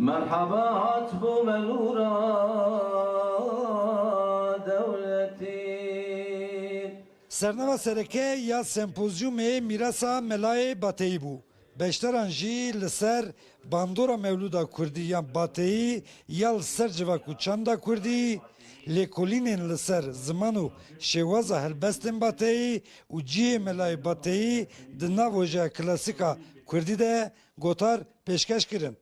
مرحبات بو منورا دولتي. سرنوا سرکه یا سمپوزیوم میراسا ملای باتهی بو. beşteran jî li ser bandora mevluda Kurdî yan bateyî ya li ser civaku çanda Kurdî, lêkolînên li ser ziman û şêwaza helbestên bateyî û ciyê melayê bateyî di nav ojeya klasîka Kurdî de gotar pêşkeş kirin.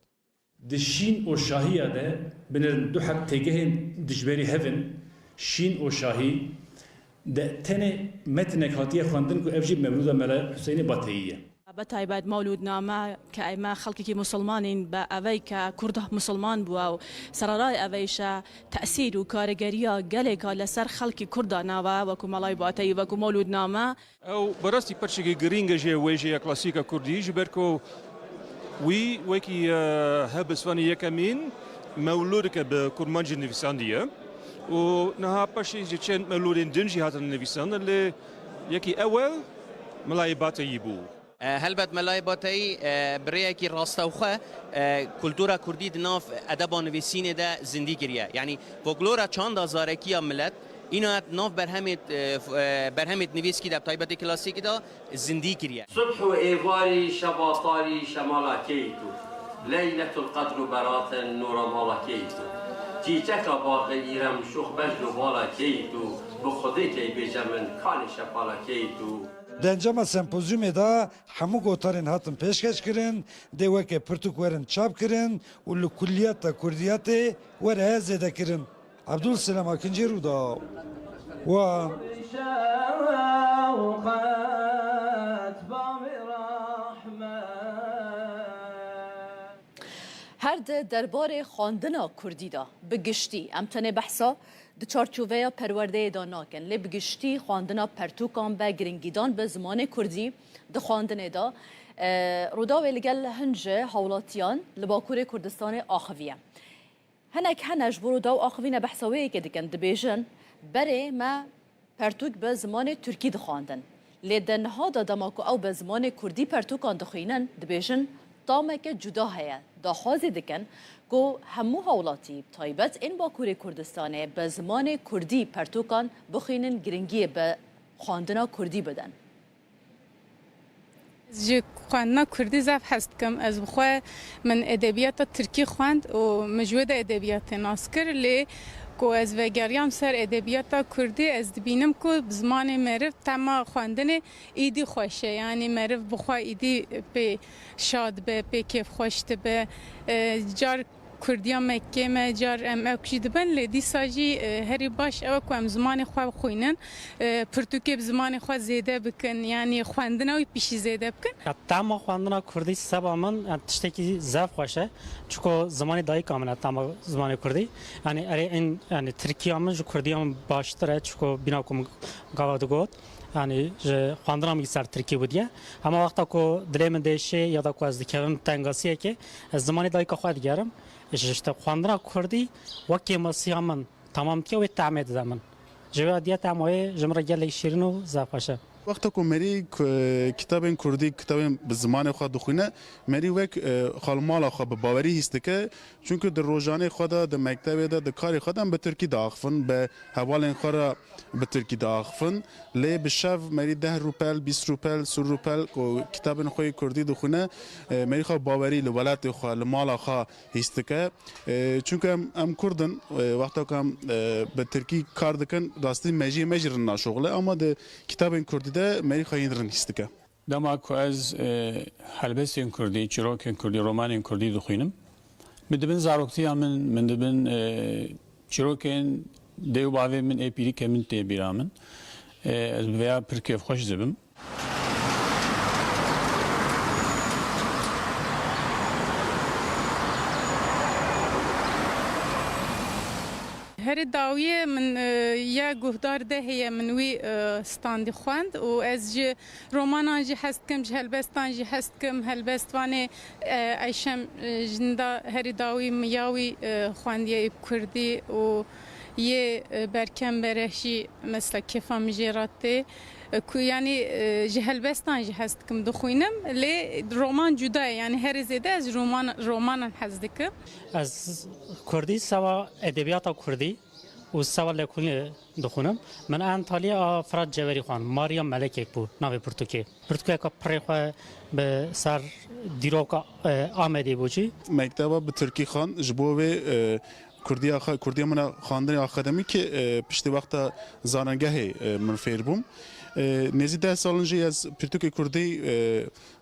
Di şîn û şahiya de binêrin du hek têgehên dijberî hevin, şîn û şahî de tenê metinek hatiye xwendin ku ev jî mevluda Mela Hüseynê Bateyî ye. بەتایبەت مەولودنامە کە ئەمە خەڵکێکی مسلمانین بە ئەوەی کە کوردە مسلمان بووە و سەرەڕای ئەوەیشە تەسیر و کارەگەریە گەلێکە لەسەر خەڵکی کوردە ناوە وەکو مەڵای باتەی وەکو مەولودنامە ئەو بەڕاستی پەرچێکی گرینگە ژێ وێژەیە کلاسیکە کوردی ji ber ku wî wekî hebisvanî yekemîn mewlûdike bi kurmancî nivîsandiye û niha paşê ji çend mewlûdên din jî hatin nivîsan lê yekî ewel Melayê Bateyî bû. هلبت ملای باتایی برای کی راستوخه کلتورا کردی دناف ادب نویسین ده زندگی کریه یعنی فولکلورا چند هزارکی ملت اینو ناف برهمت نویس کی ده تایبت کلاسیک ده زندگی کریه صبح و ایواری شباطاری شمالا کیتو لیلت القدر برات نور مالا کیتو چیچک باقی ایرم شوخ بجد و بالا کیتو بخودی کی بجمن کانی شپالا کیتو. Dencama sempozyumê da hemû gotarên hatin pêşkeş kirin, dê weke pirtûk werin çap kirin û li kulliyeta Kurdiyatê were zêde kirin. Abdulselam Akıncı Rûda. Wa هر ده درباره خواندنا کردی دا بگشتی امتنه بحثا د چارچوبه پرورده دا ناکن لی بگشتی خواندنا پرتوکان به گرنگیدان به زمان کردی د خواندنه دا رودا ویلگل هنج حولاتیان لباکور کردستان آخویه هنک هنج برودا و آخوینه بحثاوی که دکن دبیجن بره ما پرتوک به زمان ترکی دخواندن لی دنها دا دماکو او به زمان کردی پرتوکان دخوینن دبیجن تامک جدا هیا داخوازی دکن که همو حولاتی تایبت این باکور کردستانه به زمان کردی پرتوکان بخینن گرنگی به خواندنا کردی بدن. جی خواندنا کردی زف هست کم از بخواه من ادبیات ترکی خواند و مجود ادبیات ناسکر لی کو از وگریام سر ادبیات کردی از دبینم کو زمان معرف تما خواندن ایدی خوشه یعنی معرف بخوا ایدی به شاد به کیف خوشت به جار کردیام مکه ما جار اکشی دبن لیدی ساجی هری باش او کوم زمان خو خوینن پرتوکی زمان خو زیده بکن یعنی خواندنوی پیشی زیده بکن تما خواندنا کردی سبا من تشتکی زف خوشه چون زمان دای کاملا تما زمان کردی یعنی اره این یعنی ترکیه من جو کردیام باشتره چون بینا کوم گاوادو گوت yani خواندنام کی سر ترکیه بودیه اما وقتا کو دلم دیشه یا دا کو از دکرم تنگاسیه که زمانی دای که خود گرم işte خواندنا کردی وکی مسیحمن تمام که و تعمید زمان جوادیه تمایه جمره گلی شیرینو زفاشه وقتا کو مری کتاب کردی کتاب به زمان خود دخونه مری وک خالمال خو به باوری هست که چون که در روزانه خود در مکتب در کار خودم به ترکی داخفن به حوال خورا به ترکی داخفن لی به شب مری 10 روپل 20 روپل 30 روپل کو کتاب خو کردی دخونه مری خو باوری لولات خو مال خو هست که چون که ام کردن وقتا که به ترکی کار دکن راستی مجرن شغله اما د کتاب کردی ده مری خواهی درنیست که. دما که از هلبستین کردی، چیروکین کردی، رومانین کردی دخوینم. مدبن زاروکتی من دبن چیروکین دیو باوی من ایپیری کمین تی بیرامن. از بیا پرکیف خوش زبم. هر داویه من یا گهدار ده هی منوی ستاندی خواند و از جه رومانان جه هست کم جه هلبستان جه هست کم هلبستوانه ایشم جندا هر داوی میاوی خواندیه کردی و یه برکم برشی مثل کفا مجراته کو یعنی جهلبستان جهست کم دخوینم لی رومان جدا یعنی هر زیده از رومان حز دکم از کردی سوا ادبیات کردی و سوا لکونی دخونم من انطالیا فراد جوری خوان ماریا ملکه بو ناوی پرتوکی که پریخواه به سر دیروکا آمدی بوچی مکتبا به ترکی خان جبوه کردی من خواندن آکادمی که پشت وقت زارنگاه من فیر بوم نزی 10 سالنجی از پرتوک کردی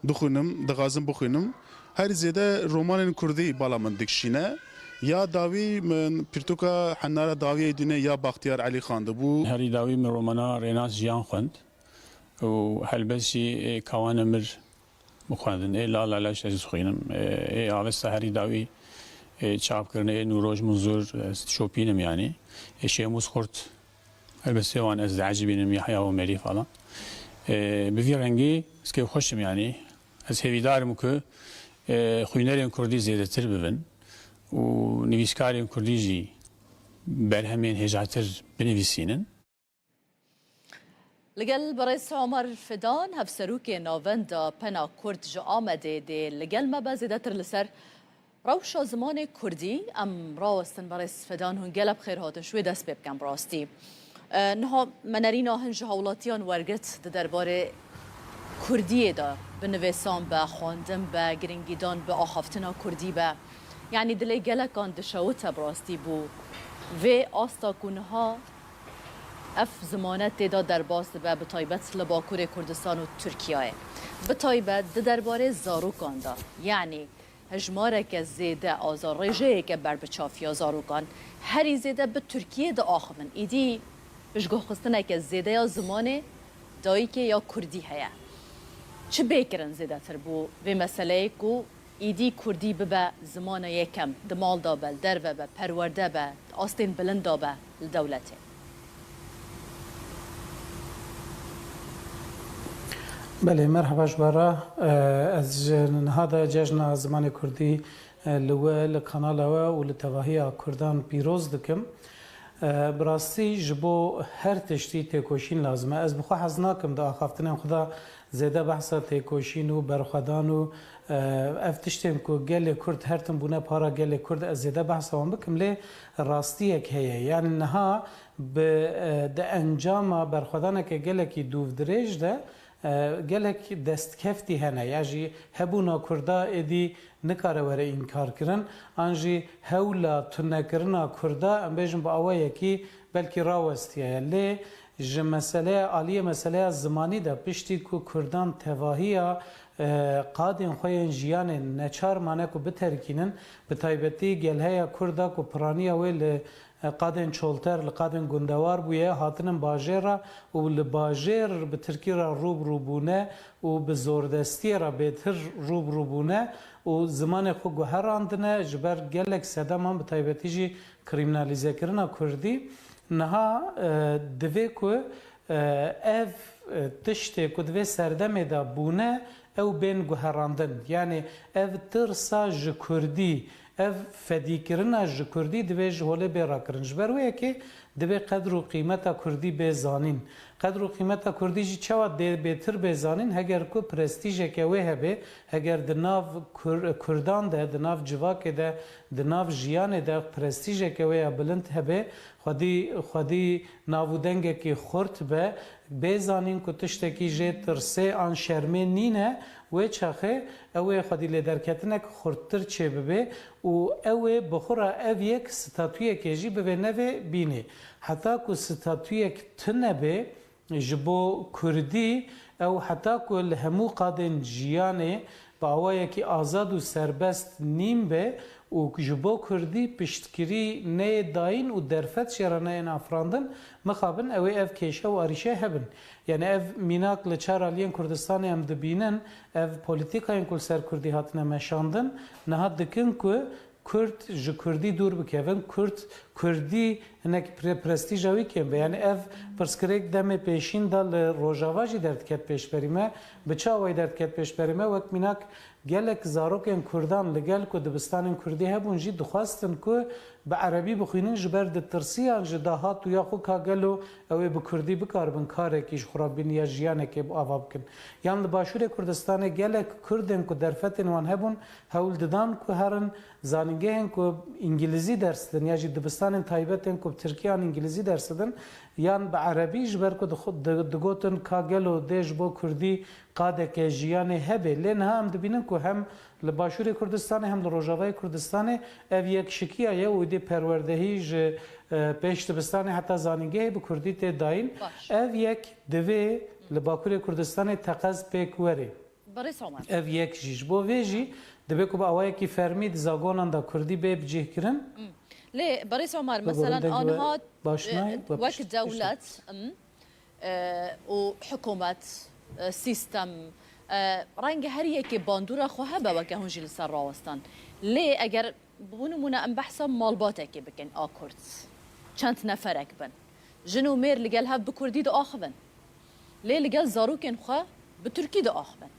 دخونم دغازم بخونم هر زیاده رومان کردی بالا من دکشینه یا داوی من پرتوکا حنارا داوی دونه یا بختیار علی خانده بو هری داوی من رومانا ریناس جیان خوند و هلبسی کوان مر مخواندن لا لا لاش از خوینم آوستا هری داوی چاپ کرنه نوروج منظور شوپینم yani شیموز خورد البته وان از عجیبینم یحیی و مری falan به وی رنگی اسکی خوشم yani از هویدارم که خوینرین کردی زیاده تر ببین و نویسکارین کردی جی برهمین هجاتر بنویسینن لەگەل بەڕێز عومەر فدان هەفسەرۆکێ ناوەندا پەنا کورد ji ئامەدێ دێ لەگەل me be zêdetir li ser rewşa zimanê Kurdî em rawestin بەڕێز فدان hûn gelek xêr hatin şwê dest pê bikin bi rastî niha menerîna hin ji hewlatiyan wergirt di derbarê Kurdiyê de binivêsan be xwandin be giringîdan be axaftina Kurdî be yanî dilê gelekan dişewite bi rastî bû vê asta ku niha اف زمانت تیدا در باز به بتایبت لباکور کردستان و ترکیه بتایبت درباره زاروکان دا یعنی هجماره که زیده آزار رژه که بر بچافیا زاروکان هری زیده به ترکیه دا آخمن ایدی بشگاه خستنه که زیده یا زمان دایی که یا کردی هیا چه بیکرن زیده تر بو و مسئله کو ایدی کردی به زمان یکم دمال دا بل در و به پرورده به آستین بلند دا به دولته بله مرحبا جبارا از هذا جشن زمان كردي لو لقناه ولتواهي كردان بيروز دكم براستي جبو هر تشتي تكوشين لازمه از بخو حزناكم دا خافتنا خدا زياده بحثا تكوشين و برخدان و افتشتم كو گل كرد هرتم بونه پارا گل كرد از زياده بحثا وان بكم لي راستيك هي يعني انها ب انجام برخدانك گلكي دوف دريج ده گلک دستکفتی هنه یاجی هبونا کردا ادی نکاره وره انکار کرن انجی هولا تنکرنا کردا ام بیجن با اوایه کی بلکی راوستیه لی ج مسئله عالیه مسئله زمانی ده پشتی کو کردان تواهیا قادین خوین جیان نچار مانه کو بترکینن به تایبتی گلهیا کردا کو پرانیه ویل قادن چولتر لقادن گندوار بویه هاتنن باجرا و لباجر به ترکی را روب روبونه و به زوردستی را بهتر روب روبونه و زمان خو گوهراندنه جبر گلک سدام هم به تایبتی جی کریمنالیزه کرنا کردی نها دوی کو اف تشته کو دوی سردمه دا بونه او بین گوهراندن یعنی اف ترسا ج کردی اف فدیکرنا ج کردی دوی جهوله بیرا کرن جبرویه که دوی قدر و قیمت کردی بزانین قدر و قیمت کردی جی چوا دی بهتر بزانین هگر کو پرستیژ که وی هبه هگر دناو کردان ده دناو جواک ده دناو جیان ده پرستیژ که وی بلند هبه خودی ناودنگ که خورت به بزانین کو تشتکی جه ترسه آن شرمه نینه و چخه اوه خودی لدرکتنه که خورتر چه ببه و اوه بخورا او یک ستاتویه که جی ببه نوه بینه حتی که ستاتویه که تنه به جبو کردی او حتی که لهمو قادن جیانه با اوه که آزاد و سربست نیم به و جبو کردی پشتکری نه داین و درفت شرانه این افراندن مخابن اوه اف کشه و آریشه هبن یعنی اف میناک لچار آلیان کردستانی هم دبینن اف پولیتیکاین کل سر کردی هاتنه مشاندن نه دکن که کرد ج کردی دور بکوین کردی هنک پرستیژاوی کم یعنی اف پرسکریک دم پیشین دال روجاواجی درد کت پیش بریمه بچه وای درد کت پیش بریمه وقت میناک gelek zarokên Kurdan li gel ku dibistanên Kurdî hebûn jî dixwastin ku bi Erebî bixwînin ji ber ditirsiyan ji dahat û ya xwe ka gelo ew ê bi Kurdî bikaribin karekî ji xurabîniya jiyanekê bi ava bikin. Yan li Başûrê Kurdistanê gelek Kurdên ku derfetên wan hebûn hewl didan ku herin zanîngehên ku İngilîzî ders didin ya jî dibistanên taybetên ku Tirkiyan İngilîzî ders didin yan bi Erebî ji ber ku digotin ka gelo dê ji bo Kurdî qadeke jiyanê hebe lê niha em dibînin ku hem li Başûrê Kurdistanê hem li Rojavayê Kurdistanê ev yekşikiya ye û dê perwerdehî ji pêş dibistanê heta zanîngehê bi Kurdî tê dayîn ev yek divê li Bakurê Kurdistanê teqez pêk were. Ev yek jî ji bo vê jî dibe ku bi awayekî fermî di zagonan da Kurdî bê bicihkirin. ليه بريس عمر مثلا انها وقت دولة وحكومة سيستم رنگ هر یکی باندورا خواه با وکه هنجی لسر راوستان لی اگر بونمونه ام بحثا مالباته که بکن آکورد چند نفرک بن جنو میر لگل هف بکردی دا آخبن لی لگل زاروکن خواه بترکی دا آخبن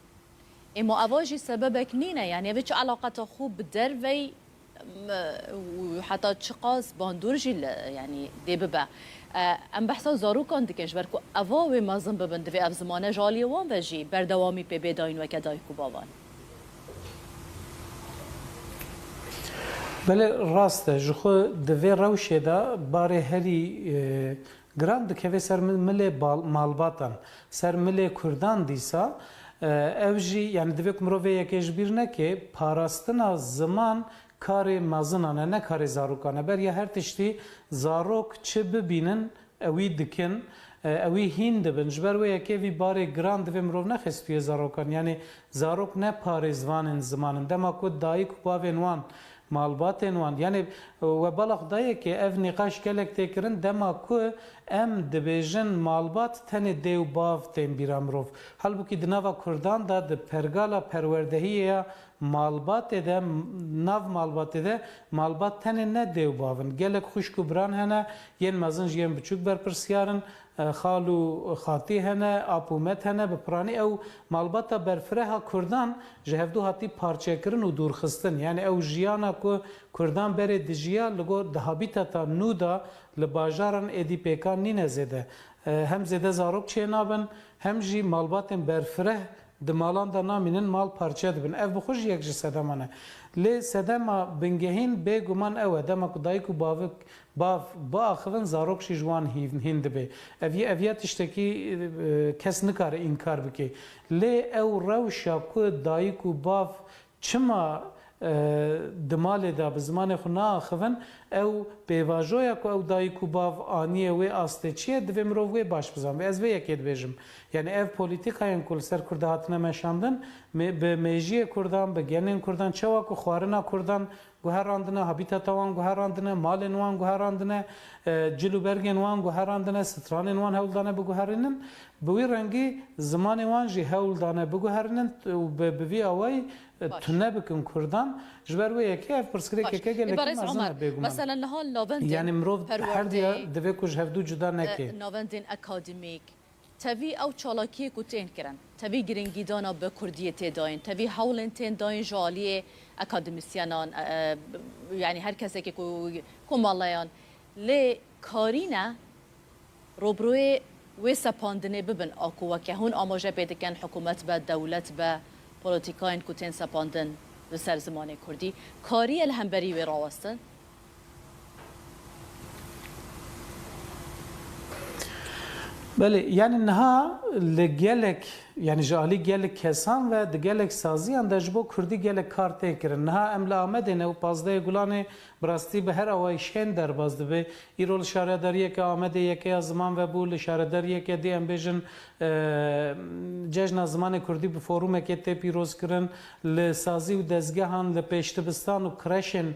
اما اواجی سببک نینه یعنی اوه چه علاقت خوب بدر وی وحتى تشقاس باندورجي يعني دي ببا ام بحثا زاروكان دكنج بركو اواوي مازن ببند في اف زمانه جالي وان وجي بردوامي بي بداين وكداي كوباوان بله راست جخو دوی روشه دا باره هری گران دکوی سر ملی مالباتان سر ملی کردان دیسا اوجی یعنی دوی کمروی یکیش بیرنه که پاراستنا زمان کاری مازنانه نه کاری زاروکانه بر یا هر تشتی زاروک چه ببینن اوی دکن اوی هین دبن جبر و یکی وی باری گراند و مرو نخستوی زاروکان یعنی زاروک نه پاریزوان زمانن دما کو دایک باوین وان مالباتن وان یعنی و بلغ دایه که اف نقاش کلک تکرن دما کو ام دبیجن مالبات تنه دیو باو تن بیرامروف halbuki dnava Kurdan da de pergala perwerdehiye malbat de nav malbat de malbat tene ne dev bavın gelek xuşku bran hene yen mazın yen biçuk ber persiyarın xalu xati hene apumet hene be prani ev malbata berfreha Kurdan jehevdu hati parçekirin u durxistin yani ev jiyana ku Kurdan bere dijiya lego dahabitata nuda li bajaran edîpêkan nîne zêde hem zêde zarok çênabin hem jî malbatên berfireh di malan da namînin mal parçe dibin ev bixwe jî yek ji sedeman e lê sedema bingehîn bêguman ew e dema ku dayîk û bav biaxivin zarok jî ji wan hîn dibe ev ya tiştekî kes nikare înkar bike lê ew rewşa ku dayîk û bav çima di malê da bi zimanê xwe naaxivin ew pêvajoya ku ew dayîk û bav aniyê wê astêçiye divê mirov wê baş bizan ve ez vê yekê dibêjim yani ev polîtîkayên ku li ser Kurda hatine meşandin bi mejiyê Kurdan bi genên Kurdan çawa ku xwarina Kurdan guherandine habitata wan guherandine malên wan guherandine cilûbergên wan guherandine stranên wan hewldane biguherînin bi wî rengî zimanê wan jî hewldane biguherînin û bi vî awayî tune bikin Kurdan ji ber wê yekê ev pirsgirêkeke gelekî mezin e bêguman مثلا نهال ناوندین yani mirov her diya divê ku ji hevdû cuda neke ناوندین اکادمیک تبی او چالاکی کو تین کرن تبی گرینگیدانا به کردیه تی داین تبی هولن تین داین جالیه اکادمیسیانان یعنی هر کسی که کومالیان لی کارینا روبروی و سپاندنه ببن آکو و که هون آماجه پیدکن حکومت به دولت به پولیتیکاین کو تین سپاندن به سر زمان کردی کاری الهمبری و راوستن بله yani niha li gelek yani jali gelek kesan ve de gelek saziyan da jbo Kurdi gelek karte kirin niha em li Amedê ne û pazdeyê Gulanê birastî bi her awayî şên derbaz dibe îro li şaredariyeke Amedê yekeya ziman ve bû li şaredariyeke dê em bêjin cejna zimanê Kurdî bi forumekê tê pîroz kirin li sazî û dezgehan li pêşdibistan û kreşên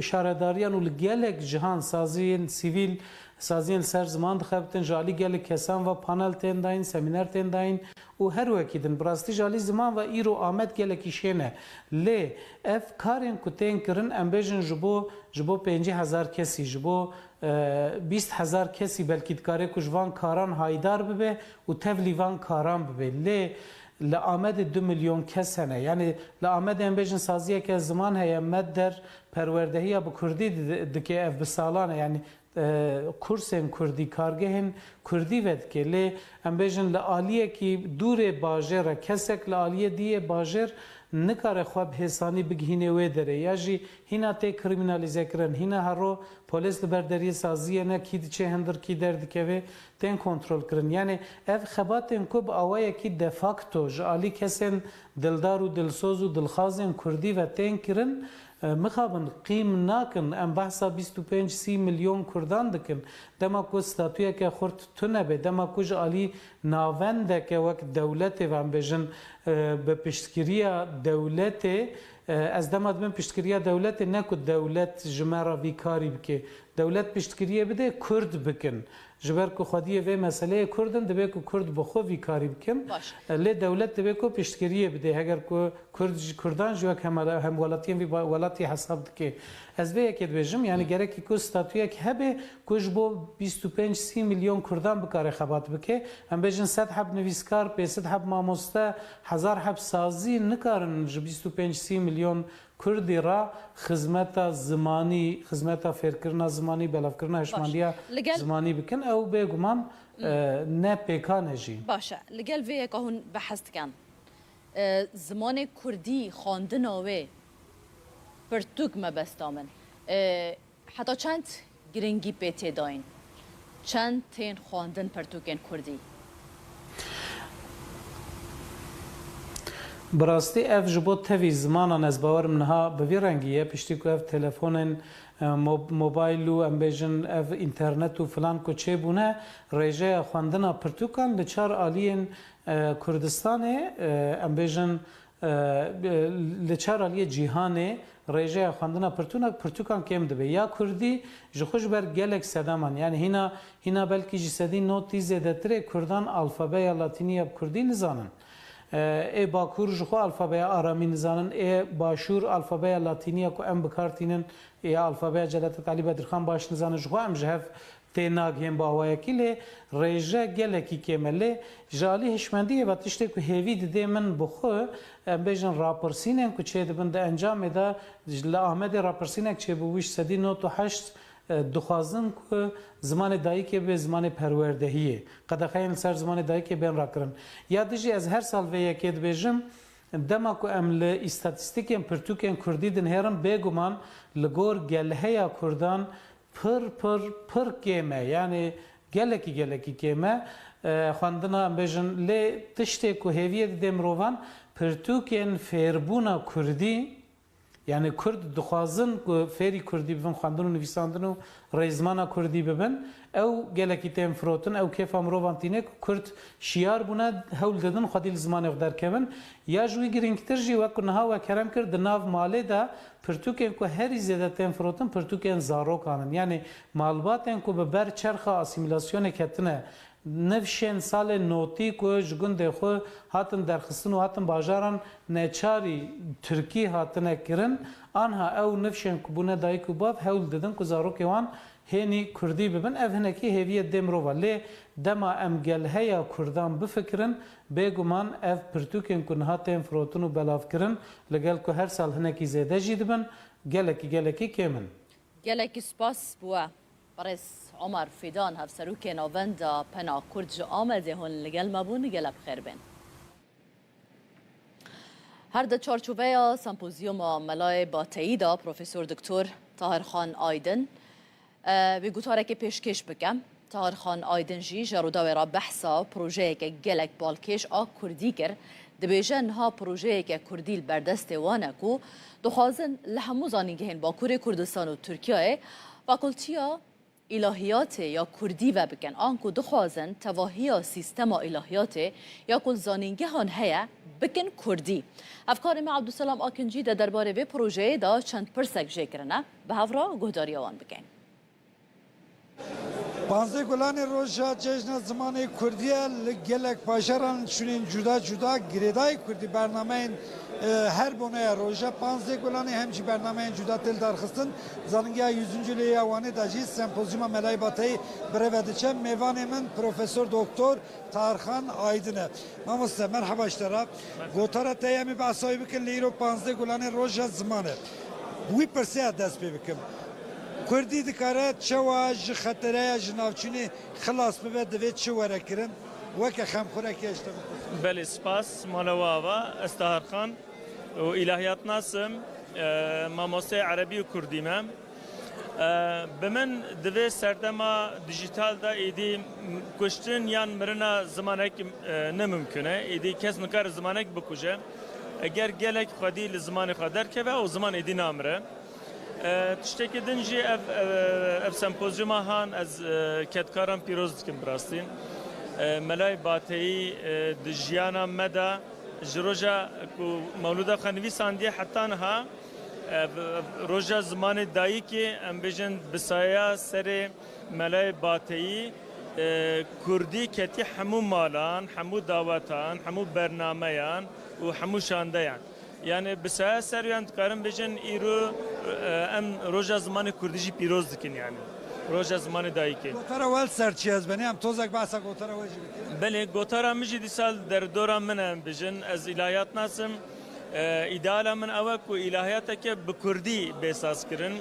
şaredariyan û li gelek cihan saziyên sivîl سازین سر زمان دخبتن جالی گله کسان و پانل تین داین سمینار تین داین و هر وکیدن براستی جالی زمان و ایرو آمد گله کیشینه لی اف کارین کتین کرن امبیجن جبو 50,000 کسی جبو 20,000 کسی بلکه کاری کجوان کاران هایدار ببه و تبلیوان کاران ببه لی لآمد 2 milyon kes hene. Yani لآمد ام بجن سازیه که زمان هیا مد در پروردهی bu Kurdî dike ev bi salane yani kursên Kurdî kargehên Kurdî ve dike lê em bêjin li aliyekî dûrê bajêr kesek li aliyê diyê bajêr nikare xwe bi hêsanî bigihînê wê derê ya jî hîna tê kriminalîze kirin hîna hero polis li ber deriyê saziyê ne kî diçe hindir kî derdikeve tên kontrol kirin yani ev xebatên ku bi awayekî de facto ji alî kesên dildar û dilsoz û dilxazên Kurdî ve tên kirin مخابن قیم ناکن ام بحثا 25-30 milyon Kurdan dikin dema ku statüye ke xurt tunebe dema ku ali navende ke vek devleti ve bejin be piştkiriya devleti ez dema ben piştkiriya devleti ne ku devlet jmera vikari bike devlet piştkiriye bide Kurd bikin جبر کو خودی و مسئله کردن دبی کو کرد بخو ویکاری بکن لی دولت دبی کو پیشتگیری بده اگر کو کردان جو هم ولاتیم و ولاتی حساب دکی از به یک دوجم یعنی گرکی کو ستاتوی که هبه کوش بو 25-30 milyon Kurdan بکاره خبات بکه هم بجن 100 حب نویسکار 500 حب ماموستا 1000 حب سازی نکارن 25-30 milyon Kurdî ra xizmeta zimanî, xizmeta fêrkirina zimanî, belavkirina hişmandiya zimanî bikin ew bêguman ne pêkan jî. Baş e. Li gel vê yeka hûn behes dikin. Zimanê Kurdî xwandina wê pirtûk me besta min. Heta çend giringî pê tê dayîn? Çend tên xwandin pirtûkên Kurdî? براستی اف جبو تفی زمانان از باورم نها به رنگیه پشتی کو اف تلفن موبایل و ام بجن اف اینترنت و فلان کو چه بونه رژه خواندنا پرتوکان لچار آلین کردستان ام بجن لچار آلی جهانه رژه خواندنا پرتوکان کم دبی یا کردی جخوش بر گلک سدامان یعنی هینا بلکی جسدی نوتی زدتره کردان الفبای لاتینی اب کردی نزانن ای باکور جخو الفبای آرامی نزانن ای باشور الفبای لاتینی کو ام بکارتینن ای الفبای جلالت علی بدرخان باش نزانن جخو ام جهف تناگ هم باوای کلی رژه گلکی کمله جالی هشمندی و تشته کو هیوی ده من بخو ام بجن راپرسینن کو چه دبند انجام ده لا احمد راپرسینک چه بوش سدی 98 دخوازن که زمان دایی که به زمان پروردهیه قدخین سر زمان دایی که بین را کرن یادجی از هر سال و یکید بیجم دما کو امل استاتستیکن پرتوکن کردی دن هرم بگمان لگور گلهیا کردان پر کمه یعنی گلکی کمه خواندنا بیجن لی تشته کو هویت دمروان پرتوکن فیربونا کردی yani Kurd dixwazin ku fêrî Kurdî bibin xwendin û nivîsandin û rêzmana Kurdî bibin ew gelekî tên firotin ew kêfa mirovan tîne ku Kurd şiyar bûne hewl didin xwedî li zimanê xwe derkevin ya ji wî girîngtir jî wek ku niha we kerem kir di nav malê de pirtûkên ku herî zêde tên firotin pirtûkên zarokan in yani malbatên ku bi ber çerxa asîmîlasyonê ketine nefşên salê notî ku ji gundê xwe hatin derxistin û hatin bajaran neçarî Tirkî hatine kirin anha ew nefşên ku bûne dayîk û bav hewl didin ku zarokê wan hênî Kurdî bibin ev hinekî hêviyet dê mirova lê dema em gelheya Kurdan bifikirin bêguman ev pirtûkên ku niha tên firotin û belavkirin li gel ku her sal hinekî zêde jî dibin gelekî kêmin. Gelekî spas bûye. برس عمر فیدان هفسروک ناوندا پنا کرد جو آمده هون لگل مبون گلب خیر بین هر ده چارچوبه سمپوزیوم ملای باتایی دا پروفسور دکتر طاهر خان آیدن به گوتاره که پیشکش بکم طاهر خان آیدن جی جارودا و را بحثا پروژه که گلک بالکش آ کردی کر دبیجن ها پروژه که کردی بردست وانکو دخوازن لهمو زانیگهن با کوری کردستان و ترکیه فاکولتیا الهیات یا کردی و بکن آنکو دخوازن تواهی سیستم الهیات یا کل زانینگه هان هیا بکن کردی افکار ما عبدالسلام آکنجی در درباره به پروژه دا چند پرسک جه کرنه به هفرا گهداری آوان بکن پانزده گلان روشا جشن زمان کردیه لگلک پاشران شونین جدا گریدای کردی برنامه her bonaya roja 15 gulani hem ci bername juda tel darxistin zanıngiya 100. liya vani da ji sempozyuma melay batay brevediçe mevanemin Profesör Doktor Tarhan Aydın'ı. Mamosta merhaba iştara. Gotara teyemi basoy bikin liro 15 gulani roja zamanı. Bu perse dest bikim. Kurdî dikare çawa ji xetereya ji navçînê xilas bibe divê çi were kirin weke xemxurekê işte Belê spas malawava ez Taharxan û ilahiyat nasim mamosteyê Erebî û Kurdî me bi min divê serdema dijîtal da êdî kuştin yan mirina zimanek nemimkün e êdî kes nikare zimanek bikuje eger gelek xwedî li zimanê xwe derkeve û ziman êdî namire tiştekî din jî ev sempozyuma han ez ketkaran pîroz dikim bi rastî Melay Bateyî di jiyana me de ji roja ku mewlûda xwe nivîsandiye heta niha roja zimanê dayîkê em bêjin bisaya serê Melay Bateyî Kurdî ketî hemû malan, hemû dawetan, hemû bernameyan û hemû şandeyan. Yani bisaya seriyan dikarin bêjin îro em roja zimanê Kurdî jî pîroz dikin yani. Roja zimanê dayîkê. Gotara wel serçi ez benê em tozek behsa gotara we jî bikin. Belê gotara min jî dîsal derdora min em bêjin ez ilahiyat nasim îdeala min ew e ku ilahiyateke bi Kurdî bêsaz kirin.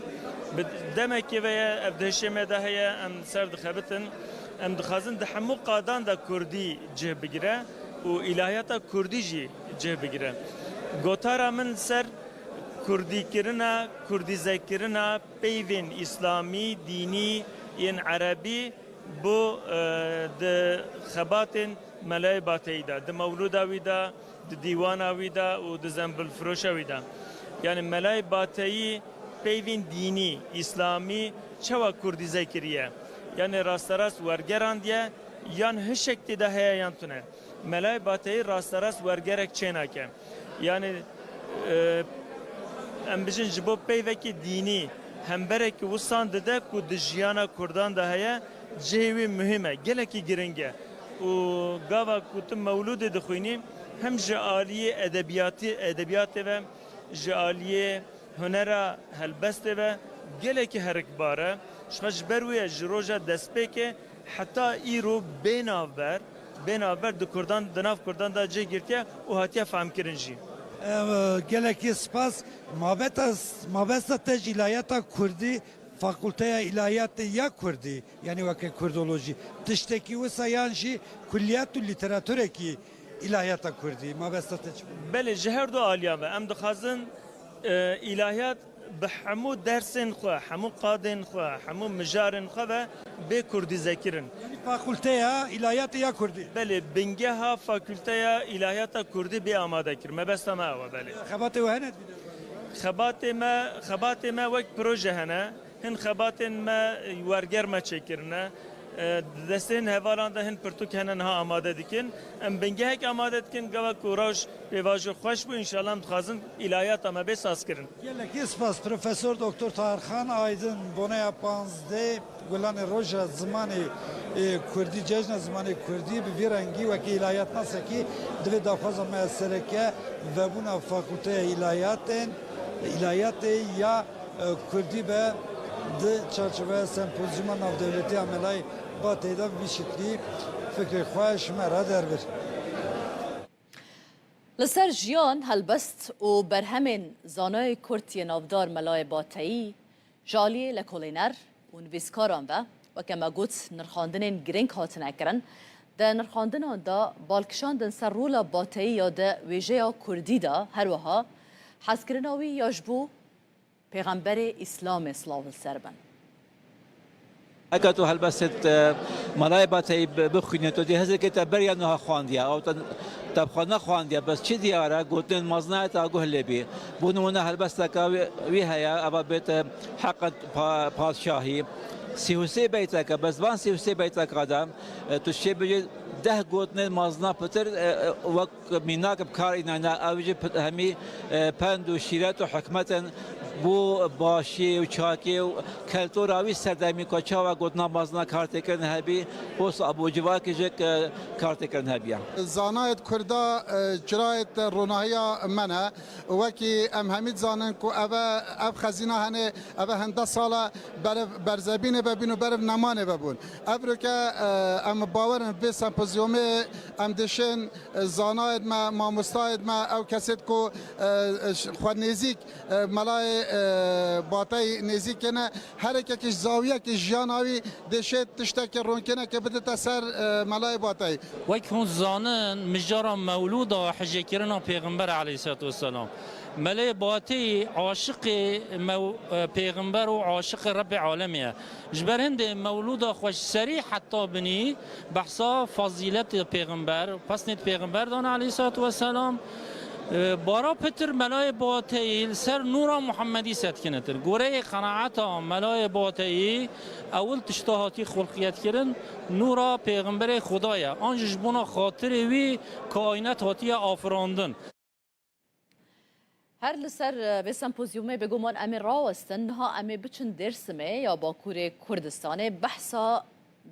Demekê ve ye ev dihişê me de heye em ser dixebitin em dixwazin di hemû qadan da Kurdî cih bigire û ilahiyata Kurdî jî cih bigire. Gotara min ser Kurdîkirina, Kurdîzekirina peyvên İslamî, dînî yên Erebî bu di xebatên Melay Bateyî de, di mewlûda wî de, di dîwana wî de û di zembilfiroşa wî de. Yani Melay Bateyî peyvên dînî, İslamî çawa Kurdîze kiriye. Yani rasterast wergeran diye yan hişek tê de heye yan tune. Melay Bateyî rasterast wergerek çênake. Yani em bijin ji bo peyvekî dînî hemberekî wisan dide ku di jiyana Kurdan da heye cihê wî mühim e gelekî giring e û gava ku tu mewlûdê dixwînî hem ji aliyê edebiyatê ve ji aliyê hunera helbestê ve gelekî herikbar e ji ji ber wê ji roja destpêkê heta îro bênavber di Kurdan di nav Kurdan da cih girtiye û hatiye femkirin jî. Gelekî spas mabesta te ji ilahiyata Kurdî Fakülteya İlahiyatê ya Kurdî yani weke Kurdoloji tiştekî wisa yan jî kulliyat û lîteratûrekî ilahiyata Kurdî mabesta te çi Belê ji her du aliyan ve em dixwazin ilahiyat bi hemû dersên xwe, hemû qadên xwe, hemû mijarên xwe ve bê Kurdîze kirin. Fakülteya İlahiyatê ya Kurdî. Belê bingeha Fakülteya İlahiyata Kurdî bê amade kir. Mebesta me ew e belê. Xebatê we hene? Xebatê me wek proje hene. Hin xebatên me werger me çêkirine. Destên hevalan da hin pirtûk hene niha amade dikin. Em bingehek amade dikin gava ku roj pêvajo xweş bû inşallah em dixwazin ilahiyata me bê saz kirin. Gelekî spas Profesör Doktor Tarhan Aydın boneya 15 gulanê roja zimanê Kurdî cejna zimanê Kurdî bi vî rengî wekî ilahiyat nasekî divê daxwaza me sereke vebûna Fakülteya İlahiyatê ya Kurdî be di çarçoveya sempozyuma navdewletiya Melay Bateyî de vî şeklî fikrê xwe ji me re derbir. Li ser jiyan helbest û berhemên zanayê Kurd yên navdar Melay Bateyî ji aliyê lekolîner û nivîskaran ve weke me got nirxandinên giring hatine kirin de nirxandinan da balkişandin ser rola Bateyî ya de wêjeya Kurdî da her wiha hezkirina wî ya ji bo Peygamberê İslamê slav ser bin. اگر تو هلبست ملای باتی بخونی تو دی هزار که تبریا نه خواندیا او تبخانه خواندیا بس چی دیاره گوتن مزنای تا گهلی بی بونمونه هلبست که وی هیا اول بیت حق پادشاهی سیوسی بیت که بس وان سیوسی بیت که آدم تو چی بجی ده گوتن مزنا پتر وقت میناک بکار اینا اوجی همی پند و شیرت و حکمت بو باشی و چاکی و کلتوراوی سردمی کچا و گوتنا مازنا کارت کردن هبی بوس ابو جوا که جک کارت کردن هبیا زانایت کردا جرایت روناهیا منه وکی ام همید زانن کو اف خزینه هنه اف هنده سالا برزبینه ببینو برف نمانه ببون افرو که ام باورن به سمپوزیوم ام دشن زانایت ما مستاید ما او کسید کو خود نزیک ملای باطای نزیک نه هر کش زاویه که جاناوی دشت تشتک رونکنه که بده تسر ملای باطای وەک هون زانن مژارا مەولودا حەجێکردنا پێغمبەر عەلەیهی سەلاتو وەسەلام مەلەی باتی عاشق پێغمبەر و عاشق رب عالمیه ji ber hindê mewlûda xweşserî heta binî behsa fazîletê pêغمبەر pesnê pêغمبەر dan عەلەیهی سەلاتو وەسەلام بارا پتر ملای باطئی سر نورا محمدی ستکنتر گوره قناعتا ملای باطئی اول تشتهاتی خلقیت کردن نورا پیغمبر خدایا آنجش بنا خاطر وی کائنات هاتی آفراندن هر لسر به سمپوزیومه بگومان امی راوستن ها امی بچن درسمه یا باکور کردستانه بحثا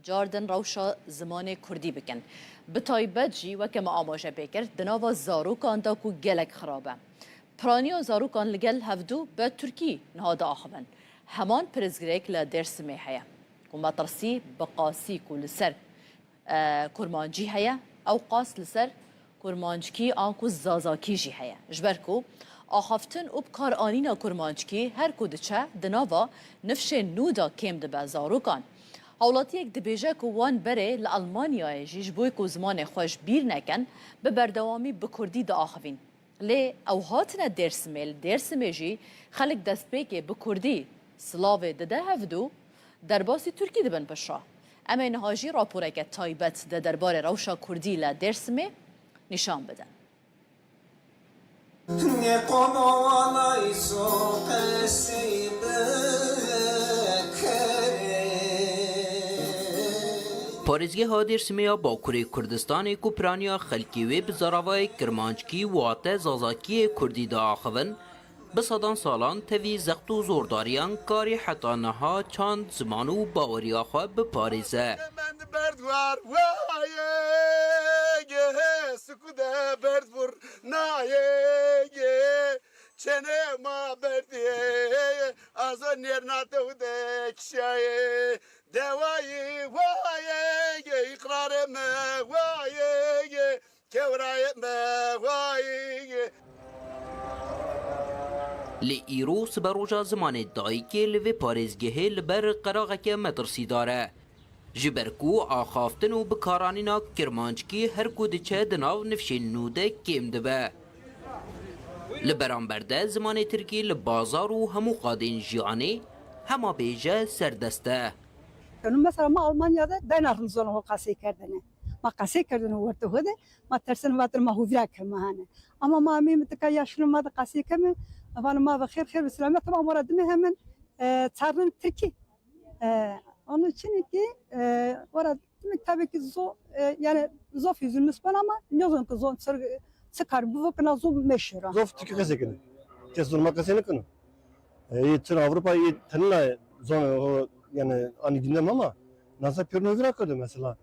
جاردن روشا زمان کردی بکن به تایبت جی و که ما آماجه بکر دناوا زاروکان دا کو گلک خرابه پرانی زاروکان لگل هفدو به ترکی نهاده آخبن همان پرزگریک لدرس می هیا و مطرسی بقاسی کو لسر کرمانجی هیا او قاس لسر کرمانجکی آنکو زازاکی جی هیا جبرکو آخافتن او بکار آنینا کرمانجکی هر کودچه دناوا نفش نودا کم دبه زاروکان هولاتی یک دبیجه که وان بره لألمانیای جیش بوی که زمان خوش بیر نکن به بردوامی بکردی دا آخوین لی او هاتنه درسمه جی خلق دست بیگه بکردی سلاوه دده هفدو در باسی ترکی دبن پشا اما اینها جی راپوره که تایبت ده دربار روشا کردی لدرسمه نشان بدن پارێزگە هادێرسمەیە باکوورê Kurdistanê ku piraniya xelkî wê bi zaravayê kirmanckî wate zazakiyê Kurdî de axivin, bi sedan salan tevî zext û zordariyan karî heta niha çand ziman û baweriya xwe biparêze. دوایی وایی اقرار ما وایی کورای ما وایی Li îro siberoja zimanê dayîkê li vê parêzgehê li ber qeraqeke metirsîdar e. Ji ber ku axaftin û bikaranîna kirmanckî her ku diçe di nav nifşên nû de kêm dibe. Li beramber de zimanê Tirkî li bazar û hemû qadên jiyanê hema bêje serdest e. مثلا ما آلمانیا ده نرم زن ها قصه کردنه ما قصه کردن ورته هده ما ترسن واتر ما هو ویرا کم هانه اما ما می متکا یاشلو ما قصه کم اول ما بخیر خیر سلامت ما مراد مهمن ترن ترکی onun için ki orada tabii ki yani zof yüzün müsben ama yazın ki zon çıkar bu vakına zof meşhur. Zof tiki kese kene. Kes durma kese ne kene. Tır Avrupa'yı tanıla zon o yani ani gündem ama nasıl pürnövira kadı mesela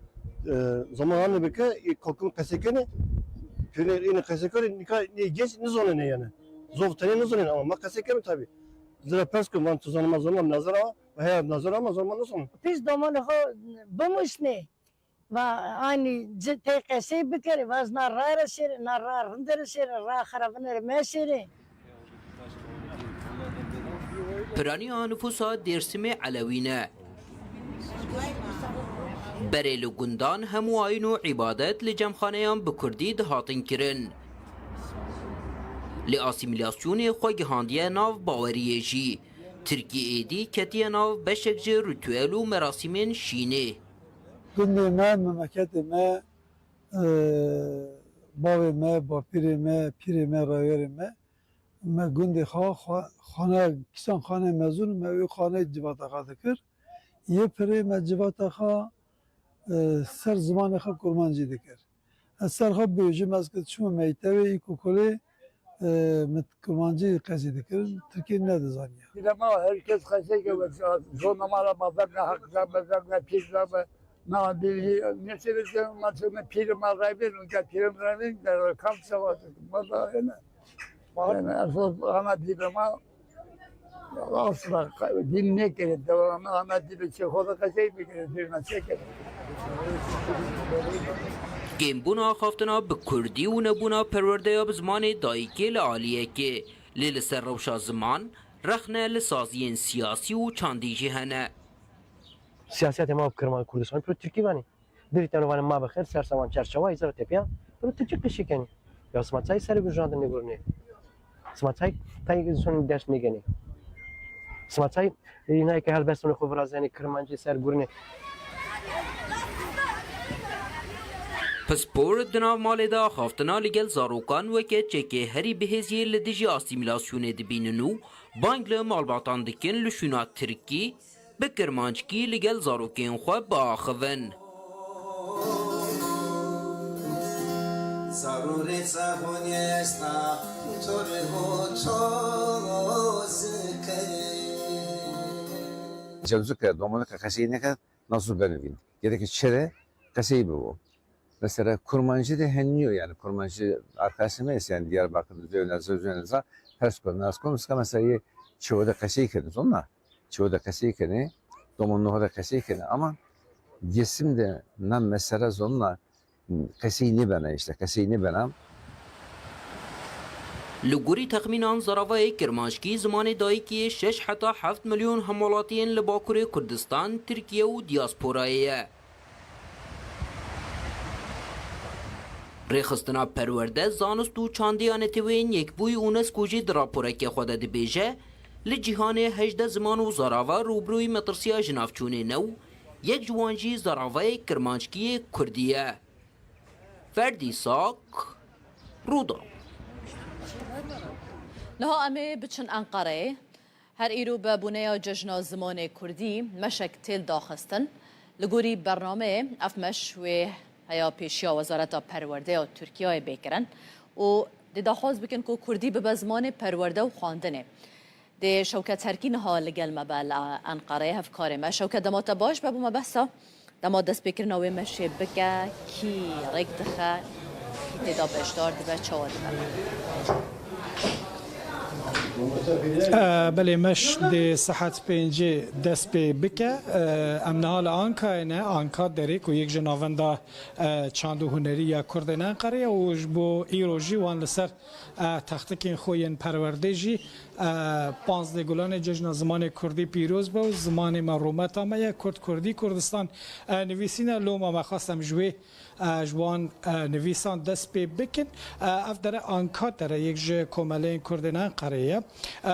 zamanı beke kokun kasekene pürner ini kasekene ne geç ne zonu ne yani zov tane ne zonu ama kasekene tabi zira persko man tuzanma zaman nazara ve hayat nazara ama zaman nasıl biz zaman ho bumusne ve ani tekese bikere vazna rara seri narar hindere seri ra kharabner meseri Piraniya nüfusa Dêrsimê Elewî ne. Berê li gundan hemû ayîn û îbadet li cemxaneyan bi Kurdî dihatin kirin. Li asîmîlasyonê xwe gihandiye nav baweriyê jî. Tirkiyê êdî ketiye nav beşek ji ritûel û merasîmên şînê. Gundê me, memleketê me, bavê me, bapîrê me, pîrê me, rawerê me me gundê xane kîsan xane mezûn me wê xane civata xwe dikir yê pirê me civata xwe ser zimanê xwe kurmancî dikir ez ser xwe bêjim ez çûme mektebê îkokolê کرمانجی قصی دکرن ترکی ندزانیه لما herkes kaçak evet zonamara mabna hakla mabna pizza na bir ne söyleyeceğim maçını pirim arayabilir mi pirim arayabilir de kam savaş bana yani asıl ana dilema asla dinle gerek devamlı ana dili çekoda kaçak bir kere çeker گیمبونا خافتنا به کردی و نبونا پرورده به زمان دایکی لعالیه که لیل سر روشا زمان رخنه لسازین سیاسی و چاندیجی هنه سیاست ما بکرمان کردستان پر ترکی وانی دریتن وان ما بخیر سر سوان چرچوا ایزر تپیا پر ترکی قشی کنی یا سماعتای سر بجاند نگرنه سماعتای تایی زون درس میگنی سماعتای اینایی که هر بستون خوب رازنی کرمانجی سر گرنه پسپور دناو مال دا خافتنا لگل زاروکان وکه چکه هری بهزیه لدیجی آسیمیلاسیون دبیننو بانگ لمالباتان دکن لشونا ترکی بکرمانچکی لگل زاروکین خواه باخون ضروری سهونی استا توری هو توز جوزك دومنك قسينك nasıl benevin. Gerek çere kaseyi bu. Mesela kurmancı da henliyor yani kurmancı arkadaşımız yani Diyarbakır'da Zöynez'e ters konumuz mesela çoğu da kaseyi kendiniz onlar. Çoğu da kaseyi kendi, domunluğu da kaseyi kendi ama cisim de nam mesela zonla kaseyi ne bana işte kaseyi ne bana. لگوری تخمینان زراوای کرمانشکی زمان دایی که 6 حتی 7 میلیون همولاتین لباکور کردستان ترکیه و دیاسپورایه ریخستنا پرورده زانست و چاندیان توین یک بوی اونسکو جی دراپوره که خود دبیجه لجیهان 18 زمان و زراوا روبروی مطرسیا جنافچونه نو یک جوانجی زراوای کرمانشکی کردیه فردی ساک رودا لها امي بچن انقره هر ایرو به بنیا جشن زمان کردی مشک تیل داخستن لگوری برنامه افمش و هیا پیشیا وزارت پرورده و ترکیه بکرن و دی داخواز بکن که کردی به زمان پرورده و خواندنه دی شوکت هرکین ها لگل مبال انقره هف کاره ما شوکت دمات باش بابو ما بحثا دمات دست بکرن و مشه بکه کی ریک دخه کی تیدا بشدار دی بچه ها بله مش دی صحت پنجه دست به بکه امنال آنکا نه آنکا داری که یک جناوندا چاندو هنری یا کردن قریه و بو ایروژی وان لسر تختکین خوین پرورده جی 15 گلان جشن زمان کردی پیروز با زمان مرومت آمه کرد کردی کردستان نویسین لوما مخواستم جوی جوان نویسان دست به بکن اف در آنکا در یک جه کمالین کردن قریه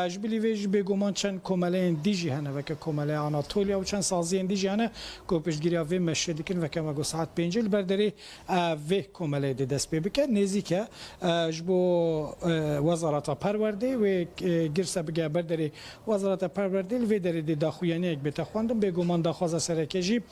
جبلی ویج بگومان چند کمالین دیجی هنه و که کمالین آناتولیا و چند سازین دیجی هنه که پشگیری وی مشهد کن و که مگو ساعت پنجل برداری وی کمالین دست به بکن نزی که جبو وزارت پرورده و گرسه بگه برداری وزارت پرورده وی داری دی داخویانی یک بتخواندم بگومان داخواز سرکجی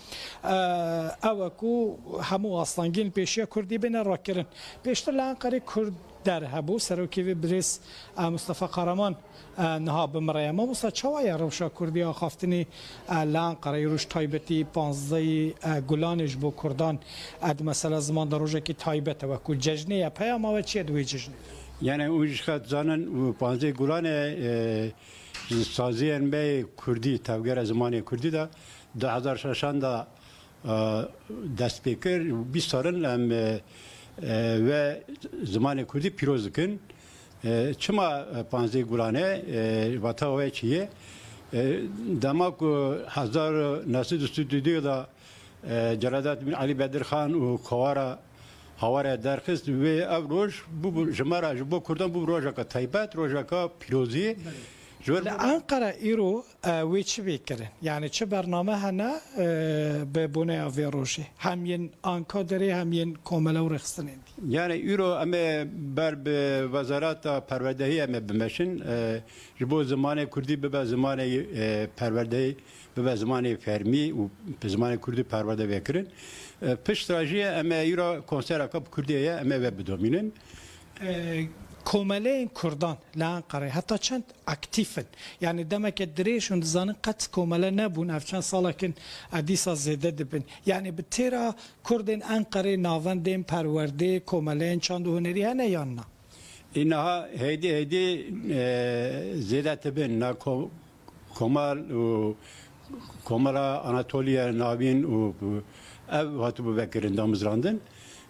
او کو همو اصلانگین پیشیا کردی بین را کرن پیشتر لانقره کرد در هبو سروکی بریس مصطفى قهرمان نها بمرای ما مصطفى چوای روشا کردی آخافتنی لانقره روش تایبتی 15 گلانش بو کردان اد مثلا زمان در روزه که تایبت و کو جشنه پیام و چی دوی جشنه یعنی اوج خد زانن 15 گلان سازی به کردی تاگر زمانی کردی دا 2006 دا دست بکر 20 سالن و زمان کردی پیروز کن چما 15 گلانه وطا و چیه دماغ هزار ناسد استودیو دا جلادات بن علی بدر خان و خوارا هواره درخست و ابروش بو جمارا جبو کردن بو روزا کا تایبت روزا کا پیروزی انقره ایرو وی چی بکرن یعنی چه برنامه هنه به بونه آوی روشی همین آنکا داری همین کاملا و رخصتنین یعنی ایرو اما بر به وزارت پروردهی اما بمشن جبو زمان کردی به زمان پروردهی به زمان فرمی و به زمان کردی پرورده بکرن پشت راجیه اما ایرو کنسر اکاب کردیه اما و بدومینن کوملین کردان لانقره حتی چند اکتیفن یعنی دمک دریشون زنن قط کومله نبون افچان سالکن ادیسا زیده دبن یعنی به تیرا کردن انقره ناوندین پرورده کوملین چند هنری هنه یا نه اینها هیدی زیده تبین نا کومال و کومالا آناتولیا ناوین و ev hatu bu bekirin damızrandın.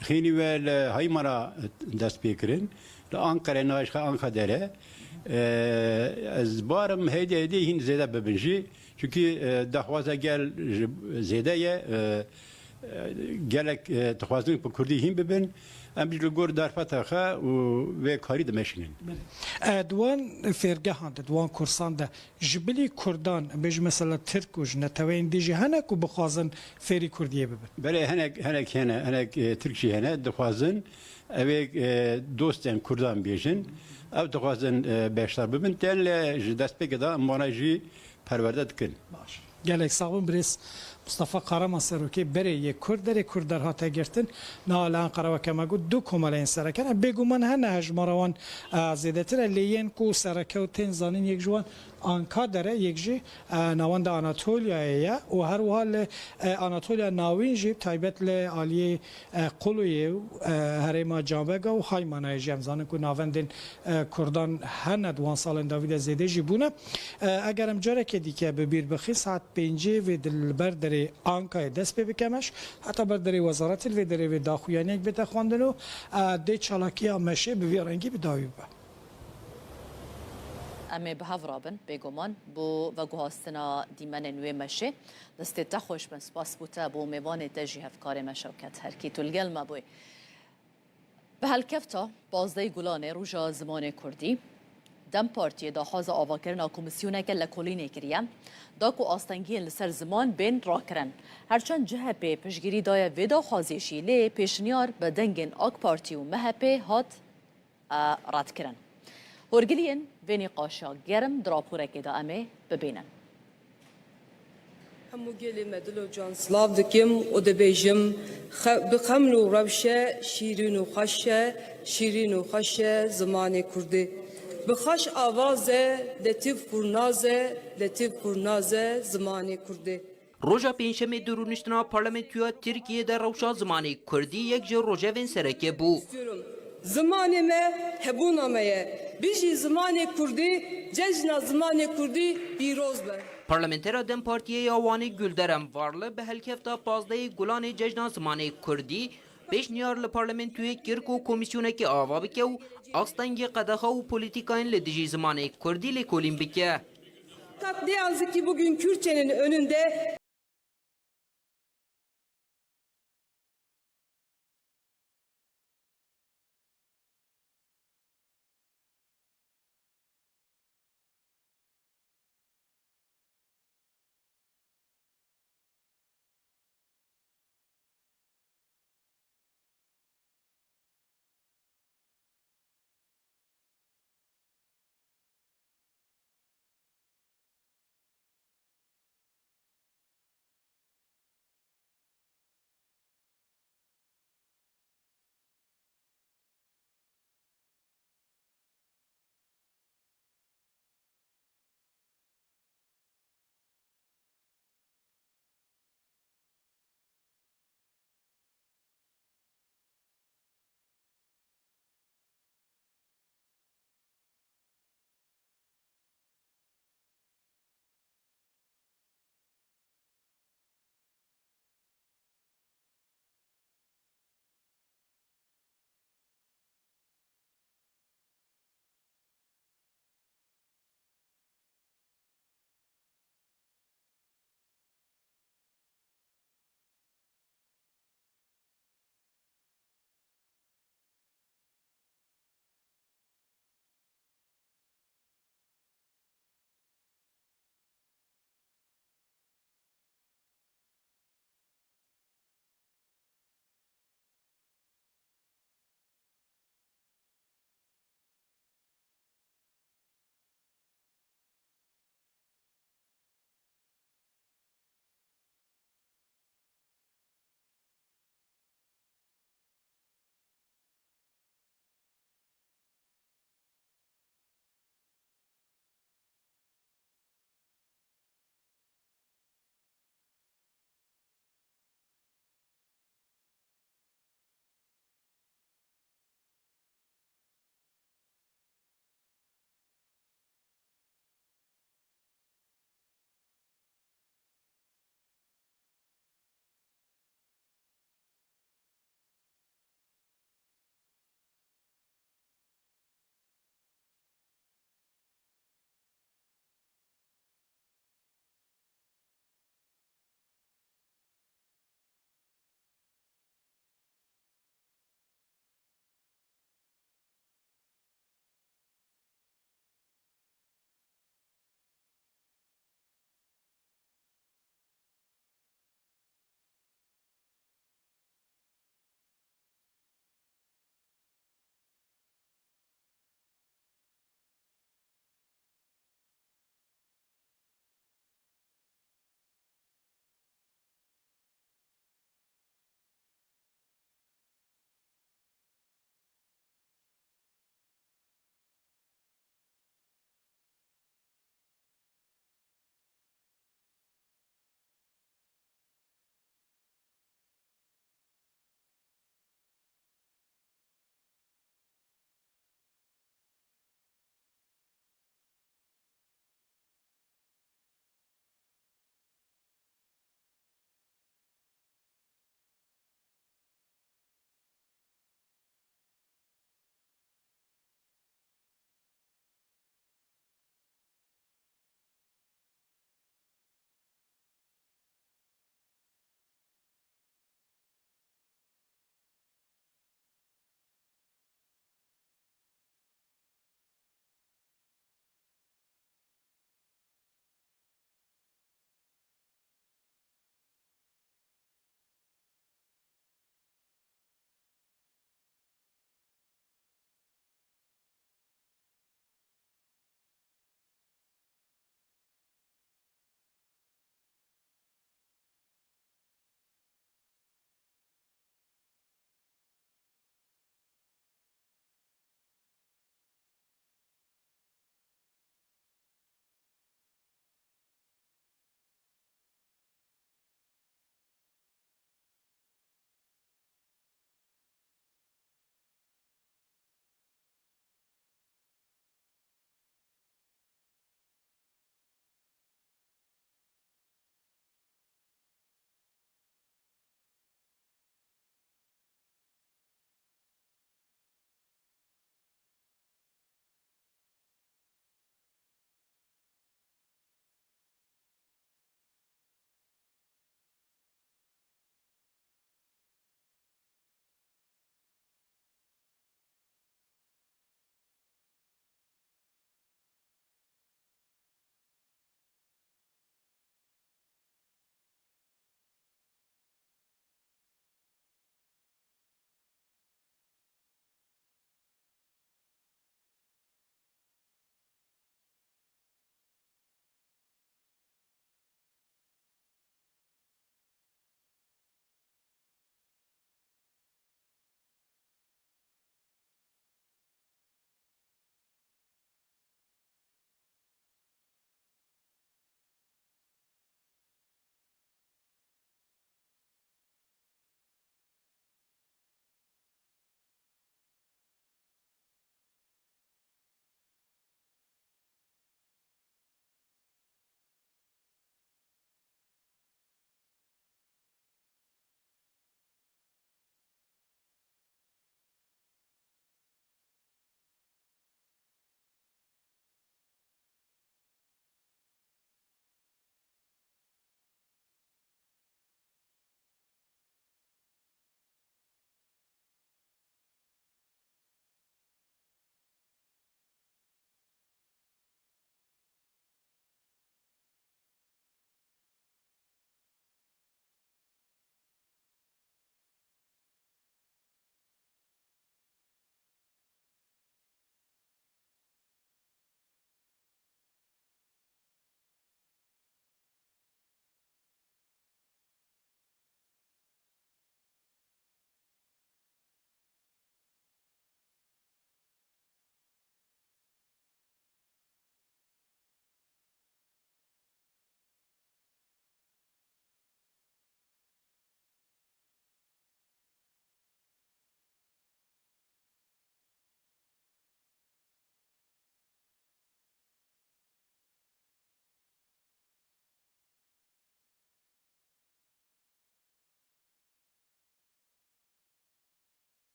Xini ve haymara dest bekirin. Ankara naşka Ankara az barım heyde hin zede bebinci. Çünkü dahvaza gel zedeye gelek dahvazın bu kurdi hin bebin. Em bir gor darfata ve kari de meşinin. دوان فرگهان دوان کورسان ده جبلی کردان بج مثلا ترک و جنتوین دیجی هنک و بخوازن فری کردیه ببن بله هنک ترکشی هنه دخوازن اوه دوستن کردان بیشن او دخوازن بیشتر ببن تنله دست بگه دا مانجی پرورده دکن گلک ساقون بریس مصطفى قرما سروكي بري يكردر كردر هاتا گرتن نالان قروا كما قلت دو كمالين سركن بيگو من هنه هجمروان زيدتر لين كو سركو تنزانين يك جوان آنکا داره یک جی نواند آناتولیا و هر وحال آناتولیا ناوین جیب تایبت ل عالی قلوی هرما جابگا و های منای جمزانه کو نواندن کردان هند وان سالن داوید زیده جیبونه اگرم جاره که دیگه ببیر بخی ساعت 5 و دلبر داره آنکا دست بکمش حتی بر داره وزارت و داره و داخویانی یک بته خواندن و دی چالاکی آمشه بویرنگی بدایوبه امي بهافرابن بيغومان بو وگوهاستنا دیمن نوی مشه دسته تخوش بن سپاس بوتا بو میوان تجی هفکار مشوکت هرکی تلگل ما بوی به هالکفتا بازده گلانه روژا زمان کردی دم پارتی دا حاز آواکرنا کمیسیونه که لکولینه کریم دا کو آستنگی لسر زمان بین را کرن هرچند جه پی پشگیری دای ویدا خوازیشی لی پیشنیار به دنگین آک پارتی و مهپی هات رد کرن هرگلین وینی قاشا گرم دراپوره که دا امه ببینن همو گلی مدلو جان سلاو دکیم و دبیجم بخمل و روشه شیرین و خشه زمان کرده بخش آوازه لطیف پرنازه زمان کرده روژا پنجشنبه درونشتنا پارلمانتویا ترکیه در روشا زمان کردی یک جور روژا وین سرکه بو زمانی me hebunameye biji zamanı kurdi cejna zamanı kurdi biroz be Parlamentera Dem Partiye Yawanî Gülderem varlı bi helkefta pazdeyê Gulanê Cejna Zimanê Kurdî pêşniyar li parlamentoyê kir ku komîsyonekî ava bike û astengê qedexa û polîtîkayên li dijî zimanê Kurdî lêkolîn bike. Ne yazık ki bugün Kürtçenin önünde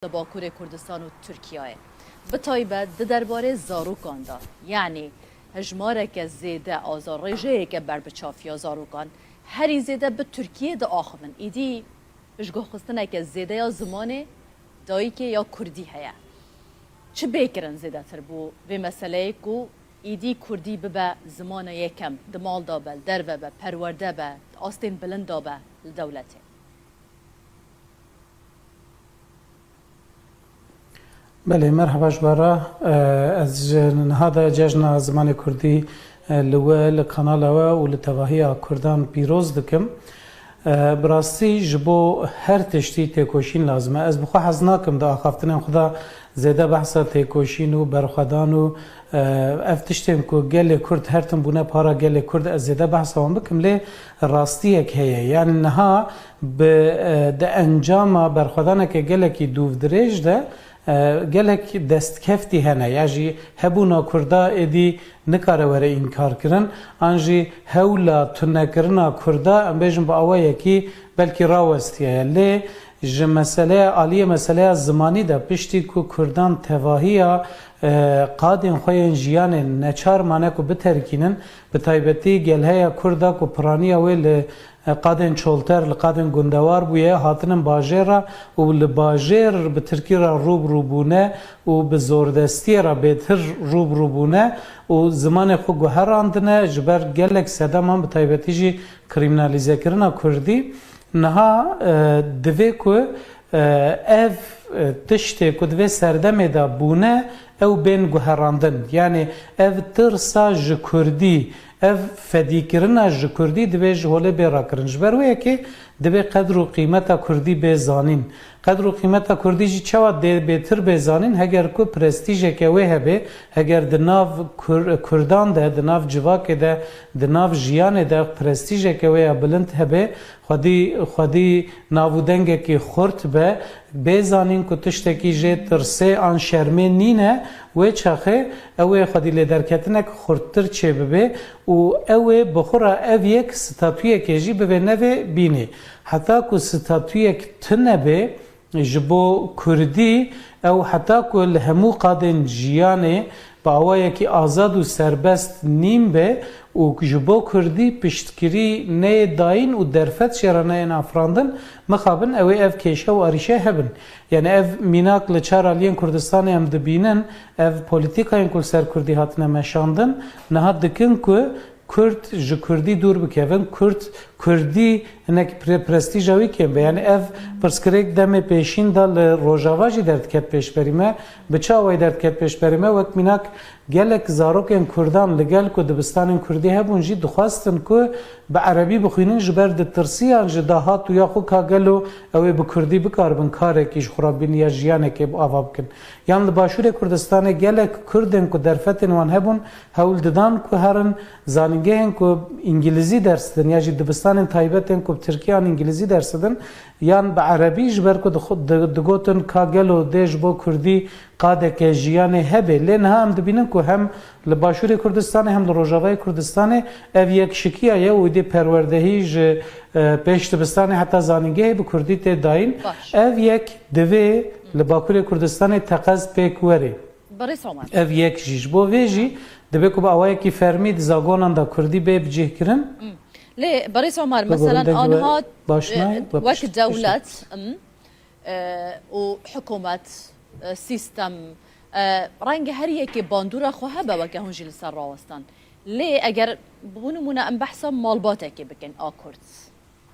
باکوور کردستان و ترکیه به تایبت درباره زاروکان دا یعنی هجماره که زیده آزار ریجه که بر بچافیا زاروکان هری زیده به ترکیه دا آخوان ایدی بشگاه خستنه که زیده یا زمانه دایی که یا کردی هیا چه بیکرن زیده تر بو به مسئله که ایدی کردی به زمان یکم دمال دا بل در و به پرورده به آستین بلند دا به دولته بله مرحبا جبارا از هذا جشن زمان كردي لو لقناة ولتواهي كردان بيروز دكم براستی جبو هر تشتی تکوشین لازمه از بخوا حزناکم دا آخافتنم خدا زیده بحثا تکوشین و برخدان و افتشتیم که گل کرد هرتم بونه پارا گل کرد از زیده بحثا هم بکم لی راستی اک هیه یعنی نها به انجام برخدانه که گل کی دوف دریج ده گلک دست کفتی هنه یعنی هبونا کردا ادی نکاره وره انکار کرن انجی هولا تنکرنا کردا ام بیشم با آوایی کی بلکی راوستیه لی جه مسئله عالیه مسئله زمانی ده پشتی که کردان تواهیه قادن خوین جیان نچار مانه کو بترکینن به تایبتی گلهای کردا کو پرانیه ویل قادن چولتر لقادن گندوار بویه هاتنن باجر و لباجر به ترکی را روبونه و به زوردستی را بهتر روبونه و زمان خو گوهراندنه جبر گلک سدام هم به تایبتی جی کریمنالیزه کرنا کردی نها دوی که اف تشتی که دوی سردمه دا بونه او بین گوهراندن یعنی اف ترسا جی کردی اف فدیکرنا جی کردی دوی جهوله بیرا کرن جبرویه که دوی قدر و قیمت کردی بزانین قدر و قیمت کردی جی چوا بهتر بزانین اگر که پرستیجه که وی هبه اگر دناو کردان ده دناو جواک ده دناو جیان ده پرستیجه که وی بلند هبه خودی ناودنگه که خورت به بزانین که تشتکی جه ترسه آن شرمه نینه و چاخه اوه خودی لیدرکتنه که خورتر چه ببه و اوه بخورا او یک ستاتویه که جی ببه نوه بینه حتی که ستاتویه که تنه به جبو کردی او حتی که لهمو قادن جیانه با اوه که آزاد و سربست نیم به و جبو کردی پشتگیری نه داین و درفت شرانه این افراندن مخابن اوه اف کشه و آریشه هبن یعنی اف میناک لچار آلیان کردستان هم دبینن اف پولیتیکاین کل سر کردی هاتنه مشاندن نهاد دکن که Kurd ji Kurdî dûr bikevin, Kurdî hinek prestîja wî kêm be. Yani ev pirsgirêk demê pêşîn da li Rojava jî derdket pêşberî me, bi çawa derdket pêşberî me wek mînak gelek zarokên Kurdan li gel ku dibistanên Kurdî hebûn jî dixwastin ku bi Erebî bixwînin ji ber ditirsiyan ji dahat û ya xwe ka gelo ew ê bi Kurdî bikaribin karekî ji xurabîniya jiyanekê bi ava bikin. Yan li Başûrê Kurdistanê gelek Kurdên ku derfetên wan hebûn hewl didan ku herin zanîngehên ku İngilîzî ders didin ya jî dibistanên taybetên ku Tirkiyan İngilîzî ders didin yan bi Erebî ji ber ku digotin ka gelo dê ji bo Kurdî qadeke jiyanê hebe lê niha em dibînin ku hem li Başûrê Kurdistanê hem li Rojavayê Kurdistanê ev yekşikiya ye û dê perwerdehî ji pêş dibistanê heta zanîngehê bi Kurdî tê dayîn ev yek divê li Bakurê Kurdistanê teqez pêk were. Ev yek jî ji bo vê jî dibe ku bi awayekî fermî di zagonan da Kurdî bê bicihkirin. ليه بريس عمر مثلا انها وقت دولة وحكومة سيستم رنگ هر یکی باندورا خو هبه وکه هون جل سر راوستان ليه اگر بونمونه ام بحثا مالباته که بکن آکورد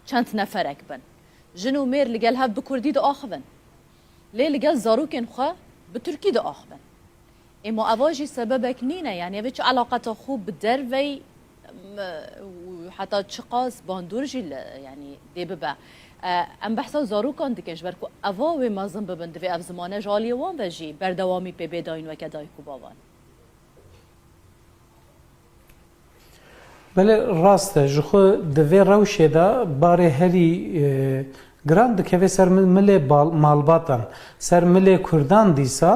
چند نفرک بن جنو مير لقال هب بكردي دا آخبن ليه لقال زاروكن خو بتركي دا آخبن اما اواجي سببك نينه يعني ويش علاقة خوب بدروي حتى تشقاس باندورجي يعني دي ببا ام بحثا زاروكان دكش بركو اواوي مازن ببند في اف زمانه جالي وان وجي بردوامي بي بداين وكداي كوباوان بله راسته جخو دوی روشه دا باره هری گران دکوی سر ملی مالباتان سر ملی کردان دیسا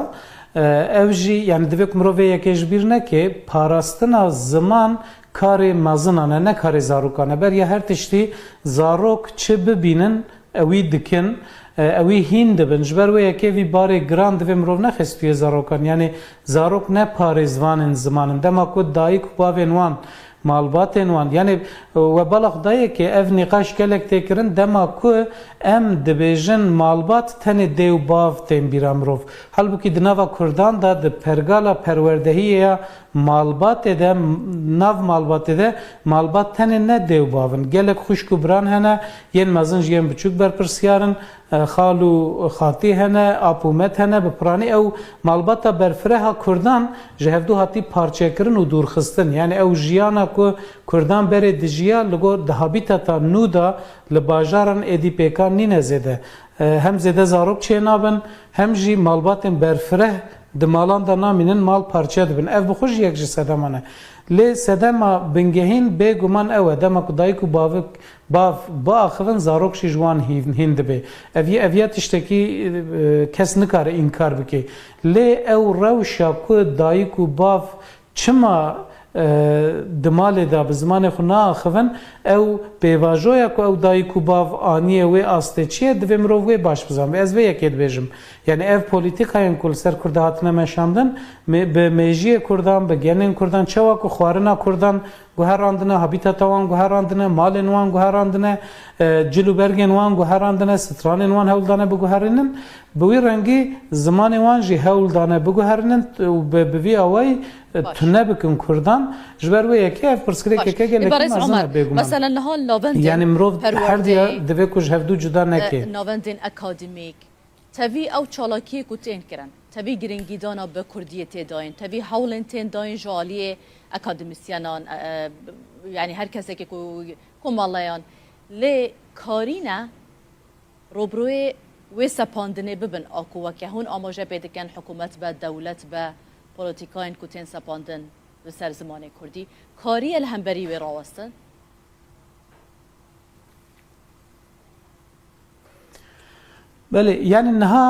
ev jî yani divê ku mirovê yekê ji bîr neke parastina ziman karê mezin e ne karê zarokan e beriya her tiştî zarok çi bibînin ewî dikin ewî hîn dibin ji ber wê yekê vî barê giran divê mirov nexestiye zarokan yani zarok ne parêzvanên zimanin dema ku dayîk û bavên wan malbatên wan yani we bala xudayekê ev nîqaş gelek tê kirin dema ku em dibêjin malbat tenê dê û bav tên bîra mirov halbukî di nava Kurdan da di pergala perwerdehiyê ya malbatê de nav malbatê de malbat tenê ne dê û bavin gelek xuşk û biran hene yên mezin ji yên biçûk berpirsyarin xal û xatî hene apûmet hene bi piranî ew malbata berfireha Kurdan ji hevdû hatî parçekirin û dûrxistin yani ew jiyana ku Kurdan berê dijiya li gor di habîtata nû da li bajaran êdîpêkan nîne zêde hem zêde zarok çê nabin hem jî malbatên berfireh di malan da namînin mal parçe dibin ev bi xwe jî yek ji sedeman e lê sedema bingehîn bêguman ew e dema ku dayîk û bavik bav biaxivin zarok jî ji wan hîn dibe ev ya tiştekî kes nikare înkar bike lê ew rewşa ku dayîk û bav çima di malê da bi zimanê xwe naaxivin ew pêvajoya ku ew dayîk û bav aniyê wê astêçiye divê mirov wê baş bizan ve ez vê yekê dibêjim yani ev polîtîkayên ku li ser Kurda hatine meşandin bi mejiyê Kurdan bi genên Kurdan çawa ku xwarina Kurdan guherandine habîtata wan guherandine malên wan guherandine cil û bergên wan guherandine stranên wan hewl dane biguherînin bi wî rengî zimanê wan jî hewl dane biguherînin û bi vî awayî tune bikin Kurdan ji ber wê yekê ev pirsgirêk yeke gelekî mezin e bêguman mesela nihal navendên yani mirov her diya divê ku ji hevdû cuda neke navendên akademîk tevî ew çalakiyê ku tên kirin tevî giringîdana bi Kurdiyê tê dayîn tevî hewlên tên dayîn ji aliyê akademisyenan yani her kesekê ku malayan lê karîne robroyê wê sepandinê bibin aku weke hûn amaje pê dikin hikûmet be dewlet be polîtîkayên ku tên sepandin li ser zimanê Kurdî kariye li hemberî wê rawestin بله یعنی نها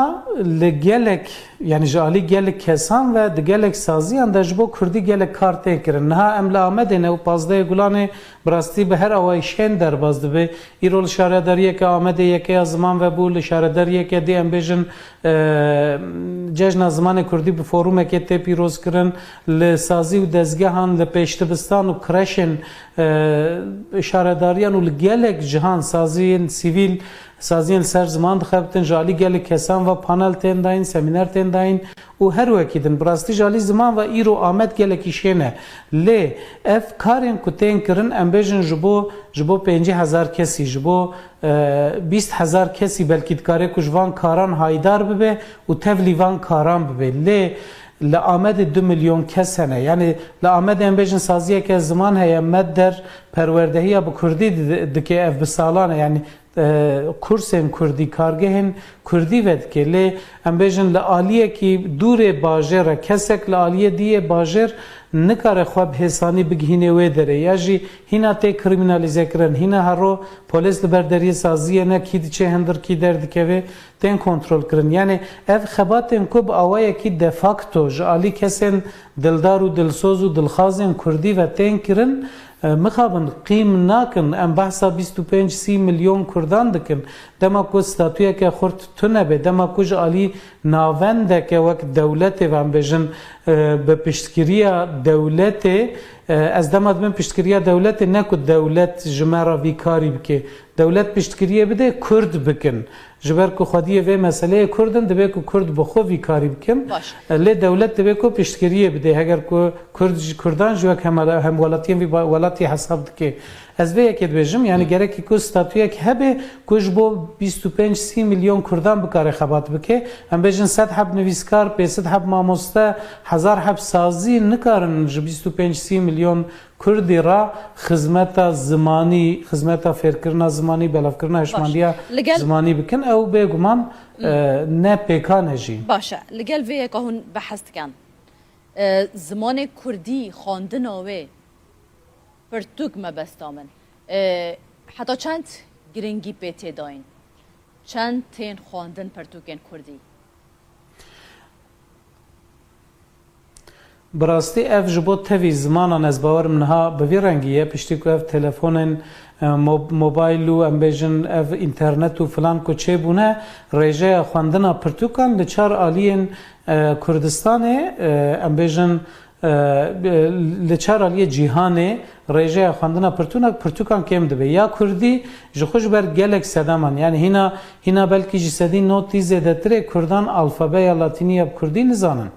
لگلک یعنی جالی گلک کسان و دگلک سازیان دجبو کردی گلک کارت کرن نها املا آمده نه و پازده گلانه براستی به هر آوایشین در بازده به ایرول شارداریه که آمده یکی از زمان و بول شارداریه که دی ام بیژن جشن زمان کردی به فوروم که تی پیروز کرن لسازی و دزگهان لپیشتبستان و کرشن شارداریان و لگلک جهان سازی سیویل سازین سر زمان دخبتن جالی گل کسان و پانل تین داین سمینر تین داین و هر وکیدن براستی جالی زمان و ایرو آمد گل کیشینه لی اف کارین کتین کرن ام بیجن جبو 50,000 کسی جبو 20,000 کسی بلکی دکاره کجوان کاران هایدار ببه و تفلیوان کاران ببه لی لآمد 2 میلیون کس هنه یعنی لآمد ام بیجن سازیه که زمان هیا مد در پروردهی با کردی دکه اف بسالانه یعنی کورسن کردی کارگهن کردی ود که لی ام بیجن لآلیه کی دور باجر کسک لآلیه دیه باجر نکاره خواب حسانی بگهینه و داره یا جی هینا تی کریمینالیزه کرن هینا هرو پولیس لبرداری سازیه نه کی چه هندر کی درد که تن کنترل کرن یعنی اف خباتن کوب اوایه کی دفاکتو جالی کسن دلدار و دلسوز و دلخازن کردی و تن کرن مخابن قیم ناکن ام بحثا 25-30 میلیون کردان دکن دما کو ستاتویا که خورد تونه به دما کو جالی ناونده که وقت دولت و ام بجن به پشتگیری دولت از دماد من پشتگیری دولت نکو دولت جمعه ویکاری بکه دولت پشتگیری بده کرد بکن جبر کو خودیه و مسئله کردن دبی کو کرد بخو ویکاری بکن لی دولت دبی کو پشتگیری بده اگر کو کردان جو هم ولاتی حساب دکه از وی اکید بجم یعنی گره که کو ستاتویا که هبه کش بو 25-30 میلیون کردان بکاره خبات بکه هم بجن 100 حب نویسکار 500 حب ماموسته 1000 حب سازی نکارن 25-30 میلیون کردی را خدمت زمانی خدمت فکرنا زمانی بلافکرنا هشماندیا زمانی بکن او بگمان نه پیکانه جی باشه لگل وی که هون بحث کن زمان کردی خواندن آوه پرتوک مبستامن حتی چند گرنگی پیتی داین چند تین خواندن پرتوکن کردی براستی اف جبو تفی زمانان از باور منها بوی رنگیه پشتی که اف تلفون موبایل و ام بیجن اف اینترنت و فلان کو چه بونه ریجه خواندن پرتوکان لچار آلین کردستان ام بیجن لچار آلی جیهانه ریجه خواندن پرتوکان کم دبه یا کردی جخوش بر گلک سدامان یعنی هینا بلکی جسدی نوتی زیده تره کردان الفابه یا لاتینی یا کردی نزانن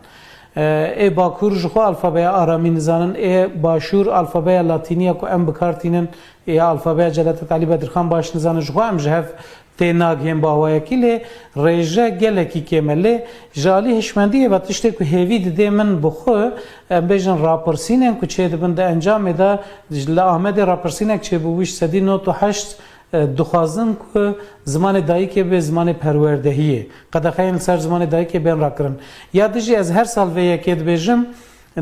ای باکور جخو الفابه آرامی نزانن ای باشور الفابه لاتینی کو ام بکارتینن ای الفابه جلالت علی بدرخان باش نزانن جخو ام جهف تناگ هم باویا کلی ریجه گلکی کمله جالی هشمندی و تشته که هیوی ده من بخو بیشتر راپرسینن که چه دبند انجام ده لآمد راپرسینک چه بویش سدی 98 دخوازن که زمان دایی که به زمان پروردهیه قد خیلی سر زمان دایی که بین را کرن یادشی از هر سال وی یکید بیشم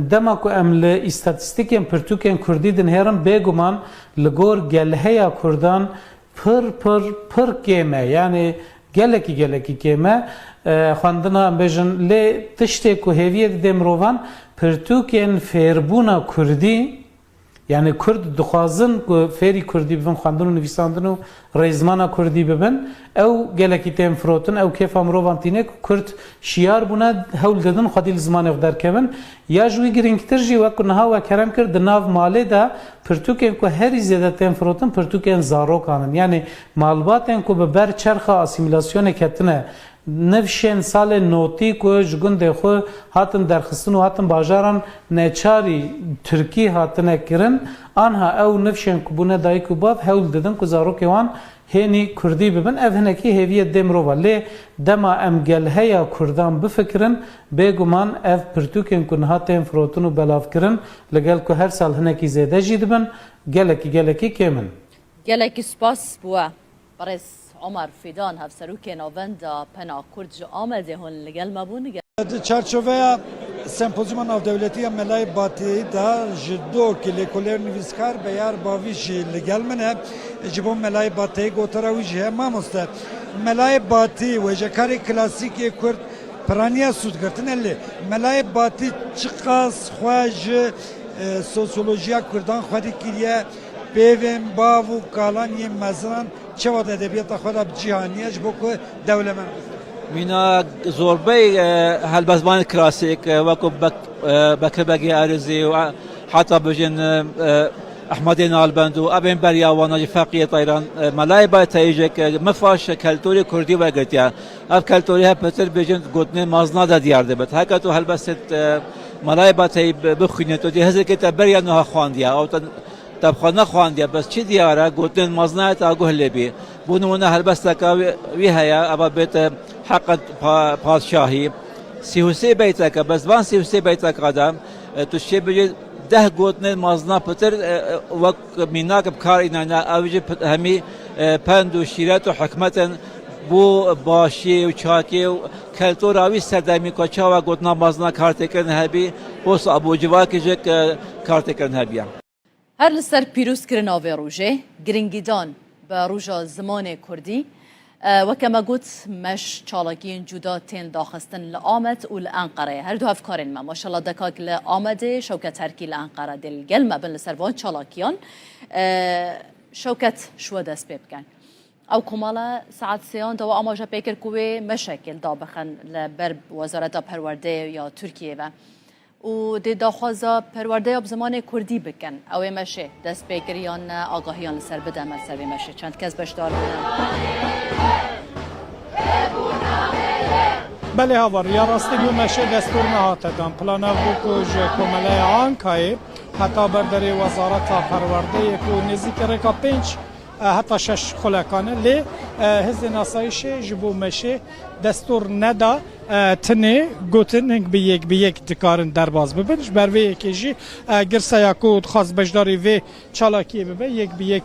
دما کو ام ل استاتستیکن پرتوکن کردی دن هرم بگمان لگور گلهیا کردان پر کمه یعنی گلکی کمه خواندنا بیشن ل تشته کو هویت دمروان پرتوکن فربونا کردی یعنی کرد دخوازن که فری کردی ببن خواندن و نویساندن و ریزمانا کردی ببن او گلکی تیم فروتن او کیف امروان تینه که کرد شیار بونه هول دادن خودی زمان اقدار کبن یا جوی گرینگتر جی وکر نها و کرم کرد ناو ماله دا پرتوکن که هری زیده تیم فروتن پرتوکن زارو کانن یعنی مالباتن که ببر چرخ اسیمیلاسیون کتنه نفشن سال نوتی کو جگند خو هاتن درخستن و هاتن باجاران نچاری ترکی هاتن کرن آنها او نفشن کبونه دای کو باب هول ددن کو زارو کوان هنی کردی ببن افنکی هویت دمرو ولی دما ام گلهیا کردان بفکرن بگمان اف پرتوکن کو هاتن فروتن و بلاف کرن لگل کو هر سال هنکی زیاده جیدبن گلکی کمن گلکی سپاس بوا برس عمر فیدان هفسروک نوند پنا کرد آمده هون لگل مبون چارچوبه سمپوزیوم ناو دولتی ملای باتی دا جدو کلی کلر نویسکار بیار باویش لگل منه جبو ملای باتی گوتراوی جه ما مسته ملای باتی و جکاری کلاسیکی کرد پرانیا سود کرتن الی ملای باتی چقاس خواج سوسیولوژیا کردان خودی کریه بیوین باو کالانی مزران چه وقت ادبیات خود اب جهانیش بکو دوله من مینا زوربی هالبزمان کلاسیک وکو بکر بگی ارزی و حتی بجن احمد نالبند و ابن بریا وانا فقيه طيران ملاي باتيجك مفاش كالتوري كردي وقتيا اب كالتوري هبتر بجن قطن مازنا دا ديار دبت هكاتو هلبست ملاي باتي بخنيتو دي هزل كتا بريا نوها خوانديا او تبخانه خوانديا بس چي ديارا قطن مازنا تا گهلبي بونونا هلبست وي هيا ابا بيت حق پادشاهي سيوسي بيتك بس وان سيوسي بيتك قدم تشي بجي ده گوتن مازنا پتر وقت میناک بکار اینا اوجه همی پند و شیرت و حکمتن بو باشی و چاکی و کلتوراوی سردمی کچا و گوتنا مازنا کارت کردن هبی بوس ابو جوا کجک کارت کردن هبیا هر لسر پیروز کرن آوی روژه گرنگیدان به روژا زمان کردی وكما قلت مش چالاكين جدا تين داخستن لآمد و لأنقرة هر دو هفكارين ما شاء الله دكاك لآمده شوكة هركي لأنقرة دل قلمة بل لسروان چالاكيان شوكة شو دست بيبكن او كمالا ساعت سيان دو آماجا بيكر كوي مشاكل دابخن لبرب وزارة پرورده یا ترکیه و دی داخوازا پرورده بزمان کردی بکن او مشه دست بگیریان آگاهیان لسر بده عمل سر مشه چند کس بشدار بله هاور یا راستی بو مشه دستور نهاته دان پلانا بوکوش کماله آنکای حتی برداری وزارت پرورده که نزدیک رکا 5 حتی 6 خلکانه لی حزب ناسایش جبو مشه دستور ندا تنه گوتن هنگ به یک دکارن درباز ببینش بر وی یکیجی گرسا یاکود خاص بجداری وی چالاکی ببین یک به یک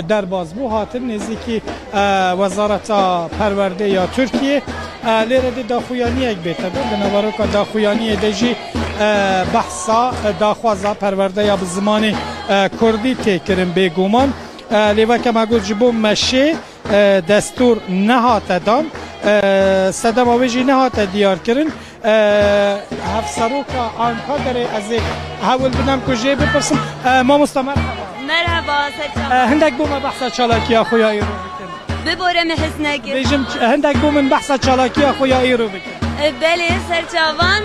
درباز بو هاتن نزدیکی وزارت پرورده یا ترکیه لیره دی داخویانی یک بیته بود بنابرای که داخویانی دیجی بحثا داخوازا پرورده یا به زمان کردی تکرن بگومان لیوه که مگود جبو مشه دستور نهات دان صدم آویجی نهات دیار کرن هفسروکا آنکا داره از هول بنام کجه بپرسم ما مستمر مرحبا سرچاوان هندک بوم بحثا چالاکی خویا ایرو بکن ببورم حس نکر بیجم هندک بوم بحثا چالاکی خویا ایرو بکن بله سرچاوان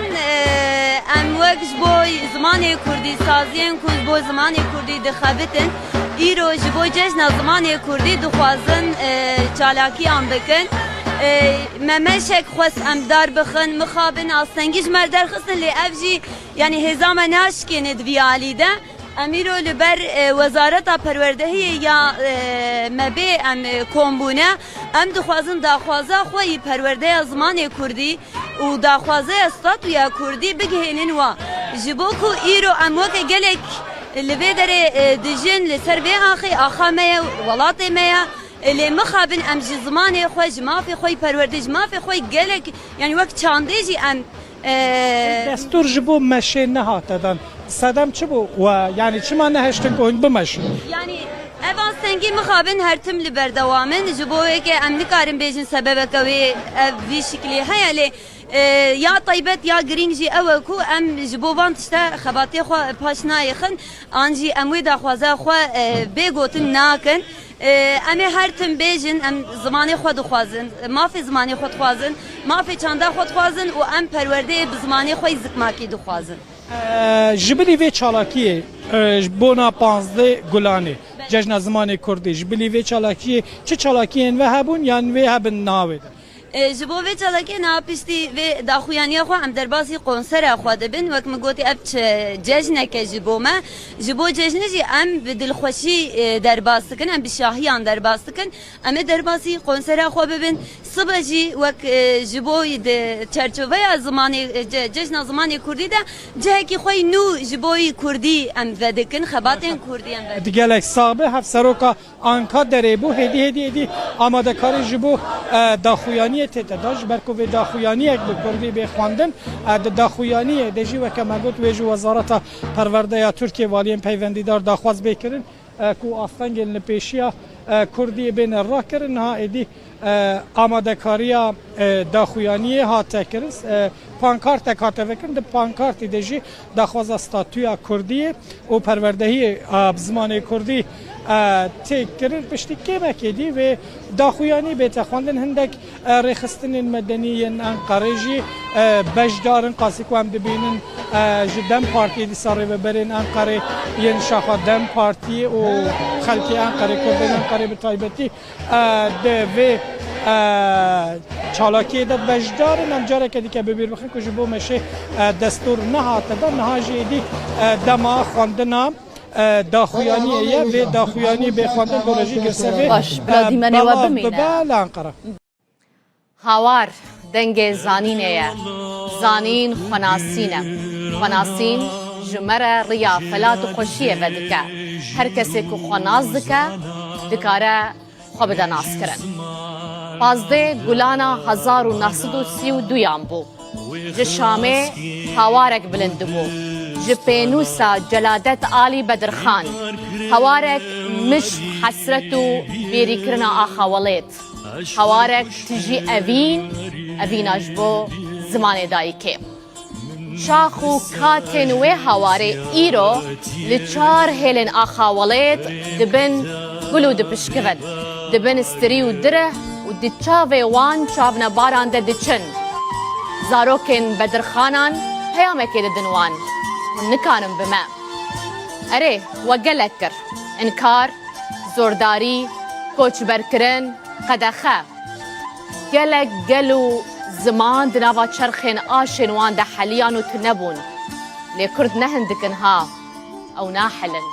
ام وقت بو زمان کردی سازین کل بو زمان کردی دخابتن ایرو جبو جشن زمان کردی دخوازن چالاکی آن بکن ممشک خواست امدار بخن مخابن آستنگیش مردر خستن لی افجی یعنی هزام ناشکن دویالی ده امیرو لبر وزارت پروردهی یا مبی ام کومبونه ام دخوازن داخوازا خوی پرورده زمان کردی و داخوازه استاتویا کردی بگهینن و جبوکو ایرو ام وک گلک لبی داره دجن لسر بی آخی آخامه ولاتی میا اللي مخابن ام جي زماني خوش ما في خوي پروردج ما في خوي قالك يعني وقت چانديجي ام دستور جبو مشي نهاتدن صدم چه بو و يعني چما نهشتن كون بمشي يعني ايوان سنگي مخابن هر تم لبردوامن جبو هيك ام نكارن بيجن سببك وي في شكلي هيا لي یا طیبت یا گرینگی او کو ام جبوان تشتا خباتی خو پاشنای خن آنجی اموی داخوازا خو بگوتن ناکن ام هر تم بیجن ام زمانی خود خوازن ما فی زمانی خود خوازن ما فی چنده خود خوازن و ام پرورده بزمانی خو زکماکی دو خوازن جبلی وی چالاکیه بونا 15 گلانه جشن زمان کردی جبلی وی چالاکیه چه چالاکیه و هبون یان و هبن ناوید جبو و چالاکی ناپشتی و داخویانی خو ام درباسی کنسر خو دبن وقت مگوتی اب جشنه که جبو ما جبو جشنه جی ام بدلخوشی درباس کن ام بشاهیان درباس کن ام درباسی کنسر خو ببن صبح جی وقت جبو چرچوبه زمانی جشن زمانی کردی ده جه کی خوی نو جبوی کردی ام ودکن خباتن کردی ام ود دیگه صاحب هفسروکا آنکا داره بو هدی آماده کاری جبو داخویانی تداش برکو به داخویانی یک بکردی به خواندن داخویانی دژی و کمگوت ویجو وزارت پرورده یا ترکیه والیم پیوندیدار داخواز بکرین کو آفنگ لپیشیا کردی بین را کرن ها ادی آماده کاری داخویانی ها تکرس پانکارت کاتوکن د پانکارت دجی دخواز استاتویا کردی و پروردهی زمان کردی تکرر پشتی که مکیدی و داخویانی بیت خواندن هندک رخصتن مدنی انقره جی بجدارن قاسی که هم دبینن جدن پارتی دی ساری و برین انقره ین شاخا دم پارتی و خلکی انقره کردن انقره بطایبتی و چالاکی داد بجدارن امجاره که دیگه ببیر بخین که جبو مشه دستور نهاته دا نهاجی دی دما خواندنام داخویانیه و داخویانی به خواندن دولجی گرسه باش بلادی منی و بمینه لانقره هاوار دنگ زانینه زانین خناسینه خناسین جمره ریا فلات و خوشیه و دکه هر کسی که خناس دکه دکاره خواب دناس کرن 15 گولانا 1932 یان بو جشامه هاوارک بلند بو جپینوسا جلادت آلی بدرخان هوارك مش حسرته بيريكرنا آخواليت هوارك تجي أبين أجبو زمان دايكي شاخو كاتن و هواري إيرو لچار هلن آخواليت دبن قلو دبشكفد دبن استريو دره و دچاوه وان چاونا باران ده دچن زاروكن بدرخانان هيامكي ددنوان نكانم بما أري وقلت كر إنكار زورداري كوچ بركرن قدخه قلق قلو زمان دناوا چرخين آشن وان ده حليان و تنبون لكرد نهندكن ها أو ناحلن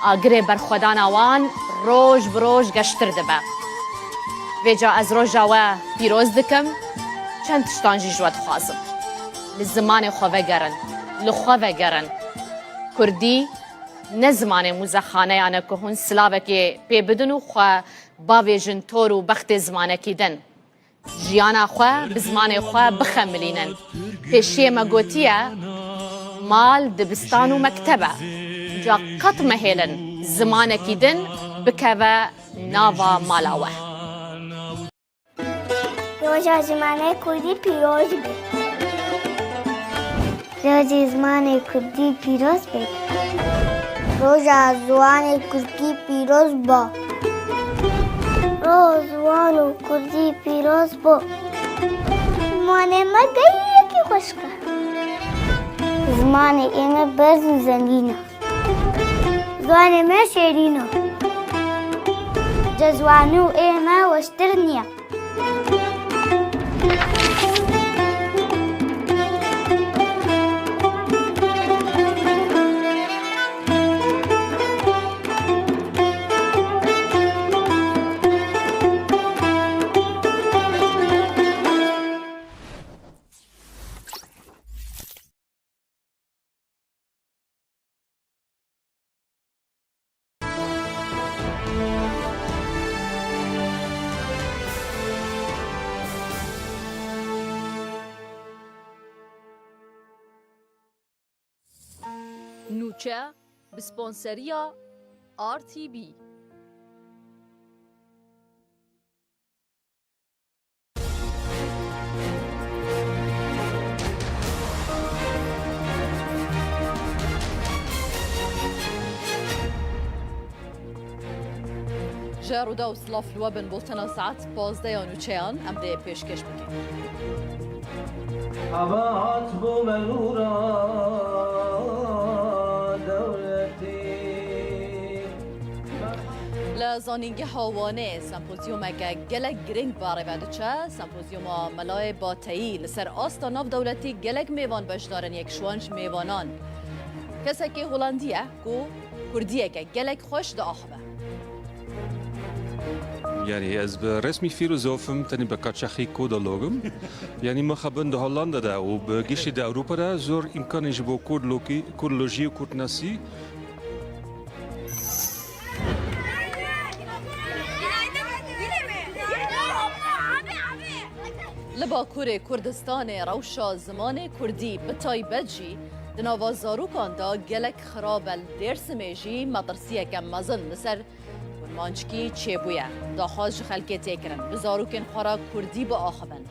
آقري برخودانا وان روج بروج قشتر دبا ويجا از روجا و پیروز دكم چند تشتانجي جواد خوازم للزمان خواه گرن لخواه گرن کردی نزمان موزخانه یانه که هون سلاوه که پی بدن و خواه باویجن طور و بخت زمانه کی دن جیانا خواه بزمان خواه بخملینن پیشی مگوتیه مال دبستان و مکتبه جا قط مهیلن زمانه کی دن بکوه ناوا مالاوه روژا زمانه کردی پیروز بید روژا زمانه کردی پیروز بید روژا زمانه کردی پیروز با روز زمانه کردی پیروز با زمانه ما گیه کی خوشکه زمانه ایمه برز زنگینه زمانه ما شیرینه جزوانو ایمه وشترنیه نوچه بسپانسریا RTV جارودا و سلاف لوابن بولتنا ساعت 15 نوچهان ام ده پیشکش بکن عبات بو منورا لزانینگه هاوانه سمپوزیوم اگه گلک گرینگ باره بدچه سمپوزیوم ملای باتایی لسر آستا ناف دولتی گلک میوان بشدارن یک شوانش میوانان کسی که هولندیه کو کردیه که گلک خوش دا آخبه يعني از برسمي فيلوزوفم تاني بكاتشاخي كودولوجم يعني ما خبن ده هولندا ده وبجيش ده أوروبا ده زور إمكان يجيبوا كودولوجي وكودناسي لباکور کردستان روشا زمان کردی بتایبت جی دناوا زاروکان دا گلک خرابل درس میجی مدرسیه کم مزن لسر مانچکی چه بویه دا خواهش خلکه تکرن بزاروکن خورا کردی با آخبن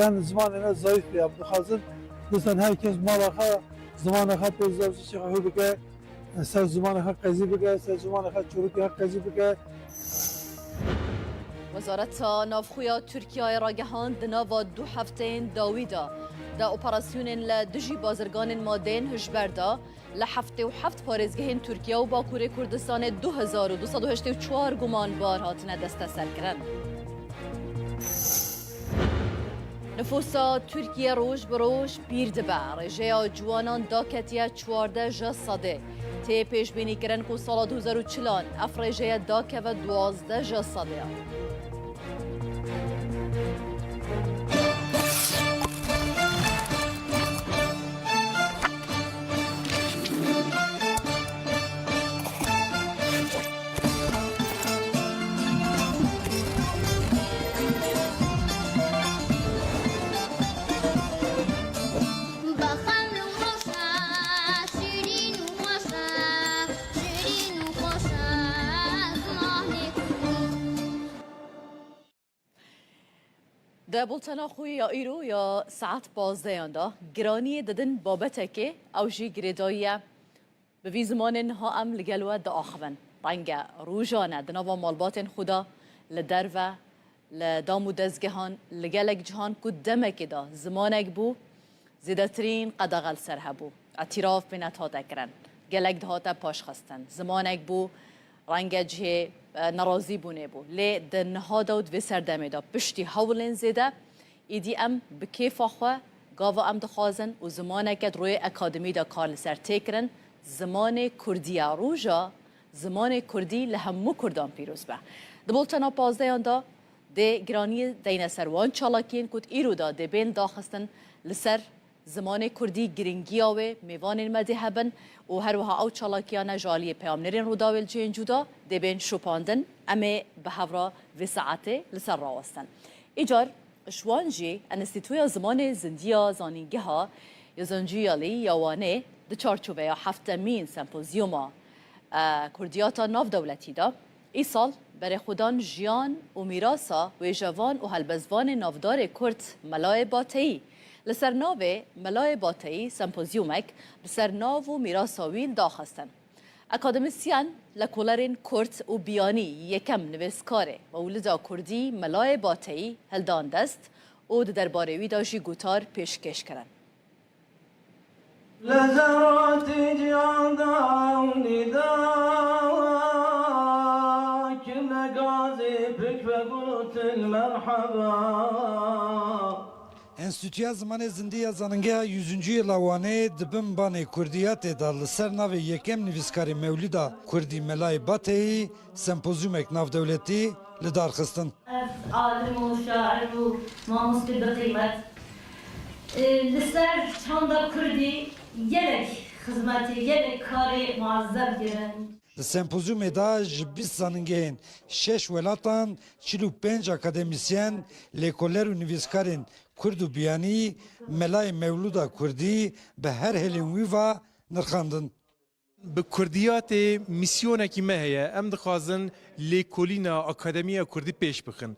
yani zamanına zayıf yaptı. Hazır dostan herkes malaka zamanaka pezavcı çıkıyor bike. Sen zamanaka qazi bike, sen zamanaka çuruk qazi bike. وزارت نافخویا ترکیه را گهاند دناوا دو هفتین داویدا دا اپراسیون لدجی بازرگان مادین هجبردا لحفته و هفت پارێزگehên ترکیه و باکوور کردستان 2284 گمانبار هاتنه دسته سر کرن. نفوسا ترکیه روش بروش پیر دبه رژه جوانان داکتیه 14 جا صده تی پیش بینی کرن که سال 2040 افرژه داکه و 12 جا صده. ده بولتنا خوی یا ایرو یا ساعت 12 دا گرانی ددن بابته که او جی گریداییه به وی زمان ها ام لگلوه دا آخوان رنگ روژانه دناوا مالبات خدا لدروه لدامو دزگهان لگلک جهان که دمک دا زمانک بو زیدترین قدغل سر هبو اعتراف بینت ها دکرن گلک ده ها تا پاش خستن زمانک بو رنگ جه نرازی بونه بو لی دنها داود و سردمه دا پشتی هولن زیده ایدی ام بکیف آخواه گاوا ام دخوازن و زمانه که روی اکادمی دا کار لسر تکرن زمان کردی روژا زمان کردی لهمو کردان پیروز به دبولتنا 15 دا ده گرانی دین سروان چالاکین کد ایرو دا ده بین داخستن لسر زمان کردی گرینگی آوه میوان المذهبن و هر وها او چالاکیان جالی پیامنرین رو داول جین جدا دبین شوپاندن اما به هورا و ساعته لسر راوستن. ایجار شوانجی انستیتویا زمان زندیا زانینگه ها یا زنجیالی یاوانه ده چارچوبه یا هفتمین سمپوزیوما کردیاتا ناف دولتی دا ای سال برای خودان جیان و میراسا و جوان و هلبزوان نافدار کرد ملای باتهی لسر ناو ملای باتهی سمپوزیومک بسر ناو و میراساویل داخستن. اکادمیسیان لکولرین کرد و بیانی یکم نویسکاره و ولدا کردی ملای باتهی هلدان دست و درباره وی داجی گوتار پیشکش کرن. لزرات جیان داونی دا کل گازی پک و گوت المرحبا Enstitüya Zamanê Zindiya Zanîngeha 100. yıla wanê dibin banê Kurdiyatê da li ser navê yekem nivîskarê Mewlîda Kurdî Melayê Bateyî sempozyumek navdewletî li dar xistin. Alim û şair û mamostê bi qîmet li ser çanda Kurdî gelek xizmetê gelek karê muazzeb girin. Li sempozyumê da ji 20 zanîngehên 6 welatan 45 akademisyen lêkoler û nivîskarên Kurd û biyanî Melayê Mewlûda Kurdî bi her helên wî ve nirxandin. Bi Kurdiyatê misyonekî me heye em dixwazin lêkolîna Akademiya Kurdî pêş bixin.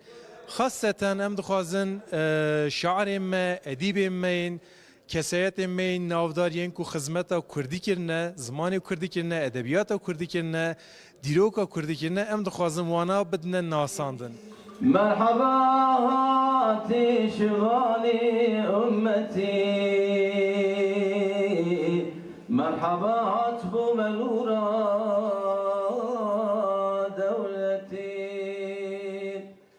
Xaseten em dixwazin şairên me, edîbên me yên, kesayetên me yên navdariyên ku xizmeta Kurdî kirine, zimanê Kurdî kirine, edebiyata Kurdî kirine, dîroka Kurdî kirine em dixwazin wana bidine nasandin. مرحبا هاتي شغالي أمتي مرحبا هاتبو منورا دولتي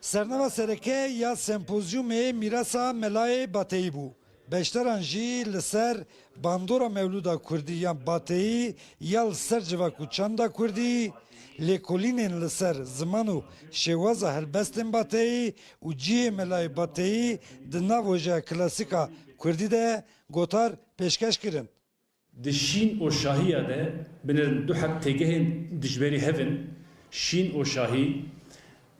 Sernava sereke ya sempozyumê Mirasa Melayê Bateyî bû. Beşteran jî li ser bandora Mewlûda Kurdî yan Bateyî ya li ser civak û çanda Kurdî lêkolînên li ser ziman û şêwaza helbestên Bateyî û cihê Melayê Bateyî di nav ojeya klasîka Kurdî de gotar pêşkeş kirin. Di şîn û şahiya de binir du hek têgehên dijberî hevin şîn û şahî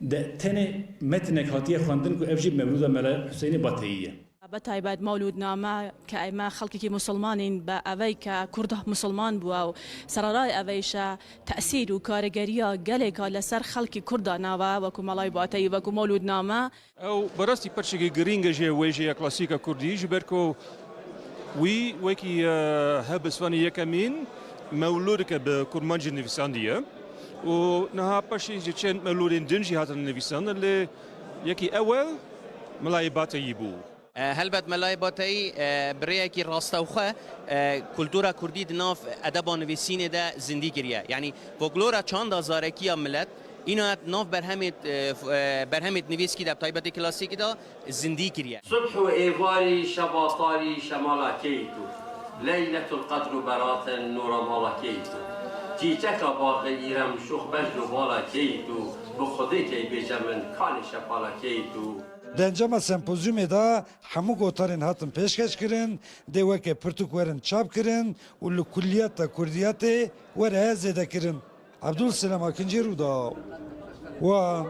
de tenê metinek hatiye xwendin ku ev jî Mewlûda Melayê Hüseynê Bateyî ye. بەتایبەت مەولودنامە کە ئێمە خەڵکێکی مسلمانین بە ئەوەی کە کوورد مسلمان بووە و سەرڕای ئەوەیشە تەئسیر و کارەگەریە گەلێکە لەسەر خەڵکی کووردا ناوە وەکو مەڵای باتەی وەکو مەولودنامە ئەو بەڕاستی پەرچێکی گرینگە ژێ وێژەیە کلاسیکە کوردی ji ber ku wî wekî hebisvanî yekemîn mewlûdike bi kurmancî nivîsandiye û niha paşê ji çend mewlûdên din jî hatin nivîsan lê yekî ewel Milayê Bateyî bû. هەلبەت مەلای باتایی برەیەکی ڕاستەوخە کولتورا کوردی دناف ئەدەبا نویسینێدا زیندی کردە یعنی فۆکلۆرا چاندا زارەکیە ملەت اینو ناف برهمت نویسکی در تایبەتی کلاسیکی دا زیندی کردە صبح و ئێواری شەباتاری شەماڵەکەیتو لەیلەت القەدر و بەراتن نۆرەماڵەکەیتو چیچەکە باغی ئیرەم شوخ بەژن و باڵەکەیتو بۆ خودێکی بێژە من کانی شەپاڵەکەیتو Dencama sempozyumê da hemû gotarên hatin pêşkêş kirin, dê weke pirtûk werin çap kirin û li kulliyata Kurdiyatê were zêde kirin. Abdul Selam Akincî Rûda. Wan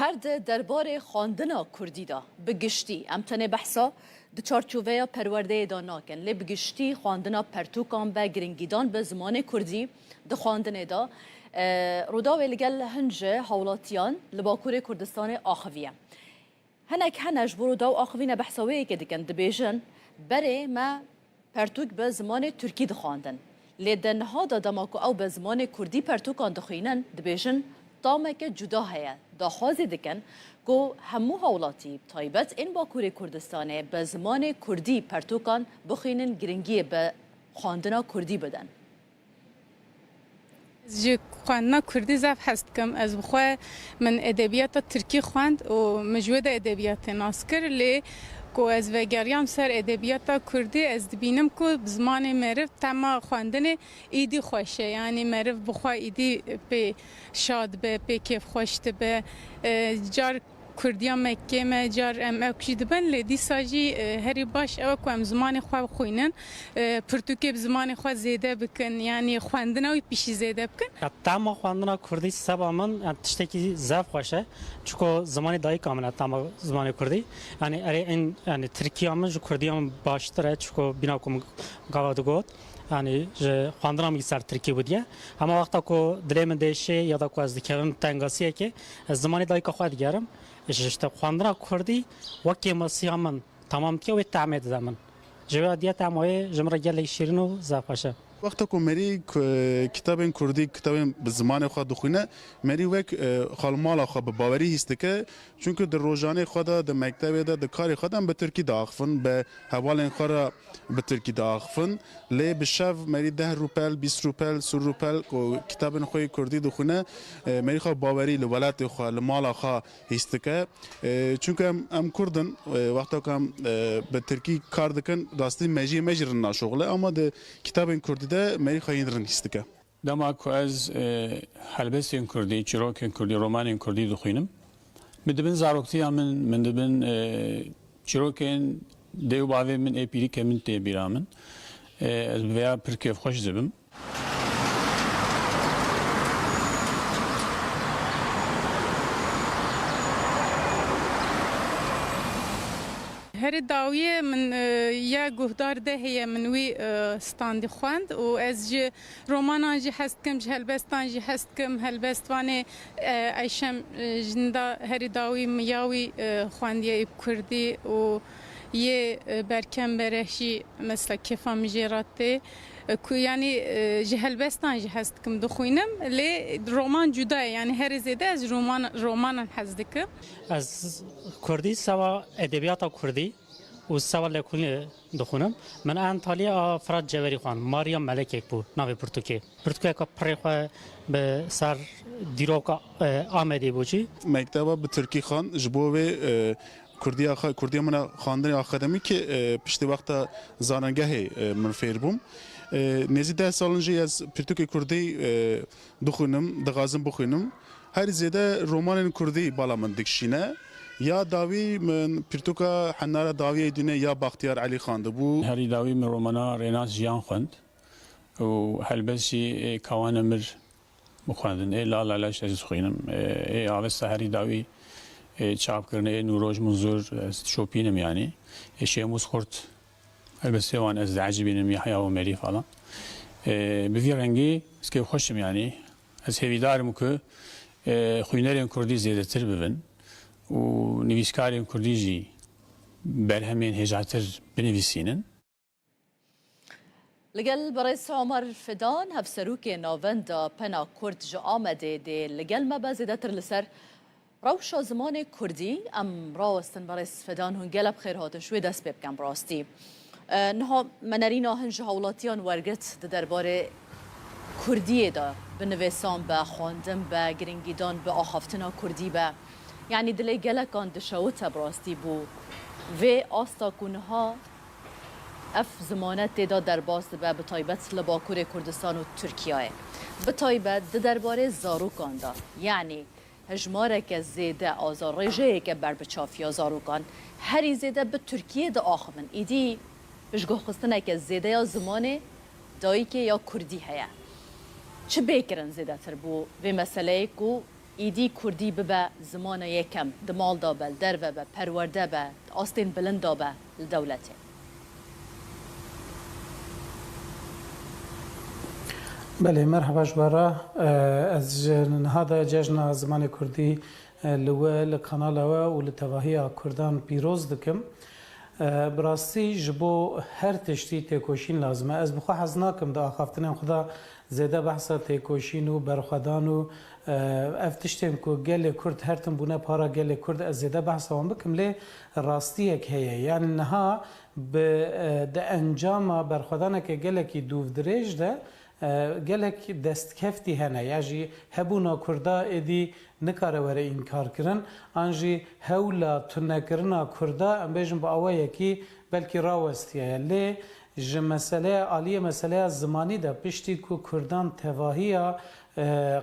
هر ده درباره خواندنا کردی دا بگشتی امتنه بحثا د چارچوبه پرورده دا ناکن لی بگشتی خواندنا پرتوکان به گرنگیدان به زمان کردی د خواندنه دا رودا ویلگل هنجه حولاتیان لباکور کردستان آخویه هنک هنج برودا و آخوینه بحثاوی که دکن دبیجن بره ما پرتوک به زمان ترکی دخواندن لی دنها دا دماکو او به زمان کردی پرتوکان دخوینن دبیجن تامه که جدا هیا داخوازی دکن که همو حولاتی تایبت این باکور کردستانه به زمان کردی پرتوکان بخوینن گرنگی به خواندنا کردی بدن جی خواندنا کردی زف هست کم از بخواه من ادبیات ترکی خواند و مجود ادبیات ناسکر لی کو از وگریام سر ادبیات کردی از بینم کو زمان مرف تمام خواندن ایدی خوشه یعنی مرف بخواه ایدی به شاد به کیف خوشت به جار کردیا مکه ما جار ام اکشید بن لدی ساجی هری باش او کوم زمان خو خوینن پرتوکی زمان خو زیده بکن یعنی خواندن او پیشی زیده بکن تمام خواندن کردی سبا من تشتکی زف خوشه چون زمان دای کاملا تمام زمان کردی یعنی این یعنی ترکیه من کردی هم باشتره چون بنا کوم گاوادو گوت yani خواندنم سر ترکی بودیه اما وقتا کو دلم دیشه یا دا کو از دکم تنگاسیه که زمانی دای که خواهد گرم işte خواندن کردی وکی مسیح من تمام که و تعمید زمان جواد دیت امای جمره گلی شیرینو زفاشه وقتا کو مری کتاب کردی کتاب به زمان خود دخونه مری وک خالمال خو به باوری هست که چون که در روزانه خود در مکتب در کار خودم به ترکی داخفن به حوال خورا به ترکی داخفن لی به شب مری 10 روپل 20 روپل 30 روپل کو کتاب خوی کردی دخونه مری خو باوری لولات خو مال خو هست که چون که ام کردن وقتا کم به ترکی کار دکن راستی مجرن ناشغله اما د کتاب کردی ده مری خواهید رنیست که دما کو از هلبسین کردی چیروکین کردی رومانین کردی دخوینم مدبن زاروکتی من دبن چیروکین دیو باوی من اپیری که من تی بیرامن از بیا پرکیف خوش زبم هر داویه من یا گهدار ده هی منوی ستاندی خواند و از ج رومانان جی هست کم هلبستان جی هست کم هلبستوانه ایشم جندا هر داوی میاوی خواندی کردی و یه برکم برهشی مثل کفا مجراته کو یعنی جهلبستان جی هست کم دخوینم لی رومان جدا یعنی هر زیده از رومان هست دکم از کردی سوا ادبیات کردی و سوا لکونی دخونم من انطالیا فراد جوری خوان ماریم ملک یک بود ناوی پرتوکی که پریخواه به سر دیروکا آمدی بودی مکتبا به ترکی خان جبوه کردی من خواندن آخدمی که پشت وقت زاننگه من فیر بوم نزدیک 10 سالنجی از پرتوک کردی دخونم دغازم بخونم هر زیاده رمان کردی بالا من دکشینه یا داوی من پرتوکا حناره داوی دنیا یا بختیار علی خان دبو هری داوی من رومانا ریناس جیان خوند و هلبسی کوان مر بخواندن لا لا لا شيء سخينم على السهري داوي شعب كرنا نوروج منظور شوبينم يعني شيء مسخرت البس وان از عجبينم يحيى ومري فعلا بفيرنجي سكي خوشم يعني از هویدارم که خوینرین کردی زیاده تر ببن و نویسکارین کردی جی برهمین هجاتر بنویسینن. لگل برئیس عمر فدان هفسروک ناوند پنا کرد جا آمده ده لگل ما بازده تر لسر روش زمان کردی ام راستن برئیس فدان هنگل بخیر هاتن شوی دست بکن براستی. نها منرینا هنج هولاتیان ورگت درباره کردیه دا بنویسان به خواندن به گرینگیدان به آخافتنا کردی به یعنی دلی گلکان دشوت براستی بو و آستا کنها اف زمانت دا در باز به بطایبت لباکور کردستان و ترکیه بطایبت درباره زاروکان دا یعنی هجماره که زیده آزار رژه که بر بچافیا زاروکان هری زیده به ترکیه دا آخمن ایدی بشگاه خستنه که زیده یا زمان دایی که یا کردی هیا چه بیکرن زیده تر بو و مسئله کو ایدی کردی به زمان یکم دمال دا بل در و به پرورده به آستین بلند دا به دولته بله مرحبا جبارا از هذا جشن زمان کردی لول کانال و لتواهی کردان پیروز دکم براستی جبو هر تشتی تکوشین لازمه از بخوا حزناکم دا آخافتنم خدا زیده بحثا تکوشین و برخدان و افتشتیم که گل کرد هرتم بونه پارا گل کرد از زیده بحثا هم بکم لی راستی یک هیه یعنی نها به انجام برخدانه که گل کی دوف دریج ده گلک دست کفتی هنه یعنی هبونا کردا ادی نکاره وره این کار کرن آنجی هولا تنکرنا کردا ام بیشم با آوایی کی بلکی راوستیه لی ج مسئله عالیه مسئله زمانی ده پشتی کو کردان تواهیه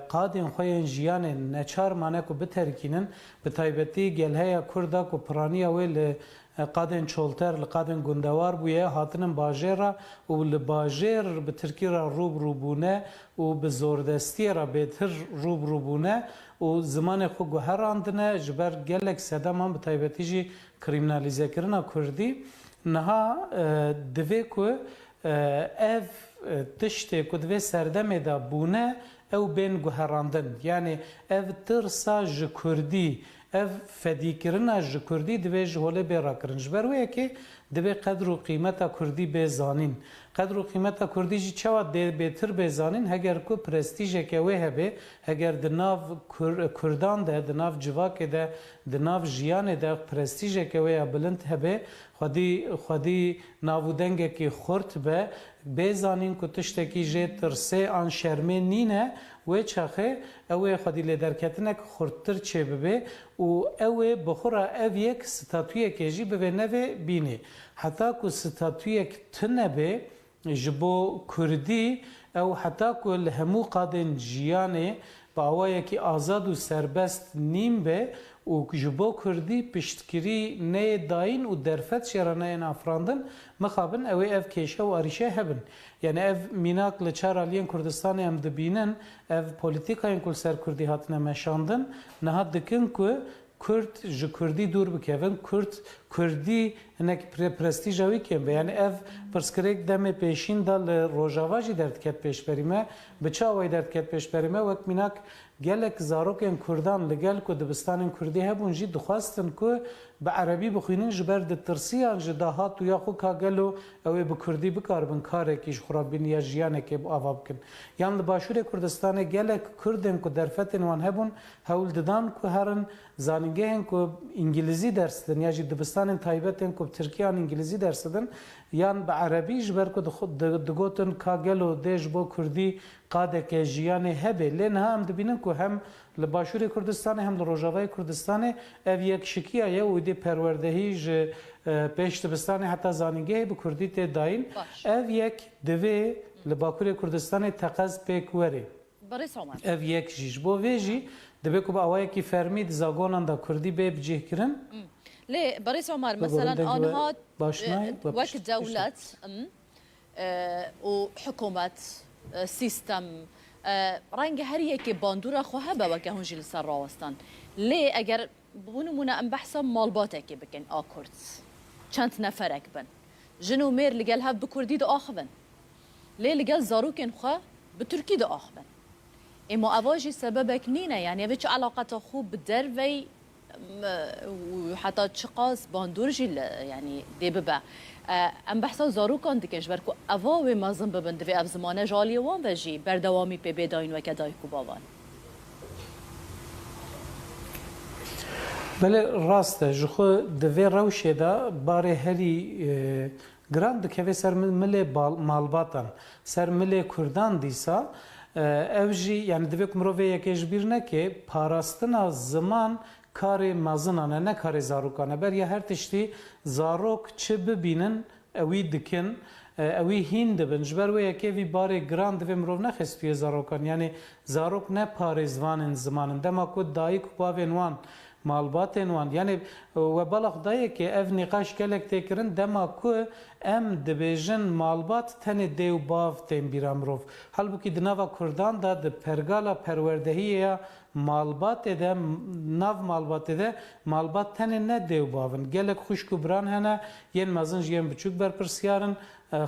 قادن خوین جیان نچار مانه کو بترکینن به تایبتی گلهای کردا کو پرانیه ویل قادن چولتر لقادن گندوار بویه هاتنم باجرا و لباجر به ترکی را روبونه و به زوردستی را بهتر روبونه و زمان خو گوهراندنه جبر گلک سدام هم به تایبتی جی کریمنالیزه کرنا کردی نها دوی کو اف تشتی کو دوی سردمه دا بونه او بین گوهراندن یعنی اف ترسا ج کردی اف فدیکرنا ج کردی دوی جهوله بیرا کرنج برویه که دوی قدر و قیمت کردی بزانین قدر و قیمت کردی جی چوا بهتر بزانین هگر کو پرستیژ که وی هبه هگر دناو کردان ده دناو جواک ده دناو جیان ده پرستیژ که وی بلند هبه خودی ناودنگ که خورت به بزانین کو تشتکی جه ترسه آن شرمه نینه و چخه اوه خودی لدرکتنه که خورتر چه ببه و اوه بخورا او یک ستاتویه که جی ببه نوه بینه حتی که ستاتویه که تنبه جبو کردی او حتی که لهمو قادن جیانه با اوه که آزاد و سربست نیم به و جبو کردی پشتگیری نه داین و درفت شرانه این افراندن مخابن اوه اف کیشه و آریشه هبن یعنی اف میناک لچار آلیان کردستانی هم دبینن اف پولیتیکاین کل سر کردی هاتنه مشاندن نها دکن که کرد ج کردی دور بکوین کردی هنک پرستیژاوی کم به یعنی اف پرسکریک دم پیشین دال روجاواجی درد کت پیش بریمه بچاوی درد کت پیش بریمه وقت میناک گلک زاروکن کردان لگل کو دبستان کردی هبون جی دخواستن کو به عربی بخوینن جبر د ترسیان جداهات و یا خو کاگلو او به کردی بکاربن کاره کیش خرابین یا جیانه که اواب کن یان باشور کردستان گلک کردن کو درفتن وان هبون هول ددان کو هرن زانینگهن کو انگلیزی درس دن یا دبستان تایبتن کو ترکیان انگلیزی درس دن یان به عربی جبر کو دگوتن کاگلو دیج بو کردی قاده که جیانه هبه لین هم دبینن کو هم لباشور کردستان هم لروجاوای کردستان اف یک شکیه یا ودی پروردهی ج پیش دبستان حتی زانینگه به کردی ته داین اف یک دوی لباکور کردستان تقاز پیکوری برئیس عمر اف یک جیش بو ویجی دوی کو با اوای کی فرمید زاگونان دا کردی به بجه کرن لی برئیس عمر مثلا آنها وقت دولت و حکومت سیستم رنگ هر یکی باندورا خواه با وکه هنجی لسر راوستان لی اگر بونمونه ام بحثا مالباته که بکن آکورد چند نفرک بن جنو میر لگل هف بکردی دا آخبن لی لگل زاروکن خواه بترکی دا آخبن اما اواجی سببك نینه یعنی اوه چه علاقات خوب در وی وحتى تشقاس باندورجي يعني دي ببا ام بحثا زاروكان دكش بركو اواوي ما زن ببند في افزمانه جالي وان وجي بردوامي بي بيداين وكداي كوباوان بله راسته جخو دوی روشه دا باره هری گراند که سر مل مالباتن سر مل کردان دیسا اوجی یعنی دوی کمروه یکیش بیرنه که پاراستنا زمان کار مازنانه نه کار زاروکانه بر یا هر تشتی زاروک چه ببینن اوی دکن اوی هین دبن جبر و یکی وی باره گراند و مروف نخستوی زاروکان یعنی زاروک نه پارزوان زمانن دما کود دایی کباوین وان مالباتین وان یعنی و بالا خدایی که اف نقاش کلک تکرن دما کو ام دبیجن مالبات تن دیو باف تیم بیرامروف halbuki dnava Kurdan da de pergala perwerdehiye malbat de nav malbat de malbat tane ne dev bavın gelek xuşku bran hene yen mazın yen buçuk ber persiyarın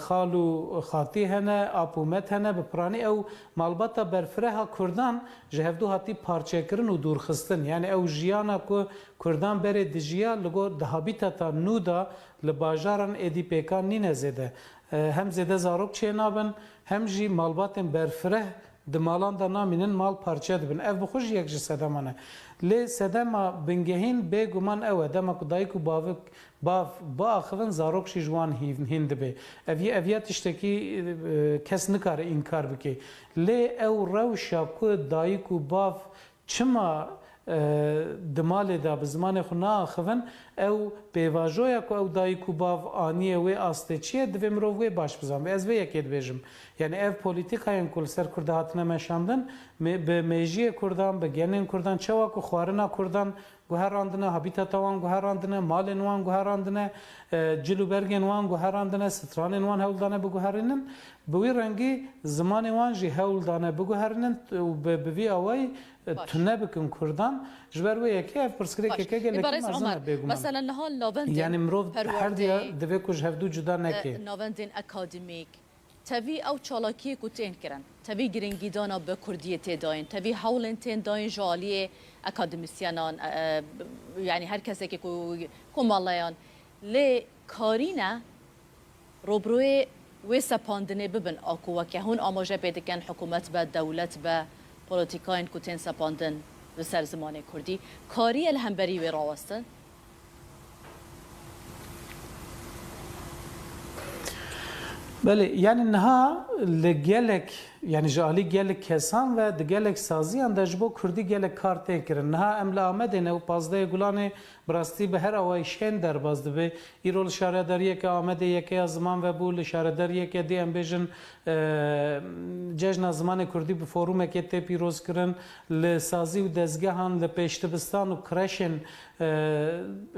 خالو خاطی هنه اپومت هنه به پرانی او مالباتا برفره کردان جهودو هاتی پارچه کرن و دور خستن یعنی او جیانا کو کردان بره دجیا لگو دهابیتا نو دا لباجارن ادی پیکان نینه زده هم زده زاروک چه نابن هم جی مالباتن برفره دمالان دا نامینن مال پارچه دبن اف بخوش یک جی سدمانه لی سدما بنگهین بگومان اوه دما کدایکو باف با آخوان زاروک شی جوان هند به اویا تشتکی کس نکاره انکار بکی لی او روشا کو دایکو باف چما دمال دا بزمان خونا آخوان او پیواجویا کو او دایکو باف آنیه و آسته چیه دوی مروف و باش بزن از وی یکید بیجم یعنی اف پولیتیکاین کل سر کرده هاتنه مشاندن به میجی کردان به گنین کردان چوا کو خوارنا کردان گوهراندنه هابیتات وان گوهراندنه مالن وان گوهراندنه جلوبرگن وان گوهراندنه سترانن وان هولدانه بگوهرنن بوی رنگی زمان وان جی هولدانه بگوهرنن به وی اوای تنه بکن کردان جبر و یکی اف پرسکری که گله عمر مثلا نهال ناوندین یعنی مرو هر دیا دوی کوش هفدو جدا نکی ناوندین اکادمیک تبي او چالاکی کوتین کرن تبي گرینگیدانا به کردیه تداین تبي هولن تن داین جالیه اکادمیسیانان یعنی هر کسی که کومالایان لی کارینا روبروی و سپاندنه ببن آکو و که هون آماجه بیدکن حکومت به دولت به پولیتیکاین کوتین سپاندن به سر زمان کردی کاری الهمبری و راوستن بله یعنی نها لگلک یعنی جالی گلک کسان و دگلک سازیان دجبو کردی گلک کارت کرن نها املا آمده نه و پازده گلانه براستی به هر اوای شن در بازده به ایرول شارداریه که آمده یکی از زمان و بول شارداریه که دی ام بیژن جشن زمان کردی به فوروم که تی پیروز کرن لسازی و دزگهان لپیشتبستان و کرشن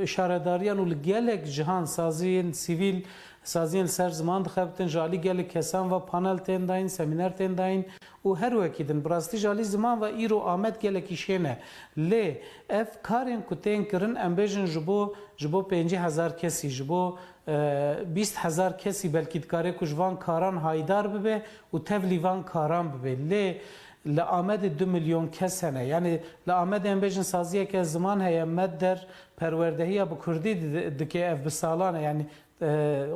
شارداریان و لگلک جهان سازی سیویل سازین سر زمان دخبتن جالی گل کسان و پانل تن داین سمینار تن داین و هر وکیدن براستی جالی زمان و ایرو آمد گل کیشنه لی اف کارین کتین کرن امبیجن جبو 50,000 کسی جبو 20,000 کسی بلکی دکاره کجوان کاران هایدار ببه و تولیوان کاران ببه لی لآمد 2 میلیون کس هنه یعنی لآمد امبیجن سازیه که زمان هیا مد در پروردهی با کردی دکه اف بسالانه یعنی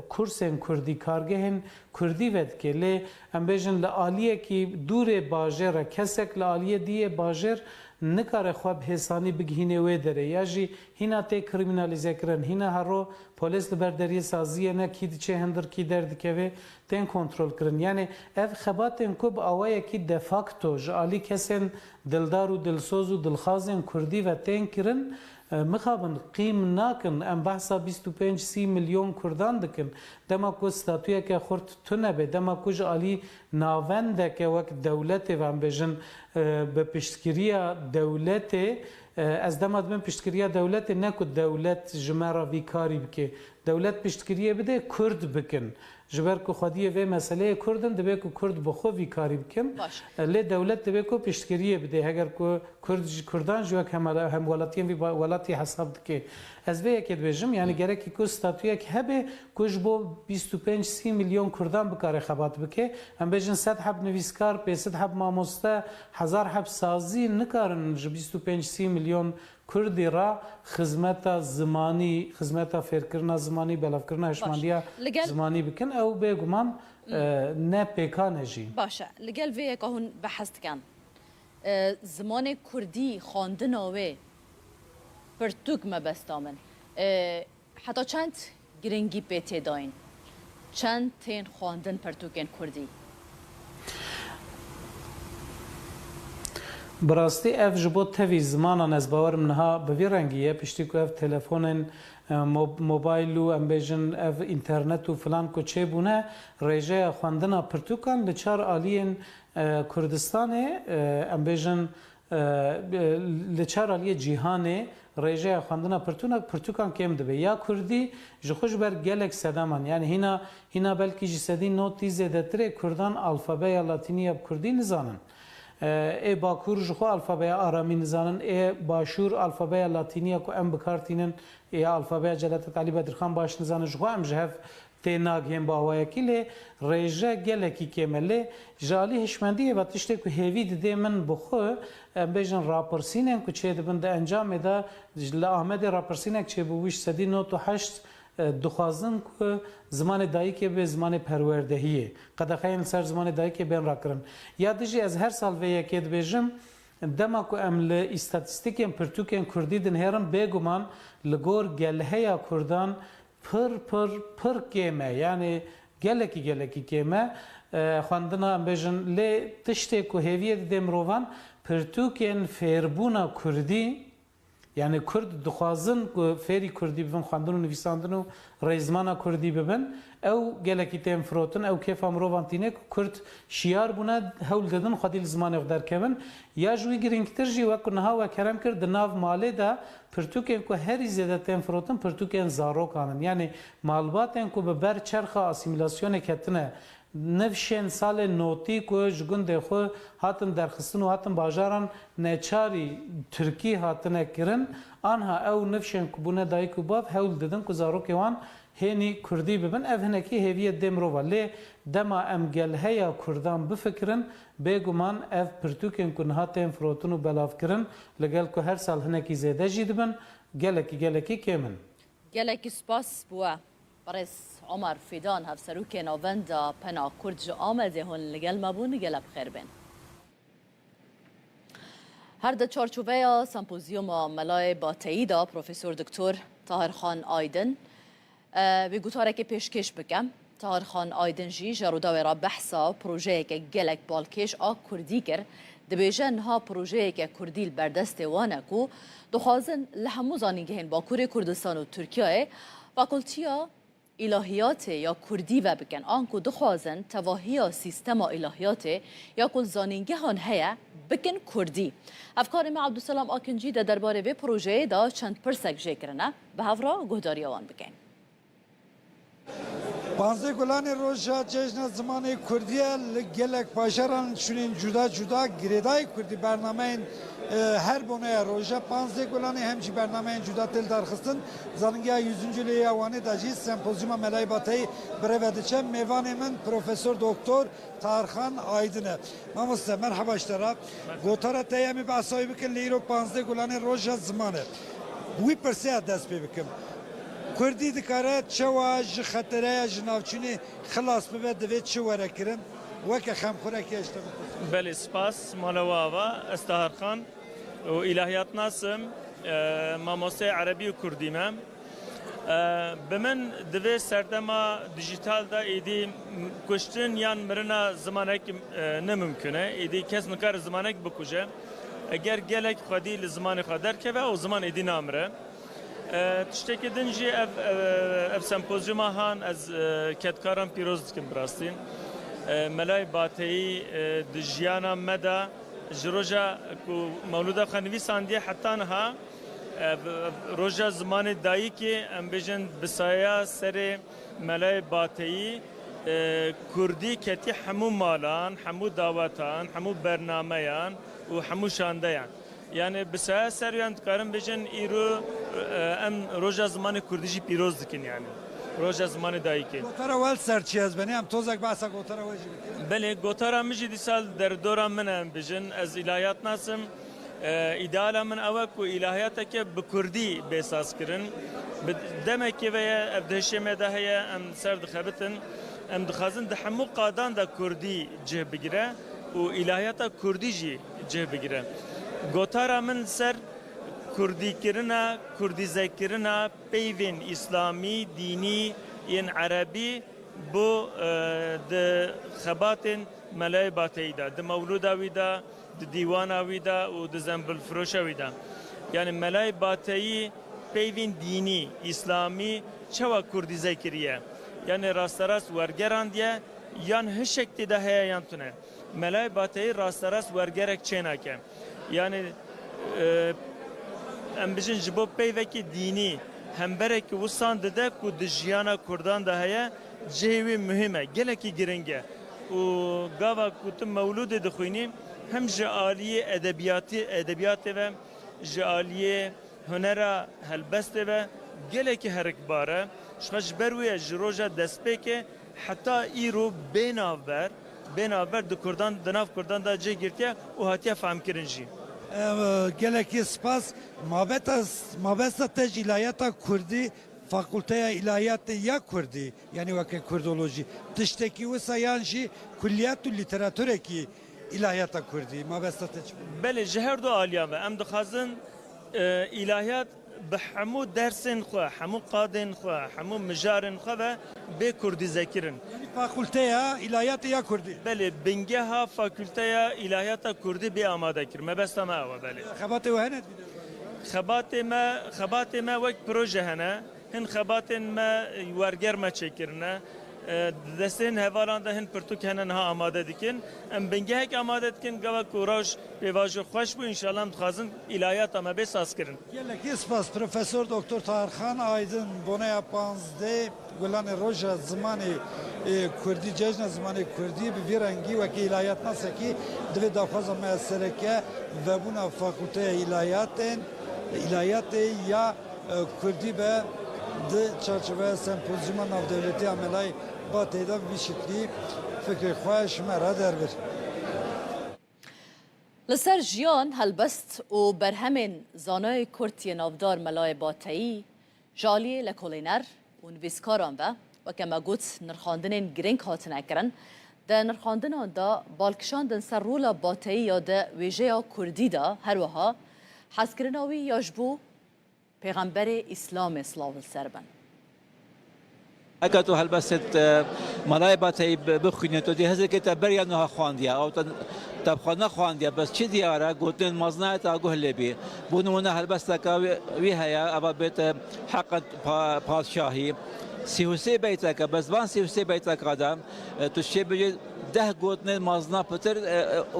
کورسن کردی کارگهن کردی ود که لی امبیجن لآلیه کی دور باجر کسک لآلیه دیه باجر نکاره خواب حسانی بگهینه وی داره یا جی هینا تی کریمینالیزه کرن هینا هرو پولیس لبرداری سازیه نه کی چه هندر کی درد که وی تن کنترل کرن یعنی اف خباتن کوب اوایه کی دفاکتو جالی کسن دلدار و دلسوز و دلخازن کردی و تن کرن مخابن قیم ناکن ام بحثا 25-30 میلیون کردان دکن دما کو ستاتویا که خورد تونه به دما کو جالی ناونده که وقت دولت و ام بجن به پشتگیری دولت از دماد من پشتکریا دولت نکود دولت جمعه وی کاری بکه دولت پشتکریه بده کرد بکن جبر کو خودیه و مسئله کردن دبی کو کرد بخو وی کاری بکن لی دولت دبی کو پشتکریه بده اگر کو کردان جو هم ولاتیم وی ولاتی حساب دکه از وی اکید بجم یعنی گرکی کو ستاتوی که هبه کوش بو 25-30 میلیون کردان بکاره خبات بکه هم بجن 100 حب نویسکار 500 حب ماموسته 1000 حب سازی نکارن 25-30 میلیون کردی را خدمت زمانی خدمت فکرنا زمانی بلافکرنا هشماندیا زمانی بکن او بگمان نه پیکانه جی باشه لگل وی که هون بحث کن زمان کردی خواندن آوه پرتوک مبستامن حتی چند گرنگی پیتی داین چند تین خواندن پرتوکن کردی براستی اف جبو تفی زمانان از باور منها به رنگیه پشتی که اف تلفون موبایل و ام بیجن اف اینترنت و فلان کو چه بونه ریجه خواندن پرتوکان لچار آلین کردستان ام بیجن لچار آلی جهانه ریجه خواندن پرتوکان کم دبی یا کردی جخوش بر گلک سدامان یعنی هینا بلکی جسدی نوتی زده تره کردان الفابه لاتینی اب کردی نزانن ای باکور جخو الفابه آرامی نزانن ای باشور الفابه لاتینی کو ام بکارتینن ای الفابه جلالت علی بدرخان باش نزانن جخو ام جهف تناگ هم باوای کلی ریجه گلکی کمله جالی هشمندی و تشته کو هیوی ده من بخو بیشن راپرسینن کو چه دبند انجام ده لا احمد راپرسینک چه بویش سدی 98 دخوازن که زمان دایی که به زمان پروردهیه قد خیلی سر زمان دایی که بین را کرن یادجی از هر سال و یکید بیشم دما کو امل استاتستیکیم پرتوکین کردی دن هرم بگمان لگور گلهیا کردان پر کمه یعنی گلکی کمه خواندنا بیشن لی تشته کو هویت دمروان پرتوکین فیربونا کردی یعنی کرد دخوازن که فری کردی ببین خواندن و نویساندن و رزمانا کردی ببین او گلکی تیم فروتن او کیف امروانتینه که کرد شیار بونه هول دادن خودی زمان اقدار کبن یا جوی گرینگتر جی وقت نها و کرم کرد ناو ماله دا پرتوکن که هری زیاده تیم فروتن پرتوکن زارو کانن یعنی معلوماتن که به بر چرخ اسیمیلاسیون کتنه نفشن سال نوتی که جگند خو هاتن درخستن و هاتن باجاران نچاری ترکی هاتن کرن آنها او نفشن کبونه دای کباب هول دادن که زارو کیوان هنی کردی ببن افهنه کی هویت دمرو ولی دما ام گلهیا کردان بفکرن بگمان اف پرتوکن که هاتن فروتن و بلاف کرن لگل که هر سال هنه کی زیده جیدبن گلکی کمن گلکی سپاس بوا برس عمر فیدان هفسروک ناوندا پنا کرد جو آمده هون لگل مبون گل بخیر بین هر ده چارچوبه سمپوزیوم ملای باتایی دا پروفسور دکتر طاهرخان آیدن به گوتاره که پیشکش بکم طاهرخان آیدن جی جارودا را بحثا پروژه که گلک بالکش آ کردی کر دبیجن ها پروژه که کردی البردست وانکو دخوازن لحمو زانیگهن با کوری کردستان و ترکیه و کلتیا الهیات یا کردی و بکن آنکو دخوازن تواهی سیستم الهیات یا کل زانینگه هان هیا بکن کردی افکار ما عبدالسلام آکنجی در درباره به پروژه دا چند پرسک جه کرنه به هفرا گهداری آوان بکن پانزده گلان روژا جشن زمان کردیه گلک پاشران شونین جدا گریدای کردی برنامه هر بونه روژا پانزده گلان همچی برنامه جدا تل درخستن زنگی 100. لیوانی داجی سمپوزیوم ملای باتایی بروادچه میوان من پروفسور دکتر طاهرخان آیدنه مامسته مرحبا اشترا گوتاره تیمی بحثایی بکن لیرو پانزده گلان روژا زمانه بوی پرسه دست پی بکن کردی دکاره چواج خطره جنابچینی خلاص ببه دوید چه وره کرن وکه خمخوره که اشتبه بله سپاس مالواوا استهارخان و الهیات ناسم ماموسه عربی و کردی من بمن دوی سردما دیجیتال دا ایدی کشتن یان مرنا زمانک نممکنه ایدی کس نکار زمانک بکوجه اگر گلک خودی لزمان خودر که و زمان ایدی نامره تشتکی دنجی اف سمپوزیوم هان از کتکاران پیروز دکم براستین ملای باتایی دجیانا مدا جروجا کو مولودا خنوی ساندیه حتی نها روجا زمان دایی که ام بجن بسایا سر ملای باطئی کردی کتی همو مالان همو دعوتان همو برنامهان و همو شاندهان yani بسایا سریان دکارم بجن ایرو ام روجا زمان کردیجی پیروز دکن yani روجا زمان دایی که گوتارا ول سرچی از بنی هم توزک بحثا گوتارا وجی بله گوتارا مجی دی سال در دورا من هم بجن از الهیات ناسم ایدالا من اوه کو الهیاتا که بکردی بساز کرن دمه که ویا ابدهشه مده هیا ام سر دخبتن ام دخازن دحمو قادان دا کردی جه بگیره و الهیاتا کردی جه بگیره گوتارا من سر کردی کرنا کردی زکرنا پیوین اسلامی دینی این عربی بو د خباتن ملای باتیدا د مولودا ویدا د دیوانا ویدا و د زنبل فروشا ویدا yani ملای باتی پیوین دینی اسلامی چوا کردی زکریه yani راستراست ورگران دیه یان هشکتی ده هیا یانتونه ملای باتی راستراست ورگرک چیناکه yani ام بجن جبو پیوکی دینی همبرک وسان دده کو د جیانا کردان ده هیا جهوی مهمه گلکی گرنگه و گاوا کوتم مولود دخوینی هم جالیه ادبیات و جالیه هنرا هلبست و گلکی هرکباره شخص بروی جروجا دسپیکه حتی ایرو بیناور د کردان دناف کردان دا جه گرتیه و هاتیه فهم کرنجی geleki spas mabesta tej ilahiyata Kurdi fakülteye ilahiyatı ya Kurdi yani vakit Kurdoloji tişteki ve sayanji kulliyatü literatüre ki ilahiyata Kurdi mabesta tej bele jehar do aliyame em dixazin ilahiyat بحمو درسن خو حمو قادن خو حمو مجارن خو به کردی ذکرن yani fakülteye ilahiyatı ya Kurdi بله بنگها فاکولته الهیات کردی به آماده کر مبسته ما و بله خبات و هند خبات ما وقت پروژه هنه هن خبات ما ورگر ما چکرنه دستین هوالان ده هن پرتوک هنن ها آماده دکن ام بنگه هک آماده دکن گوا کوراج پیواج خوش بو انشالله هم تخازن الهیات ما به ساز کرن geleki spas Profesör Doktor Tarhan Aydın bone yapanzde Gulan Roja zamanı Kurdi cejna zamanı Kurdi bir rengi ve ki ilahiyat nasıl ki dve dafaza meseleke ve buna fakülte ilahiyatı ya Kurdi be de çerçeve sempozyuma nav devleti amelay bateyda bir şekli fikri xoş mera dervir. لسر جیان هلبست و برهمین زانای کرتی نافدار ملای باتایی جالی لکولینر و نویسکاران و کما گوت نرخاندنین گرینگ هاتنه کرن ده نرخاندنان دا بالکشاندن سر رولا باتایی یا ده ویژه کردی دا هر وها حسکرناوی یاجبو پیغمبر اسلام اسلاو سربن اگر تو هلبست ملای باتی بخونی تو دی هزار که تبریا نه خواندیا او تب خانه خواندیا بس چی دیاره گوتن مزنای تا گوه لبی بونمونه هلبست که وی هیا اول بیت حق پادشاهی سیوسی بیت که بس وان سیوسی بیت که آدم تو چی بجی ده گوتن مزنا پتر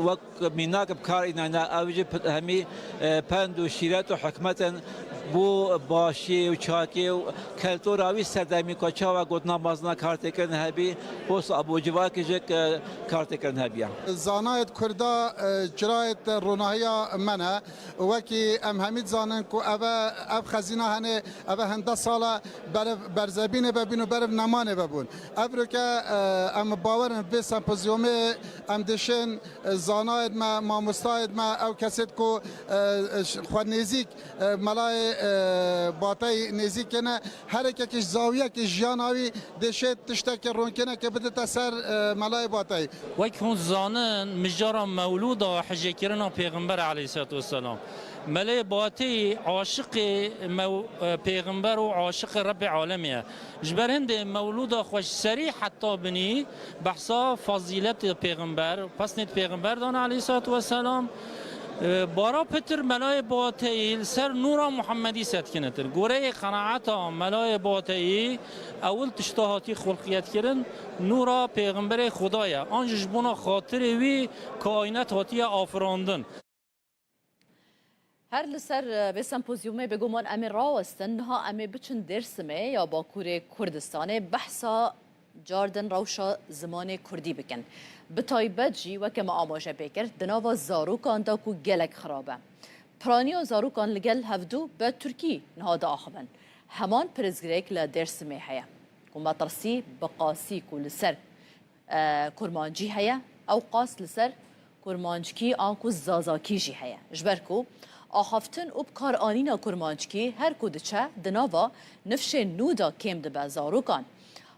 وقت میناک بکار اینا اوجی همی پند و شیرت و حکمت بو باشی و چاکی و کلتوراوی سردمی کچا و گوتنا مازنا کارتکرن هبی بوس ابو جوا کجک کارتکرن هبیا زانایت کردا جرایت روناهیا منه وکی ام همید زانن کو اب خزینه هنه اب هنده سالا برزبینه ببین و برب نمانه ببون ابرو که ام باورن به سمپوزیوم ام دشن زانایت ما مستاید ما او کسید کو خود نزیک ملای باتای نزیک کنه هر یکیش زاویه که جاناوی دشت تشتک رونکنه که بده تسر ملای باتای وقت هون زانن مجرا مولودا حجه کرنا پیغمبر علیه الصلاة والسلام ملای باتی عاشق پیغمبر و عاشق رب عالمیه جبر هند مولودا خوش سریع حتی بنی بحثا فضیلت پیغمبر پس نت پیغمبر دان علیه الصلاة والسلام بارا پتر ملای باتی سر نورا محمدی ست کنتر گوره قناعتا ملای باتی اول تشتهاتی خلقیت کردن نورا پیغمبر خدایا آنجش بنا خاطر وی کائنات هاتی آفراندن هر لسر به سمپوزیومه بگومان امی راوستن ها امی بچن درسمه یا باکور کردستانه بحثا جاردن روشا زمان کردی بکن به تایبت جی و که ما آماجه بکر دناوا زاروکان دا کو گلک خرابه پرانی و زاروکان لگل هفدو به ترکی نهاده آخبن همان پرزگریک لدرسمه هیا و مطرسی بقاسی کو لسر کرمانجی هیا او قاس لسر کرمانجکی آنکو زازاکی جی هیا جبرکو آخافتن و بکار آنینا کرمانجکی هر کودچه دناوا نفش نودا کم دبه زاروکان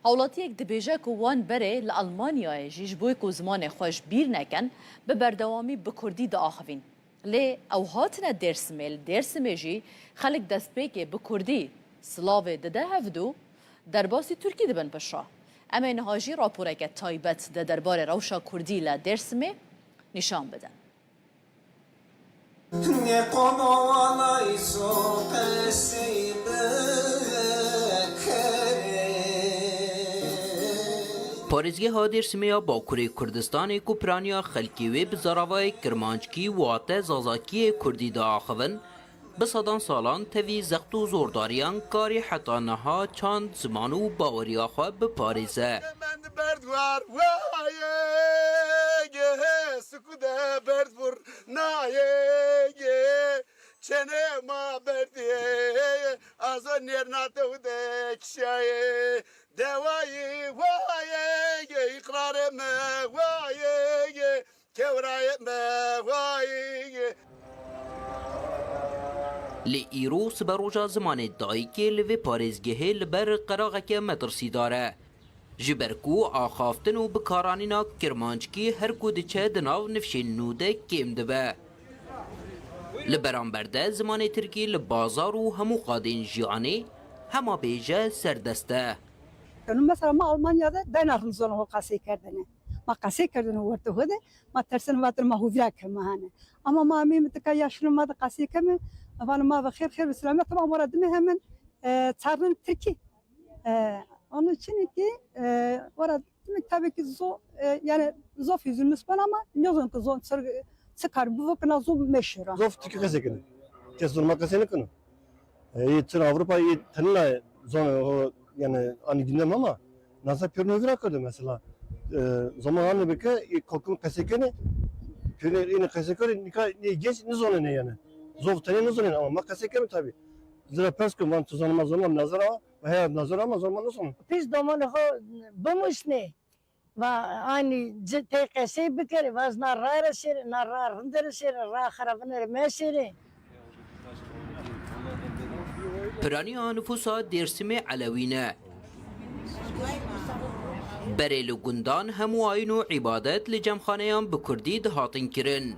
هولاتی یک دبیجه که وان بره لألمانیا جیش بوی که زمان خوش بیر نکن به بردوامی بکردی دا آخوین لی او هاتنا درسمه جی خلق دست بگه بکردی سلاوه ده هفدو در باسی ترکی دبن پشا اما اینها جی راپوره که تایبت ده دربار روشا کردی لدرسمه نشان بدن پارێزگە هادێرسمەیە باکوورê Kurdistanê ku piraniya xelkê wê bi zaravayê kirmanckî wate zazakiyê Kurdî de axivin, bi sedan salan tevî zext û zordariyan karê heta niha çand ziman û baweriya xwe biparêze. دوایی وایه اقرار ما وایه کورای ما وایه لی ایرو سبروجا زمان دایکی لوی پارێزگehê li ber qeraqeke metirsîdar e. Ji ber ku axaftin û bikaranîna kirmanckî her ku diçe di nav nifşên nû de kêm dibe. Li beramber de zimanê Tirkî li bazar û hemû qadên jiyanê hema bêje serdest e. مثلا ما آلمانیاده دنارن زن ها قصه کردنه ما قصه کردن ورته هده ما ترسن واتر ما هویت کمهانه اما ما می متکا یاشنو ما قصه کمه وانا ما بخیر خیر بسلامه طبعا مراد hemen çarın Türkiye onun için ki orada tabii ki yani zof yüzümüz var ama ne zaman ki zon çıkar bu vakına zof meşhur zof Türkiye qase kene kesin ma qase ne kene iyi Avrupa iyi tanla zon yani ani dinlem ama nasıl pürnövür akıdı mesela zamanı beke kalkın kasekene pürnövür yine kasekene ne genç ne zonu ne yani zor tane ne zonu ama kasekene tabi zira persko man tuzanma zaman nazara ve hayat nazara ama zaman nasıl biz zamanı ho bulmuş ne ve aynı TKS bikeri vazna rara seri narar hındır seri ra xarabını meseri Piraniya nüfusa Dêrsimê Elewîne. Berê li gundan hemû ayîn û îbadet li cemxaneyan bi Kurdî dihatin kirin.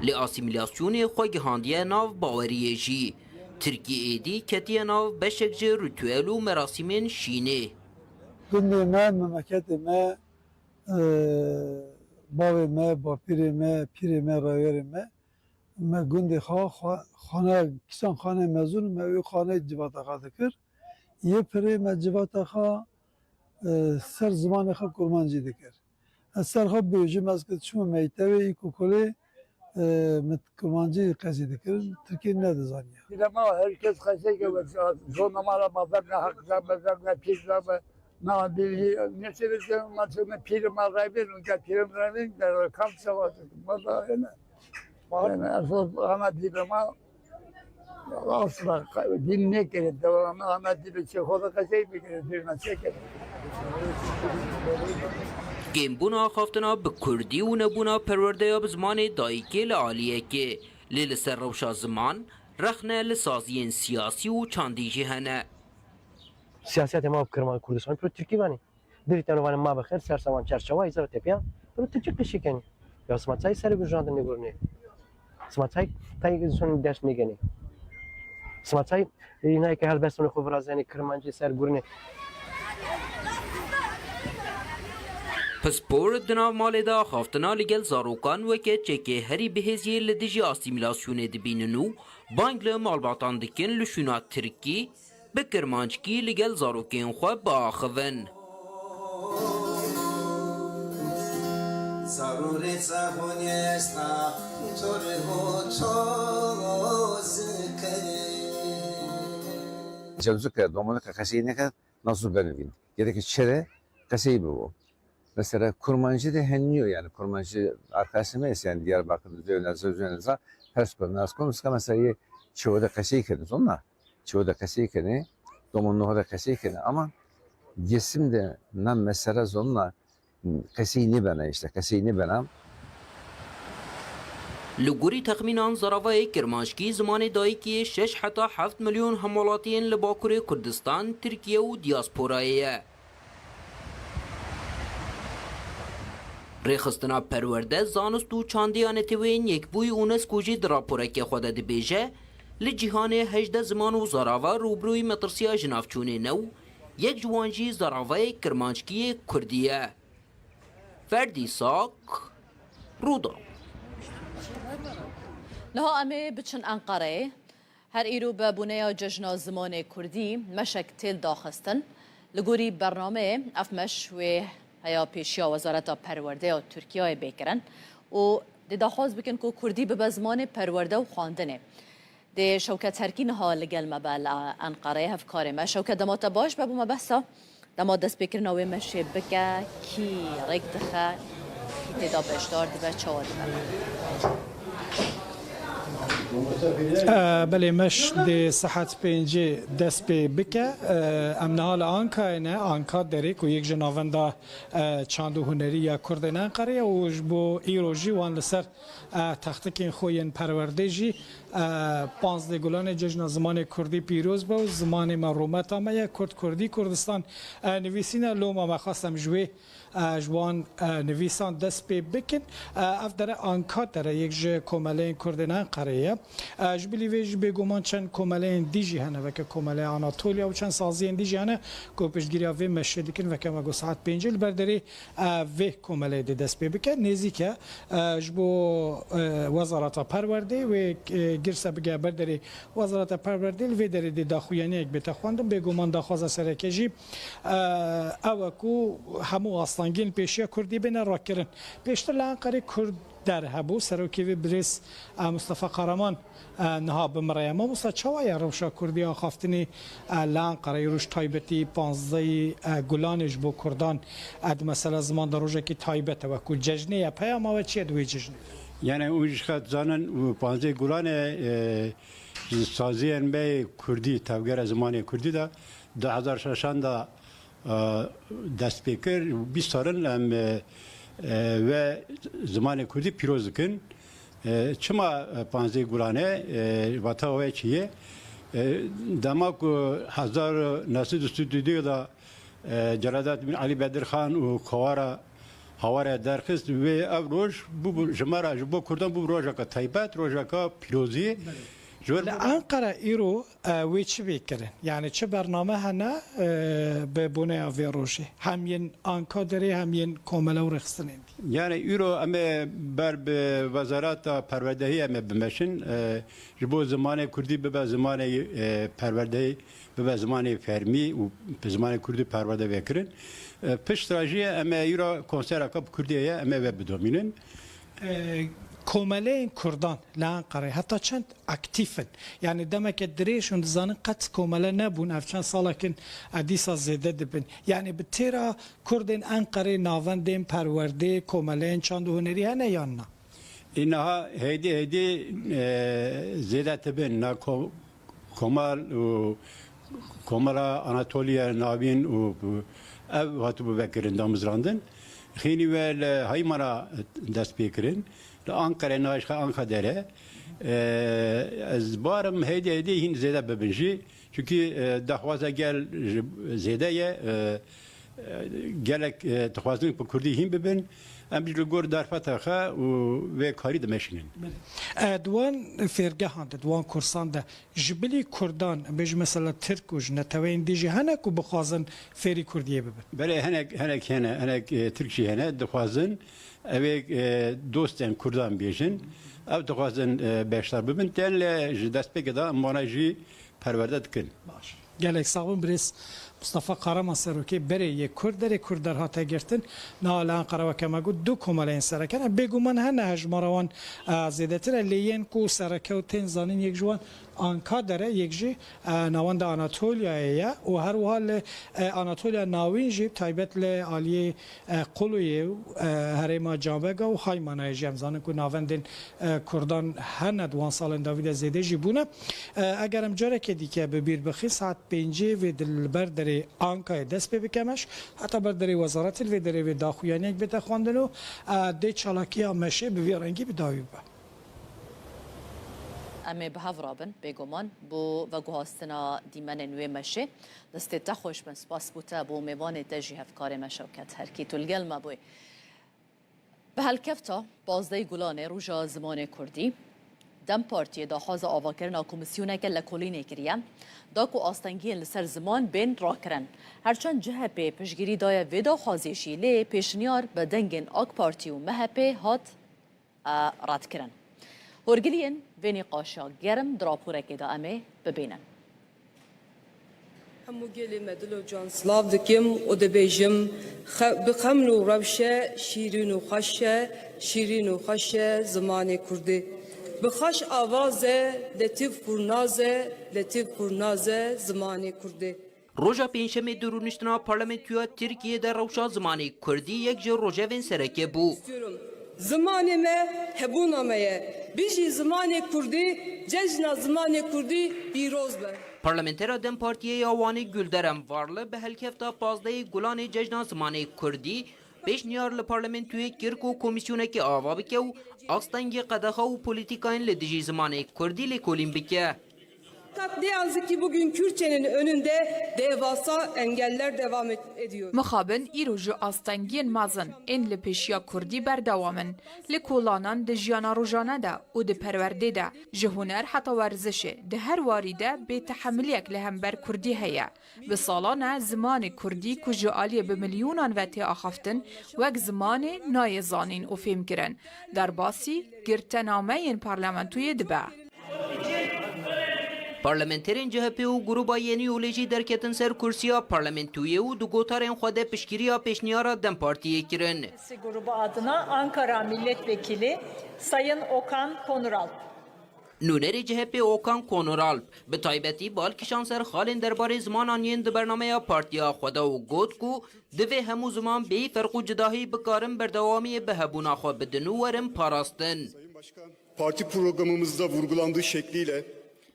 Li asîmîlasyonê xwe gihandiye nav baweriyê jî. Tirkiyê êdî ketiye nav beşek ji ritûel û merasîmên şînê. Gundê me, memleketê me, bavê me, bapîrê me, pîrê me, rawerê me me gundê xane kîsan xane mezûn me wê xane civata xwe dikir yê pirê me civata xwe ser zimanê xwe kurmancî dikir ez ser xwe bêjim ez çûme mektebê îkokolê min kurmancî qezî dikir Tirkiye ne dizaniye Dilema herkes qase ke zona mala maberna hakza maberna pizza na bir ne sürece maçını pir malraybir ke pir malraybir der kamp savaş mada ne yani asıl ana dilema asla dinle gerek devamlı ana dili çekoda kaçay bir kere dirna çeker. Gêmbûna xaftina bi Kurdî û nebûna perwerdeya bi zimanê dayîkê li aliyekê lê li ser rewşa ziman rexne li saziyên siyasî û çandî jî hene. Siyasete ma Kırman Kurdistan pro Türkiye bani diriten van ma bexer ser saman çerçeva izar tepiya pro Türkiye kişikeni ya smatsay ser gujandın ne görünüyor smatsay tay son ders megeni smatsay yine ki helbestun xu vrazani Kırmancı ser görünüyor پسپور دناو مال دا خافتنا لگل زاروکان وکه چکه هری بهزیه لدیجی آسیمیلاسیون دبیننو بانگ لمالباتان دکن لشونا ترکی بکرمانچکی لگل زاروکین خواه با آخوون. ضروری زبونیستا طوره و توز جلوزو که دومانه که کسی نکرد nasıl benevin. Gerekli çere kasayı bu. Mesela kurmancı da henliyor yani kurmancı arkadaşımız yani Diyarbakır'da üzerine ters konular konusu mesela çoğu da kasayı kendiniz onlar. Çoğu da kasayı kendini domunluğu da kasayı kendini ama cisim de nam mesela zonla kasayı ne bana işte kasayı ne bana لگوری تخمینان زراوای کرمانشکی زمان دایی که 6 حتی 7 میلیون همولاتین لباکور کردستان ترکیه و دیاسپورایه. ریخستنا پرورده زانست و چاندیان تیوین یک بوی اونسکو جی دراپوره که خود دبیجه لجیهان 18 زمان و زراوا روبروی مطرسیا جنافچون نو یک جوانجی زراوای کرمانشکی کردیه. فردی ساک رودا. لها امي بچن انقره هر ایرو به بنیا جشن زمان کردی مشک تیل داخستن لگوری برنامه افمش و هیا پیشیا وزارت پرورده و ترکیه بکرن و دی داخواز بکن که کردی به زمان پرورده و خواندنه دی شوکت هرکین ها لگل مبال انقره هفکاره ما شوکت دمات باش بابو ما بحثا دمات دست بکرن و مشه بکه کی ریک دخه کی تدا بشتار دی بچه ها بله مش دی صحت پنجه دست به بکه امنها لآنکا اینه آنکا داری که یک جناونده چاندو هنری یا کردنان قریه و جبو ایروژی وان لسر تختکین خوین پرورده جی 15 گلان جشن زمان کردی پیروز با زمان مرومت آمه کردی کردستان نویسینه لوما مخواستم جوی جوان نویسان دست به بکن افدر آنکا داره یک جه کمالین کردنان قریه جبلی ویج بگومان چند کمالین دیجی هنه وکه کمالین آناتولیا و چند سازین دیجی هنه که پشتگیری وی مشهدی کن وکه مگو ساعت پینجل برداری وی کمالین دست به بکن نیزی که جبو وزارت پرورده و گرسه بگه برداری وزارت پرورده وی داری دی داخویانی یک بتخواندم بگومان داخواز سرکجی اوکو همو آستانگین پیشیا کردی بین را کرن پیشتر لانقره کرد در هبو سروکی و بریس مصطفى قهرمان نها بمرای ما مصطفى چوای روشا کردی آخافتنی لانقره روش تایبتی 15 گلانش بو کردان اد مثلا زمان در روزه کی تایبت و کو جشنیه پیام و چه دوی جشن یعنی اوج خد زانن و 15 گلان سازی به کردی تاگر زمان کردی دا 2006 دا دست پیکر 20 سالن و زمان کردی پیروز کن چما 15 گلانه واتاوی چیه دماغ هزار نسل استودیو دا جلادات من علی بدر خان و کوارا هواره درخست و افروج بو جمارا بو کردن بو روزا کا تایبات روزا کا پیروزی انقره ایرو وی چی بیکرن یعنی چه برنامه هنه به بونه وی روشه همین آنکا داری همین کاملا و رخصتنین یعنی ایرو اما بر به وزارت پروردهی اما بمشن جبو زمان کردی به زمان پروردهی به زمان فرمی و به زمان کردی پرورده بکرن پشت راجی اما ایرو کنسر اکاب کردیه اما و بدومینن کومله کردان لانقره حتی چند اکتیفن یعنی دمک دریشون زن قط کومله نبون افچند سالا کن ادیسا زیده دبن یعنی به تیرا کردن انقره ناوندین پرورده کومله چند هنری هنه یا نه اینها هیدی زیده تبن نه کومال و کومالا آناتولیا ناوین و او هاتو بکرن دامزراندن خیلی ول هایمانا دست بیکرن لأنقرة ناش أنقرة داره از بارم هدی هین زیاده ببنجی چونکی دخوازه گل زیاده gelek dixwazin ku Kurdî hîn bibin em ji li gor derfeta xwe û vê karî dimeşînin. دوان فێرگەهان دوان کورسان de ji bilî Kurdan bêj mesela Tirk û ji neteweyên dî jî hene ku bixwazin fêrî Kurdiyê bibin. Belê hinek hene hinek Tirk jî hene dixwazin evê dostên Kurdan bêjin ev dixwazin beşdar bibin tên lê ji destpêkê de wana jî perwerde dikin. Gelek sağbın birêz Mustafa Karaman Serokê berê yê Kurd derê Kurd derhate girtin nalan Qarawekema got du komaleyên sereke bêguman hene hejmara wan zêdetir e lê yên ku serekewtên zanîn yek ji wan Anka dere yek jî navanda Anatolyayê ye û her wiha li Anatolya navîn jî taybet li aliyê Quluyê û herêma Canbega û Haymanayê jî em zanin ku navendên Kurdan hene duan salên davî de zêde jî bûne eger em carekê dîke bi bîr bixî saet 5 vê dilber derê Ankayê dest pê bikemeş heta ber derê wezaretê vê derê vê daxuyaniyek bête xwandin û dê çalakiya meşê bi vê rengî bi dawî bibe. ام به هفرابن بگمان بو و گوهاستنا دیمن نوی مشه دسته تخوش من سپاس بوده بو میوان تجی هفکار مشاکت هر کی تلگل ما بوی به هالکفتا بازده گلانه روژا زمان کردی دم پارتی دا خواز آواکرنا کمیسیونه که لکولینه کریه دا کو آستنگین لسر زمان بین را کرن هرچند جهه پی پشگیری دای ویدا خوازیشی لی پیشنیار به دنگین آک پارتی و مهپی هات رد کرن هرگلین و نقاشا گرم دراپورک دا امه ببینن. همو گلی مدلو جان سلاو دکیم و دبیجم بخمل و روشه شیرین و خشه زمان کردی بخش آوازه لطیف پرنازه زمان کردی روژا پنجشنبه درونشتنا پارلمانتویا ترکیه در روشا زمان کردی یک جور روژاوین سرکه بو. Zamanime hebunameye, biji zamanı kurdi, cejna zamanı kurdi birozbe. Parlamentera Dem Partiye Yavani Gülderem varlı be helkefta pazdayı Gulani cejna zamanı kurdi, peşniyarlı parlamentoya kirko komisyoneki ava bike u akstangi qadaxa u politikayın le diji zamanı kurdi le kolim bike. Ne yazık ki bugün Kürtçenin önünde devasa engeller devam ediyor. Mixabin îroju astengiyên mezin ên li pêşiya Kurdî berdewamin li kolanan di jiyana rojane de û di perwerdê de ji huner heta werzişê di her warî de bêtehemiliyek li hember Kurdî heye. Bi salan e zimanê Kurdî ku ji aliyê bi milyonan ve tê axaftin wek zimanê nayê zanîn û fêmkirin. Derbasî girtenameyên parlamentoyê dibe. Parlamenterin CHP û gruba Yeni Yolê derketin ser kursiya parlamentoyê û di gotarên xwe de piştgiriya pêşniyara Dem Partiyê kirin. Grubu adına Ankara Milletvekili Sayın Okan Konuralp. Nûnerê CHP Okan Konuralp bi taybetî balkişan ser xalên derbarê zimanan yên di bernameya partiya xwe de û got ku divê hemû ziman bê ferq û cidahî bikarin berdewamiyê bi hebûna xwe bidin û werin parastin. Parti programımızda vurgulandığı şekliyle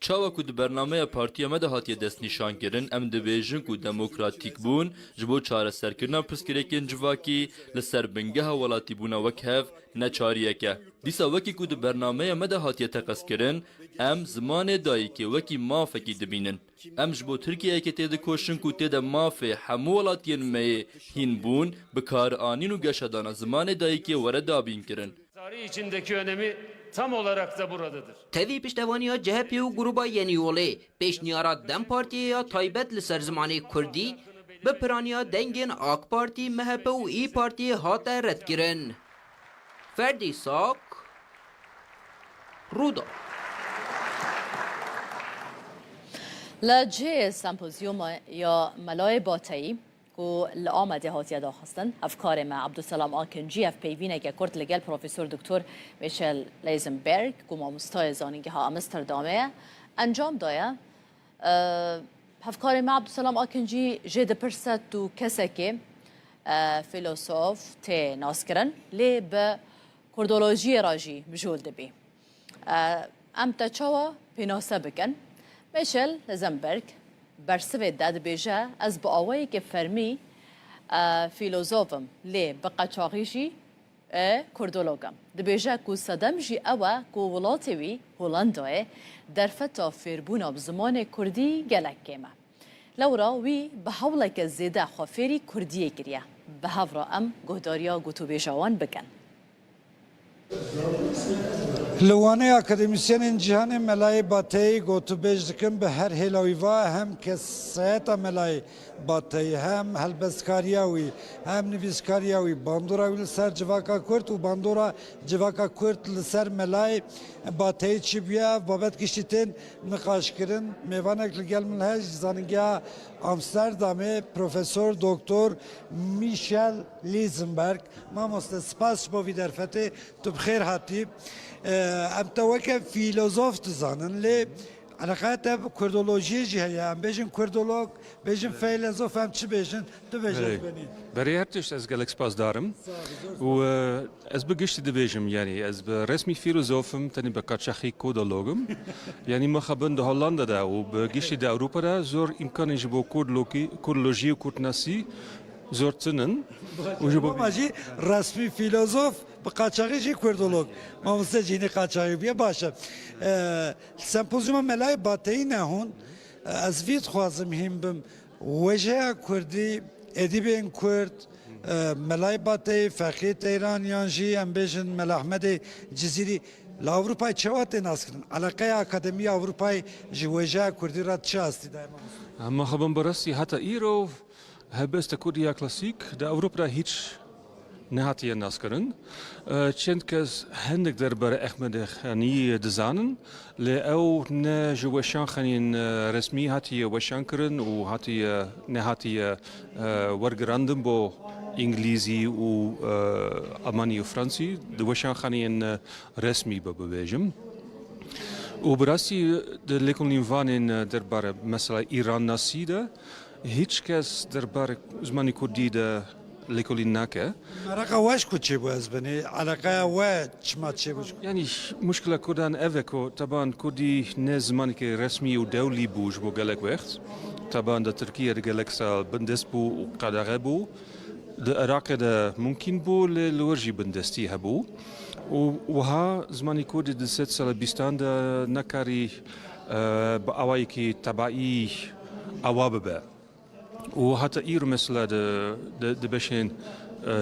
Çawa ku di bernameya partiya me de hatiye destnîşankirin em dibêjin ku demokratîk bûn ji bo çareserkirina pirsgirêkên civakî li ser bingeha welatîbûna wek hev ne çariyek e. Dîsa wekî ku di bernameya me de hatiye teqeskirin em zimanê dayîkê wekî mafekî dibînin. Em ji bo Tirkiyeyekê tê dikoşin ku tê de mafê hemû welatiyên me yê hîn bûn bi karianîn û geşedana zimanê dayîkê were dabîn kirin. Tarih içindeki önemi tam olarak da buradadır. Tevî piştevaniya CHP û gruba Yeni Yolê pêşniyara Dem Partiyê ya taybet li ser zimanê Kurdî bi piraniya dengên AK Parti, MHP û İYİ Partiyê hate redkirin. Ferdî Sak, Ruda. La cê sempozyuma ya Melayê Bateyî ku li Amedê hatiye daxistin hevkarê me Abduselam Akinci ev peyvîneke Kurd li gel Profesör Doktor Michel Leisenberg ku mamostayê zanîngeha Amsterdamê ye encam daye hevkarê me Abduselam Akinci jê dipirse tu kesekê filosof tê naskirin lê bi kurdolojiyê ra jî bijûl dibî. Em te çawa pênase bikin Michel Leisenberg bersivê de dibêje ez bi awayekê fermî fîlozofim lê bi qeçaxî jî kurdologam. Dibêje ku sedem jî ew e ku welatê wî Holandayê derfeta fêrbûna bi zimanê Kurdî gelek kêm e. لورا وی به هەوڵێکە زێدە خۆفێری کوردیە کردە بە هەڤڕە ئەم گۆداریا گوتوبێژاوان بکەن. لوانه اکادمیسین جهان ملای باتی گوتو بیج دکن به هر هلاویوا هم کسایت ملای باتی هم هلبسکاریاوی هم نویسکاریاوی باندوراوی لسر جواکا کرد و باندورا جواکا کرد لسر ملای باتی چی بیا بابت کشتین نقاش کردن میوانک لگل ملهج زانگیا امستردامه پروفسور دکتر میشل لیزنبرگ ما مستسپاس با ویدرفته تو بخیر هاتی ام توکه فیلوزوف تزانن لی علاقات کردولوژی جهیا ام بیشن کردولوگ بیشن فیلوزوف هم چی بیشن تو بیشن بینی برای هرتش از گلکس پاس دارم و از بگشت دبیجم یعنی از برسمی فیلوزوفم تنی بکاتشخی کودولوگم یعنی ما خبرند هولندا دا و بگشت دا اروپا دا زور امکانی جبو کردولوژی و کردناسی زور تنن و جبو ماجی رسمی فیلوزوف بقاچاقی جی کردولوگ ما مستجینی قاچاقی بیا باشه سمپوزیوم ملای باتی نهون از وید خوازم هم بم وجه کردی ادیبین کرد ملای باتی فقیه ایران یانجی ام بیشن ملا احمد جزیری لاوروپای چوات ناس کردن علاقه اکادمی اروپای جوجه کردی رات چه هستی دائما اما خبرم برسی حتی ایرو هبست کردیا کلاسیک دا اروپا هیچ نهاتی ناس کردن چند کس هندک درباره احمد خانی دزانن لی او نه جوشان خانین رسمی هاتی وشان کردن و هاتی نهاتی ورگراندن با انگلیزی و آلمانی و فرانسی دوشان خانین رسمی ببیجم و براسی لیکن وانین درباره مثلا ایران ناسیده هیچ کس درباره زمانی کردی ده لیکولی نکه. مرقه واش کچه باز بنی علاقه وا چما چه بوش. یعنی مشکل کردن اوکو طبعا کردی نه زمانی که رسمی و دولی بوش بو گلک وقت. طبعا ده ترکیه گلک سال بندست بو و قدره بو. ده عراق ده ممکن بو لورجی بندستی هبو. وها زمانی کردی ده 6 سال بیستان ده نکاری با آوایی که تبعی آوابه. و حتی ایر مثلا de بشین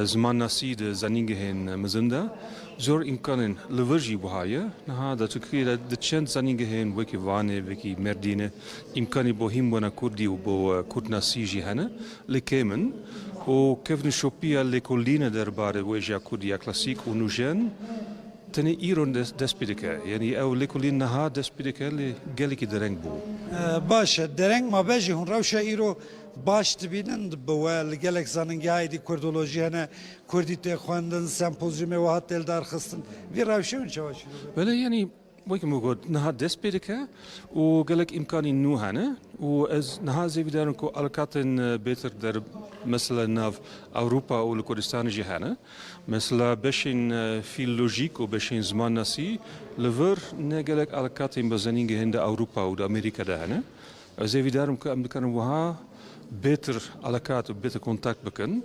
زمان ناسی de زنینگهن مزنده زور امکانن لورجی بهایه نه دا ترکیه de چند زنینگهن وکی وانه وکی مردینه امکانی بوهیم بنا کردی و بو کرد ناسی جهنه لکمن و کفن شوپیا لکولینه درباره وجه کردیا کلاسیک و نوجن تنی ایران دست پیدکه یعنی او لکولین نه دست پیدکه لگلی درنگ بو باشه درنگ ما بجی هون روشه ایرو باش تبینن بوال گلک زننگی دی کردولوژی هنه کردی ته خواندن سمپوزیوم و هات دل در خستن وی روشه اون چه باشه ولی یعنی وقتی موجود نه دست پیدکه و گلک امکانی نو هنه و از نه زیوی دارن کو الکاتن بهتر در مثلا ناف اروپا و لکردستان جهانه مثلا بشین فیلولوژیک و بشین زمان ناسی لور نه گلک الکاتن بزنینگه هند اروپا و امریکا دهنه زیوی دارن کو امریکان وها بهتر علاقات و بهتر کنتاکت بکن.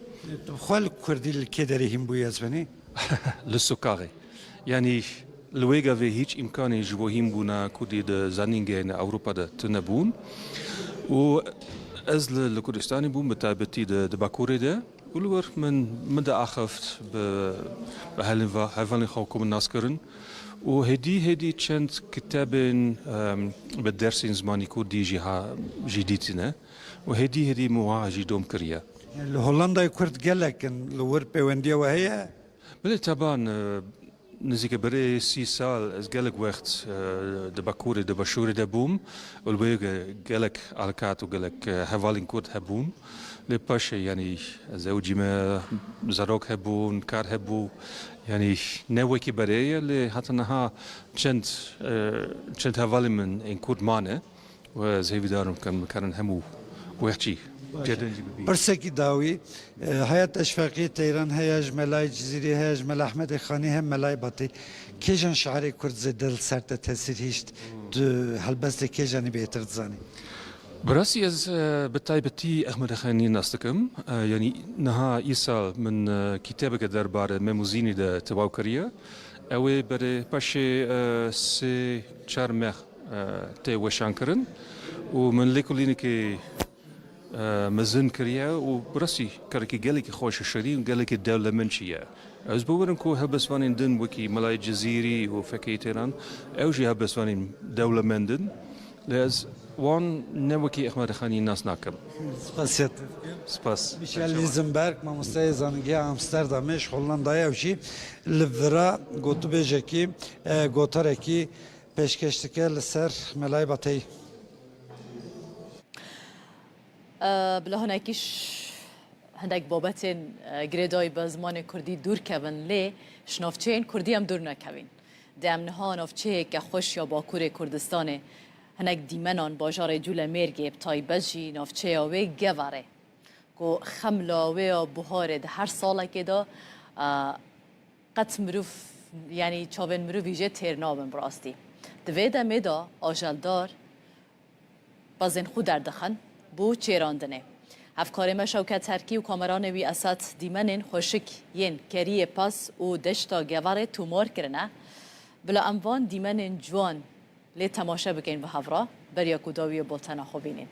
خال کردی الکدری هم بویز بنی؟ لسکاری. یعنی لویگا و هیچ امکانی جوهیم بونا کردی د زنینگه in اروپا ده تنبون. و از لکردستانی بون بتابتی د باکوری ده. ولور من ده آخفت به هلوانی خوکم ناس کردن. و هدی چند کتابن به درسین زمانی کردی جدیدینه. و هدی مواجه دوم کریا. هولندا کرد گلکن لور پیوندی و هیا. بله طبعا نزدیک برای 30 سال از گلک وقت دباکوری دباشوری دبوم ولبیگ گلک علاقات و گلک حوالین کرد هبون. لپاشه یعنی زوجی ما زراق هبون کار هبو یعنی نوکی برای لی حتی نه چند حوالی من این کرد مانه و زیوی دارم کن همو وقتی برسکی داوی حیات اشفاقی تیران هیاج ملای جزیری هیاج مل احمد خانی هم ملای باتی کیجان شعری کرد زدل سرت تاثیر هیچ هلبست کیجانی بهتر زانی براسي از بتايبتي احمد خاني ناستكم يعني نها يسال من كتابك دربار ميموزيني ده تواوكريا اوي بري باشي سي چار مخ تي وشانكرن ومن ليكوليني كي مزن كريا وبرسي كركي قالك خوش الشري وقالك الدولة منشية از بورن كو هبسوانين دن وكي ملاي جزيري وفكيتران اوجي هبسوانين دولة مندن لاز وان نوكي احمد خاني الناس ناكم سپاسیت سپاس میشل لیزنبرگ مامۆستای زانینگەی ئامستەردامێش هۆڵندایەوژی li vira gotûbêjekî gotarekî pêşkeş dike li ser Melayê Bateyî. بلا هناكيش هندك بابتين جريداي بزمان كردي دور كبن لي شنافچين كردي هم دور نكبين دم نها نافچه که خوش یا باکور کردستانه هنک دیمنان باجار جول مرگی بتای بجی نافچه آوه گواره که خملاوه و بهاره ده هر ساله که دا قط مروف یعنی چاون مروف ویژه ترنابن براستی دوی دمه دا آجلدار بازن خود دردخن بو چیراندنه افکار ما شوکت ترکی و کامران وی اسات دیمنن خوشک ین کریه پاس و دشتا گواره تومار کرنه بلا اموان دیمنن جوان لی تماشا بکن و هفرا بریا کداوی بولتنا خوبینین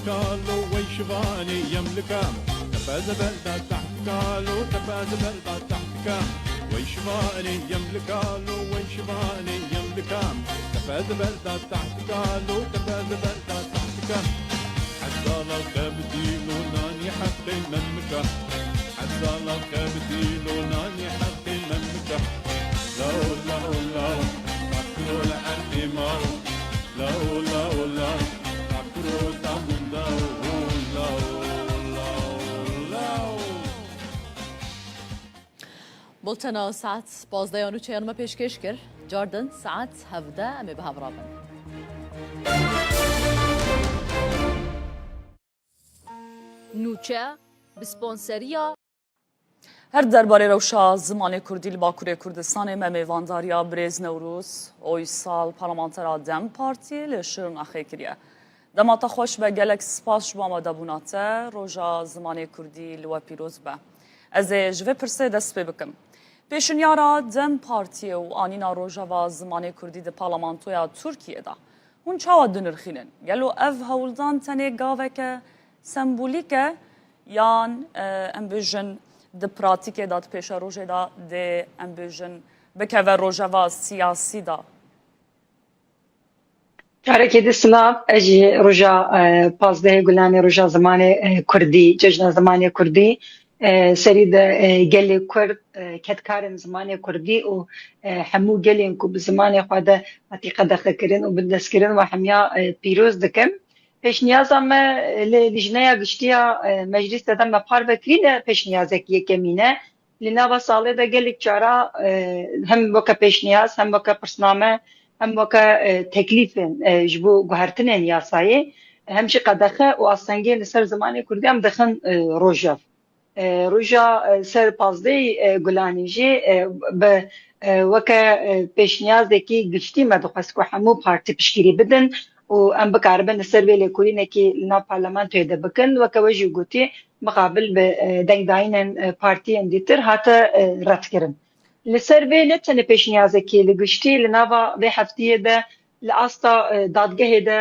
قالوا ويشباني يملكام تفاز بلدة تحت قالوا تفاز بلدة تحت كام ويشباني يملك قالوا ويشباني يملكام تفاز بلدة تحت قالوا تفاز بلدة تحت كام حتى لو كبدين وناني حق المملكة حتى لو كبدين وناني حق المملكة لو لو لو فكروا العرض مو لو لو لو فكروا تمون بولتنا ساعت 12 ما پیشکش کرد جاردن ساعت 17 امی به هفرابن نوچه بسپانسریا هر درباره روشا زمان کردی لباکوری کردستان ممیوانداریا بریز نوروز اوی سال پارلمانترا دم پارتی لشرن اخی کریه دماتا خوش به گلک سپاس جواما دابوناته روژا زمان کردی لوا پیروز به از جوه پرسه دست بکم پیشنیارا دم پارتی و آنینا روژا و زمان کردی ده پارلمانتویا ترکیه دا هون چاوا دنرخینن گلو اف هولدان تنه گاوه که سمبولیکه یان امبیژن ده پراتیکه دا ده پیشا روژه دا ده امبیژن بکه و روژا و سیاسی دا جارێکی دسلاف ئەجی ڕۆژا پازدەهێ گولانی ڕۆژا زمانی کوردی جژنە زمانی کوردی سەری گەلێ کورد کەتکارن زمانی کوردی و هەموو گەلێن کو زمانی خواده حقیقە دەخەکردن و بندەستکردن و هەمیا پیرۆز دکەم پێشنیازە me li lijneya giştiya meclîsê de me par vekirîne pêşniyazekî yekemîne li nava salê de gelek cara hem weke pêşniyaz hem weke pirsname hem weke teklîfên ji bo guhertinên yasayê hem jî qedexe û astengiyên li ser zimanê Kurdî em dixin rojev. Roja ser pazdeyê gulanî jî bi weke pêşniyazekî giştî me dixwest ku hemû partî piştgirî bidin û em bikaribin li ser vê lêkolînekî li nav parlamentoyê de bikin weke we jî gotî muqabil bi dengdayînên partiyên dîtir hate redkirin. Li ser vê ne tenê pêşniyazekî li giştî li nava vê heftiyê de li asta dadgehê de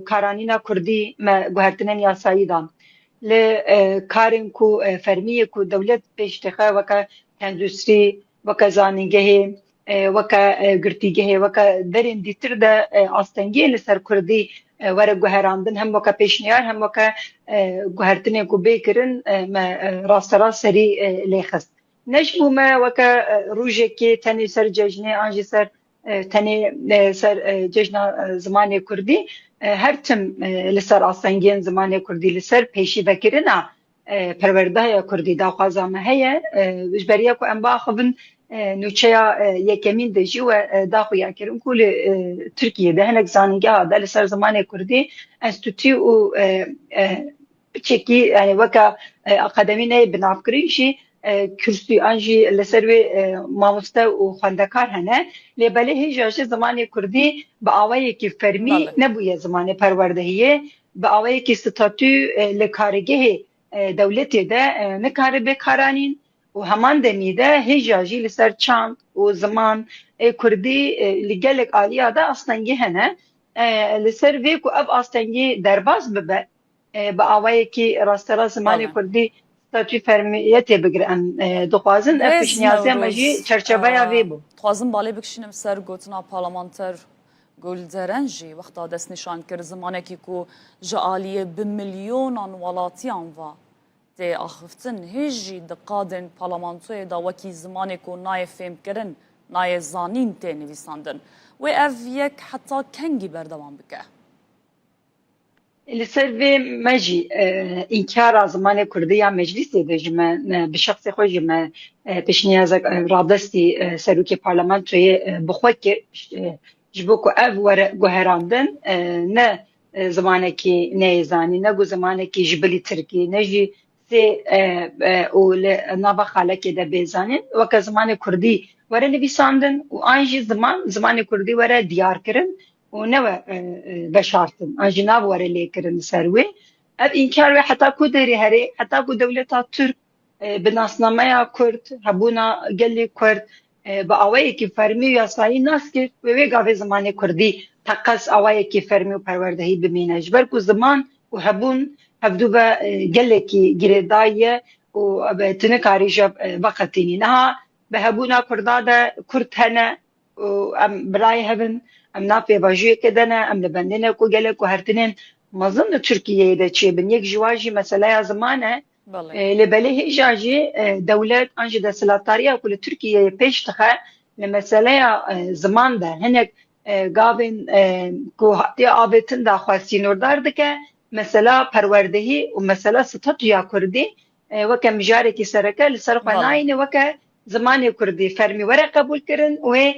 karanîna Kurdî me guhertinên yasayî dan. Li karên ku fermiyê ku dewlet pêş dixe weke endûstrî, weke zanîngehê, weke girtîgehê, weke derên dîtir de astengiyên li ser Kurdî were guherandin hem weke pêşniyar hem weke guhertinê ku bêkirin me rasterast serî lêxist. Ne ji bo me weke rojekê tenê ser cejnê an jî ser tenê ser cejna zimanê Kurdî her tim li ser astengiyên zimanê Kurdî li ser pêşîvekirina perwerdehaya Kurdî daxwaza me heye ji beriya ku em biaxivin نوچیا یکمین دجی و داخویا کرن کل ترکیه ده هنک زانگه ده لسر زمان کردی انستوتی و چکی یعنی وکا اقدمی نه بنافکری شی کرسی انجی لسر و ماموسته و خواندکار هنه لبله هیچ زمان کردی با آوایی که فرمی نبویه زمان پروردهیه با آوایی که ستاتو لکارگه دولتی ده نکاره بکارانین و همان دمیده هیچی لسر چند و زمان کردی لگلک آلیا ده اصلنگی هنه لسر وی کو اب اصلنگی درباز ببه با آوایی که راسترا زمان کردی ستاتوی فرمیتی بگرن دخوازن اف پیشنیازی مجی چرچبه یا وی بو خوازم بالی بکشینم سر گوتنا پارلمانتر گلدرنجی وقتا دست نشان کرد زمانه که کو جعالیه بملیونان ولاتیان و تی آخفتن هیچی دقادن پارلمانتوی دا وکی زمانه کو نای فهم کرن نای زانین تی نویساندن و اف یک حتی کنگی بردوان بکه لسر في مجي إنكار زمان كردية مجلس دجمة بشخص خوجمة بشنيازك رادستي سروكي برلمانتوي بخوكي جبوكو أف ورق جوهراندن نا زمانكي نيزاني نجو زمانكي جبلي تركي نجي سي نابا خالكي دا بيزانين وكا زمان كردي ورا نبيساندن وانجي زمان كردي ورا ديار كرن ونوى بشارتن أنجناب ورا ليكرن سروي أب إنكار حتى كودري هري حتى كو دولتا ترك بناسناميا كرد هبونا قلي كرد بأوائي كي فرمي وياساي ناس كرد ويقع في زمان كردي تقص أوائي كي فرمي وپروردهي بمينج بركو زمان وهبون هبدو قلي كي جريداية وبتنكاري جاب بقتيني نها بهبونا كردادا كرد هنا وأم براي هبن ام نافي باجي كدنا ام لبندنا كو قالك وهرتنين ما ظن تركيا اذا تشي بن يك جواجي مساله زمانه لبليه اجاجي دولات انجي دا سلطاريه كل تركيا بيش تخا لمساله زمان ده هنك قابن كو حتى ابتن دا خاصين وردار دك مساله پروردهي ومساله ستاتيا كردي وكم جاري سركه لسرق ناين وك زمان كردي فرمي ورق قبول كرن و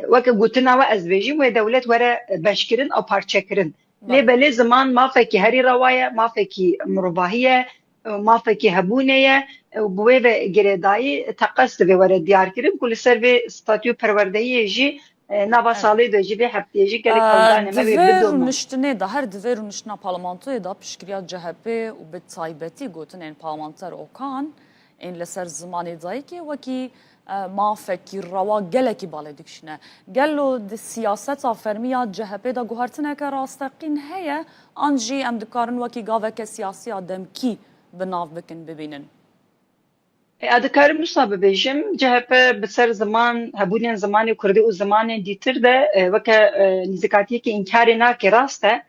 وكا قوتنا وأزبيجي ودولت ورا بشكرن أو بارشكرن لبلي زمان ما فكي هري رواية ما فكي مرباهية ما فكي هبونية وبويبة جريداي تقصد في ورا ديار كرن كل سر ستاتيو پروردهي يجي نابا صالي دو جي بي حبتي يجي كالي قلداني ما دفير نشتني ده هر دفير نشتنا پارلمانتوي ده بشكريات جهبي وبالتايبتي قوتنين پارلمانتر أوكان إن لسر زماني دايكي وكي ما فكر روا جلكي بالدكشنا قالوا السياسة فرمية جهبي دا جوهرتنا كراستقين هي أنجي أم دكارن وكي قاوك سياسية دمكي بناف بكن ببينن أذكر مصاب بيجم جهبي بسر زمان هبونين زماني كردي وزمان ديتر ده وكا نزكاتي كي إنكارنا كراسته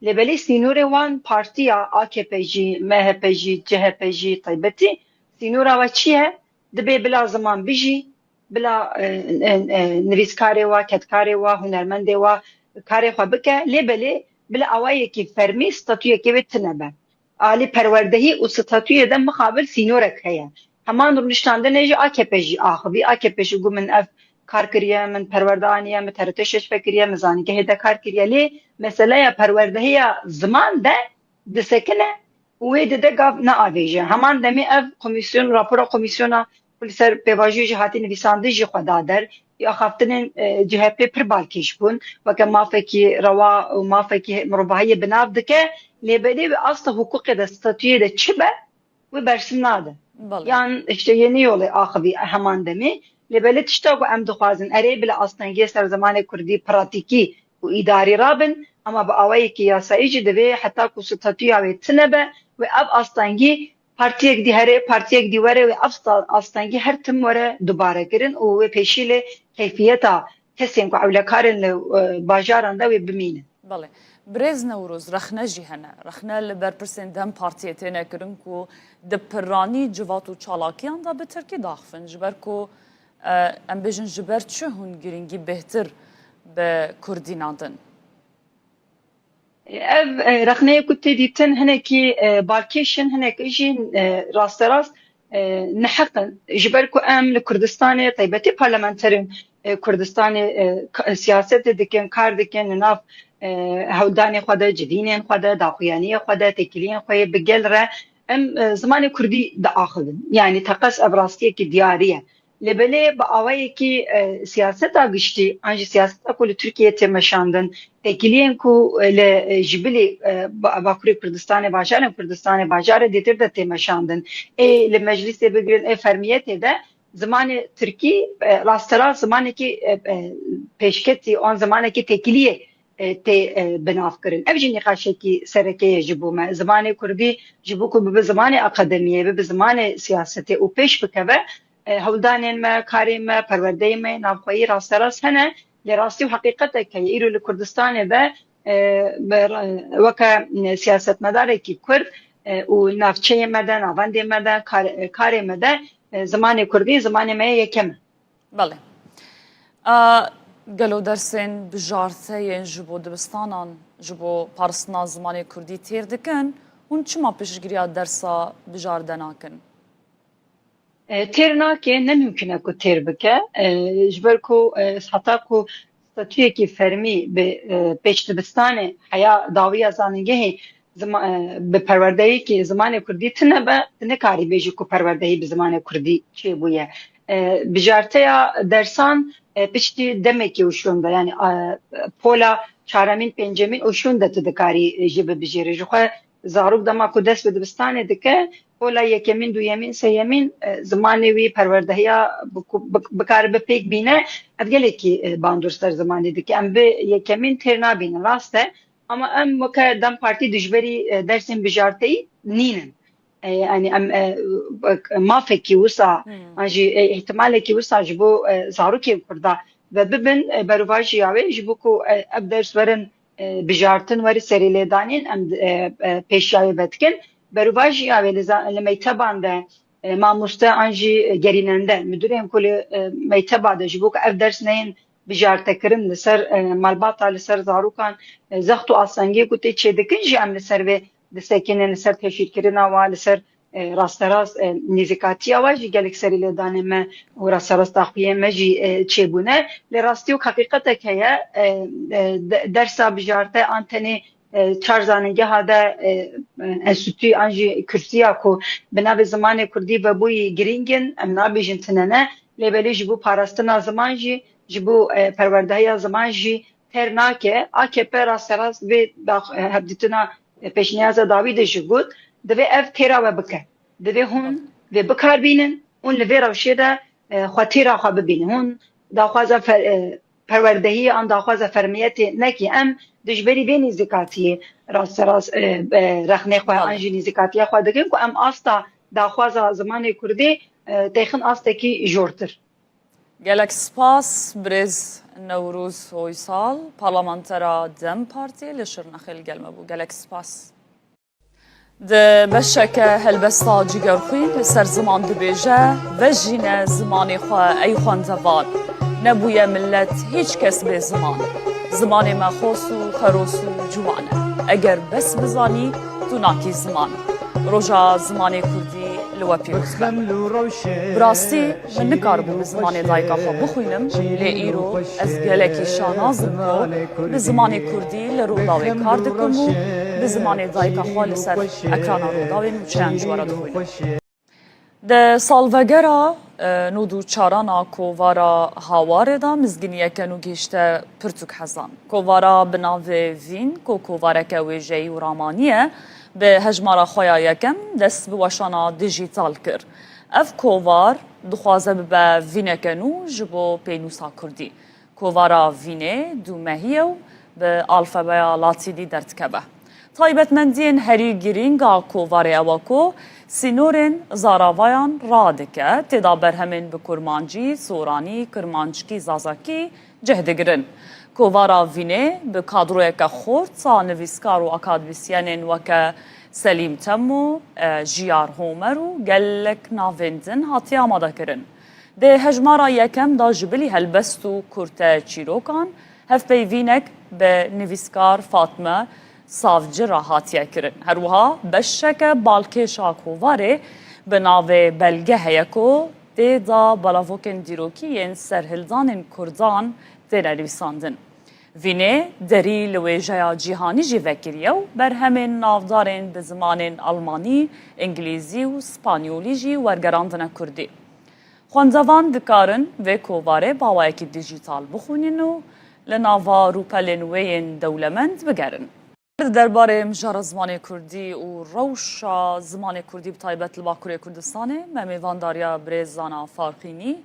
لبلي سينوري وان بارتيا AKP'ci, MHP'ci, CHP'ci طيبتي سينورا وچيه دبي بلا زمان بيجي بلا نویسکاری و کتکاری و هنرمندی و کاری خو بکه لبلی بلا اوایی کی فرمی ستاتوی کی بتنبه عالی پروردهی و ستاتوی ده مقابل سینورک هيا همان رونشتانده نجی AKP'ci آخبی AKP'ci گو من اف کار کریه من پروردانیه من ترتشش فکریه مزانی که هده کار کریه لی مثلا پروردهی زمان ده دسکنه ويد دقاف ناويجه همان دمي اف كوميسيون رابورا كوميسيونا كل سر بواجي جهاتي نفيساندي جي خدادر يا خافتن جهه بيبر بالكيش بون وكما فكي روا وما فكي مرباهيه بناف دكه لبدي اصل حقوق ده ستاتيو ده çibe وبرسمناده يعني işte yeni yolu akhbi heman demi لبلي تشتاق ام دخوازن اري بلا اصلا يسر زمان كردي براتيكي واداري رابن اما باوي كي ياسايجي دبي حتى كو ستاتيو تنبه و اب اصلانگی partiyek di here partiyek di were ve aslانگی her tim were dubare kirin û ve peşîle keyfiyeta kesên ku ewlekarin li bajaran de ve bimînin. Belê. Birêz Newroz rexne jî hene. Rexne li berpirsên dem partiyê têne kirin ku di piranî civat û çalakiyan da bi Tirkî daxivin ji ber ku em bêjin ji ber çi hûn girîngî bêhtir bi Kurdî nadin. ev rexneyê ku tê dîtin hinekî balkêşin hinek jî rasterast نحقا جبركو ام لكردستان طيبتي بارلمانترين كردستان سياسة دكين كار دكين ناف هوداني خدا جدينين خدا داخويانية خدا تكلين خويا بقل را ام زمان كردي دا آخذن يعني تقص ابراستية كي ديارية لبلي بأوائي كي سياسة قشتي انجي سياسة اكو لتركيا تمشاندن تكلين كو لجبلي باكوري كردستان باجار كردستان باجار ديتر دا تمشاندن اي لمجلس بقرن اي فرميته دا زمان تركي راسترا زمان كي پیشکتی آن زمان كي تكليه تي بناف كرن افجي نقاشه كي سركيه جبو ما زمان كردي جبوكو بزمان اكاديميه بزمان سياسته و پیش بكبه هولدانين ما كاري ما پرورده ما نافخوي راستراس هنا لراستي وحقيقته كي يرو لكردستان به وكا سياسة مداري كي كرد و نافچه مده نافنده مده كاري مده زمان كردي زمان ما يكم بله گلو درسین بجارته جبو دبستانان جبو پارسنا زمان کردی تیر دکن اون چما پیشگیری درسا بجاردنا کن تیر ناکه نممکنه کو تیر بکه جبر کو حتی کو ستاتوی کی فرمی به پیش دبستان حیا داوی زانگه به پروردهی که زمان کردی تنه کاری بیجی کو پروردهی به زمان کردی چی بویه بجارته درسان پشتی دمکی وشونده یعنی پولا چهارمین پنجمین وشونده تدکاری جبه بجیره جوخه زاروک دما کو دست به دبستان دکه پولا یکمین دویمین سیمین زمانی وی پروردهیا بکار به پیک بینه افگله کی باندورستر زمانی دکه ام به یکمین ترنا بینه راسته اما ام وکه دم پارتی دجبری درسین بجارتهی نینن يعني ما فكي وسع اجي احتمال كي وسع جبو زاروكي كردا وببن بروفاجي ياوي جبوكو ابدرس ورن بجارتن وري سريله دانين ام پیشاي بتكن بروفاجي ياوي لما يتبان ده ما مستا انجي جريننده مديرين كل ما يتبع ده جبوك ابدرس نين بجارته كرم لسر مالباطا لسر زاروكان زختو اسانگي كوتي چدكن جي ام لسر دستکن لسر تشکیل کردن و لسر راستراس نزیکاتی آواجی گلک سری لدانه ما و راستراس تخفیه مجی چه بونه لراستی و حقیقت که درس بجارته آنتنی چارزانگه هاده انستیتوی انجی کرسیا کو بنابه زمان کردی و بوی گرینگن امنا بیجن تننه لبلی جبو پاراستنا زمان جی جبو پروردهی زمان جی ترناکه AKP راستراس و هبدیتنا پیشنیاز داوی دشگود دوی اف تیرا و بکه دوی هون و بکار بینن اون لوی روشیده خاطیرا خواه ببینن هون داخواز پروردهی آن داخواز فرمیت نکی ام دجبری بینی زکاتی راست رخنه خواه انجی زکاتی خواه دکن که ام آستا داخواز زمان کردی تیخن آستا کی جورتر گلک سپاس برز نوروز اویسال پارلمانترا دم پارتی لشرنخیل گلمه بو گلک سپاس ده بشک هلبستا جگر خوین لسر زمان دبیجه و جین زمانی خواه ای خواندوار نبوی ملت هیچ کس به زمان مخوص و خروس و جوانه اگر بس بزانی تو ناکی زمان روژا زمان کردی لوا پیروز براستی من نکار بو زمان دایکا خو بخوینم لی ایرو از گلکی شانازم کو به زمان کردی لروداوی کار دکم و به زمان دایکا خو لسر اکران روداوی نوچن جوارا دخوینم ده سالوگرا نودو چارانا کووارا هاواره دا مزگینیه که نو گیشته پرتوک حزان کووارا بناوه وین کووارا که ویجهی و رامانیه به هجمارا خویا یکم دست به وشانا دیجیتال کر اف کووار دخوازه به وینه کنو جبو پینوسا کردی کووارا وینه دو مهیو به الفبایا لاتینی درتکبه طایبت مندین هری گیرینگا کوواره اواکو سینورین زاراوایان رادکه تدا برهمین به کرمانجی سورانی کرمانجکی زازاکی جهدگرن کووارا وینه به کادروی که خورد سا نویسکار و اکادمیسیانین وکه سلیم تمو جیار هومر و گلک ناویندن هاتی آماده کرن ده هجمارا یکم دا جبلی هلبست و کرته چیروکان هف پیوینک به نویسکار فاطمه صافجر را هاتیه کرن هروها بشک بالکشا کوواره بناوی بلگه هیکو تیدا بلاوکن دیروکیین سرهلدان کردان تیره نویساندن. وینه دری لویجه جیهانی جی وکریه و برهمین نافدارین به زمان آلمانی، انگلیزی و سپانیولی جی ورگراندن کردی. خواندوان دکارن و کوواره باوایکی دیجیتال بخونین و لناوا روپلین وین دولمند بگرن. درباره مجار زمان کردی و روشا زمان کردی بتایبت لباکوری کردستانه ممیوانداریا بریزانا فارقینی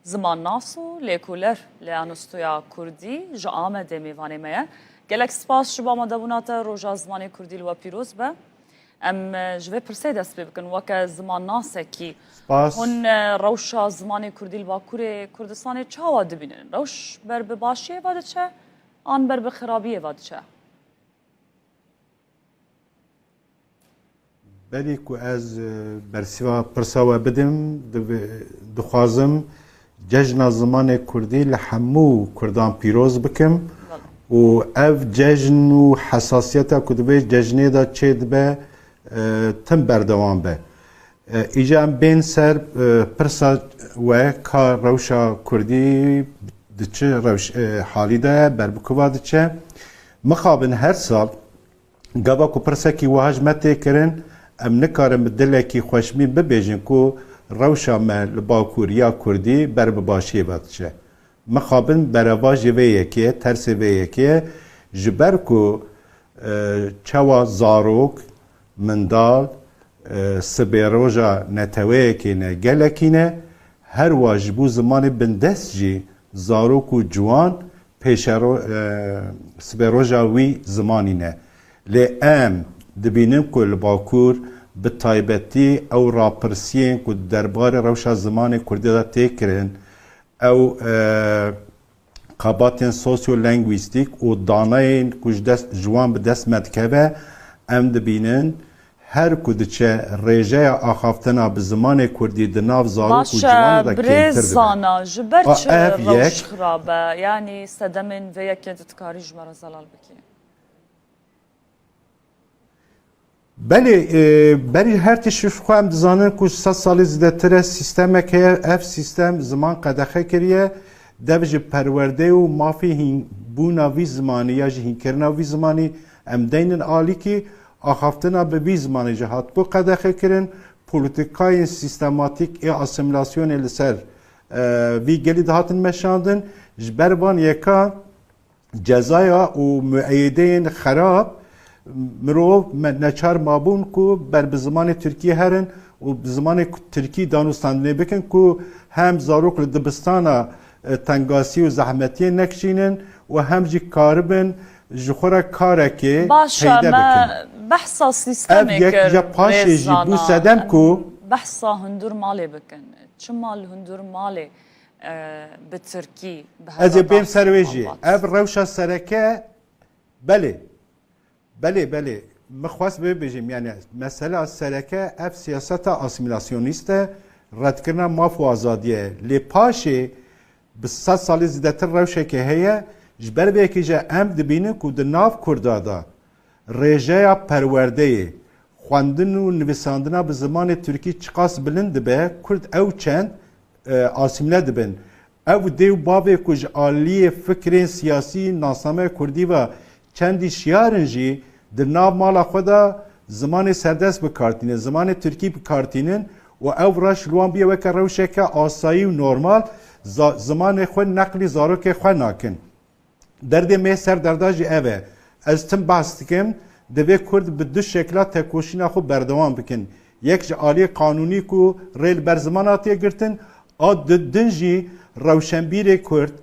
زمان ناسو لیکولر لیانستویا کردی جا آمده میوانه میه گلک سپاس شبا مدبونات روژا زمان کردی لوا پیروز به ام جوه پرسه دست بکن وکه زمان ناسه کی هن روشا زمان کردی لباکوری کردستانه چه واده بینن؟ روش بر بباشیه واده چه؟ آن بر بخرابیه واده چه؟ بلی که از برسیوا پرساوا بدم دخوازم جشن زمان کردی لحمو کردان پیروز بکم و اف جشن و حساسیت کدوه جشنی دا چید به تم بردوان به ایجا ام بین سر پرسا و کار روشا کردی دچه روش حالی ده بربکوا دچه مخابن هر سال گابا کو پرسا کی وهاجمت کرن ام نکارم دلکی خوشمی ببیجن کو روشا من لباکوریا کردی بر بباشی بادشه مخابن برواج ویکیه ترس ویکیه جبر کو چوا زاروک مندال سبیروجا نتویکینه گلکینه هر واجبو زمان بندست جی زاروک و جوان پیش سبیروجا وی زمانینه لی ام دبینم که لباکور به تایبتی او راپرسیین که درباره روشا زمان کردی دا تکرن او قاباتین سوسیو لنگویستیک و داناین کش دست جوان به دست مدکبه ام دبینن هر کدچه ریجه آخافتنا به زمان کردی دناف زاروک و جوان دا کینتر برزانا جبرچ روش خرابه یعنی صدمن و یکی دتکاری جمعه زلال بکی بلی هر تشوش خواهم دزانن که 100 سال زیدتره سیستم که اف سیستم زمان قدخه کریه دوج پرورده و مافی بونا وی زمانی یا جهین کرنا وی زمانی ام دینن آلی که آخافتنا به وی زمانی جهات بو قدخه کرن پولیتیکای سیستماتیک ای اسیمیلاسیون لسر وی گلی دهاتن مشاندن جبروان یکا جزایا و معیدین خراب مرو نچار مابون کو بر به زمان ترکیه هرن و به زمان ترکی دانستاندنه بکن کو هم زاروک لدبستانا تنگاسی و زحمتی نکشینن و هم جی کاربن جخورا کاره که باشا ما بحثا سیستمی کر ریزانا بحثا هندور مالی بکن چه مال هندور مالی به ترکی از بیم سرویجی اف روشا سرکه بله مخواست ببیجیم یعنی مسئله سرکه اف سیاست اسیمیلاسیونیسته رد کردن ماف و آزادیه لی پاشه به 100 سال زیدتر روشه که هیه جبر به که ام دبینه که در ناف کردادا ریجه پرورده خواندن و نویساندن به زمان ترکی چقاس بلند به کرد او چند آسیمله دبن او دیو بابه کج آلی فکر سیاسی ناسنامه کردی و چندی شیارنجی در ناو مالا خدا زمان سردست بکارتینه زمان ترکی بکارتینن و او راش لوان بیه وکر روشه که آسایی و نورمال زمان خود نقلی زاروک خود ناکن درد می سر درداجی اوه از تم بحث کم دوی کرد به دو شکلات تکوشینا خود بردوان بکن یک آلی قانونی کو ریل بر زمان آتیه گرتن دنجی روشنبیر کرد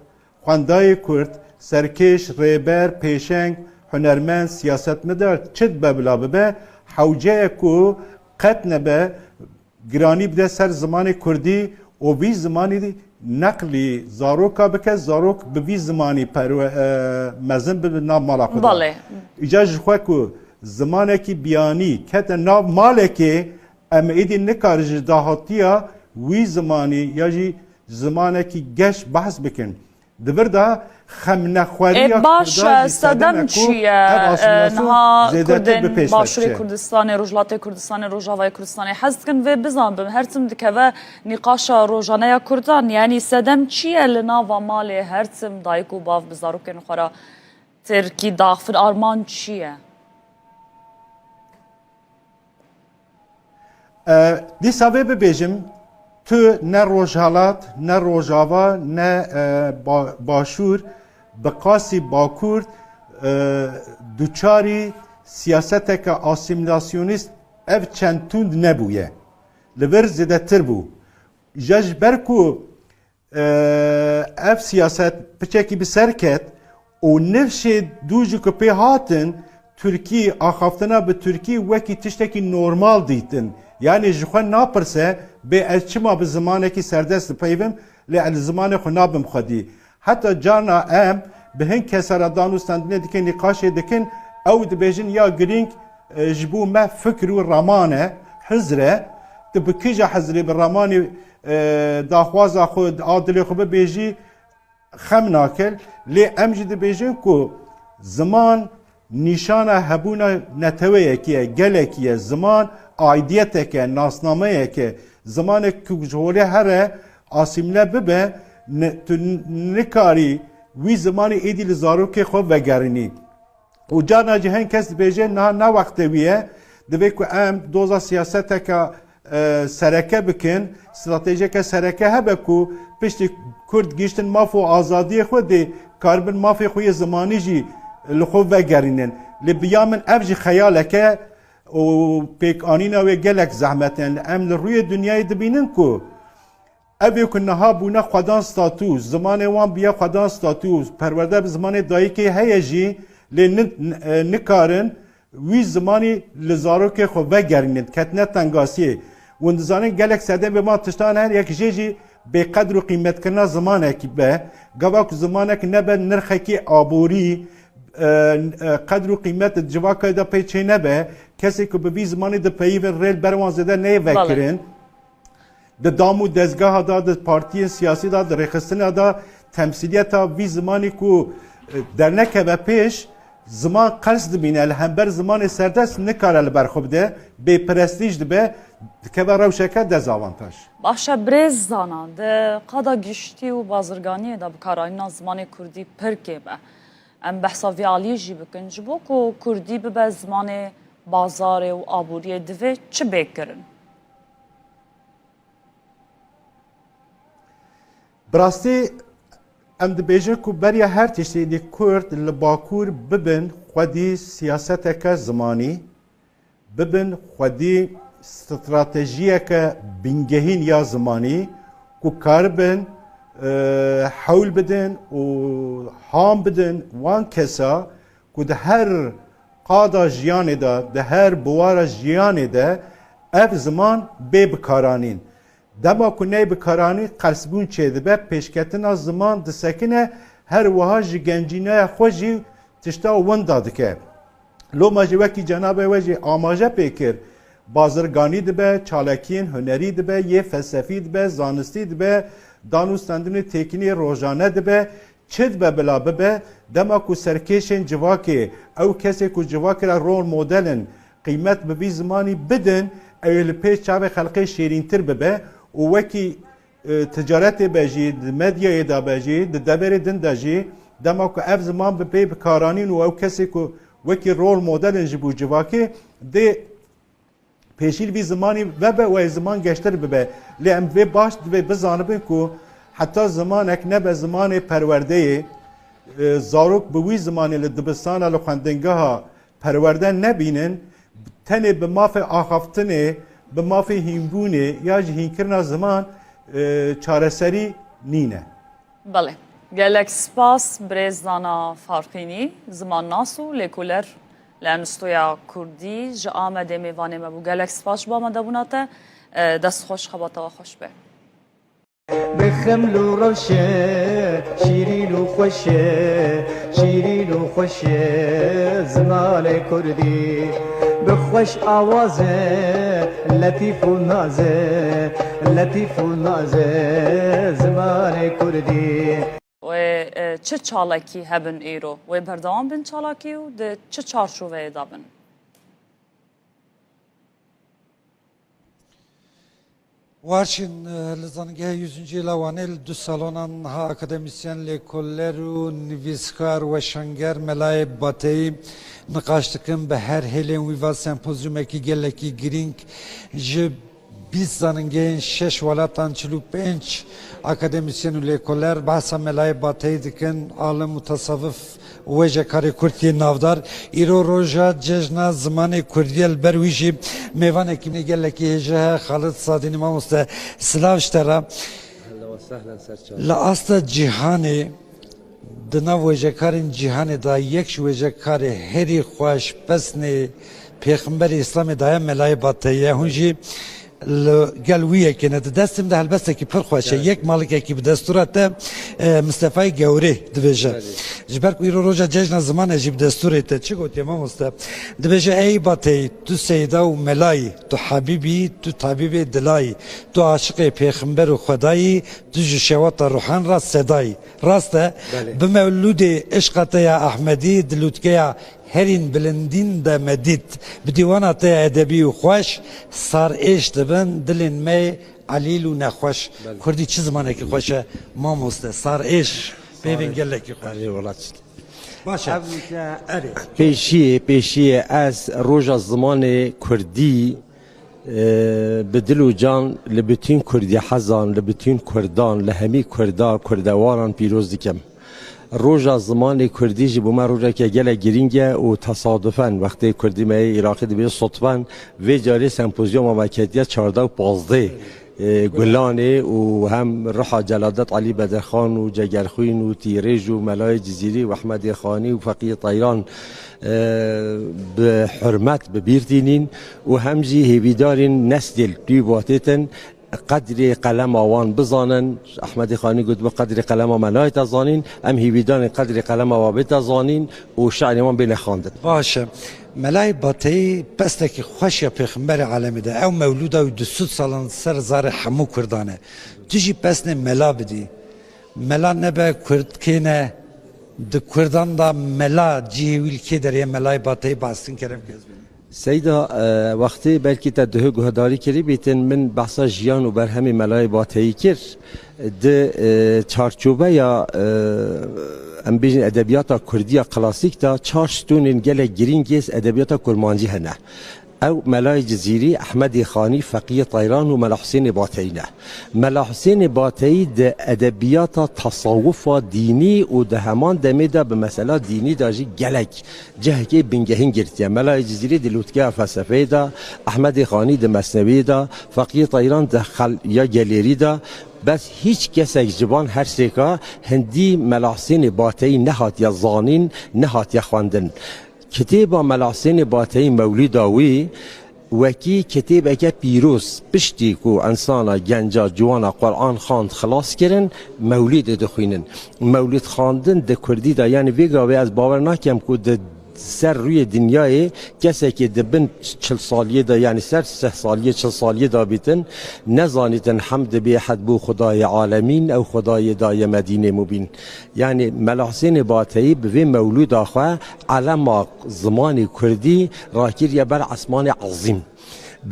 خواندای کرد سرکش ریبر پیشنگ هنرمند سیاست مدار چد ببلا به حوجه کو قطن به گرانی بده سر زمان کردی و وی زمانی نقلی زاروکا بکه زاروک به وی زمانی پر مزن به نام مالا خدا بله ایجاج خواه کو زمانی که بیانی کت نام ماله که ام ایدی نکارج داهاتیا وی زمانی یا جی زمانی که گش بحث بکن دبر دا خم نخواری باش سدم چیه نها کردن باشوری کردستان روجلات کردستان روجاوای کردستان حزت کن و بزن بم هرتم دکوه نقاش روجانه کردان یعنی سدم چیه لنا و مال هرتم دایکو باف بزارو کن خورا ترکی داخل آرمان چیه دی سابه ببیجم تو نه روجالات نه روجاوا نه باشور بقاسی باکورد دوچاری سیاستک آسیمیلاسیونیست ev çentund nebûye. Li vir zêdetir bû. Ja ji ber ku ev siyaset piçekî bi ser ket û nifşê dû ji ku pê hatin Tirkî axaftina bi Tirkî wekî tiştekî normal dîtin. Yani ji xwe napirse bê ez çima bi zimanekî serdest dipeyvim lê ez zimanê xwe nabim xwedî. Heta carna em bi hin kesera danûstandinê dikin nîqaşê dikin ew dibêjin ya girîng ji bo me fikr û ramane hizre tu bi kîja hizrê bi ramanê daxwaza xwe a dilê xwe bibêjî xem nakil lê em jî dibêjin ku ziman nîşana hebûna neteweyekî ye gelekî ye ziman aidiyetek e nasnameyek e zimanek ku ji holê here asîmle bibe tu nikarî wî zimanê êdî li zarokê xwe vegerinî û carna jî hin kes dibêje ne wextê wî ye divê ku em doza siyaseteka sereke bikin stratejiyeke sereke hebe ku piştî Kurd giştin maf û azadiyê xwe dê karibin mafê xwe yê zimanî jî li xwe vegerînin lê biya min ev jî xeyaleke û pêkanîna wê gelek zehmetin em li rûyê dunyayê dibînin ku evê ku niha bûne xwedan statû zimanê wan biya xwedan statû perwerde bi zimanê dayîkê heye jî lê nikarin wî zimanî li zarokê xwe vegerînin ketine tengasiyê û dizanin gelek sedemê wan tiştan her yek jê jî bêqedr û qîmetkirina zimanekî be gava ku zimanek nebe nirxekî aborî قدر و قیمت جواکه دا پیچه نبه کسی که به وی زمانی دا پیوه ریل بروان زده نه وکرین دا دامو دزگاه دا دا پارتی سیاسی دا دا رخصتن دا تمثیلیت وی زمانی که در نکه و پیش زمان قرص دبینه لحنبر زمان سردست نکاره لبرخوب ده به پرستیج ده به که و روشکه دزاوانتاش باشه برز زانان ده قدا گشتی و بازرگانی دا بکاراینا زمان کردی پرکه به ام بحثا ویالی جی بکن جبو کو کردی به زمان بازار و آبوری دوی چه بکرن؟ براستی ام دبیجن کو بریا هر تشتی دی کرد لباکور ببن خودی سیاست که زمانی ببن خودی استراتژیه که بینگهین یا زمانی کو کاربن حول بدن و هام بدن وان کسا که ده هر قادا جیانه ده هر بوار جیانه ده اف زمان بی بکارانین دما که نی بکارانی قرصبون چه ده به پیشکتنا زمان ده سکنه هر وها جی گنجینه خوشی تشتا وندا دکه لو ماجی وکی جنابه وجی آماجه پیکر بازرگانی ده به چالکین هنری ده به یه فلسفی ده به زانستی ده به دانوستاندن تکنی روزانه دبه چد به بلا به دما کو سرکشن جواکی او کسی کو جواکی را رول مدلن قیمت به وی زمانی بدن ایل پیش چاوه خلقی شیرین تر به و وکی تجارت بجی مدیا دا بجی دبر دن دجی دما کو اف زمان به پی بکارانین و او کسی کو وکی رول مدلن جبو جواکی ده پیشیل وی زمانی و زمان گشتر ببه لیم وی باش دوی بزانبین کو حتی زمانک نبه زمان پرورده زاروک به وی زمانی لدبستان لخوندنگه ها پرورده نبینن تنه به ماف آخافتنه به ماف هیمبونه یا هینکرنا زمان چارسری نینه بله گلک سپاس برزدانا فارقینی زمان ناسو لیکولر لانستویا کردی جا آمده میوانه مبو گلک سپاس با آمده بوناته دست خوش خباته و خوش به بخمل و روشه شیرین و خوشه شیرین و خوشه زمان کردی بخوش آوازه لطیف و نازه لطیف و نازه زمان کردی و چه چالاکی هبن ایرو و بردوام بن چالاکی و ده چه چارچوبه دابن؟ وارشین لزانگه 100. لوانه دو سالانان ها اکادمیسین لیکولر و نویسکار و شنگر ملای باتی نقاش دکن به هر هیلین ویوال سمپوزیوم کی گلکی گرینگ جب 20 زنگین 6 ولاتان 45 اکادمیسین لیکولر بحث ملای باتی دکن عالم متصوف وجه کاری کردی نافدار ایرو روزا جشن زمان کردی البرویجی میوان کی نگل کی هجه خالد صادینی ما مست سلاوشترا لا است جهانی دنا وجه کارین جهانی دا یک وجه کاری هری خوش پسنی پیغمبر اسلام دایم ملای باتیه هنجی گلویه که نه دستم ده البته که پر خوشه یک مالک کی به دستورات مصطفی گوری دوجه جبر کو روزا جشن زمان جیب دستورت چی گفتی ما مست دوجه ای باتی تو سیدا و ملای تو حبیبی تو طبیب دلای تو عاشق پیغمبر و خدایی تو شوات روحان را صدای راسته به مولود عشقت یا احمدی دلوتکه هرین بلندین دا مدید بدیوانات ادبی و خوش سار ایش دبن دلین می علیل و نخوش کردی چه زمانه که خوشه ما مسته سار ایش ببین گله که خوش باشه پیشی از روز زمان کردی به دل و جان لبتین کردی حزان لبتین کردان لهمی کردواران پیروز دیکم روزا زمان کردی جبو ما روزا که گله گرینگه و تصادفاً وقتی کردی می عراقی دبیر صدفاً و جاری سمپوزیوم مملکتیه 14 و 15 گلانه و هم رحا جلادت علی بدرخان و جگرخوین و تیرج و ملای جزیری و احمد خانی و فقیه طیران به حرمت ببیردینین و همجی هیویدارین نسل دیواتتن قدر قلم آوان بزانن احمد خانی گفت به قدر قلم ملای تزانین ام هیویدان قدر قلم آوابه تزانین و شعر من بین خواندن باشه ملای باتی پس که خوش پیغمبر عالم ده او مولود او 200 سالان سر زار حمو کردانه تجی پس نه ملا بدی ملا نبه کرد کنه د کردان دا ملا جیویل که در ملای باتی باستین کرم سیدا وقتی بلکی تا ده گهداری کردی بیتن من بحثا جیان و برهمی ملای باتهی کرد ده چارچوبه یا ام بیشتر ادبیات کردی کلاسیک تا چارچتون گله گرینگیز ادبیات کرمانجی هنه او ملای جزیری احمد خانی فقیه طیران و ملا حسین باتینه ملا حسین باتی ده ادبیات تصوف دینی و ده همان دمیده به مسئله دینی داجی گلک جهکی بنگهین گرتیه ملای جزیری ده لوتکه فلسفه ده احمد خانی ده مثنوی ده فقیه طیران ده یا گلیری ده بس هیچ کسی جبان هر سیکا هندی ملا حسین باتی نهات یا زانین نهات یا خواندن کتاب ملا حسین باتی مولید آوی وکی کتاب اگه پیروز پشتی کو انسانا گنجا جوانا قرآن خواند خلاص کرن مولید دخوینن مولید خواندن ده کردی دا یعنی ویگاوی از باور نکم کو ده سر روی دنیای کسی که دبن 40 سالیه دا یعنی سر 3 سالیه 40 سالیه دا بیتن نزانیتن حمد به حد بو خدای عالمین او خدای دای مدینه مبین یعنی ملا حسین باتی به مولود آخوا علم زمان کردی راکیر بر اسمان عظیم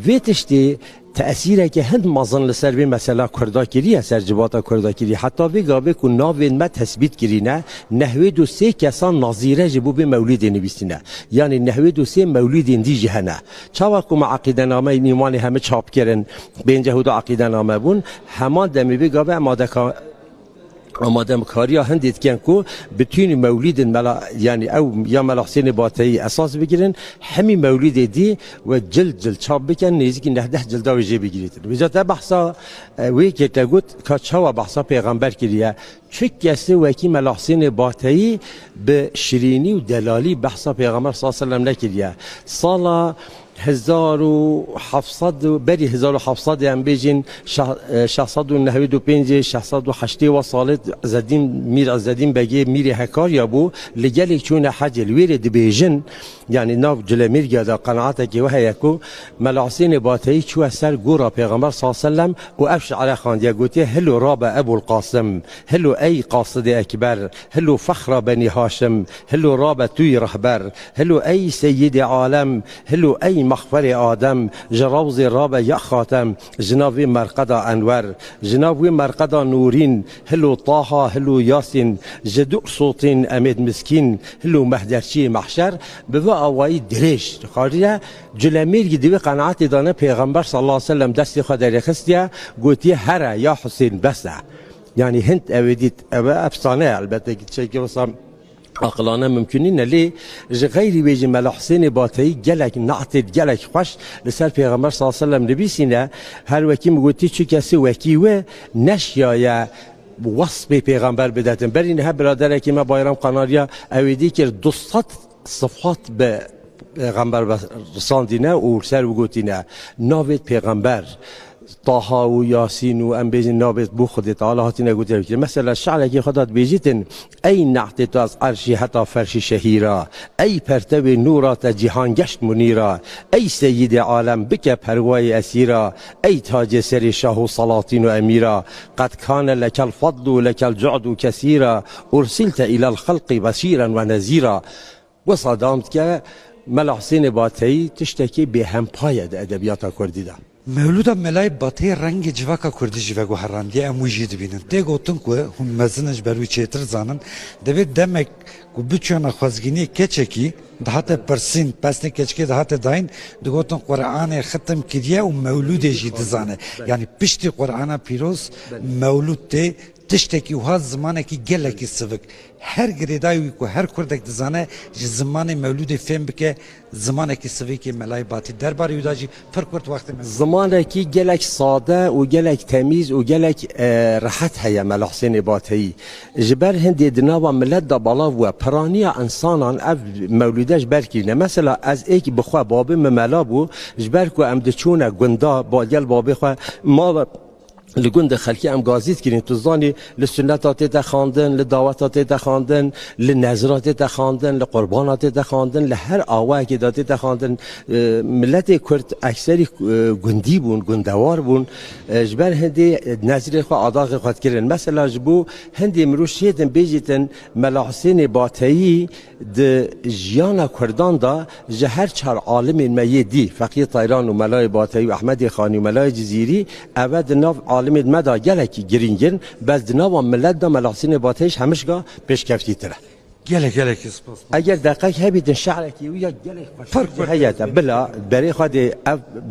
ویتشتی تأثیره که هند مازن لسر به مسئله کرداکیری سر جباتا کرداکیری حتی بگابه که ناوین ما تثبیت کرینه نحوه دو سه کسان نظیره جبو به مولید نویسینه یعنی نحوه دو سه مولید دی جهنه چاوه که ما عقیده نامه نیمان همه چاپ کرن به اینجا هدو عقیده نامه بون همان دمی بگابه آماده کاری هندید کن کو بتونی مولید ملا یعنی او یا ملا حسین باتی اساس بگیرن همین مولید دی و جلد چاپ بکن نزدیک 19 جلد ویژه بگیرید وجات بحثا وی که تگوت کاچوا بحثا پیغمبر کریه چه کسی وکی ملا حسین باتی به شیرینی و دلالی بحثا پیغمبر صلی الله علیه و سلم نکریه سالا 1700 بری 1700 ام بیجین 695 608 و سالت زدین میر از زدین بگی میر هکاریا بو لگل چون حج الویر دبیجن یعنی ناف جلمیر گدا قناعت کی وه یکو ملعسین باتی چو سر گورا پیغمبر صلی الله علیه و سلم و افش علی خاندیا گوتی هلو راب ابو القاسم هلو ای قاصد اکبر هلو فخر بني هاشم هلو راب توی رهبر هلو ای سید عالم هلو ای مغفر آدم جراوز راب یا خاتم جناب مرقد انور جناب مرقد نورین هلو طه هلو یاسین جدو صوتین امید مسکین هلو مهدرچی محشر بوا اوای درش خارجه جلمیر گدی قناعت دانه پیغمبر صلی الله علیه و سلم دست خود رخصتیا گوتی هر یا حسین بس يعني هنت أوديت أفسانة البته شيء كوسام عقلانه ممكنين ليه غير بيجي مال حسين باطي جلك نعتد جلك خوش لسال پیغمبر صلى الله عليه وسلم نبيسينا هر وكي مقولتي شو كسي وكيوه نشيا يا وصف پیغمبر بداتن برين ها برادر كي ما بايرام قناريا أودي كر 200 صفات ب پیغمبر رساندينا ورسال وقوتينا نافت پیغمبر طه و یاسین و ام بیزین نابت بو خودت تعالی هاتی نگوته بکر مثلا شعر که خودت بیجیتن ای نعت تو از عرشی حتی فرشی شهیرا ای پرتو نورات جهان گشت منیرا ای سید عالم بک پروای اسیرا ای تاج سر شاه و سلاطین و امیرا قد کان لک الفضل و لک الجعد کثیرا ارسلت الى الخلق بشیرا و نذیرا و صدامت که ملا حسین باطی تشتکی به هم پاید ادبیات کردی ده مولودا ملای باتی رنگ جواکا کردی جواگو هرندی اموجی دبینن ده گوتن که هم مزنش بروی چیتر زانن دوید دمک که بچونا خوزگینی کچکی دهات پرسین پسنی کچکی دهات داین ده گوتن قرآن ختم کردیه و مولود جی دزانه یعنی پشتی قرآن پیروز مولود ته تشتکی و ها زمانه کی گله کی سوک هر گریدایی که هر کردک دزانه زمان مولود فهم بکه زمانه کی سوکی ملای باتی درباره یوداجی فرق کرد وقتی زمانه کی گلک ساده و گلک تمیز و گلک راحت هیا ملا حسین باتی جبر هندی دنوا ملت دا بالا و پرانیا انسانان اف مولودش برکینه مثلا از ایک بخوا بابه ملا بو جبر کو ام دچونه گندا با گل بابه خو ما لگند خلکی ام گازیت کردن تو زانی لسنتات تخاندن لدعوتات تخاندن لنظرات تخاندن لقربانات تخاندن لهر آوای که داده تخاندن ملت کرد اکثری گندی بون گندوار بون جبر هندی نظر خو عداق خود کردن مثلا جبو هندی مروش یدن بیجیتن ملا حسین باطی د جیانا کردان دا جهر چهار عالم میدی فقیه طیران و ملای باطی و احمد خانی و ملای جزیری اود ناف عالم مدا گلکی گرینگن بس دنوا ملت دا ملا حسین باطیش همشگاه پیشکفتی تره گله سپاس اگر دقیق هبیدن شعرکی و یا گله فرق هیاتا بلا برای خود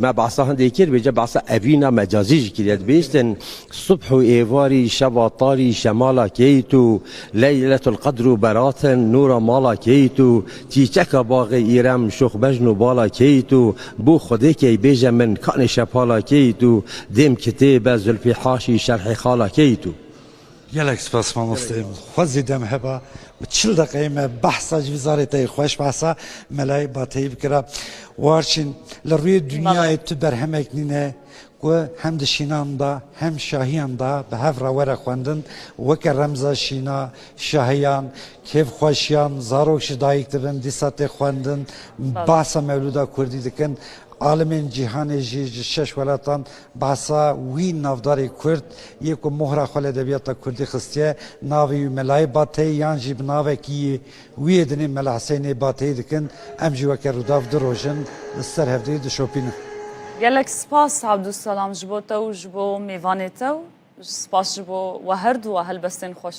مبعثا هنده کر بجا بعثا اوینا مجازی کرد بیستن صبح و ایواری شواطاری شمالا کیتو لیلت القدر و براتن نورا مالا کیتو چیچک باغ ایرم شخ بجنو بالا کیتو بو خوده که بیجا من کان شپالا کیتو دیم کتیب زلفی حاشی شرح خالا کیتو گله سپاس ما مستیم خوزی دم هبا چل دقیقه بحثا جوزارتی خوش بحثا ملای باتی بکره وارچین لروی دنیای تو برهمک نینه که هم دشینان دا هم شاهیان دا به هف راوره خواندن وکر رمزا شینا شاهیان کیف خوشیان زاروکش دایک تبن دیسات خواندن بحثا مولودا کردی دکن عالم جهان جی شش ولاتان بحثا وی نافداری کرد یک مهر خال ادبیات کردی خستیه ناوی ملای باتی یان جی بناوی کی وی دنی ملا حسین باتی دکن ام جی وکر روداف دروژن سر هفته دشوپین گلک سپاس عبدالسلام جبو تو جبو میوان تو سپاس جبو و هر دو هل بستن خوش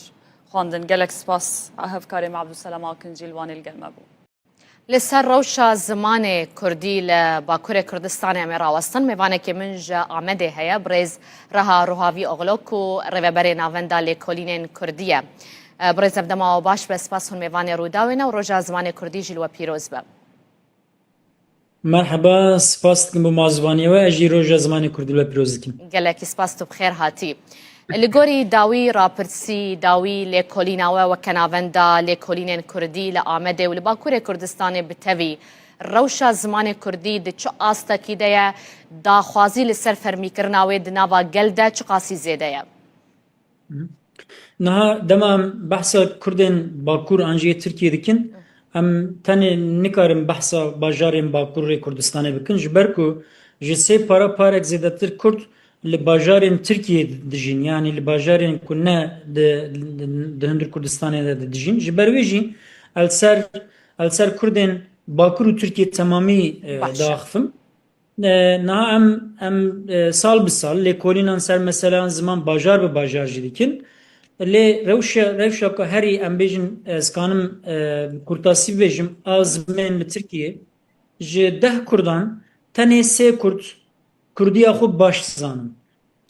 خواندن گلک سپاس هف کارم عبدالسلام آکنجیل وان الگلمه بو لسر روشا زمان کردی لباکور کردستان امرا وستن میوانه که منج آمده هیا برز رها روحاوی اغلوکو روبر ناوندا لکولینین کردیه برز افدما و باش به سپاس هون میوانه روداوینه و روشا زمان کردی جلو پیروز به مرحبا سپاس دکم بمازوانی و اجی روشا زمان کردی لو پیروز دکم گلکی سپاس تو بخیر هاتی لگوری داوی راپرسی داوی لکولیناوه و کناوندا لکولینین کردی لآمده و لباکور کردستان بتوی روشا زمان کردی د چه آستکی ده دا خوازی لسر فرمیکرناوی دناوا گلده چه قاسی زیده یا نها دما بحثا کردن باکور انجی ترکیه دکن ام تنه نکارم بحثا باجارین باکور کردستانه بکن جبرکو جسه پارک زیدتر کرد لباجارین ترکیه دجین یعنی لباجارین کنه ده هندر کردستانه ده دجین جبرویجی السر کردن باکور و ترکیه تمامی داخفم نه ام سال به سال لکولینان سر مثلا زمان باجار به باجار جدیکن لی روشا که هری ام بیجن اسکانم کورتاسی بیجم آزمین لترکیه جه 10 کردان تنه 3 کرد کردی خوب باش زانم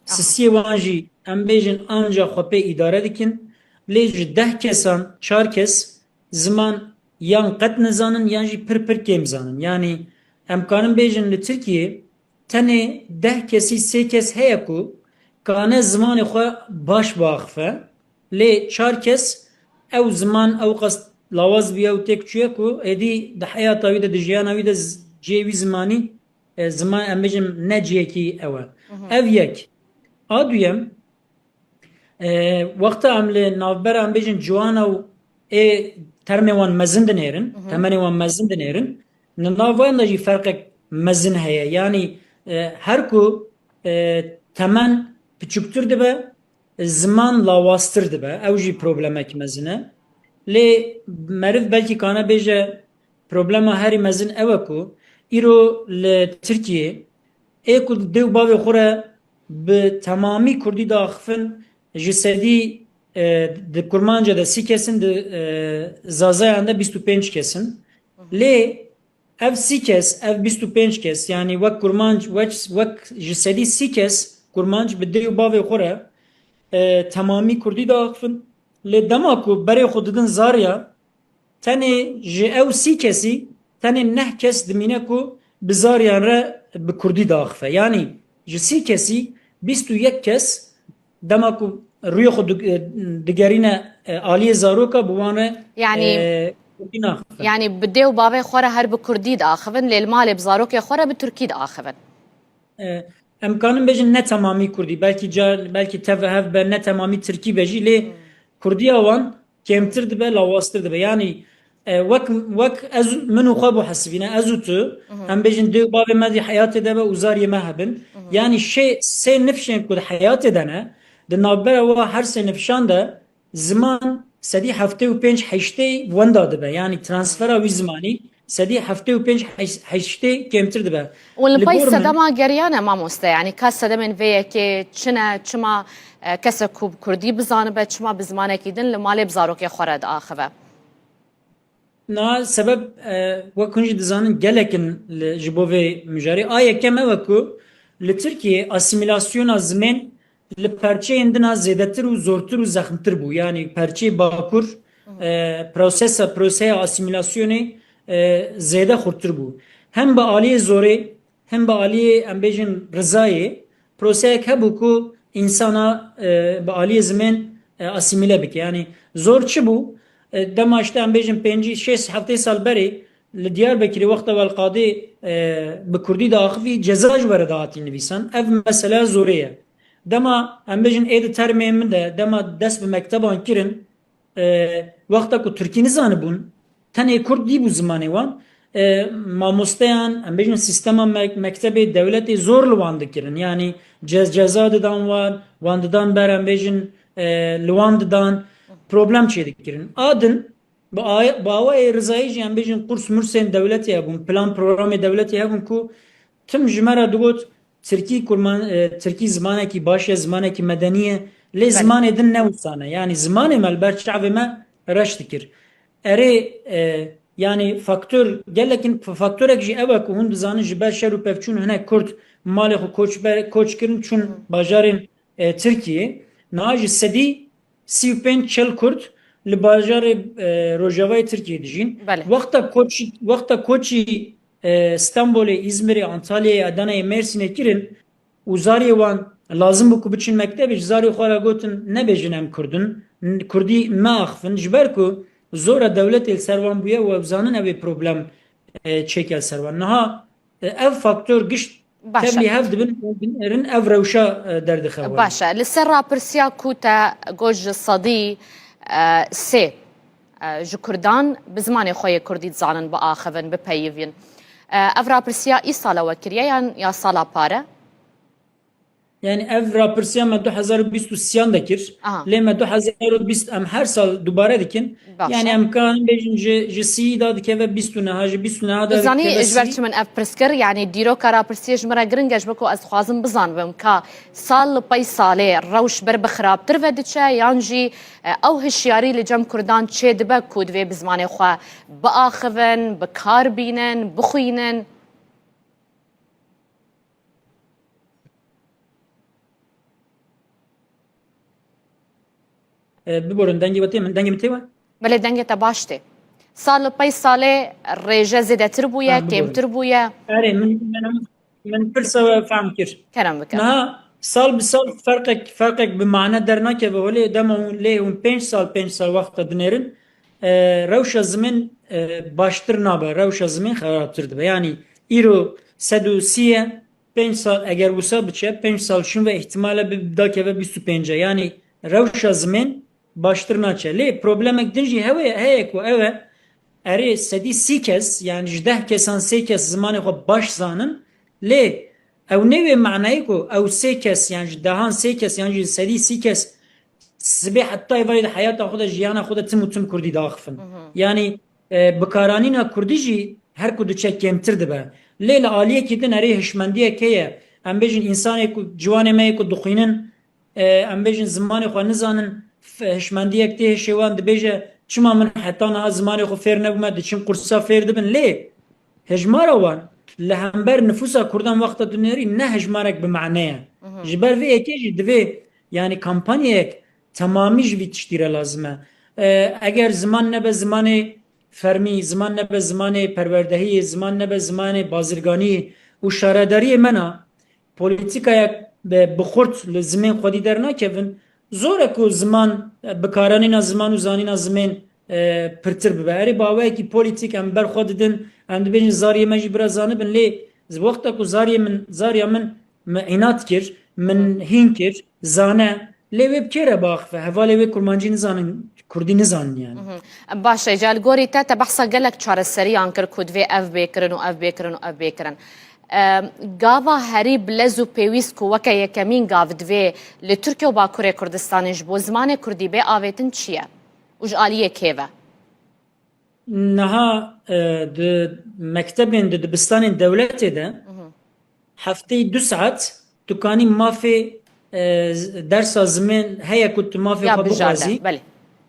سیسی وانجی ام بیجن آنجا خوبه اداره دکن لی جه 10 کسان 4 کس زمان یان قد نزانن یان جی پر کم زانن یعنی امکانم بیجن لترکیه تنه 10 کسی 3 کس هیا کو کانه زمان خو باش باخفه لی 4 کس او زمان او قصد لاواز بیا و تک چیه کو ادی ده حیات اوی ده جیان اوی ده جیوی زمانی زمان ام بیجم نجیه کی اوه او یک آدویم وقت عمل نافبر ام بیجن جوان او ترمي وان مزن دنيرن تمني وان مزن دنيرن نافوان نجي فرق مزن هيا يعني هركو تمن بچوكتر دبا زمان لاواستر دبا او جي بروبلمك مزنه لي مرف بلكي كانا بيجا بروبلما هاري مزن اوكو ايرو لتركيه ايكو ديو باوي خورا بتمامي كردي داخفن جسدي د کرمانجا ده 30 kesin de zazayanda 25 kesin le ev 30 kes ev 25 kes yani vak kurmanj vak jisedi 30 kes kurmanj bide bave xore tamami kurdi da akfın le damaku bere xududun zarya tane je ev 30 kesi tane neh kes dimine ku bizaryan re bi kurdi da akfe yani je 30 kesi 21 kes damaku روی خود دگرینه عالی زاروکا بوانه يعني بدي وبابي خورا هر بكردي داخفن للمال بزاروك خورا بتركي داخفن امکانم بجن نه تمامی کردی بلکه تفهف به نه تمامی ترکی بجی لی کردی اوان کمتر دبه لاواستر دبه یعنی وک از منو خوابو حسبینه ازو تو هم بجن دو بابي مدی حیات دبه وزاری مهبن yani سه نفشن کد حیات دنه دنابر و هر سه نفشان ده زمان سدی هفته و 5 هشته وندا دبه یعنی ترانسفر وی زمانی سدی هفته و 5 هشته کمتر دبه والبای صدما گریانه ما مسته yani کس صدمن وی که چما کس کوب کردی بزانه به چما بزمانه کیدن لمال بزاروک خورد آخوه نه سبب و کنج دزانن گلکن جبوه مجاری آیا کمه وکو لترکیه اسیمیلاسیون زمین لپرچه اندنا زیادتر و زورتر و زخمتر بو yani پرچه باکور پروسه اسیمیلاسیونی زیاده خورتر بو هم با آلی زوره هم با آلی امبیجن رضایی پروسه که بو که insana با آلی زمین اسیمیله بک yani زور چه بو دماشته امبیجن 5-6 هفته سال بری لدیار بکری وقت والقاضی بکردی داخلی جزاج ورداتی نویسن ev mesela زوره دما ام بجن ايد ترمي من دما دس بمكتبان كيرن وقتا كو تركي نزانبون تاني كرد دي بو زماني وان ما مستيان ام بجن سيستما مكتبي دولتي زور لواند كيرن يعني جزا دان وان دان بر ام بجن لواند دان problem çedik kirin adın باوای رضایی ام بجن قرص مرسن دولتي ابون plan programı devleti ابون ku tüm jmara dugot ترکی زمانه کی باشه زمانه کی مدنیه لی زمانه دن نوسانه yani زمانه ملبر شعب ما رشت کر اره yani faktör gelekin faktörek ji eva ku hund zanı jiber şeru pevçun hene kurt mali xu koç kirin çun bajarın Türkiye naji sedi 35 çel kurt li bajarı Rojava'yı Türkiye dijin vakta koçi İstanbul'e, İzmir'e, Antalya'ya, Adana'ya, Mersin'e kirin uzarı van lazım bu kubiçin mektebi zari xora gotin ne bejinem kurdun kurdi ma axfın jiber ku zora devlet el servan buya ve vzanın evi problem çekel servan. Naha ev faktör gişt باشە. تبلی هەف دبن ئەرن ئەو ڕەوشە دەردەخەوە. باشە لەسەر راپرسیا کوتە گۆژ سەدی سێ ji Kurdan bi zimanê xwe yê Kurdî dizanin biaxivin bipeyivîn. Ev rapirsiya îsala kiriye yan ya sala pare? Yani ev rapirsiya me 2023 dekir. Lê me 2020 em her sal dubare dikin. Yani em kan bêjin ji sî da dikeve 20 neha ji 20 neha da Bizanî ji ber çi min ev pirskir yani dîroka rapirsiya ji me re giring e ji bo ku ez dixwazim bizanibim ka sal li pey salê rewş ber bi xirabtir ve diçe yan jî ew hişyarî li cem Kurdan çê dibe ku divê bi zimanê xwe biaxivin, bikar bînin, bixwînin. ببرن دنگی وتی من دنگی متیوه بله دنگی تا باشته سال پی ساله ریجه زیده تر بویه کم تر بویه اره من فرصه فهم کر کرم بکر نه سال بسال فرقك بمعنى درناك وهولي دمون ليه 5 سال وقت دنيرن روش زمن باشتر نابه روش زمن خرابتر دبه yani ایرو 130 5 سال اگر وسا بچه 5 سال شون و احتمال به داکه و 25 yani روش زمن باشتر ناچه لی پروبلمک دنجی هیک و اوه اری سدی سی کس yani 10 kesan 3 kes zamanı خو باش زانن لی او نوی معنی کو او 3 kes yani دهان 3 kes yani سدی سی kes سبی حتی وارد حیات خود جیان خود تم کردی داخفن yani بکارانینا کردی جی هر کدو چک کمتر دبه لی عالیه کدن اری هشمندیه که ام بجن انسان کو جوان ما کو دخینن ام بجن زمان خو نزانن هشمندیه که شوان دبیجه چما من حتی نه زمان خو فیر نبومه دچین قرصا فیر دبن لی هجمارا وان لهمبر نفوسا کردن وقت دنیاری نه هجمارک بمعنیه جبر وی اکیجی دوی yani kampanyayek tamamı jvi tiştire lazım. Eğer zaman nebe zamanı fermi, zaman nebe zamanı perverdehi, zaman nebe zamanı bazırgani u şaradari mena politikaya بخورت لزمین خودی در نکردن زوره کو زمان بکارانی نا زمان و زانی نا زمین پرتر ببری باوی کی پولیتیک ام بر خود دن اند بین زاریه مجی برازانه بن لی وقتا کو زاریه من اینات کر من هین کر زانه لی وب کره باخ و حوالی وی کرمانجی نزانن کردی نزانن yani. باشه جال گوری تا بحثا گلک چاره سری آنکر کود وی اف بیکرن و اف بیکرن و اف بیکرن. گاوا هری بلزو پیویس کو وکه یکمین گاو دوی لترکیه و باکوره کردستانش بو زمان کردی به آویتن چیه؟ وش آلیه کیوه؟ نها مکتبین دبستان دولتی ده هفته 2 ساعت دکانی مافی درس زمین هیا کت مافی خبو بازی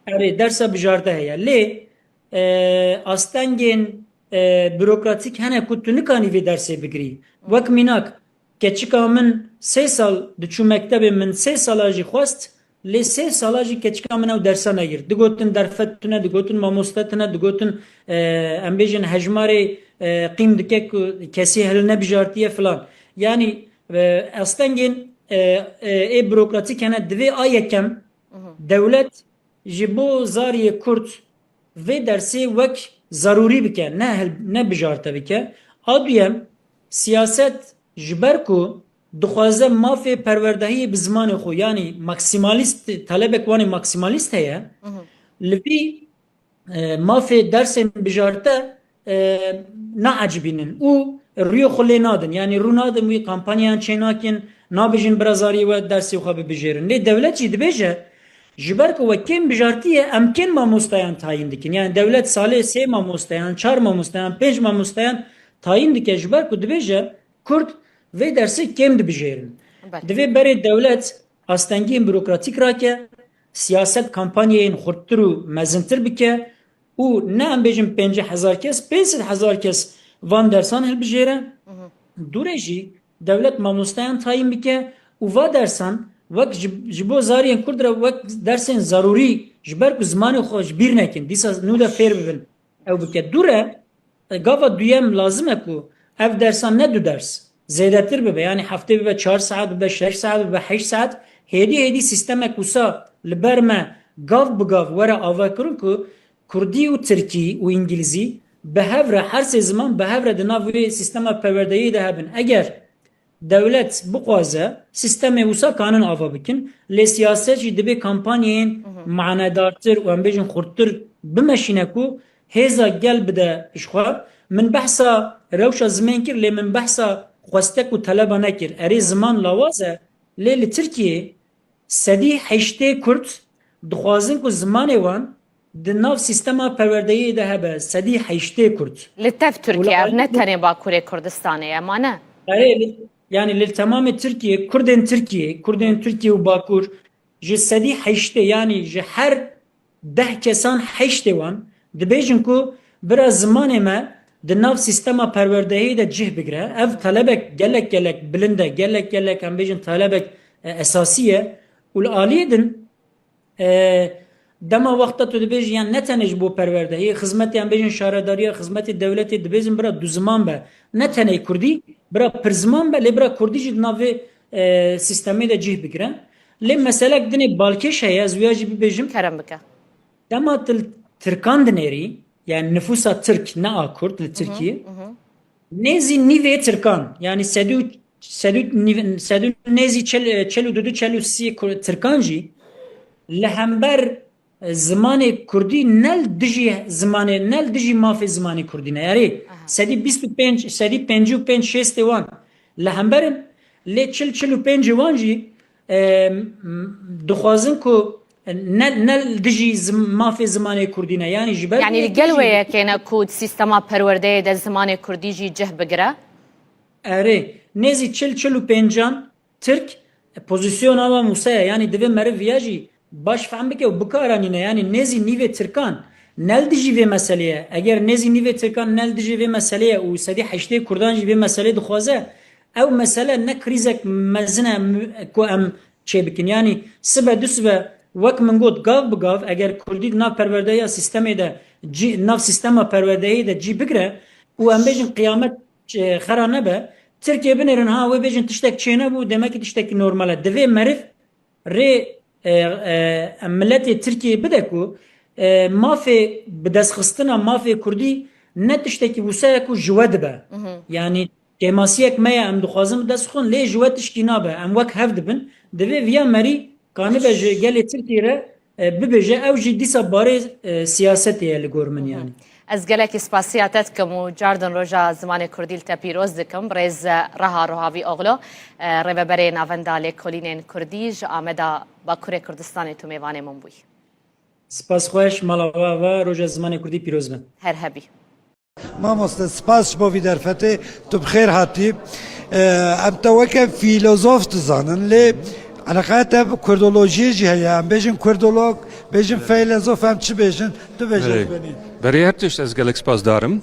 اره درس بجارده هیا لی استنگین bürokratik hene kutunu kani ve derse bigri. Vak minak keçika min 3 sal diçu mektebe min 3 salajı xost le 3 salajı keçika min ev dersana gir. Digotin derfetine, digotin mamostatine, digotin embejin hejmari qim dike kesi heline bijartiye falan. Yani astengin bürokratik hene dve ayekem devlet jibo zariye kurt ve dersi vak zaruri bike ne bijarta bike adiyem siyaset jberku dixwaze mafê perwerdehiyê bi zimanê xwe yani maksimalist talebek wanê maksimalist heye li vî mafê dersên bijarte naecibînin û rûyê xwe lê nadin yani rû nadin wî kampanyayan çê nakin nabêjin birazariyê we dersê xwe bibijêrin lê devlet jî dibêje جبر که وکیم بجارتیه امکن ماموستایان تعیین دکن یعنی دولت ساله 3 ماموستایان 4 ماموستایان 5 ماموستایان تعیین دکه جبر که دبیجه کرد و درسی کم دبیجیرن دوی برای دولت استنگین بروکراتیک را که سیاست کمپانیین خودتر و مزنتر بکه و نه ام بیجم 50,000 کس 500,000 کس وان درسان هل بجیره دوره جی دولت ماموستایان تعیین بکه و و درسان وقت جبو زارین کردره وقت درسین ضروری جبر کو زمان خوش بیر نکن دیسا نودا فیر ببین او بکه دوره گاوا دویم لازمه کو اف درسان نه دو درس زیادتر ببه یعنی هفته ببه 4 ساعت ببه 6 ساعت ببه 8 ساعت هدی سیستم کوسا لبرمه گاو بگاو وره آوا کرن کو کردی و ترکی و انگلیزی بهفره هر سه زمان بهفره دناوی سیستم پروردهی ده هبن اگر devlet bu qaza sisteme usa kanun ava bikin le siyaset jî dibe kampanyayên manedartir û em bêjin xurttir bimeşîne ku hêza gel bide pişxwe min behsa rewşa zimên kir lê min behsa xwestek û teleba nekir erê ziman lawaz e lê li Tirkiye sedî heştê Kurd dixwazin ku zimanê wan di nav sîstema perwerdeyê de hebe sedî heştê Kurd li tev Tirkiye ev ne tenê Bakurê Kurdistanê ema ne yani li tamamı Türkiye, Kurdên Türkiye û Bakur ji sedî heştê yani ji her 10 kesan heştê wan dibêjin ku bira zimanê me di nav sîstema perwerdehiyê de cih bigire. Ev talebek gelek bilind e, gelek em bêjin talebek esasî ye û li aliyê din dema wexta tu dibêjî yan ne tenê ji bo perwerdehiyê xizmetê em bêjin şaredariya xizmetê dewletê dibêjin bira du ziman be ne tenê Kurdî bira pir ziman be lê bira Kurdî jî di navê sîstemê de cih bigire. Lê meselek dinê balkêş heye ez wêya jî bibêjim kerem bike. Dema Tirkan dinêrî yani nüfusa Türk ne a Kurd li Tirkiye nêzî nîvê Tirkan yani sedû nêzî çelû dudu çelû sî Tirkan jî li hember zimanê Kurdî nel dijî zimanê nel dijî mafê zimanê Kurdî ne erê sedî 25 sedî 55 şêstê wan li hemberin lê 45 wan jî dixwazin ku nel dijî mafê zimanê Kurdî ne yani ji ber yani li gel wêyekê ku sîstema perwerdeyê de zimanê Kurdî jî cih bigire erê nêzî 45 Türk pozisyona wa Musa'ya yani divê meriv ya jî baş fehm bike û bikaranîne yani nêzî nîvê Tirkan nel dijî vê meseleye eger nêzî nîvê Tirkan nel dijî vê meseleye û sedî heştê Kurdan jî vê meselê dixwaze ew mesele ne krîzek mezin e ku em çê bikin yani sibe du sibe wek min got gav bi gav eger Kurdî nav perwerdeya sistemê de nav sistema perwerdeyê de cî bigire û em bêjin qiyamet xera nebe Tirkiye binêrin ha wê bêjin tiştek çêne bû demek ki tiştekî normal e divê meriv rê milletê Tirkiye bide ku mafê bi destxistina mafê Kurdî ne tiştekî wisa ku ji we dibe yani kemasiyek me ye em dixwazin destxin lê ji we tiştî nabe em wek hev dibin divê viya merî kanibe ji gelê Tirkiye re bibêje ew jî dîsa barê siyasetê ye li gor min yani ez gelekî spasiya te dikim û cardin roja zimanê Kurdî li te pîroz dikim rêz reha rohavî oxlo rêveberê navenda lêkolînên Kurdî ji ameda Bakurê Kurdistanê tu mêvanê min bûyî Spasxweş mala ve roja zimanê Kurdî pîroz bin her hebî Mamoste spas bo vî derfetê tu bi xêr hatî em te weke fîlozof dizanin lê Alaqaya te Kurdolojiyê jî heye em bêjin Kurdolog bêjin feylezof em çi bêjin tu bêje benî Berê her tişt ez gelek spas darim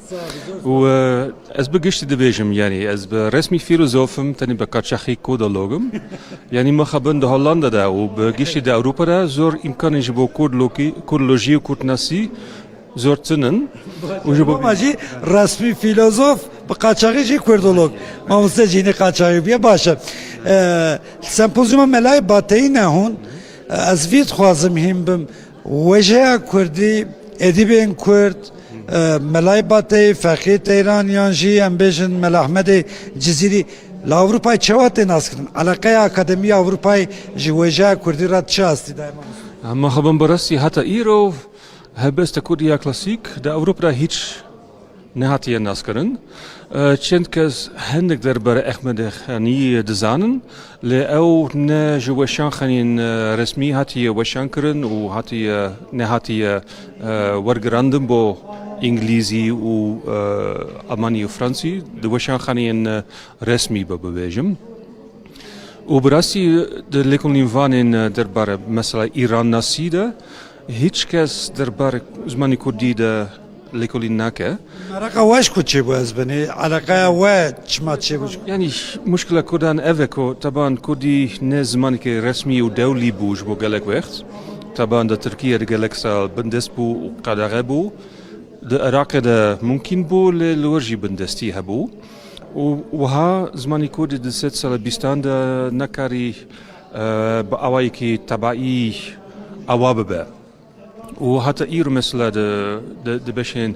û ez bi giştî dibêjim yani ez bi resmî fîlozofim tenê bi qaçaxî kodologim yani me xebin di Hollanda de û bi giştî di Ewropa de zor imkanê ji bo Kurdolojî û Kurdnasî zor tinin Ama jî resmî fîlozof bi qaçaxî jî Kurdolog mamoste jînî qaçaxî biye baş e sempozyuma melayê bateyî ne hûn ez vî dixwazim hîn bim wêjeya Kurdî edîbên Kurd melayê bateyî Fexî Teyraniyan jî em bêjin Mela Ahmedê Cizîrî li Ewropayê çawa tê naskirin alaqeya Akademiya Ewropayê ji wêjeya Kurdî re çi astî daye me xebin bi restî heta îro helbesta Kurdiya klasîk di Ewropayê hiç nehatiye naskirin çend kes hindik derbere Ehmedê Xanî dizanin lê ew ne ji weşanxanên resmî hatiye weşankirin û hatiye nehatiye wergirandin bo İngilîzî û Almanî û Fransî di weşanxaneyên resmî bibêjim û bi rastî di lêkolîn vanên derbare mesela İran nasî de hiç kes derbare zimanê Kurdî de lêkolîn nake Meraqa weş ku çê bû ez binê alaqeya we çima çê bû yani muşkila Kurdan ev e ku taban Kurdî ne zimanekî resmî û dewlî bû ji bo gelek wext taban di Tirkiye de gelek sal bindest bû û qedexê bû di Iraqê de mumkîn bû lê li wir jî bindestî hebû û wiha zimanê Kurdî di sed sala bîstan de nekarî bi awayekî tebaî awa bibe û heta îro mesela di beşên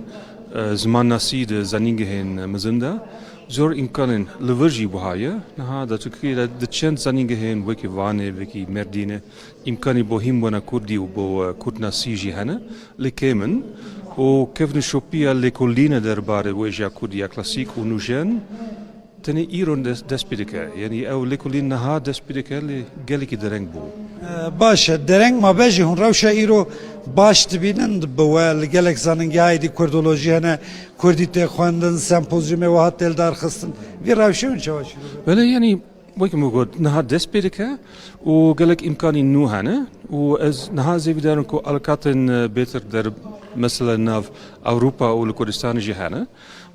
زمان ناسی د زنینگهین مزنده زور امکانن لورجی بوهایه نه دا ترکیه د چند زنینگهین وکی وانه وکی مردینه امکانی بوهیم بنا کردی و بو کرد ناسی جی هنه لکیمن و کفن شوپیا لکولینه درباره ویجا کردیا کلاسیک و نوجن تنی ایران دست پیدکه یعنی او لکولین نها دست پیدکه لگلی که درنگ بو باشه درنگ ما بجی هون روشه ایرو باش تبینند بوا لگلک زننگی هایدی کردولوژی هنه کردی تی خواندن سمپوزیوم و هات دل دار خستن وی روشه اون چواش بله یعنی وکی موجود نها دست پیدکه و گلک امکانی نو هنه و از نها زیویدارن کو الکاتن بهتر در مثلا ناف اوروبا و لکردستان جی هنه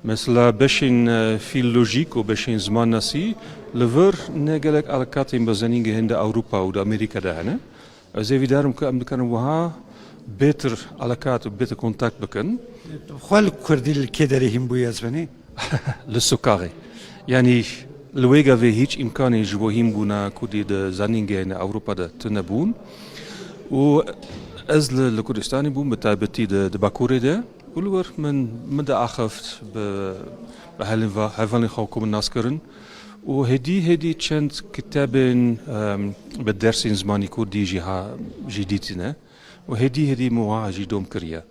مثلا بشین فیلولوژیک و بشین زمان ناسی لور نگلک الکاتن بزنینگه هند اوروبا و امریکا ده هنه زیویدارن کو امریکان وها بهتر علاقات و بهتر کنتاکت بکن. خال کردی الکدری هم بویاز بنی؟ لسکاری. یعنی لویگا و هیچ امکانی جوهیم بونا کردی د زنینگه نه اروپا ده تنبون. و از لکردستانی بون بتایبتی د باکوره ده. ولور من ده آخفت به هلوانی خواهم ناسکرن. و هدی چند کتابن به درسین زمانی کردی جدیدینه. و هدی مواجه دوم کریه.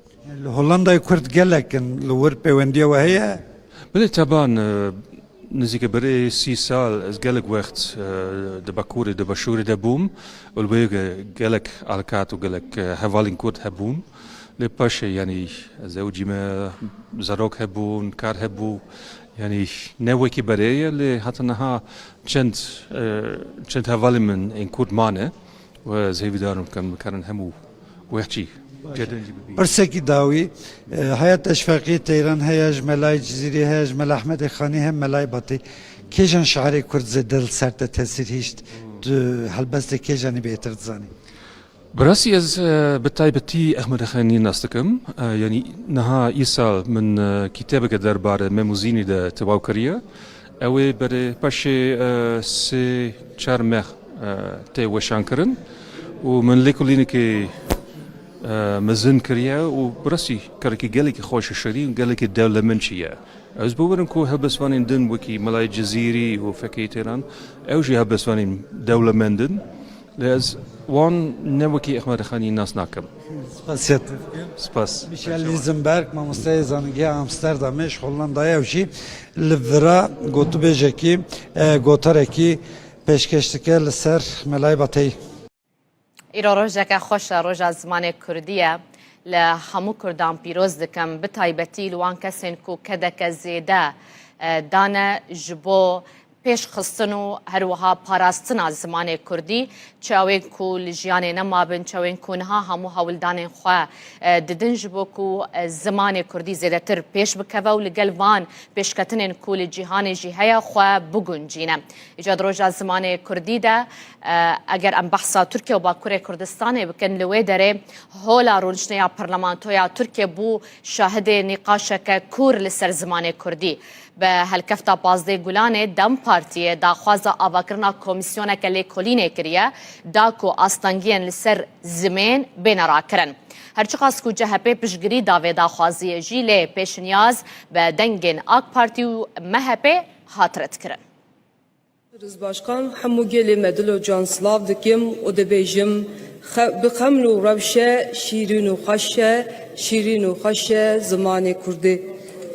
هولندا کرد گلکن لور پیوندی و هیا؟ بله طبعا نزدیک برای 30 سال از گلک وقت دباکوره دباشوره دبوم و البته گلک علاقات و گلک حوالین کرد هبون. لپاشه یعنی زوجی ما زاروک هبون کار هبو یعنی نوکی برای لی حتی نها چند حوالی من این کرد مانه و زهوی دارم کن همو وحشی برسکی داوی حیات اشفاقی تیران هیاج ملای جزیری هیاج مل احمد خانی هم ملای باتی کیجان شعری کرد زدل سرد تاثیر هیشت هلبست کیجانی بهتر زانی براسي از بتايبتي احمد خاني ناستكم يعني نها ايسال من كتابك دربار ميموزيني ده تواوكريا او بري باشي سي چارمخ تي وشانكرن ومن ليكوليني كي مزن كريا وبراسي كاركي قالك خوش الشريم قالك الدولة منشية از بورن كو هبسوانين دن وكي ملاي جزيري وفكي تيران او جي هبسوانين دولة مندن لاز وان نوكي احمد خاني ناس ناكم سپاسیت سپاس میشل لیزنبرگ مامۆستای زانینگی ئامستەردامێش هۆڵندایە وشی لڤرا گوتوبێژێکی گۆتەرێکی پێشکەشتەکە لەسەر مەلای بەتەی ئیرۆ ڕۆژێکە خۆشە ڕۆژە زمانێک کوردیە لە هەموو کوردان پیرۆز دەکەم بتایبەتی لەوان کەسێن و کەدەکە زێدە دانە ji بۆ پێشخستن و هەروەها پاراستنا زمانێک کوردی چاوێن و لە ژیانێ نەمابن چاوێن کوونها هەموو هەوڵدانێن خوا ددن ji بۆ و زمانێک کوردی زێدەتر پێش بکەوە و لەگەڵ وان پێشکەتنێن و لە جیهانێژی هەیە خوا بگونجینە ئیجاد ڕۆژە زمانێک کوردیدا ئەگەر ئەم بەحسا تورکیا و باکوورێ کوردستانێ بکەن لەوێ دەرێ هۆلا ڕۆژنەیە پەرلەمانتۆیا تورکیا بوو شاهدێ نیقاشەکە کوور لەسەر زمانێک کوردی به هلکفتا پازده گلانه دم پارتیه داخوازا آواکرنا کمیسیونک لیکولینه کریه دا کو آستانگین لسر زمین بین را کرن. هرچی خاص کو جهپه پشگری داوه داخوازیه جیله پیش نیاز به دنگین آک پارتی و مهپه حاطرت کرن. Başkan hemû gelê me dilo can silav dikim û dibêjim bi xeml û rewşe şîrîn û xweş e şîrîn û xweş e zimanê Kurdî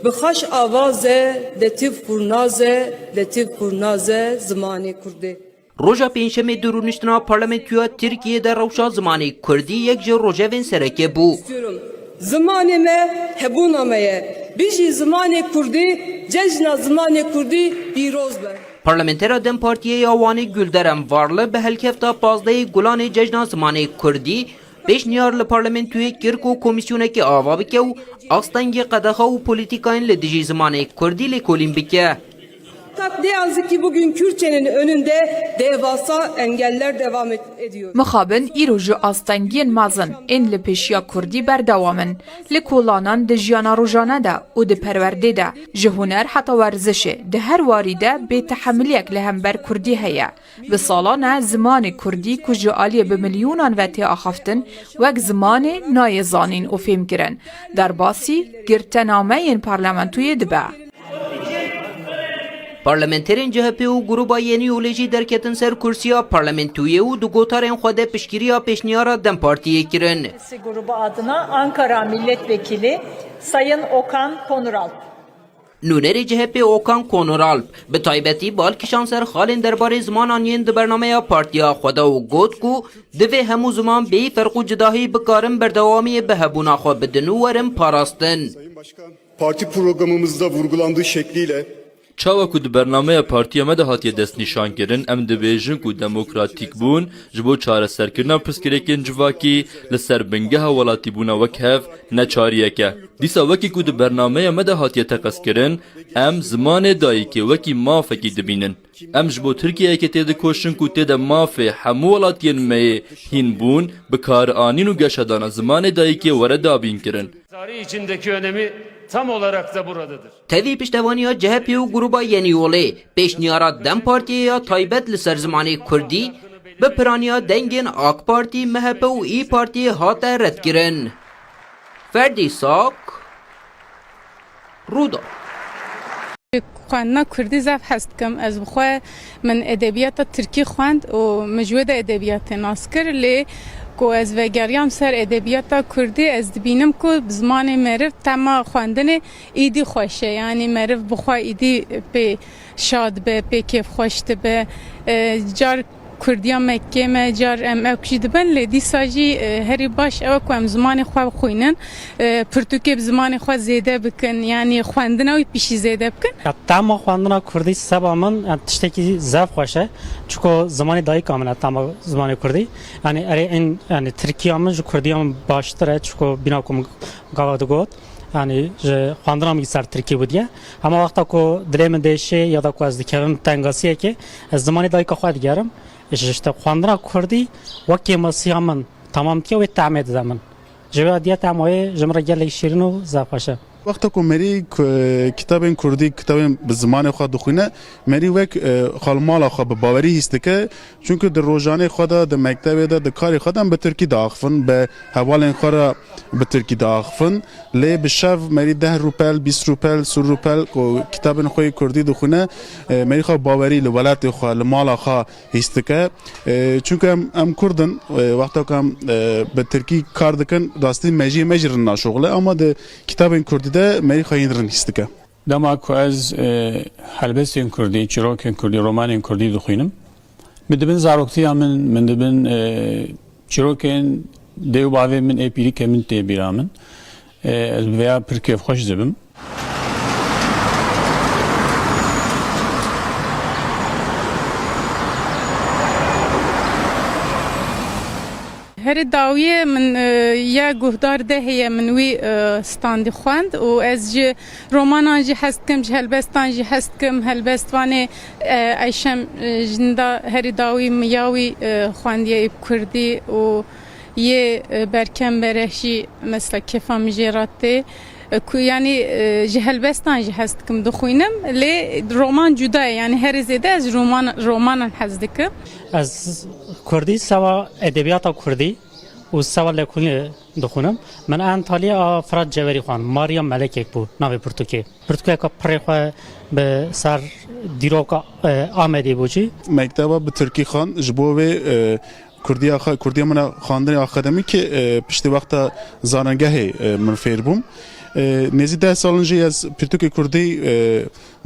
bi xweş avazê letif xurnaze letif xurnaze zimanê Kurdî Roja pênşemê di rûniştina parlamentoya Tirkiyeyê de rewşa zimanê Kurdî yek ji rojevên sereke bû. Zimanê me hebûna me ye bijî zimanê Kurdî cejna zimanê Kurdî pîroz be. Parlamentera Dem Partiye Wanê Gülderem Varlı bi helkefta pazdeyê Gulanê cejna zimanê Kurdî pêşniyar li parlamentoyê kir ku komisyonekî ava bike û astengê qedexa û polîtîkayên li dijî zimanê Kurdî lêkolîn bike. Fakat ne yazık ki bugün Kürtçenin önünde devasa engeller devam ediyor. Mixabin îro astengiyên mezin ên li pêşiya Kurdî berdewamin, li kolanan di jiyana rojane de û di perwerdê de, ji huner heta werzişê, di her warî de bêtehemiliyek li hember Kurdî heye. Bi salan e zimanê Kurdî ku ji aliyê bi milyûnan ve tê axaftin, wek zimanê nayê zanîn û fêmkirin. Derbasî girtenameyên parlamentûyê dibe. Parlamenterên CHP û Grupa Yeni Yolê jî derketin ser kursiya parlamentûyê û di gotarên xwe de piştgiriya pêşniyara Dem Partiyê kirin. Grubu adına Ankara Milletvekili Sayın Okan Konuralp. Nûnerê CHP Okan Konuralp bi taybetî balkişan ser xalên derbarê zimanan yên di bernameya partiya xwe de û got ku divê hemû ziman bêyî ferq û cidahî bikarin berdewamiyê bi hebûna xwe bidin û werin parastin. Parti programımızda vurgulandığı şekliyle Çawa ku di bernameya partiya me de hatiye destnîşankirin em dibêjin ku demokratîk bûn ji bo çareserkirina pirsgirêkên civakî li ser bingeha welatîbûna wek hev ne çariyek e. Dîsa wekî ku di bernameya me de hatiye teqeskirin, em zimanê dayîkê wekî mafekî dibînin. Em ji bo Tirkiyeyekê tê dikoşin ku tê de mafê hemû welatiyên me yê hîn bûn, bi karianîn û geşedana zimanê dayîkê were dabîn kirin. Tarih içindeki önemi tam olarak da buradadır. Tevî piştevaniya CHP û Grupa Yeni Yolê pêşniyara Dem Partiyê ya taybet li ser zimanê Kurdî bi piraniya dengên AK Partî, MHP û İYİ Partiyê hate redkirin. Ferdî Sak, Rûda. خواندنا کردی زف هست کم از بخواه من ادبیات ترکی خواند و مجود ادبیات ناسکر لی کو از وگریام سر ادبیات کردی از دبینم کو بزمان مرف تما خواندن ایدی خوشه یعنی مرف بخواه ایدی به شاد به کیف خوشت به جار کردیا مکه ما جار ام اکشی دبن لیدی ساجی هری باش او کو ام زمان خو خوینن پرتوکی زمان خو زیده بکن یعنی خواندن او پیشی زیده بکن تام خواندن کردی سبامن تشتکی زاف خوشه چکو زمان دای کامل تام زمان کردی یعنی اره این یعنی ترکیه من کردیام باشتره چکو بنا کوم گاواد گوت yani xwandina min ser Tirkiye bûdiye hema wexta ku dilê min değişe ya da ku ez dikevim tengasiyekê ez zimanê dayika xwe digerim işte xwandina Kurdî wekî masiya min tamamtiye wê temê dide min ji vê diya temoyê ji min re gelek şîrin û zevxweş e. وقتا کو مری کتابین کردی کتابین به زمان خود دخونه مری وک خالمالا خو به باوری هست که چونکه در روزانه خود در مکتب در کار خودم به ترکی داخفن به حوالن خورا به ترکی داخفن لی به شب مری 10 روپل 20 روپل 30 روپل کو کتابین خوی کردی دخونه مری خو باوری لولات خو مالا خو هست که چونکه ام کردن وقتا کم به ترکی کار دکن داستی مجرن شغله اما د کتابین کردی de meri xayindrin histike. Dema ku ez helbestên Kurdî, çîrokên Kurdî, romanên Kurdî dixwînim. Min dibin zaroktiya min dibin çîrokên dêw bavê min ê pîrîkê min tê bîra min. Ez bi vêya pir kêfxweş dibim. هر داویه من یا گهدار ده هی من وی ستاندی خواند و از جه رومانان جه هست کم جه هلبستان جه هست کم هلبستوانه ایشم جندا هر داوی میاوی خواندیه کردی و یه برکم برشی مثلا کفام جراته yani جهلبستان جه هست کم دخوینم لی رومان جدا yani her zede az romanan hazdikim. از کردی سوا ادبیات کردی و سوا لکونی دخونم من انطالیا فراد جوری خان ماریا ملک یک بود ناوی پرتوکی که پرخوا به سر دیروکا آمدی بودی مکتبا به ترکی خان جبوه کردی من خواندن آکادمی که پشت وقت زارنگاه من فیر بوم نزدیک 10 سالنجی از پرتوکی کردی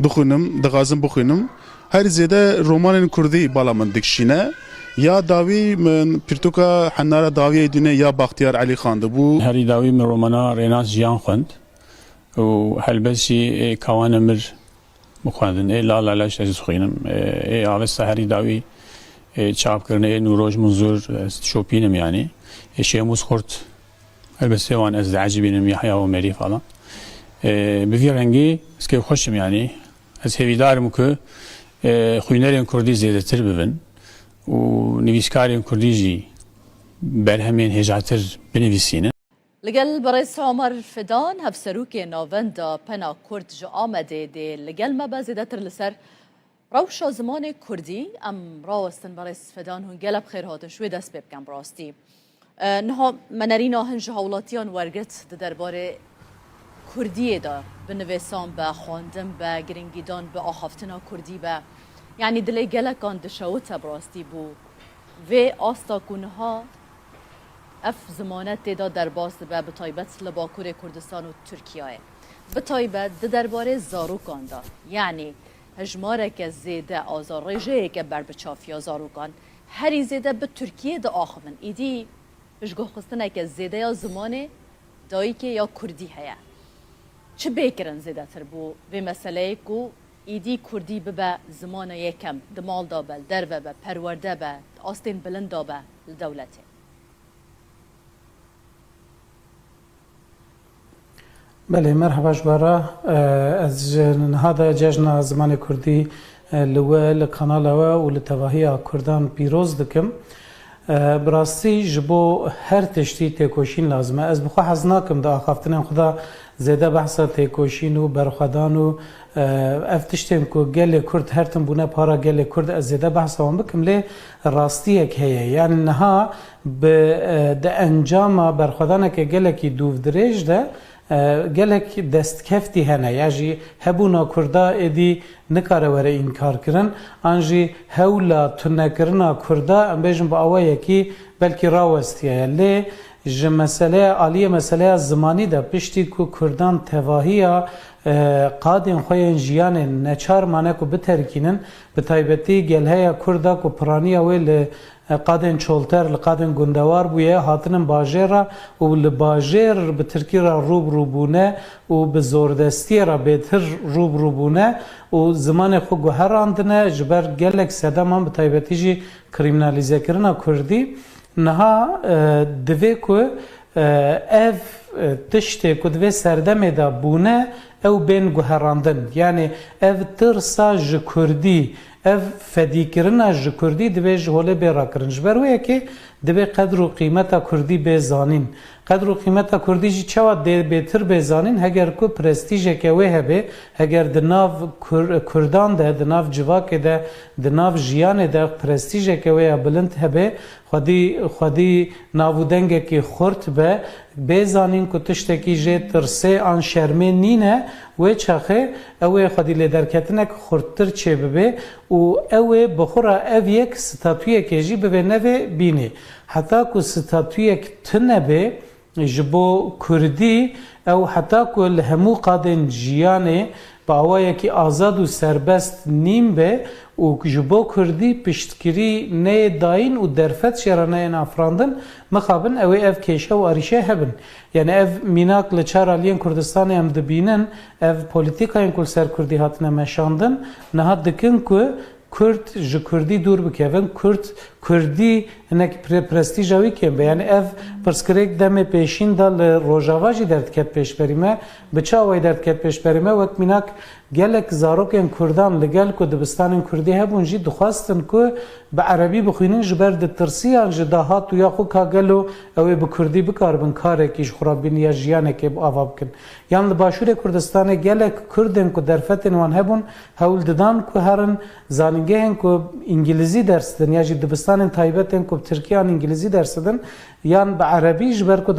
دخونم دغازم بخونم هر زیاده رومان کردی بالا من دکشینه یا داوی من پرتوکا حنارا داوی دونه یا بختیار علی خان دبو هری داوی من رومانا ریناس جیان خوند و هلبسی کوان مر مخواندن لا لا لاش از خوینم آوستا هری داوی چاپ کرنه نوروج منظور شوپینم yani شیموز خورد البته وان از عجیبینم یحیی و مری falan به وی رنگی اسکی خوشم yani از هیویدارم که خوینرین کردی زیاده تر ببن و نویسکارین کردی جی برهمین هجاتر بنویسینه. لەگەل بەڕێز عومەر فدان هەفسەرروکێ ناوەندا پەنا کورد ji ئامادێ دێ لەگەل me be zêdetir li ser rewşa zimanê Kurdî em rawestin بەڕێز فدان hûn gelek xêr hatin şwê dest pê bikin bi rastî. Niha me nerîna hin ji hewlatiyan wergirt di derbarê Kurdiyê de binivêsan be, xwandin be, giringîdan bi axaftina Kurdî be. Yani dilê gelekan dişewite bi rastî bû. Vê asta ku niha ev zimanet têda derbas dibe bi taybet li Bakurê Kurdistan û Tirkiyeyê. Bi taybet di derbarê zarokan da. Yani hejmareke zêde azarrêjeyeke ber bi çafiya zarokan herî zêde bi Tirkiyê de axivin. Îdî piştgoxistineke zêde ya zimanê dayîkê ya Kurdî heye. Çi bêkirin zêdetir bû vê meseleyê ku îdî Kurdî bibe zimana yekem di mal da be, derve be, perwerde be, astên bilind da be li dewletê. بله مرحبا جبارا از هذا جشن زمان كردي لوا لقناة ولتواهي كردان بيروز دكم براسي جبو هر تشتي تيكوشين لازمه از بخوا حزناكم دا خافتنا خدا زيادة بحثا تيكوشين و برخدان و افتشتم كو گل كرد هرتم بونه پارا گل كرد از زيادة بحثا وان بكم لي راستيك هي يعني نها ده انجام برخدانك گلكي دوف دريج ده gelek destkefti hene ya jî hebûna Kurda êdî nikare were înkar kirin an jî hewla tunekirina Kurda em bêjin bi awayekî belkî rawestiye lê ji meseleya aliyê meseleya zimanî de piştî ku Kurdan tevahiya qadên xwe yên jiyanê neçar mane ku biterkînin bi taybetî gelheya Kurda ku piraniya wê li قادن چولتر لقادن گندوار بویه هاتنن باجرا و لباجر به ترکی را روب روبونه و به زوردستی را بهتر روب روبونه و زمان خو گوهراندنه جبر گلک سدام هم به تایبتی جی کریمنالیزه کرنا کردی نها دوی که ev tiştê ku divê serdemê de bûne ew bên guherandin yani ev tirsa ji Kurdî ev fedîkirina ji Kurdî divê ji holê bê rakirin ji ber wê yekê divê qedr û qîmeta Kurdî bê zanîn qedr û qîmeta Kurdî jî çawa bêtir bê zanîn heger ku prestîjeke wê hebe heger di nav Kurdan de di nav civakê de di nav jiyanê de prestîjeke wê ya bilind hebe xwedî navûdengekî xurt be bê zanîn ku tiştekî jê tirsê an şermê nîne wê çaxê ew ê xwedî lêderketinek xurttir çê bibe û ew ê bixura ev yek statûyekê jî bi vê nevê bînê heta ku statûyek tune ji bo Kurdî ew heta ku li hemû qadên jiyanê bi awayekî azad û serbest nîm be û ji bo Kurdî piştkirî neyê dayîn û derfet şêraneyên afirandin mixabin ew ê ev kêşe û arîşe hebin yani ev mînak li çar aliyên Kurdistanê em dibînin ev polîtîkayên ku li ser Kurdî hatine meşandin niha dikin ku Kurd ji Kurdî dûr bikevin Kurdî hinek prestîja wî kêm be yani ev pirsgirêk demê pêşîn da li Rojava jî derdket pêşberî me bi çawayê derdket pêşberî me wek mînak gelek zarokên Kurdan li gel ku dibistanên Kurdî hebûn jî dixwastin ku bi erebî bixwînin ji ber di tirsiyan ji dahat û ya xwe ka gelo ew ê bi Kurdî bikaribin karekî ji xurabîniya jiyanekê ava bikin yan li Başûrê Kurdistanê gelek Kurdên ku derfetên wan hebûn hewl didan ku herin zanîngehên ku îngilîzî ders didin ya jî dibistanên taybetên ku Tirkiyan îngilîzî ders didin yan bi erebî ji ber ku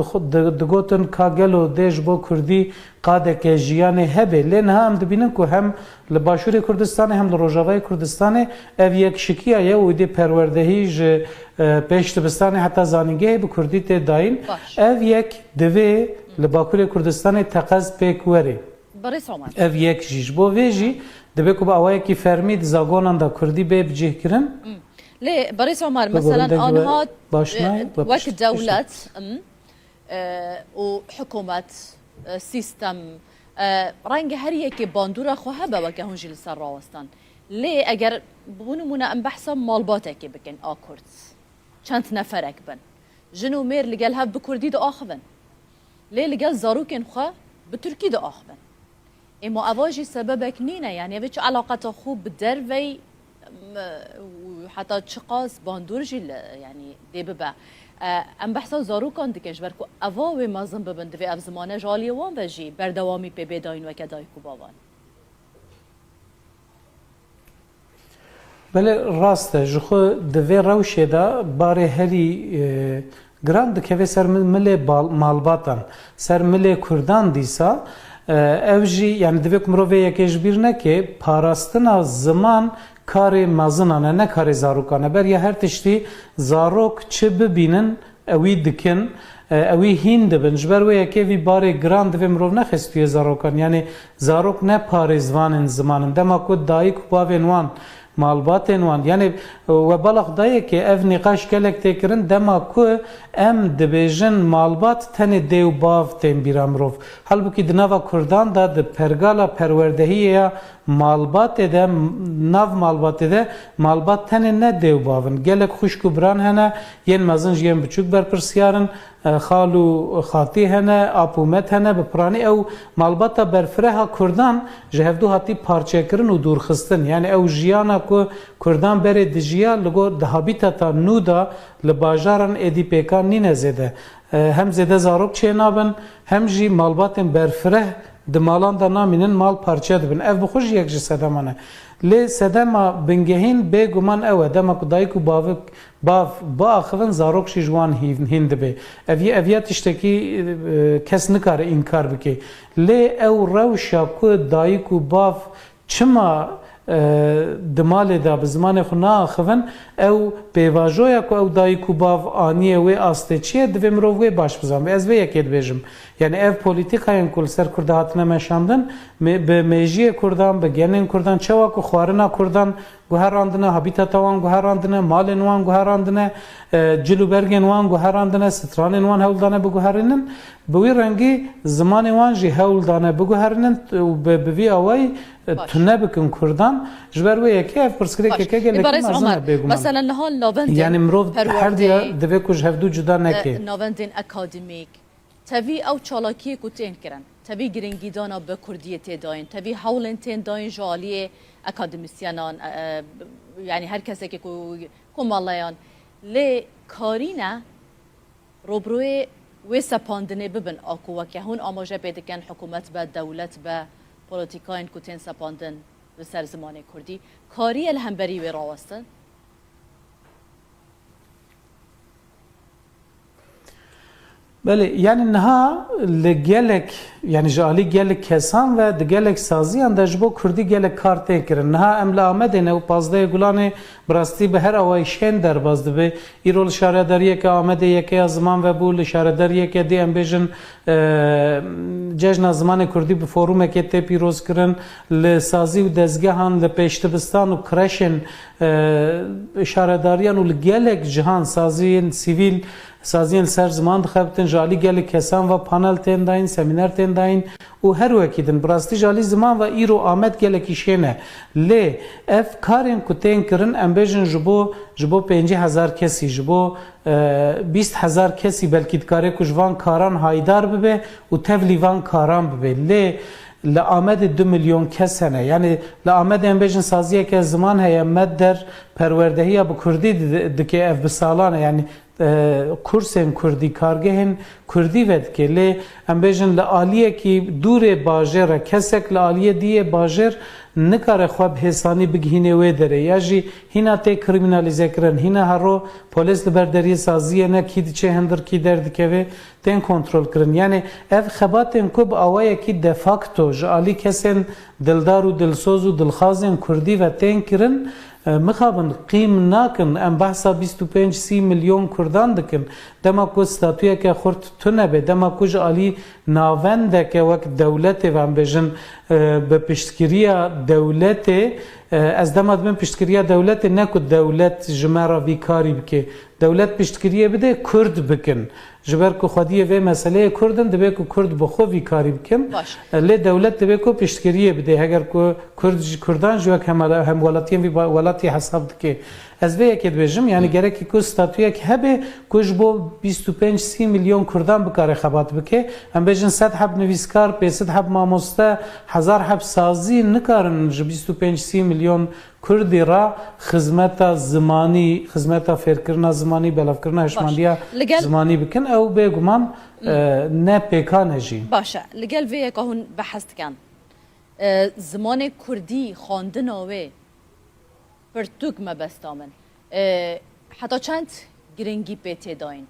digotin ka gelo dê ji bo Kurdî qadeke jiyanê hebe lê niha em dibînin ku hem li Başûrê Kurdistanê hem li Rojavayê Kurdistanê ev yekşikiya ye û dê perwerdehî ji pêş dibistanê heta zanîngehê bi Kurdî tê dayîn ev yek divê li Bakurê Kurdistanê teqez pêk were ev yek jî ji bo vê jî dibe ku bi awayekî fermî di zagonan da Kurdî bê bicihkirin ليه بريس عمر مثلا انها وقت دولة وحكومة سيستم رنگ هر یکی باندورا خو هبه وکه هنجی لسر راوستان لی اگر بونمونه ام بحثا مالباته که بکن آکورد چند نفرک بن جنو میر لگل هب بکردی دو آخبن لی لگل زاروکن خو بترکی دو آخبن اما اواجی سببك نینه یعنی ویچ علاقت خوب بدر وی حتی چقاس باندورجی یعنی دی ببا ام بحثا زارو کن دکش برکو اوا و مازن ببند و اف زمانه جالی وان بجی بردوامی پی بیداین و کدای کو باوان بله راسته جخو دوی روشه دا باره هری گران دکوی سر مل مالباتان سر مل کردان دیسا ev jî yani divê ku mirovê yekê ji bîr neke parastina ziman karê mezinan e ne karê zarokan e beriya her tiştî zarok çi bibînin ewî dikin ewî hîn dibin ji ber wê yekê vî barê giran divê mirov nexestiye zarokan yani zarok ne parêzvanên zimanin dema ku dayîk û bavên wan malbatên wan yani we bala xdayekê ev nîqaş gelek tê kirin dema ku em dibêjin malbat tenê dê û bav tên bîra mirov halbukî di nava Kurdan da di pergala perwerdehiyê ya malbatê de nav malbatê de malbat tenê ne dê û bavin gelek xuşk û biran hene yên mezin ji yên biçûk berpirsyarin xal û xatî hene apûmet hene bi piranî ew malbata berfireha Kurdan ji hevdû hatî parçekirin û dûrxistin yani ew jiyana ku Kurdan berê dijiya li gor di habîtata nû da li bajaran êdîpêkan nîne zêde hem zêde zarok çênabin hem jî malbatên berfireh di malan da namînin mal parçe dibin ev bi xwe jî yek ji sedeman e lê sedema bingehîn bêguman ew e dema ku dayîk û bavik bav biaxivin zarok jî ji wan hîn dibe ev ya tiştekî kes nikare înkar bike lê ew rewşa ku dayîk û bav çima di malê da bi zimanê xwe naaxivin ew pêvajoya ku ew dayîk û bav aniyê wê astê çi ye divê mirov wê baş bizan ez vê yekê dibêjim yani ev polîtîkayên ku li ser Kurda hatine meşandin bi mejiyê Kurdan bi genên Kurdan çawa ku xwarina Kurdan guherandine habîtata wan guherandine malên wan guherandine cil û bergên wan guherandine stranên wan hewl dane biguherînin bi wî rengî zimanê wan jî hewl dane biguherînin û bi vî awayî tu nebikin Kurdan ji ber wê yekê ev pirsgirêkeke gelekî mezin e bêguman mesela nihal navendên yani mirov her diya divê ku ji hevdû cuda neke navendên akademîk tevî ew çalakiyê ku tên kirin tevî giringîdana bi Kurdiyê tê dayîn tevî hewlên tên dayîn ji aliyê akademisyenan yani her kesekê ku malayan lê karîne robroyê wê sepandinê bibin aku weke hûn amaje pê dikin hikûmet be dewlet be polîtîkayên ku tên sepandin li ser zimanê Kurdî karî li hemberî wê rawestin بله یعنی نها لگلک یعنی جالی گلک کسان و دگلک سازیان دجبو کردی گلک کارت کردن نها املا آمدن و پازده گلانه براستی به هر آوایشین در بازده به ایرول شارداریه که آمده یکی از زمان و بول شارداریه که دی امبیجن جشن زمان کردی به فوروم که تی پیروز کردن لسازی و دزگهان لپیشتبستان و کرشن شارداریان و لگلک جهان سازی سیویل سازین سر زمان دخبتن جالی گلی کسان و پانل تین داین سمینر تین داین و هر وکیدن براستی جالی زمان و ایرو آمد گلی کشینه لی اف کارین کتین کرن امبیجن جبو 50,000 کسی جبو 20,000 کسی بلکه کاری کجوان کاران هایدار ببه و تولیوان کاران ببه لی لآمد 2 میلیون کس هنه یعنی لآمد امبیجن سازیه که زمان هیا مد در پروردهی ابو کردی دکه اف بسالانه یعنی کورسن کردی کارگهن کردی ود که لی امبیجن لآلیه کی دور باجر کسک لآلیه دیه باجر نکاره خواب حسانی بگهینه و داره یا جی هینا تی کریمینالیزه کرن هینا هرو پولیس لبرداری سازیه نه کی چه هندر کی درد که و تن کنترل کرن یعنی اف خباتن کوب اوایه کی دفاکتو جالی کسن دلدار و دلسوز و دلخازن کردی و تن کرن مخابن قیم ناکن ام بحثا 25-30 میلیون کردان دکن دما کو ستاتویا که خورد تونه به دما کو جالی ناونده که وقت دولت و ام بجن به پشتگیری دولت از دما من پشتگیری دولت نکو دولت جمعه وی کاری بکه دولت پشتگیریه بده کرد بکن جبر کو خودیه و مسئله کردن دبی کو کرد بخو وی کاری بکن لی دولت دبی کو پشتگیریه بده اگر کو کردان جو هم ولاتیم وی ولاتی حساب دکه از وی اکید بجم یعنی گرکی کو ستاتویا که هبه کوش بو 25-30 میلیون کردان بکاره خبات بکه ام بجن 100 حب نویسکار 500 حب ماموستا 1000 حب سازی نکارن 25-30 میلیون کردی را خدمت زمانی خدمت فکرنا زمانی بلافکرنا هشماندیا زمانی بکن او بگمان نه پیکانه جی باشه لگل وی که هون بحث کن زمان کردی خواندن آوه پرتوک مبستامن حتی چند گرنگی پیتی داین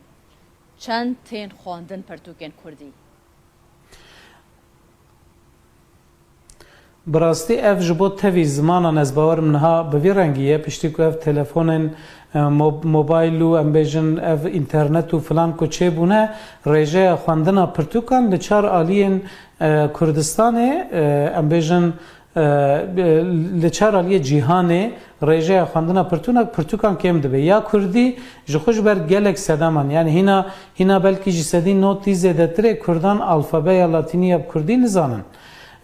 چند تین خواندن پرتوکن کردی براستی اف جبو تفی زمانان از باور منها بوی رنگیه پشتی که اف تلفون موبایل و ام بیجن اف اینترنت و فلان کو چه بونه ریجه خواندن پرتوکان لچار آلین کردستان ام بیجن لچار آلی جیهانه ریجه خواندن پرتوکان کم دبی یا کردی جخوش بر گلک سدامان یعنی هینا بلکی جسدی نوتی زده تره کردان الفابه یا لاتینی اب کردی نزانن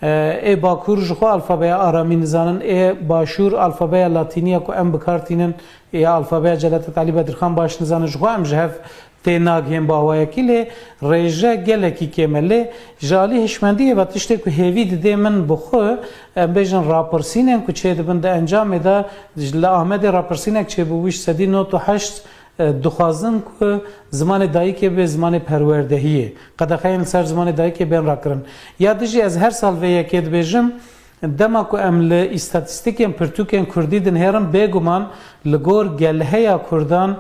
ای باکور جخو الفابه آرامی نزانن ای باشور الفابه لاتینی کو ام بکارتینن ای الفابه جلالت علی بدرخان باش نزانن جخو ام جهف تناگ هم باویا کلی ریجه گلکی کمله جالی هشمندی و تشته که هیوی ده من بخو بیشتر راپرسینن که چه دبند انجام ده جل آمده راپرسینک چه بویش سدی 98 دخوازن که زمان دایی که به زمان پروردهیه قد خیلی سر زمان دایی که بین راکرن یادشی از هر سال و یکید بیشم دما کو ام ل استاتستیکم پرتوکن کردی دن هرم بگمان لگور گلهیا کردان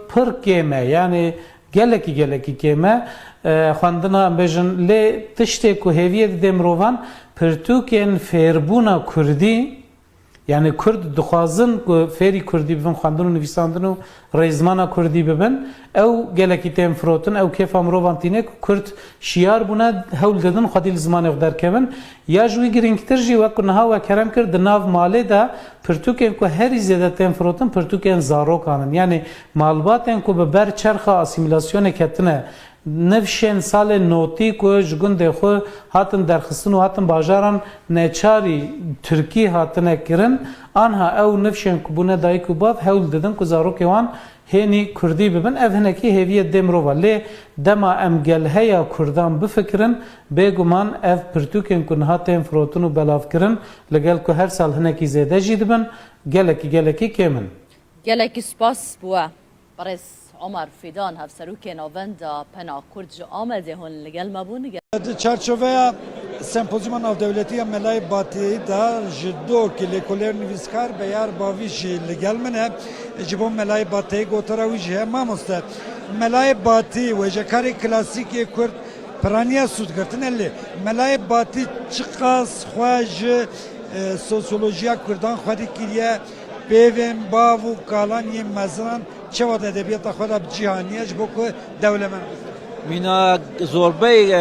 پر کمه یعنی گلکی کمه خواندنا بیشن لی تشته که هویت دمروان پرتوکن فربونا کردی یعنی کرد دخوازن که فری کردی ببن خواندن و نویساندن و ریزمانا کردی ببن او گلکی تیم فروتن او کیف امروان تینه که کرد شیار بونه هول دادن خودی زمان اقدر کبن یا جوی گرینگتر جی وکر نها و کرم کرد ناو ماله دا پرتوکن که هری زیاده تیم فروتن پرتوکن زارو کانن یعنی مالباتن که به بر چرخ اسیمیلاسیون کتنه نفشن سال نوتی که جگند خو هاتن درخستن و هاتن باجاران نچاری ترکی هاتن کرن آنها او نفشن کبونه دای کباب هول دادن که زارو کیوان هنی کردی ببن اف هنکی هویت دمرو ولی دما ام گلهیا کردان بفکرن بگمان اف پرتوکن کنه هاتن فروتن و بلاف کرن لگل که هر سال هنکی زیاده جیدبن گلکی کمن گلکی سپاس بوا برس عمر فیدان هفسروک نوند پنا کرد جو آمده هون لگل مبون چارچوبه سمپوزیوم ناو دولتی ملای باتی دا جدو که لیکولر نویسکار بیار باویش لگل منه جبون ملای باتی گوتراوی جه ماموسته ملای باتی و جکاری کلاسیکی کرد پرانیا سود کرتن الی ملای باتی چقاس خواج سوسیولوژیا کردان خودی کریه بیوین باو کالان یم مزران چه وقت ادبیات خود جهانیش بکو دوله من مینا زوربی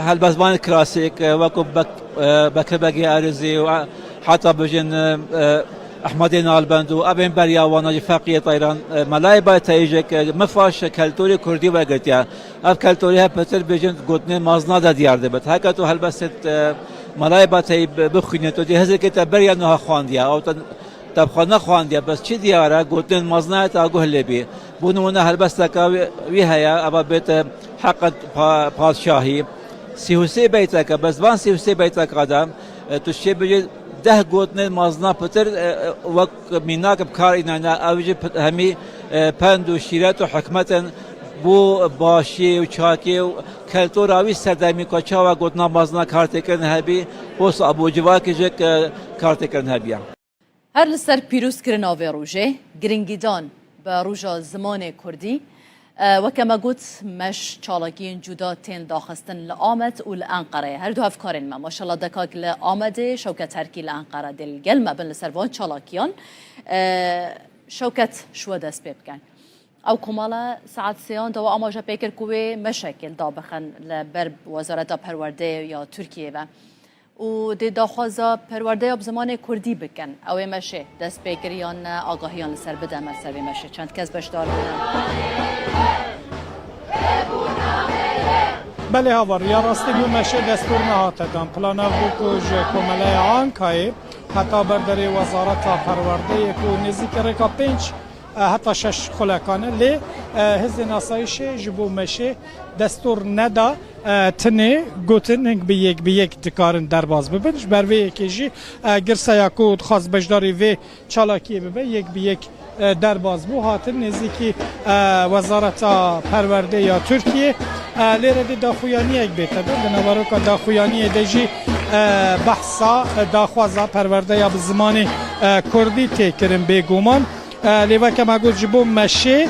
هالبزبان کلاسیک وکو بکبگی ارزی و حتی بجن احمد نالبندو ابن بریاوانا فقیه طیران ملای با تایجک مفاش کلتوری کردی و گرتیا اف کلتوری ها پتر بجن گوتنه مازنا دا دیار دبت هکا تو هالبست ملای با تای بخونه تو دی هزر که بریا نها خواندیا او تبخانه خواندیا بس چی دیاره گوتن مازنا تا گهله بی بونونه هالبست کا وی هيا ابا بیت حق پادشاهی سیوسی بیت کا بزبان سیوسی بیت قدم تو شی بجه ده گوتن مازنا پتر وک میناک بکار اینا اوج همی پند و شیرت و حکمتن بو باشی و چاکی و کلتوراوی سردمی کچا و گوتنا مازنا کارت کردن هبی بوس ابو جوا کجک کارت کردن هبیا هر لسر پیروز کرن آوی روژه گرنگیدان به روژا زمان کردی وكما قلت مش چالاكين جدا تين داخستن لآمد و لأنقرة هر دو هفكارين ما شاء الله دكاك لآمده شوكة هركي لأنقرة دل قلمة بن لسروان چالاكيان شوكة شو دست بيبكن او كمالا ساعات سيان دو آماجا بيكر كوي مشاكل دابخن لبرب وزارة پرورده یا ترکیه و دی داخوازا پرورده بزمان کردی بکن او مشه دست بگریان آگاهیان لسر بده عمل سر مشه چند کس بشدار بودن بله هاور یا راستی بو مشه دستور نهاته دان پلانا بو کج کمله آنکای حتی برداری وزارت پرورده کو نزدیک رکا 5 حتی 6 خلکانه لی حزب ناسایش جبو مشه دستور ندا تنه گوتن هنگ به یک دکارن درباز ببینش بر وی یکیجی گرسا یاکود خاص بجداری وی چالاکی ببین یک به یک درباز بو هاتن نزدیکی وزارت پرورده یا ترکیه لیره دی داخویانی یک بیته به نوارو که داخویانی دیجی بحثا داخوازا پرورده یا به زمان کردی تکرن بگومان لیوه که ما گوت جبو مشه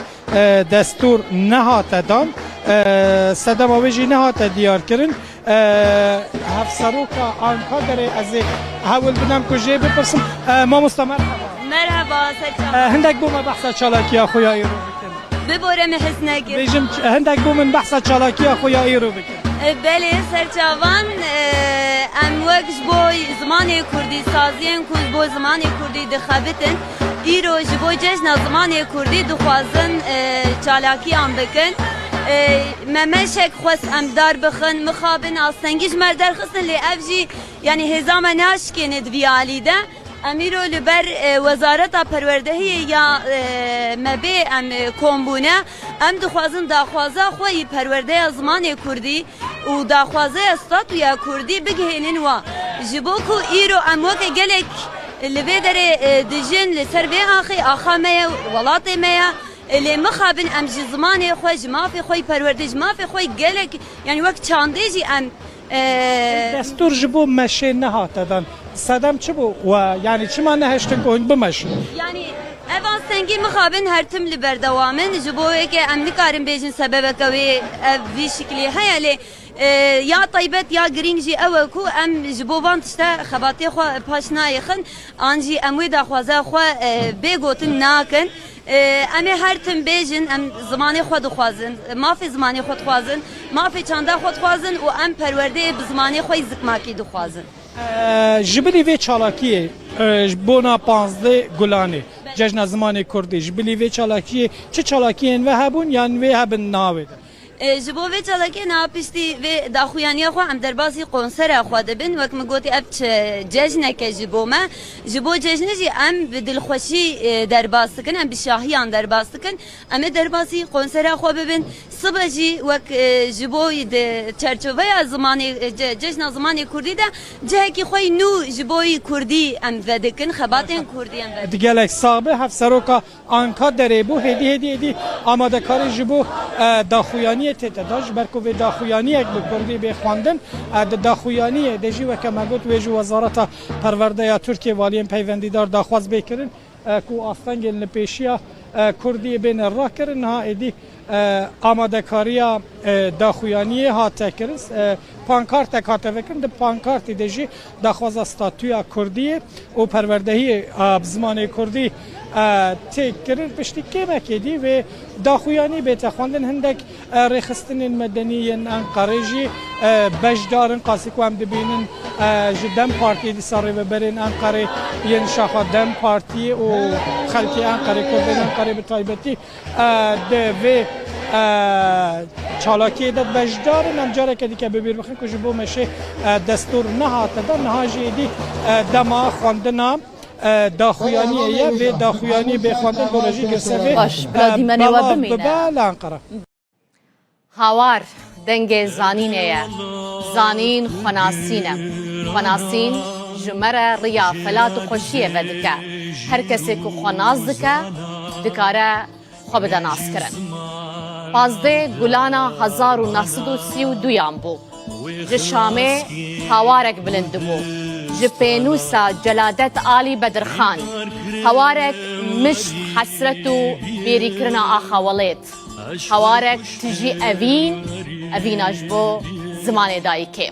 دستور نهات دان صدم آویجی نهات دیار کرن هفسروکا آنکا داره از هول بنام کجه بپرسم ما مستمر مرحبا سرچاوان هندک بوم بحثا چالاکی خویایی رو بکن ببورم حس نگیر بیجم هندک بوم بحثا چالاکی خویایی رو بکن بله سرچاوان ام وقت بوی زمان کردی سازین کل بو زمان کردی دخابتن ایرو جبو جشن زمان کردی دخوازن چالاکی آن بکن ممشک خواست امدار بخن مخابن آستنگیش مردر خستن لی افجی یعنی هزام ناشکن دویالی ده امیرو لبر وزارت پروردهی یا مبی ام کومبونه ام دخوازن داخوازه خوی پرورده زمان کردی و داخوازه استاتویا کردی بگهینن و جبوکو ایرو ام وک گلک لبی داره دجن لسر بی آخی آخا میا ولاتی میا اللي مخابن ام جي زماني خوش ما في خوي پروردج ما في خوي قالك يعني وقت چانديجي ام دستور جبو مشي نهاتدن صدم چه بو و يعني چما نهشتن كون بمشي يعني اvan سنگی مخابن هر تم لبردوامن جبو که ام نکارم بیجن سبب کوي في شكلي هيا لي یا طيبت یا گرینجی او کو ام جبو وانتشتا خباتی خو پاشنای خن انجی اموی دا خوازه خو بگوتن ناکن امی هر تم بیجن ام زمانی خود خوازن ما في زمانی خود خوازن ما في چاندا خود خوازن و ام پرورده بزمانی خوی زکماکی دو خوازن جبلی وی چالاکیه بونا 15 گلانه جشن زمان کردی جبلی وی چالاکیه چه چالاکیه و هبون یان وی هبن ناوید جبو وی چالاکی ناپشتی و داخویانی خو ام درباسی قنصر خو دبن وقت مگوتی اب جشن که جبو ما جبو جشن جی ام بدلخوشی درباس کن ام بشاهیان درباس کن ام درباسی قنصر خو ببن صبح جی وقت جبو چرچوبه زمانی جشن زمانی کردی ده جه کی خوی نو جبوی کردی ام ودکن خباتن کردی ام ود دیگه صاحب هفسروکا آنکا داره بو هدی آماده کاری جبو داخویانی تداش برکو به داخویانی یک بکردی به خواندن داخویانی دژی و کمگوت ویجو وزارت پرورده یا ترکیه والیم پیوندیدار داخواز بکرن کو آستنگ لپیشیا کردی بین را کرن ها ادی آماده کاری داخویانی ها تکرس پانکارت کاته وکن د پانکارت دژی داخواز استاتویا کردی و پروردهی زمان کردی تکرر پشتی که مکیدی و داخویانی بیت خواندن هندک رخصتن مدنی انقره جی بجدارن قاسی که هم دبینن دم پارتی دی ساری و برین انقره ین شاخا دم پارتی و خلکی انقره کردن انقره بطایبتی و چالاکی داد بجدارن امجاره که دیگه ببیر بخین که جبو مشه دستور نهاته دا نهاجی دی دما خواندنام داخویانیه و داخویانی به خواندن بولوژی گرسوی بله هاوار دنگ زانینه زانین خناسین جمره ریا فلات و خوشیه ودکه هر کسی که خناز دکاره خو بده ناس کرن 15 گلانا 1932 یان بو جشامه هاوارک بلند بو جپینوسا جلادت آلی بدرخان هوارك مش حسرته بيريكرنا آخاوليت هوارك تجي أفين أجبو زمان دايكي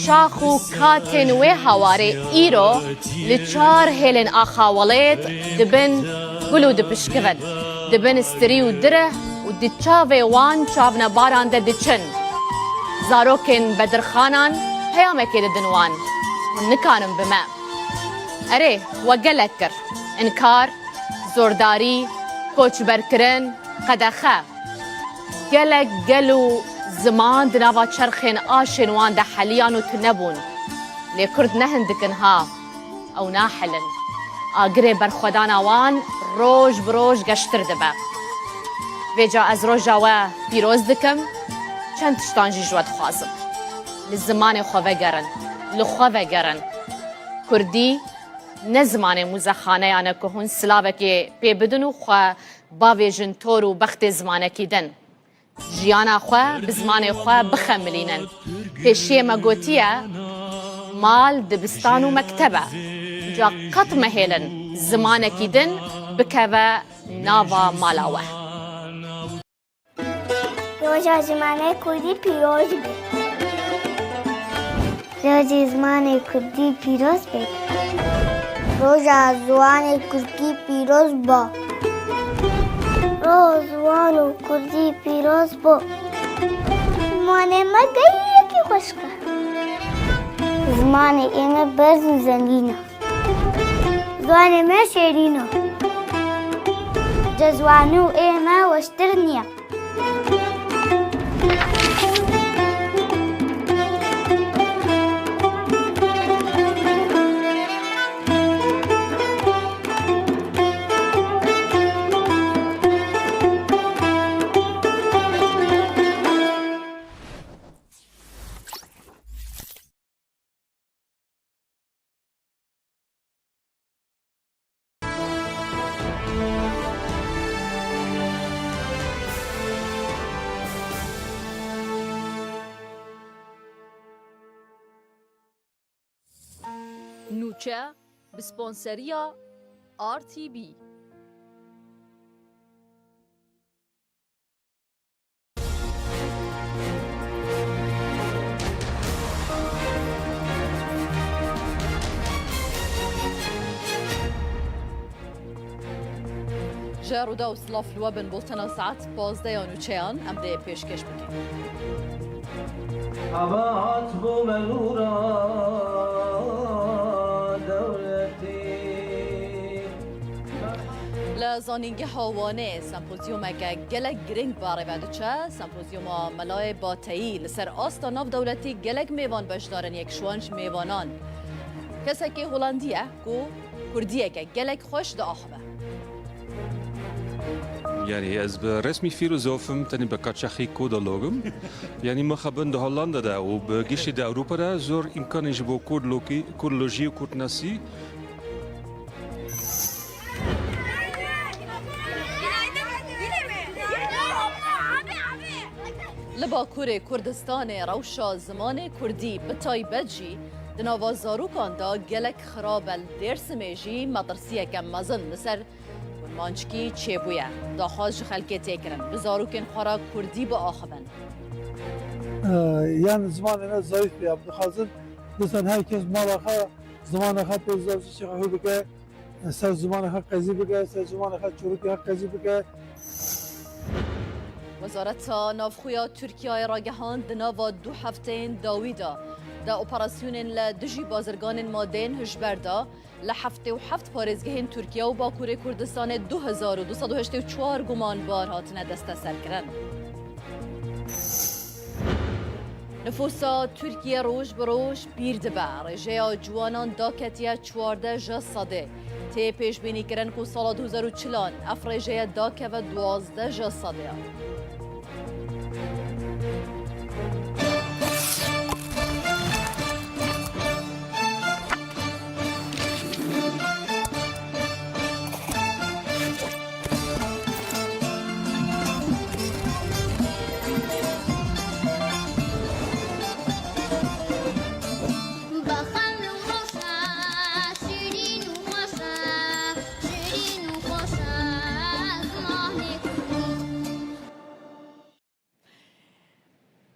شاخو كاتن وهواري إيرو لچار هيلن آخاوليت دبن قلو دبشكفن دبن استريو دره ودچاوه وان چاونا باران ده دچن زاروكن بدرخانان پەیامێکی ددنوان نکانم بمە ئەرێ وە گەلێک کرد ئینکار زۆرداری کۆچبەرکردن قەدەخە gelek gel û ziman di nava çerxên aşên wan de heliyan û tunebûn lê Kurd nehin dikin ha ew nahilin agirê berxwedana wan roj bi roj geştir dibe vêca ez roja we pîroz dikim çend tiştan jî ji we dixwazim li zimanê xwe vegerin li xwe vegerin Kurdî ne zimanê mûzexaneyan e ku hûn silavekê pê bidin û xwe bavêjin tor û bextê zimanekî din جیانا خوا بزمان خوا بخملینن پیشی ما گوتیه مال دبستان و مکتبه جا قط مهلن زمان کیدن بکوه ناوا مالاوه روزا زمان کردی پیروز بید روزا زمان کردی پیروز بید روزا زمان کردی پیروز با روزوان و کردی پیروز با زمان ما گیه کی خوشکه زمان ایمه برز و زنگینه زمان ما شیرینه جزوانو ایمه وشتر نیه نوچه بسپانسریا RTV جارودا و سلاف لوبن بولتنا ساعت 15 نوچهان ام ده پیشکش بکن عبات بو منورا لزانینگه هاوانه سمپوزیوم که گلک گرینگ باره ودچه سمپوزیوم ملای باتایی لسر آستا ناف دولتی گلک میوان بشدارن یک شوانج میوانان کسی که هلندیه کو کردیه که گلک خوش دا آخبه يعني از برسمي فيلوزوفم تاني بكاتشاخي كودالوجم يعني ما خبن ده هولندا ده وبجيش ده أوروبا ده زور إمكان يجيبوا كود لوكي كود لوجي وكود ناسي لباکور کردستان روشا زمان کردی بتایبت جی دناوا زاروکان دا گلک خرابل درس میجی مدرسیه کم مزن لسر مانچکی چه بویه دا خواهش خلقه تکرن بزاروکن خورا کردی با آخبن yani zamanına zayıf bir yaptı. Hazır mesela herkes malaka zamana kadar peyzajı çıkıyor bike sen zamana kadar kazı bike sen zamana kadar çocuk kadar kazı bike وزارت نافخویا ترکیه را گهاند دناوا دو هفتین داویدا دا اپراسیون لدجی بازرگان مادین هجبردا لحفته و هفت پارێزگehên ترکیه و باکوور کردستان 2284 گمانبار هاتنه دست سر کردن نفوسا ترکیه روش بروش پیر دبه رژه جوانان داکتیه 14 جا صده تی پیش بینی کرن کو سال 2040 افرژه داکه و 12 جا صده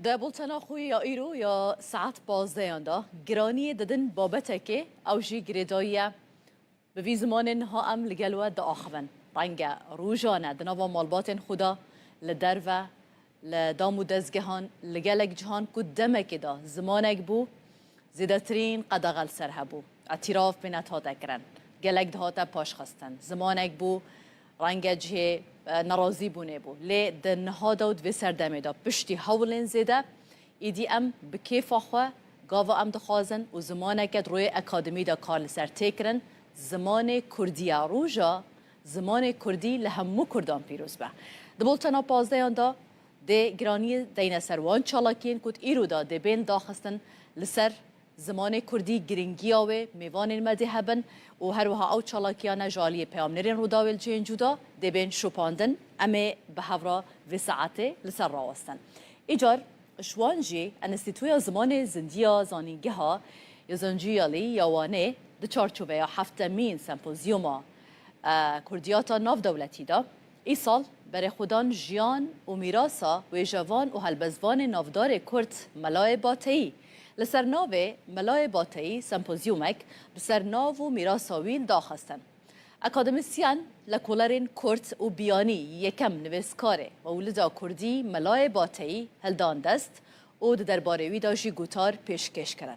ده بولتنا خوی یا ایرو یا ساعت 15 دا گرانی ددن بابته که او جی گریداییه به وی زمان ها ام لگلوه دا آخبن رنگ روژانه دناوا مالبات خدا لدروه لدامو دزگهان لگلک جهان که دمک دا زمانک بو زیدترین قدغل سر هبو اعتراف به نتاده کرن گلک دهاته پاش خستن زمانک بو رنگ جه نرازی بونه بو لی دنها دود و سردمه دا پشتی هولین زیده ایدی ام بکیف آخواه گاوا ام دخوازن و زمانک روی اکادمی دا کار لسر تکرن زمان کردی روژا زمان کردی لهمو کردان پیروز به دبولتنا 15 دا ده گرانی دین سروان چالاکین کد ایرو دا ده بین داخستن لسر زمان کردی گرینگی آوه میوان المده هبن و هر وها او چالاکیان جالی پیامنرین رو داویل جین جودا ده بین شوپاندن امه به هورا و ساعته لسر راوستن ایجار شوانجی انستیتویا زمان زندیا زانینگه ها یا زنجیالی یوانه ده چارچوبه یا هفتمین سمپوزیوما کردیاتا ناف دولتی دا ای سال برای خودان جیان و میراسا و جوان و هلبزوان نافدار کرد ملای باتهی لسر ناو ملای باتهی سمپوزیومک بسر ناو و میراساوین داخستن اکادمیسیان لکولرین کرد و بیانی یکم نویسکاره و ولدا کردی ملای باتهی هلدان دست و درباره وی داشی گوتار پیشکش کرن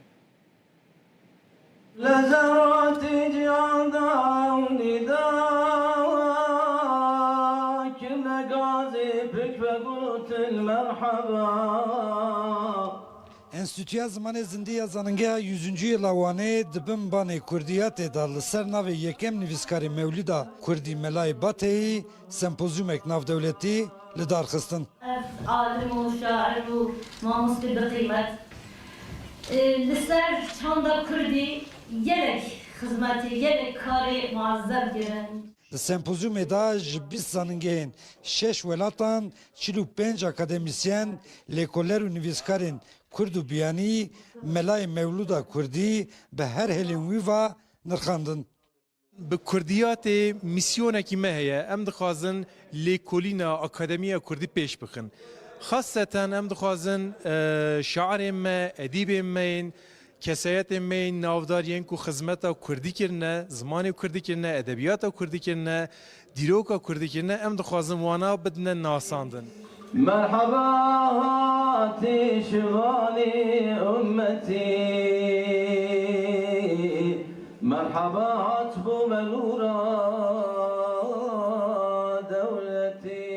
لزرات جیان داونی دا كل غازي بك بقوت المرحبا Enstitüya Zamanê Zindiya Zanîngeha 100. yıla wanê dibin banê Kurdiyatê da li ser navê yekem nivîskarê Mewlîda Kurdî Melayê Bateyî sempozyumek navdewletî li dar xistin. Alim û şair û mamostê bi qîmet li ser çanda Kurdî gelek xizmetê gelek karê muazzeb girin. Li sempozyumê da ji 20 zanîngehên 6 welatan 45 akademisyen, lêkoler û nivîskarên Kurd û biyanî Melayê Mewlûda Kurdî bi her helên wî ve nirxandin. Bi Kurdiyatê misyonekî me heye em dixwazin lêkolîna Akademiya Kurdî pêş bixin. Xaseten em dixwazin şairên me, edîbên me yên kesayetên me yên navdariyên ku xizmeta Kurdî kirine, zimanê Kurdî kirine, edebiyata Kurdî kirine, dîroka Kurdî kirine em dixwazin wana bidine nasandin. مرحبا هاتي شغالي أمتي مرحبا هاتبو منورا دولتي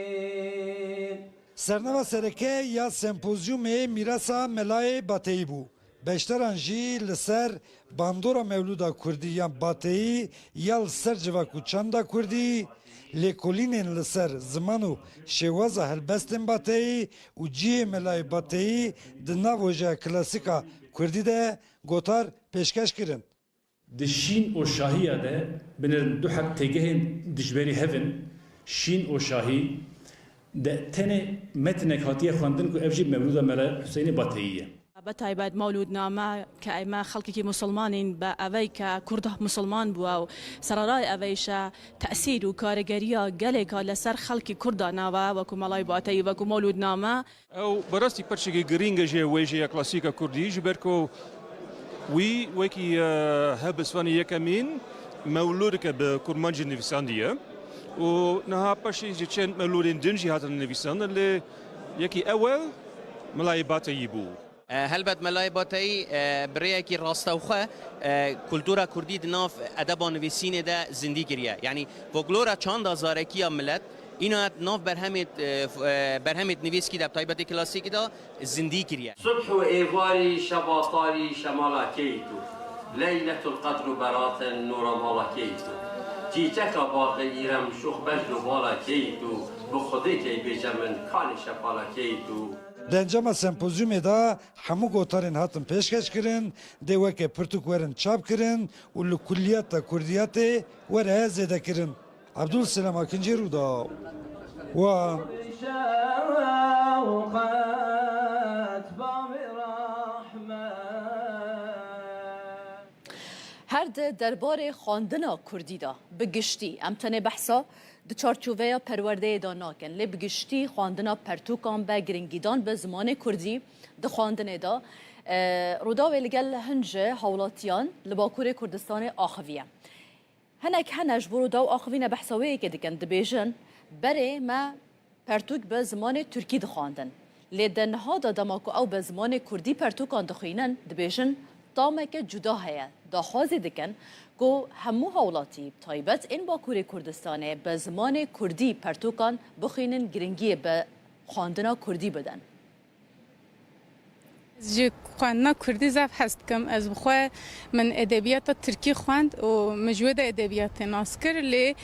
Sernava sereke ya sempozyumê Mirasa Melayê Bateyî bû. Beşteran jî li ser bandora Mewlûda Kurdî yan Bateyî ya li ser civaku çanda Kurdî lêkolînên li ser ziman û şêwaza helbestên Bateyî û ciyê Melayê Bateyî di nav hojeya klasîka Kurdî de gotar pêşkeş kirin. Di şîn û şahiya de binir du hek têgehên dijberî hevin şîn û şahî de tenê metnek hatiye xwendin ku ev jî Mewlûda Melayê Huseyinê Bateyî ye. بەتایبەت مەولودنامە کە ئێمە خەڵکێکی مسلمانین بە ئەوەی کە کوردە مسلمان بووە و سەرڕای ئەوەیشە تەسیر و کارەگەریە گەلێکە لەسەر خەڵکی کوردە ناوە وەکو مەڵای باتەی وەکو مەولودنامە ئەو بەڕاستی پەرچێکی گرینگە ژێ وێژەیە کلاسیکە کوردی ji ber ku wî wekî hebisvanî yekemîn mewlûdike bi kurmancê nivîsandiye û niha paşê ji çend mewlûdên din jî hatin nivîsandin lê yekî ewel Melayê Bateyî bû. هلبت ملای باتایی برای کی راستوخه کلتورا کردی دناف ادب نویسینه ده زندگی کریه یعنی فولکلورا چند هزارکی ملت اینا ناف برهمت نویس کی ده تایبت کلاسیک ده زندگی کریه صبح و ایواری شباطاری شمالا کیتو لیلة القدر برات نور مالا کیتو چیچک باقی ایرم شوخ بجل بالا کیتو بخودی کی بجمن کانی شپالا کیتو Dencama sempozyumê da hemû gotarên hatin pêşkeş kirin, dê weke pirtûk werin çap kirin û li kulliyata Kurdiyatê were zêde kirin. Abdul Selam Akıncı Rûda. Wan. هر ده درباره خواندنا کردی دا بگشتی امتنه بحثا دو چارچوبه پرورده داناکن لی بگشتی خواندنا پرتوکان به گرنگیدان به زمان کردی دو خواندنه دا رودا و لگل هنج حولاتیان لباکور کردستان آخویه هنک هنج برو دا و آخوینه بحثاوی که دکن دبیجن بره ما پرتوک به زمان ترکی دخواندن لی دنها دا دماکو او به زمان کردی پرتوکان دخوینن دبیجن طامك جدا هيا داخوازي دكن کو همو هولاتی تایبت این باکوری کردستانه به زمان کردی پرتوکان بخینن گرنگی به خواندنا کردی بدن. جی خواندنا کردی زف هست کم از بخواه من ادبیات ترکی خواند و مجود ادبیات ناسکر لی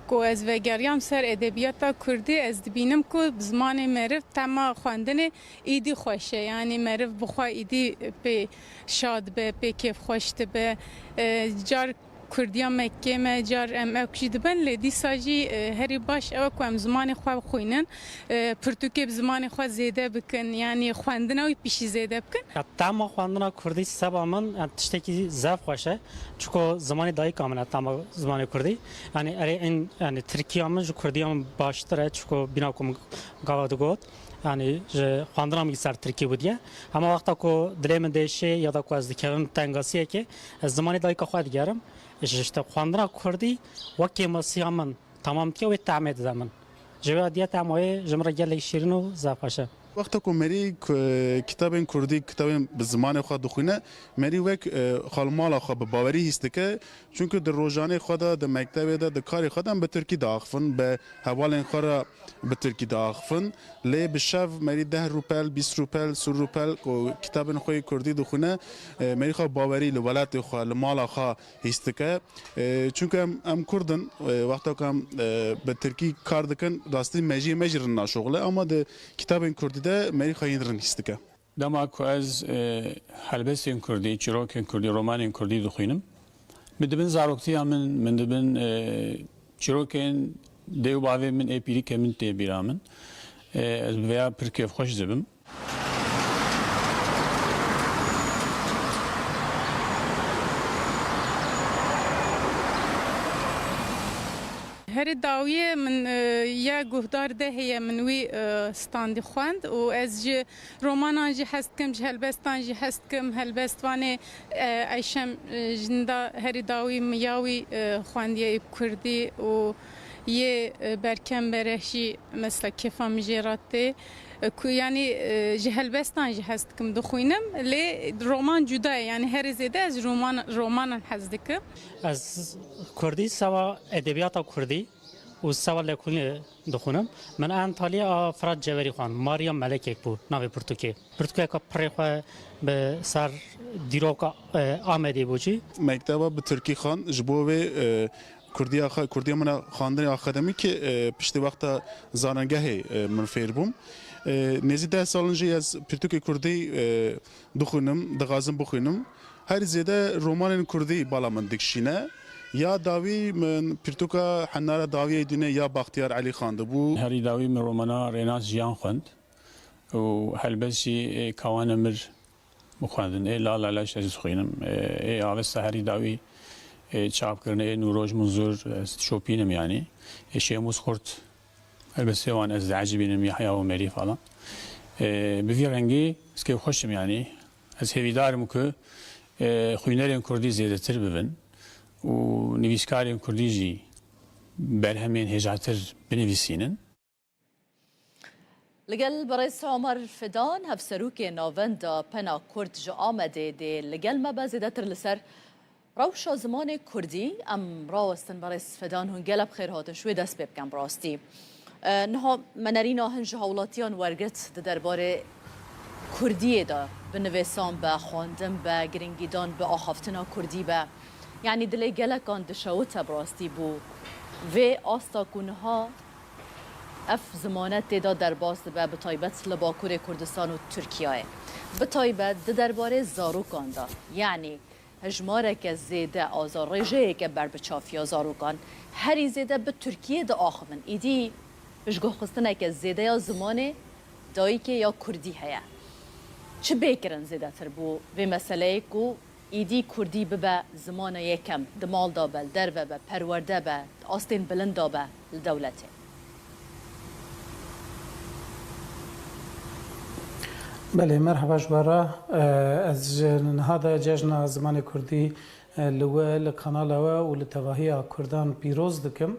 کو از وگریام سر ادبیات کردی از دبینم کو زمان معرف تما خواندن ایدی خوشه یعنی معرف بخواه ایدی به شاد به کیف خوشت به جار کردیان مکه ما جار ام اکشید بن لدی ساجی هری باش او کو ام زمان خو خوینن پرتوکی زمان خو زیده بکن یعنی خواندن و پیش زیده بکن تمام خواندن کردی سبا من تشتکی زف خوشه چون زمان دایی کاملا تمام زمان کردی یعنی اره این یعنی ترکیه من جو کردیان باشتره چون بنا کم گاواد گود یعنی خواندنم یک سر ترکی بودیه اما وقتا کو دلم دیشه یا دا کو از دکرم تنگاسیه که از زمان دایی که خواهد گرم işte خواندن کردی وقتی مسیحمن تمام که و تعمید زمان جوادیت تعمید جمره گله شیرین و زفاشه وقتا که مری کتاب کردی کتاب به زمان خود دخونه مری وک خالمال خود به باوری هست که چون که در روزانه خود در مکتب در کار خودم به ترکی داخفن به حوال خورا به ترکی داخفن لی به شب مری 10 روپل 20 روپل 30 روپل کتاب خوی کردی دخونه مری خود باوری لولات خود لمال خود هست که چون که ام کردن وقتا که به ترکی کار دکن راستی مجرن شغله اما در کتاب کردی ده مری خواهید رنیست که دما کو از هلبسین کردی چروکین کردی رومانین کردی دخوینم مدبن زاروکتی من دبن چروکین دیو باوی من اپیری کمن تی بیرامن از ویا پرکیف خوش زبم هر داویه من یا گهدار ده هی منوی ستاندی خواند و از جه رومانان جه هست کم جه هلبستان جه هست کم هلبستوانه ایشم جندا هر داوی میاوی خواندیه کردی و یه برکم برشی مثل کفا مجراته یعنی جهلبستان جه هست کم دخوینم لی رومان جدا یعنی هر زیده از رومان هست دکم از کردی سوا ادبیات کردی و سوا لکونی دخونم من انطالیا فراد جوری خان ماریا ملک بود ناوی پرتوکی که پری خواه به سر دیروکا آمدی بودی مکتبا به ترکی خان جبوه کردی من خواندن آکادمی که پشت وقت زانگاه من فیر بوم نزدیک 10 سالنجی از پرتوک کردی دخونم دغازم بخونم هر زیاده رومان کردی بالا من دکشینه یا داوی من پرتوکا حناره داوی دونه یا بختیار علی خانده بو هری داوی من رومانا ریناس جیان خوند و هلبسی کوان مر بخواندن لا لا لاش از خوینم آوست هری داوی چاپ کرنه نوروز منظور شوپینم یعنی شیموس خورد البته وان از عجیبینم یحیا و مری فلان به وی رنگی اسکی خوشم یعنی از هویدارم که خوینرین کردی زیاده تر ببین و نویسکارین کردی جی برهمین هجاتر بنویسینن لگل برئیس عمر فدان هفسروک ناوندا پنا کرد جو آمده ده لگل ما بازیدتر لسر روش زمان کردی ام راستن برئیس فدان هنگل بخیر هاتن شوی دست بکن براستی نها منرینا هنج هولاتیان ورگت درباره کردی دا به نویسان به خواندن به گرینگیدان به آخافتنا کردی به یعنی دلی گلکان دشوت براستی بو و آستا کنها اف زمانت دا در باست به بطایبت لباکور کردستان و ترکیه بطایبت درباره زاروکان دا یعنی هجماره که زیده آزار رژه که بر بچافیا زاروکان هری زیده به ترکیه دا آخوان ایدی بشگاه خستنه که زیده یا زمان دایی که یا کردی هیا چه بیکرن زیده تر بو و مسئله که ایدی کردی ببه زمان یکم دمال دابل در و به پرورده به آستین بلند دابه لدولته بله مرحبا جوارا از هذا جشن زمان کردی لول کانال و لتواهی کردان پیروز دکم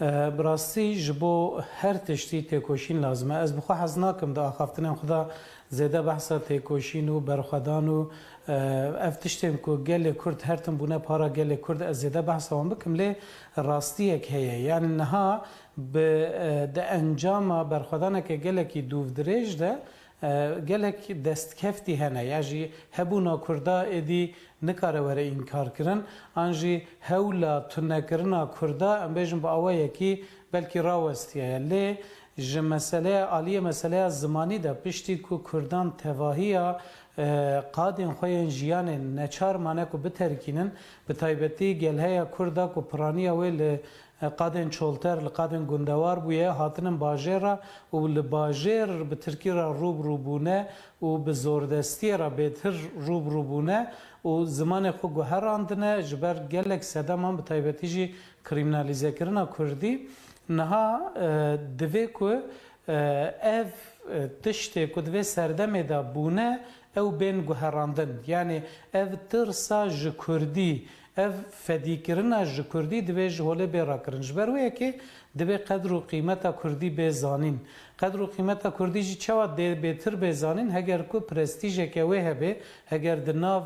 براستی جبو هر تشتی تکوشین لازمه از بخوا حزناکم دا خافتنم خدا زیده بحثا تیکوشین و برخدان و افتشتیم که گل کرد هرتن بونه پارا گل کرد از زیده بحثا هم بکم لی راستی یک هیه یعنی نها به انجام برخدانه که گل کی دوف دریج ده گلک دست کفتی هنه یعنی هبونا کردا ادی نکاره وره انکار کرن آنجی هولا تنکرنا کردا ام بیشم با آوایی کی بلکی راوستیه لی ج مسئله عالیه مسئله زمانی ده پشتی کو کردان تواهیا قادن خوین جیان نچار مانه کو بترکینن به تایبتی گلهیا کردا کو پرانیا ویل قادن چولتر لقادن گندوار بویه هاتنن باجرا و لباجر به ترکی را روب روبونه و به زوردستی را بهتر روب روبونه و زمان خو گوهراندنه جبر گلک سدمان به تایبتی جی کریمنالیزه کرنا کردی نها دوی کو اف تشتی کو دوی سردمه دا بونه او بین گوهراندن یعنی اف ترسا ج کردی اف فدیکرنا ج کردی دوی جهوله بیرا کرن جبر وی که دوی قدر و قیمت کردی بزانین قدر و قیمت کردی جی چوا دی بهتر بزانین هگر کو پرستیژ که وی هبه هگر دناو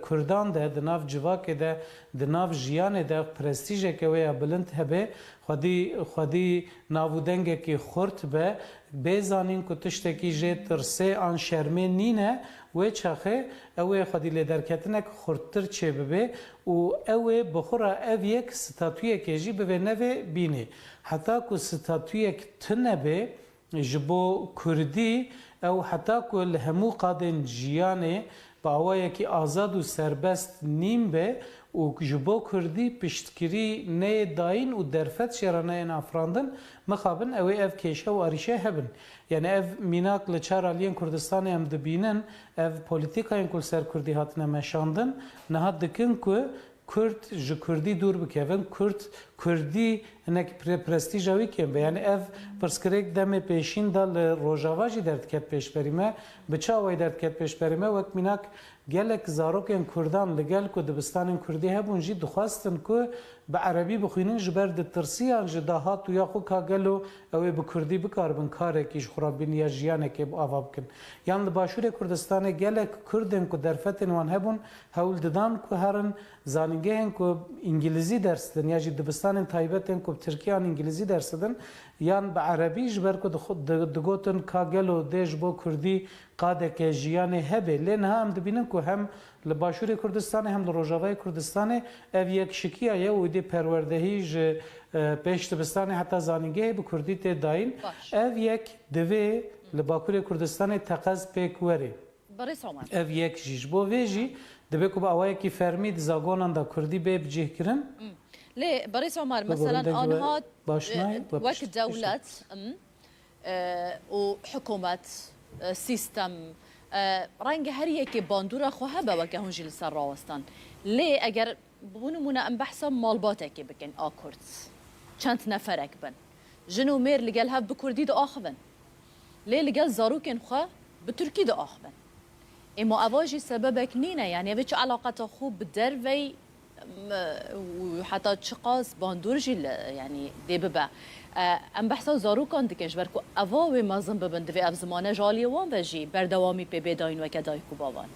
کردان ده دناو جواک ده دناو جیان ده پرستیژ که وی بلند هبه خودی ناودنگ که خورت به بزانین که تشتکی جه ترسه آن شرمه نینه و چخه اوه خودی لیدرکتنک خورتر چه ببه و اوه بخورا او یک ستاتویه که جی ببه نوه بینه حتی که ستاتویه که تنبه جبو کردی او حتی که لهمو قادن جیانه با اوه که آزاد و سربست نیم به و جبو کردی پشتگیری نه داین و درفت شرانه این افراندن مخابن اوه اف کشه و آریشه هبن یعنی اف میناک لچار آلیان کردستان هم دبینن اف پولیتیکاین کل سر کردی هاتنه مشاندن نه دکن که کرد ج کردی دور بکوین کردی انک پرستیژاوی کم یعنی اف پرسکریک دم پیشین دال روجاواجی درد کت پیش بریمه بچاوی درد کت پیش بریمه وقت میناک گلک زاروکن کردان لگل کو دبستان کردی هبون جی دخواستن کو به عربی بخوینن جبر د ترسیان جداهات یا خو کاگلو او به کردی بکاربن کاره کیش خرابین یا جیانه که اواب کن یان باشور کردستان گلک کردن کو درفتن وان هبون هول ددان کو هرن زانینگهن کو انگلیزی درسدن یا جی دبستان تایبتن کو ترکیان انگلیزی درسدن یان به عربی جبر کو دگوتن کاگلو دیج بو کردی قاده که جیانه هبه لین هم دبینن کو هم لباشور کردستان هم لروجاوای کردستان او یک شکیه یا و دی پروردهی ج پیش دبستان حتی زانینگه به کردی ته داین او یک دوی لباکور کردستان تقاز پیک وری او یک جیش بو ویجی دبی کو با اوای کی فرمید زاگونان دا کردی به بجه کرن ليه بريس عمر مثلا آنها وقت دولت وحكومة سيستم رنگ هر یکی باندورا خواه با وکه هنجی لسر راوستان لی اگر بونمونه ام بحثا مالباته که بکن آکرد چند نفرک بن جنو میر لگل هف بکردی دو آخبن لی لگل زاروکن خواه بترکی دو آخبن اما اواجی سببک نینه یعنی اوچ علاقت خوب بدر وی وحتى تشقاس باندور جيل يعني دي ببا ام بحثا زارو كان دكش بركو اواوي ما زنب بند في اف زمانه جالي وان بجي بردوامي بي بداين وكداي كوباوان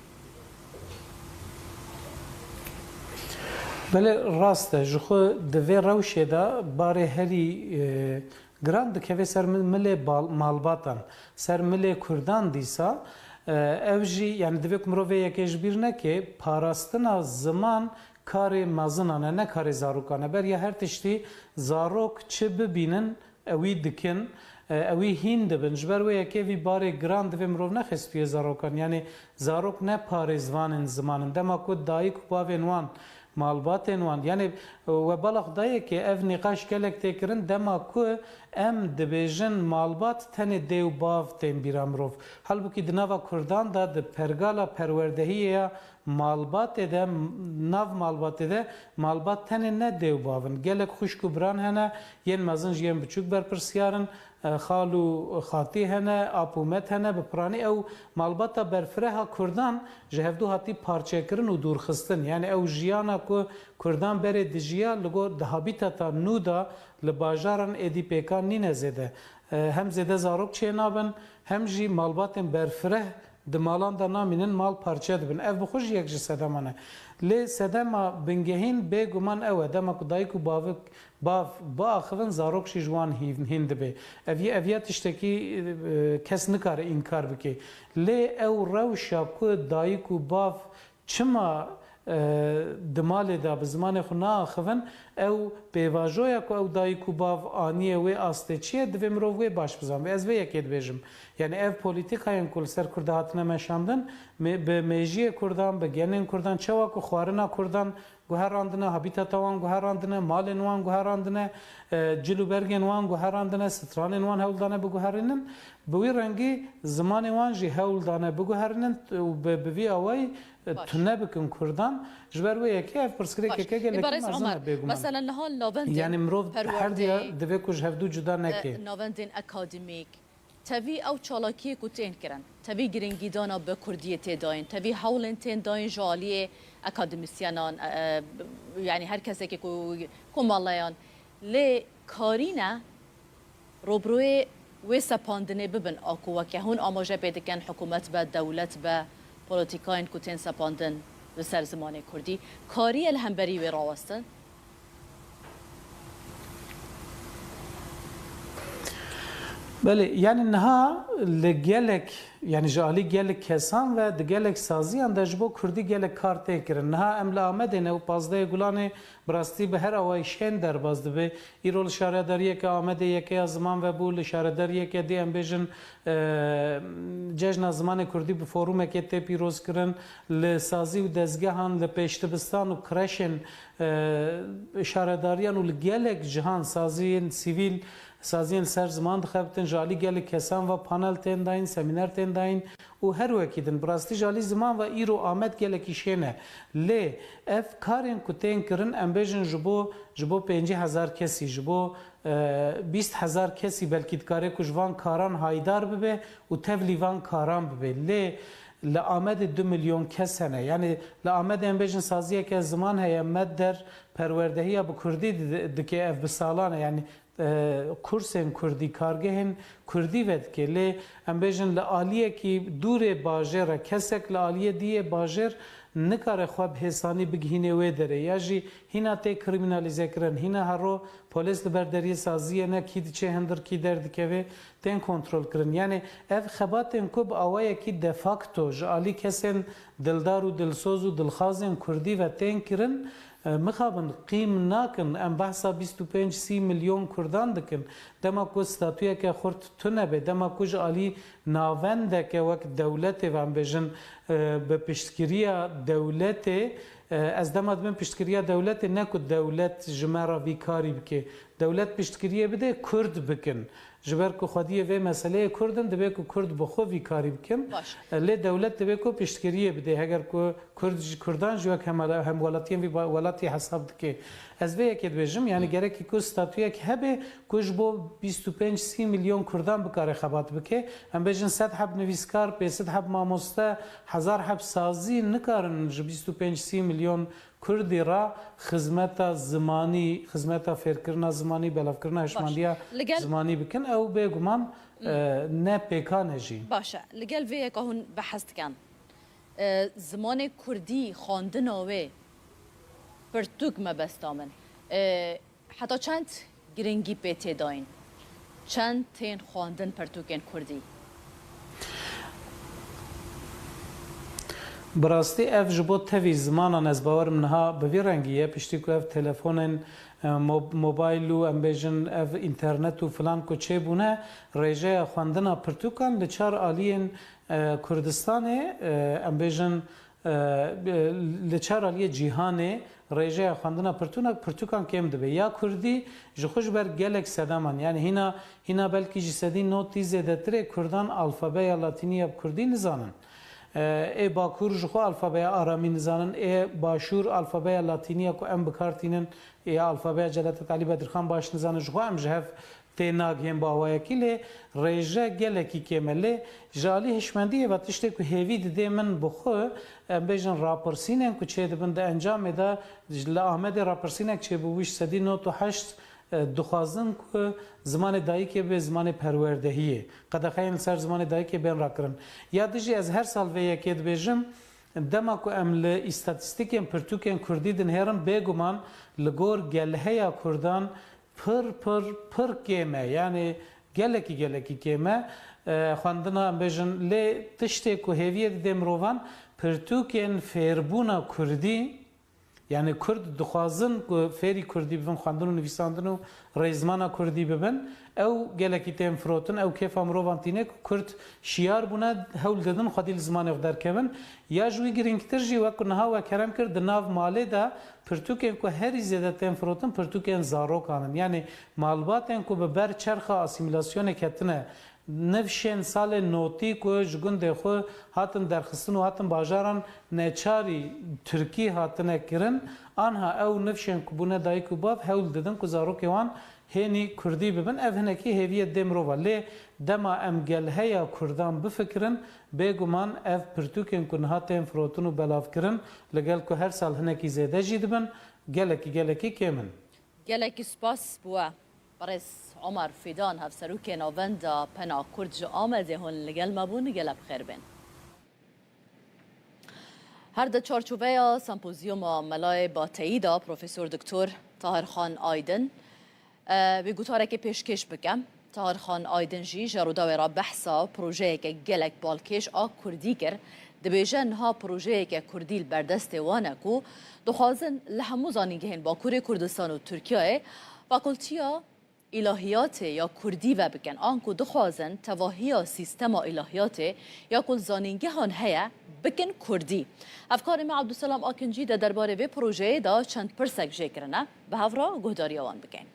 بله راسته جخو دوی روشه دا باره هری گراند که سر مل مالباتان سر مل کردان دیسا اوجی یعنی دوی کمروی یکیش بیرنه که پاراستنا زمان کار مازنانه نه کار زاروکانه بر یا هر تشتی زاروک چه ببینن اوی دکن اوی هین دبن جبر و یکی وی باره گراند و مرو نخستوی زاروکان یعنی زاروک نه پارزوان زمانن دما کو دایی کو باوینوان مالبات وان یعنی و بلغ دایی که اف نقاش کلک تکرن دما کو ام دبیجن مالبات تن دیو باف تیم بیرامروف حال بکی دنوا کردان دا د پرگالا پروردهی malbat de nav malbat de malbat tene ne dev bavın gelek xuş kubran hene yen mazın yen buçuk ber persiyarin خالو خاطی هنه اپومت هنه به پرانی او مالباتا برفره ها کردان جهفدو هاتی پارچه کرن و دورخستن یعنی او جیانا کو کردان بره دجیا لگو دهابیتا تا نودا لباجارن ادی پیکان نینه زده هم زده زاروک چه نابن هم جی مالباتن برفره دمالان دا نامینن مال پارچه دبن اف بخوش یک جی سدمانه لی سدما بنگهین بگومان اوه دما کدایکو باف با آخوان زاروک شی جوان هند به اویا تشتکی کس نکاره انکار بکی لی او روشا کو دایکو باف چما دمال دا به زمان خو ناخوان او پیواژویا کو او دایکو باف آنیه و آسته چیه دوی مرو و باش بزن و از وی یکید بیجم یعنی ev politikayın kul ser Kurda hatine meşamdın be mejiye Kurdan be genin Kurdan çava ku xwarina Kurdan guherandine habitatawan guherandine malin wan guherandine cilubergen wan guherandine stranin wan hewldane bu guherinin bu rengi zamanı wan ji hewldane bu guherinin be vi away tune bikin Kurdan jber ve yeke ev perskrek yeke gelek mazana begum mesela nahal navendin yani mirov her diye deve ku hevdu juda neke navendin akademik تبي أو شالاكي كوتين كرن تبي جرينجيدانا بكردية تداين تبي حولن تداين جالية أكاديميسيانان يعني هركز كي كماليان لي كارينا روبروي وسباندني ببن أكو وكهون أماجة بيدكن حكومة با دولة با بوليتيكاين كوتين سباندن بسر زمان كردي كاري الهمبري وراوستن بله یعنی نها لگلک یعنی جالی گلک کسان و دگلک سازیان دجبو کردی گلک کارت کرن نها املا آمدن و پازده گلانه براستی به هر آوای شن در بازده به ایرول شارداریه که آمده یکی از زمان و بول شارداریه که دی ام بیژن جشن زمان کردی به فوروم که تی پیروز کرن لسازی و دزگهان لپیشتبستان و کرشن شارداریان و لگلک جهان سازی سیویل سازین سر زمان دخبتن جالی گل کسان و پانل تن داین سمینار تن داین و هر وکیدن براستی جالی زمان و ایرو آمد گل کیشنه لی اف کارن کتین کرن امبیجن جبو 50,000 کسی جبو 20,000 کسی بلکه کاری کجوان کاران هایدار ببه و تولیوان کاران ببه لی لآمد 2 میلیون کس هنه یعنی لآمد امبیجن سازیه که زمان هیا مد در پروردهی ابو کردی دکه اف بسالانه یعنی کورسن کردی کارگهن کردی ود که لی امبیجن لآلیه کی دور باجر کسک لآلیه دیه باجر نکاره خواب حسانی بگهینه و داره یا جی هینا تی کریمینالیزه کرن هینا هرو پولیس لبرداری سازیه نه کی چه هندر کی درد که و تن کنترل کرن یعنی اف خباتن کوب اوایه کی دفاکتو جالی کسن دلدار و دلسوز و دلخوازن کردی و تن کرن مخابن قیم ناکن ام بحثا 25-30 میلیون کردان دکن دما کو ستاتویا که خورد تونه به دما کو جالی ناونده که وقت دولت و ام بجن به پشتگیری دولت از دماد من پشتگیری دولت نکو دولت جمعه ویکاری بکه دولت پشتگیری بده کرد بکن جبر کو خودی و مسئله کردن دبی کو کرد بخو ویکاری بکن لی دولت دبی کو پشتگیری بده اگر کو کردان جو هم ولاتیم وی ولاتی حساب دکه از وی که بجم یعنی گره کی کو ستاتویا که هبه کوج بو 25-30 میلیون کردان بکاره خبات بکه ام بجن 100 حب نویسکار 500 حب ماموسته 1000 حب سازی نکارن 25-30 میلیون کردی را خدمت زمانی خدمت فکرنا زمانی بلاف کرنا هشماندیا زمانی بکن او بگمان نه پیکانه جی باشه لگل وی که هون بحث کن زمان کردی خواندن آوه پرتوک مبستامن حتی چند گرنگی پیتی داین چند تین خواندن پرتوکن کردی براستی اف جبو تفی زمانان از باورم نها بوی رنگیه پشتی که اف تلفون موبایل و ام بیجن اف اینترنت و فلان کو چه بونه ریجه خواندن پرتوکان لچار آلین کردستان ام بیجن لچار آلی جیهانه ریجه خواندن پرتوکان کم دبی یا کردی جخوش بر گلک سدامان یعنی هینا بلکی جسدی نوتی زیده تره کردان الفابه یا لاتینی اب کردی نزانن ای باکور جخو الفابیا آرامی نزانن ای باشور الفابیا لاتینیا کو ام بکارتینن ای الفابیا جلالت علی بدرخان باش نزانن جخو ام جهف تناگ هم باویا کلی ریجه گلکی کمله جالی هشمندی و تشته که هیوی ده من بخو بیشتر راپرسینن که چه دبنده انجام ده جل آمده راپرسینک چه بویش سدی 98 دخوازن که زمان دایی که به زمان پروردهیه قد خیلی سر زمان دایی که بین را کرن یادشی از هر سال و یکید بیشم دما کو ام ل استاتستیکن پرتوکن کردی دنهرم بگمان لگور گلهیا کردان پر کمه یعنی گلکی کمه خواندنا بیشن ل تشته کو هویت دمروان پرتوکن فربونا کردی yani Kurd dixwazin ku fêrî Kurdî bibin xwendin û nivîsandin û rêzmana Kurdî bibin ew gelekî tên firotin ew kêfa mirovan tîne ku Kurd şiyar bûne hewl didin xwedî li zimanê xwe derkevin ya ji wî girîngtir jî wek niha we kerem kir di nav malê de pirtûkên ku herî zêde tên firotin pirtûkên zarokan in yani malbatên ku bi ber çerxa asîmîlasyonê ketine nefşên salê notî ku ji gundê xwe hatin derxistin û hatin bajaran neçarî Tirkî hatine kirin anha ew nefşên ku bûne dayîk û bav hewl didin ku zarokê wan hênî Kurdî bibin ev hinekî hêviyet dê mirova lê dema em gelheya Kurdan bifikirin bêguman ev pirtûkên ku niha tên firotin û belavkirin li gel ku her sal hinekî zêde jî dibin gelekî kêmin. gelekî spas bûye برس عمر فیدان هفسروک ناوندا پنا کرد جو آمده هون لگل مبون گل بخیر بین هر ده چارچوبه سمپوزیوم ملای باتایی دا پروفسور دکتر طاهرخان آیدن به گوتاره که پیشکش بکم طاهرخان آیدن جی جارو را بحثا پروژه که گلک بالکش آ کردی کر دبیجن ها پروژه که کردیل بردست وانکو دخوازن لحمو زانیگهن با کوری کردستان و ترکیه فاکولتیا الهیات یا کردی و بکن آنکو دخوازن تواهی سیستم الهیات یا کل زانینگه هان هیا بکن کردی افکار ما عبدالسلام آکنجی در درباره و پروژه دا چند پرسک جکرنه به هفرا گهداری آوان بکن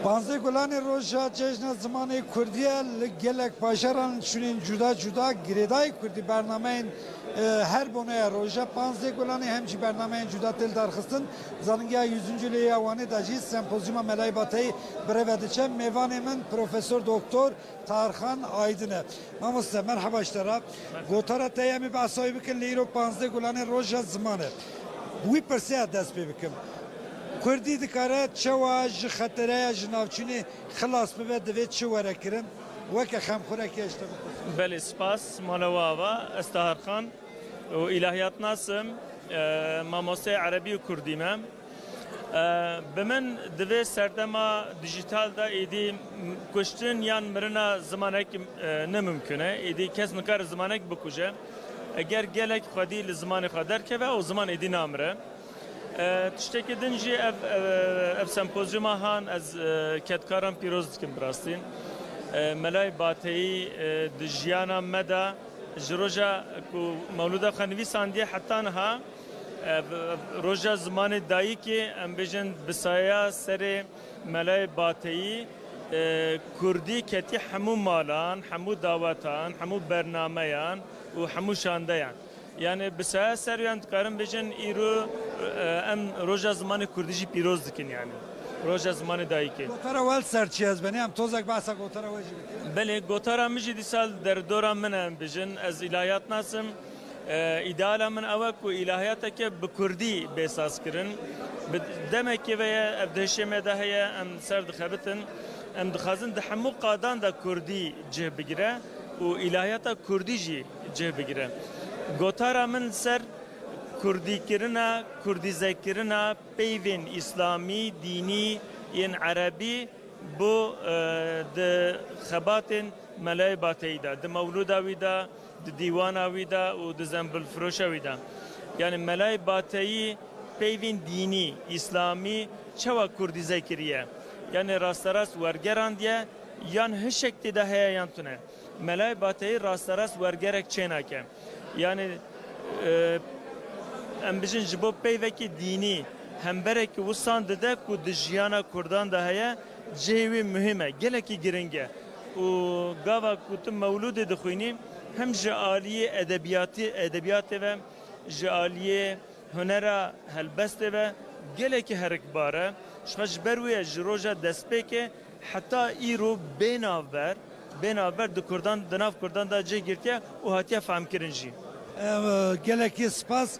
Panzê Gulanê roja cejna zimanê Kurdiye li gelek bajaran şunên cuda girêdayê Kurdî bernameyên her boneya roja Panzê Gulanê hem jî bernameyên cuda têl darxistin zanîngeya 100. lêya wanê da jî sempozyuma Melayê Batayî birêve diçe mêvanê min Profesör Doktor Tarxan Aydin e. Mamoste merhaba iştera. Gotara te em ê behsayî bikin lê îro Panzê Gulanê roja ziman e. Wî pirsiya dest pê bikim. Kurdî dikare çawa ji xetereya ji navçînê xilas bibe divê çi were kirin weke xemxurekê işte Belê spas malawava ez Taharxan û ilahiyat nasim mamosteyê erebî û Kurdî me bi min divê serdema dijîtal da êdî kuştin yan mirina zimanek nemimkün e êdî kes nikare zimanek bikuje eger gelek xwedî li zimanê xwe derkeve û ziman êdî namire tiştekî din jî ev sempozyuma han ez ketkaran pîroz dikim birastîn Melayê Batayî di jiyana me de ji roja ku mewlûda xwe nivîsandiye heta niha roja zimanê dayîkê em bêjin bisaya serê Melayê Batayî Kurdî ketî hemû malan, hemû dawetan, hemû bernameyan û hemû şandeyan. Yani bisaya seryan dikarin bêjin îro em roja zimanê Kurdî jî pîroz dikin yani. Roja zimanê dayîkê. Gotara wel serçi ez benê em tozek behsa gotara we jî bikin. Belê gotara min jî dîsal derdora min em bêjin ez ilahiyat nasim îdeala min ew e ku ilahiyateke bi Kurdî bêsaz kirin. Demekê ve ye ev dehşê me de heye em ser dixebitin em dixwazin di hemû qadan da Kurdî cih bigire û ilahiyata Kurdî jî cih bigire. Gotara min ser Kurdîkirina, Kurdîzekirina peyvên İslamî, dînî yên Erebî bu di xebatên Melayê Batayî da, di mewlûda wî da, di dîwana wî da û di zembilfiroşa wî da. Yani Melayê Batayî peyvên dînî, İslamî çawa Kurdîze kiriye. Yani rasterast wergerandiye yan hişek tê de heye yan tune. Melayê Batayî rasterast wergerek çênake. Yani em bijin ji bo peyvekî dînî hemberekî wisan dide ku di jiyana Kurdan da heye cihê wê muhim e gelekî giring e û gava ku tu mewlûdê dixwînî هم جالیه ادبیات و جالیه هنرا هلبست و گله که هرک باره شخص بروی جروجا دسته که حتی ایرو بیناور دو کردان دناف کردان دا جه گرتیا و هاتیا فهم کرنجی geleki spas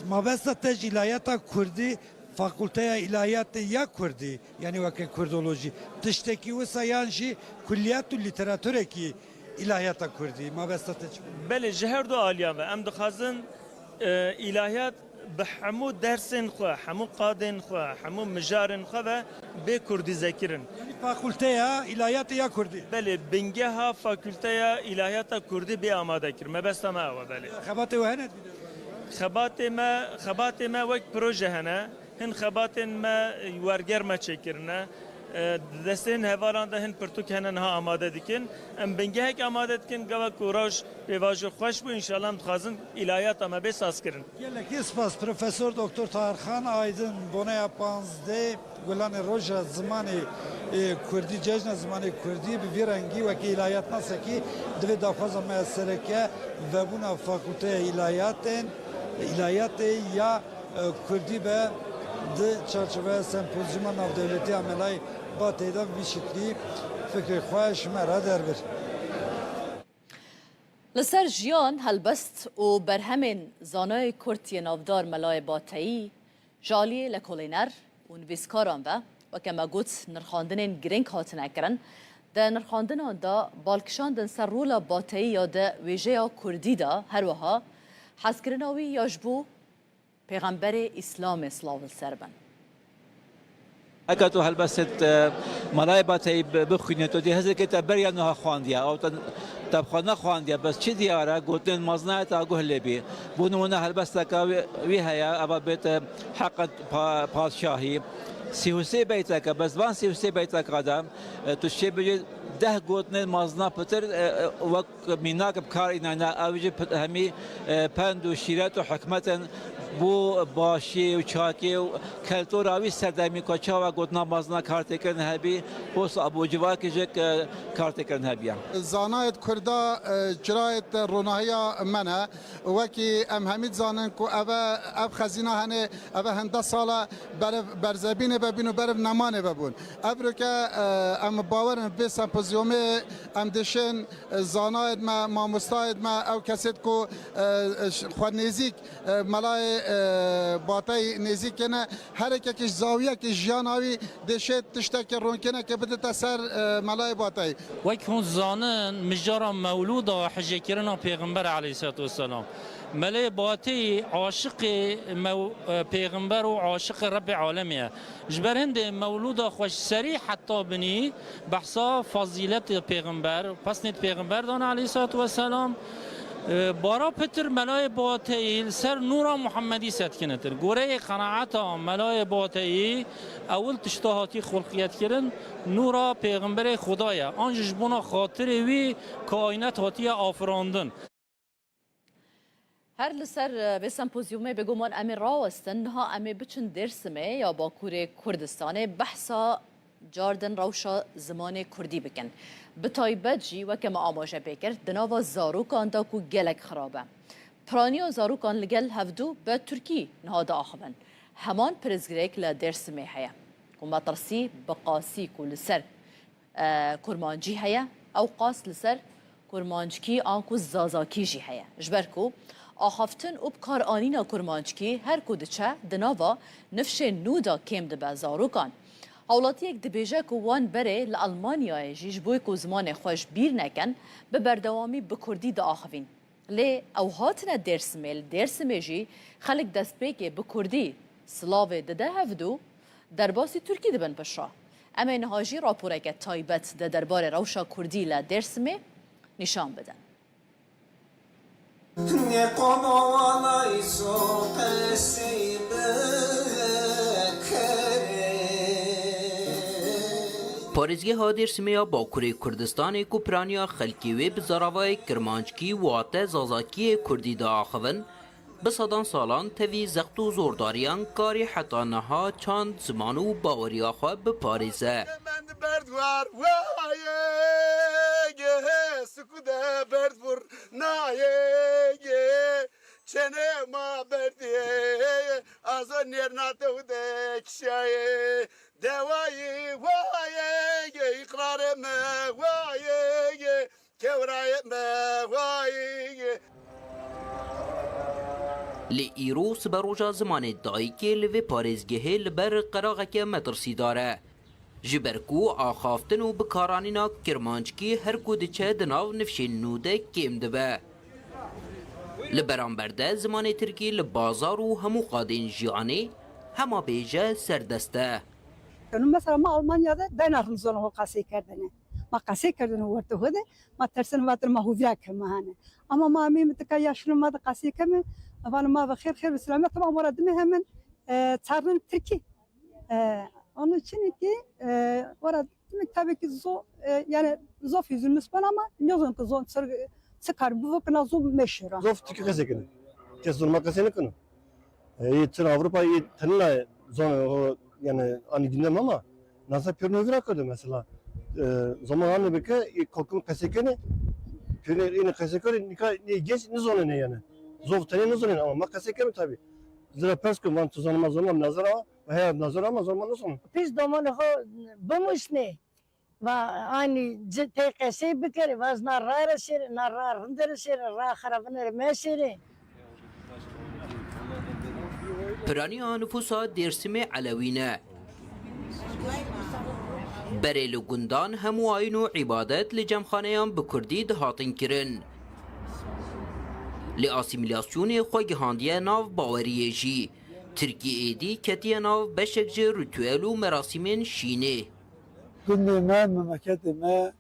mavesta tej ilahiyata Kurdi fakülteya ilahiyatı ya Kurdi yani vake Kurdoloji tişteki vesa yanji kulliyatü literatüre ki ilahiyata Kurdi mavesta tej بله جهر دو آلیا و ام دخوازن الهیات به همو درسن خوا همو قادن خوا همو مجارن خوا و به کردی ذکرن fakülteya ilahiyatı ya Kurdi بله بنگه ها فاکولتیا الهیات کردی به آماده کرد مبستا ما و بله خبات و هند خبات ما وقت پروژه هنه هن خبات ما ورگر ما چکرنه دستین هوالان ده هن پرتوک هنن ها آماده دیکن ام بنگه هک آماده دیکن گوا کوراش به واجر خوش بو انشالله متخازن الهیات اما به ساز کرن geleki spas Profesör Doktor Tarhan Aydın buna yapanzde Gulan Roja zamanı Kurdi cejna zamanı Kurdi bir rengi ve ki ilahiyat nasıl ki dve dafaza meseleke ve buna fakülte ilahiyatı ya Kurdi be de çerçeve sempozyuma nav devleti amelay bateyda bir şekli fikri xoş mera derber. لسر جیان هلبست و برهمین زانای کرتی نافدار ملای باتایی جالی لکولینر و نویسکاران و کما گوت نرخاندنین گرینگ هاتنه کرن ده نرخاندنان دا بالکشاندن سر رولا باتایی یا ده ویجه کردی دا هر وها حسکرناوی یاجبو پیغمبر اسلام اسلاو سربن اگر تو هلبست ملای باتایی بخونید تو دی هزار که تبریا نها خواندیا او تبخانه خواندیا بس چی دیاره گوتن مزنای تا گهلی بی بونمونه هلبست که وی هیا ابا بیت حق پادشاهی 33 بیت که بس وان 33 بیت کادم تو چی بجی 10 گوتن مزنا پتر و میناک بکار اینا اوجی همی پند و شیرت و حکمت بو باشی و چاکی و کلتوراوی سردمی کچا و گوتنا مزنا کارت کردن هبی پس ابو جوا کجک کارت کردن هبیا زانایت کردا جرایت روناهیا منه وکی ام همید زانن کو اب خزینه هنه اب هنده سالا برزبینه ببینو برف نمانه ببون ابرو که ام باورن به سمپوزیوم ام دشن زانایت ما مستایت ما او کسید کو خود نزیک ملای باتای نزیک نه هر یکیش زاویه که جاناوی دشت تشتک رونکنه که بده تسر ملای باتای وک هون زانن مجارا مولود و حجه کرنا پیغمبر علیه الصلاه و السلام ملای باتی عاشق پیغمبر و عاشق رب عالمیه جبرند مولود خوش سری حتی بنی بحثا فضیلت پیغمبر پس نیت پیغمبر دان علیه الصلاه و السلام بارا پتر ملای باتی سر نورا محمدی ست کنتر گوره قناعتا ملای باتی اول تشتهاتی خلقیت کردن نورا پیغمبر خدایا آنجش بنا خاطر وی کائنات هاتی آفراندن هر لسر به سمپوزیومه بگومان امی راوستن ها امی بچن درسمه یا باکور کردستانه بحثا جاردن روشا زمان کردی بکن به تایبت جی و که ما آماجه بکر دناوا زاروکان دا کو گلک خرابه پرانی و زاروکان لگل هفدو به ترکی نهاده آخبن همان پرزگریک لدرسمه هیا کو مطرسی بقاسی کو لسر کرمانجی هیا او قاس لسر کرمانجکی آنکو زازاکی جی هیا جبرکو آخافتن او بکار آنینا کرمانجکی هر کودچه دناوا نفش نودا کم دبه زاروکان حالاتی یک دبیجه که وان بره لالمانیای جیش بوی که زمان خوش بیر نکن به بردوامی بکردی دا آخوین لی او هاتنا درسمه جی خلق دست بیگه بکردی سلاوه دده هفدو در باسی ترکی دبن پشا اما نهاجی راپوره که تایبت ده دربار روشا کردی لدرسمه نشان بدن پارێزگای هادێرسمەیە باکوورê Kurdistanê ku piraniya xelkî wê bi zeravayê kirmanckî wate zazakiyê Kurdî de axivin, bi sedan salan tevî zext û zordariyan karî heta niha çand ziman û baweriya xwe biparêze. ge sukude berdvur naye çene ma berdiye azan yerna tevde kişaye devayı vaye ge ikrare me vaye ge kevraye me vaye ge لی ایروس به روژا زمان دایکی لوی پارێزگەهێ li ber qeraqeke metirsîdar e. Ji ber ku axaftin û bikaranîna kirmanckî her ku diçe di nav nifşên nû de kêm dibe. Li beramber de zimanê Tirkî li bazar û hemû qadên jiyanê hema bêje serdest e. مثلا ما ألمانيا ده نرمزون هو قاسي كردنه ما قاسي كردنه ورته هده ما ترسن واتر ما هو ذاك ما هنا أما ما مي متكيا شنو ما ده قاسي كم أنا ما بخير خير بسلامة طبعا مراد مهم تعرفون تركي onun için ki orada tabii ki yani zof yüzümüz var ama yazın ki zon çıkar bu vakına zon meşhur. Zof Türkiye kesekini. Kesin makasını konu. Tır Avrupa'yı tanıla zon o yani ani dinlem ama nasıl pürnövira kodu mesela. Zamanı beke kalkın kesekini pürnö yine kesekini ne geç ne zonu ne yani. Zof tanı ne zonu ama makasekini tabii. Zira pesku man tuzanma zaman nazara veya nazara ama zaman nasıl? Biz domanı ho bumuşne. Va ani tek bikeri vaz narara şeri narar hındır şeri ra xarabını meşeri. Piraniya nüfusa Dêrsimê Elewîne. Berê li gundan hemû ayîn û îbadet li cemxaneyan bi Kurdî dihatin kirin. Li asîmîlasyonê xwe gihandiye nav baweriyê jî. Tirkiyê dî ketiye nav beşek ji ritûel û merasîmên şînê. Gundê me, memleketê me,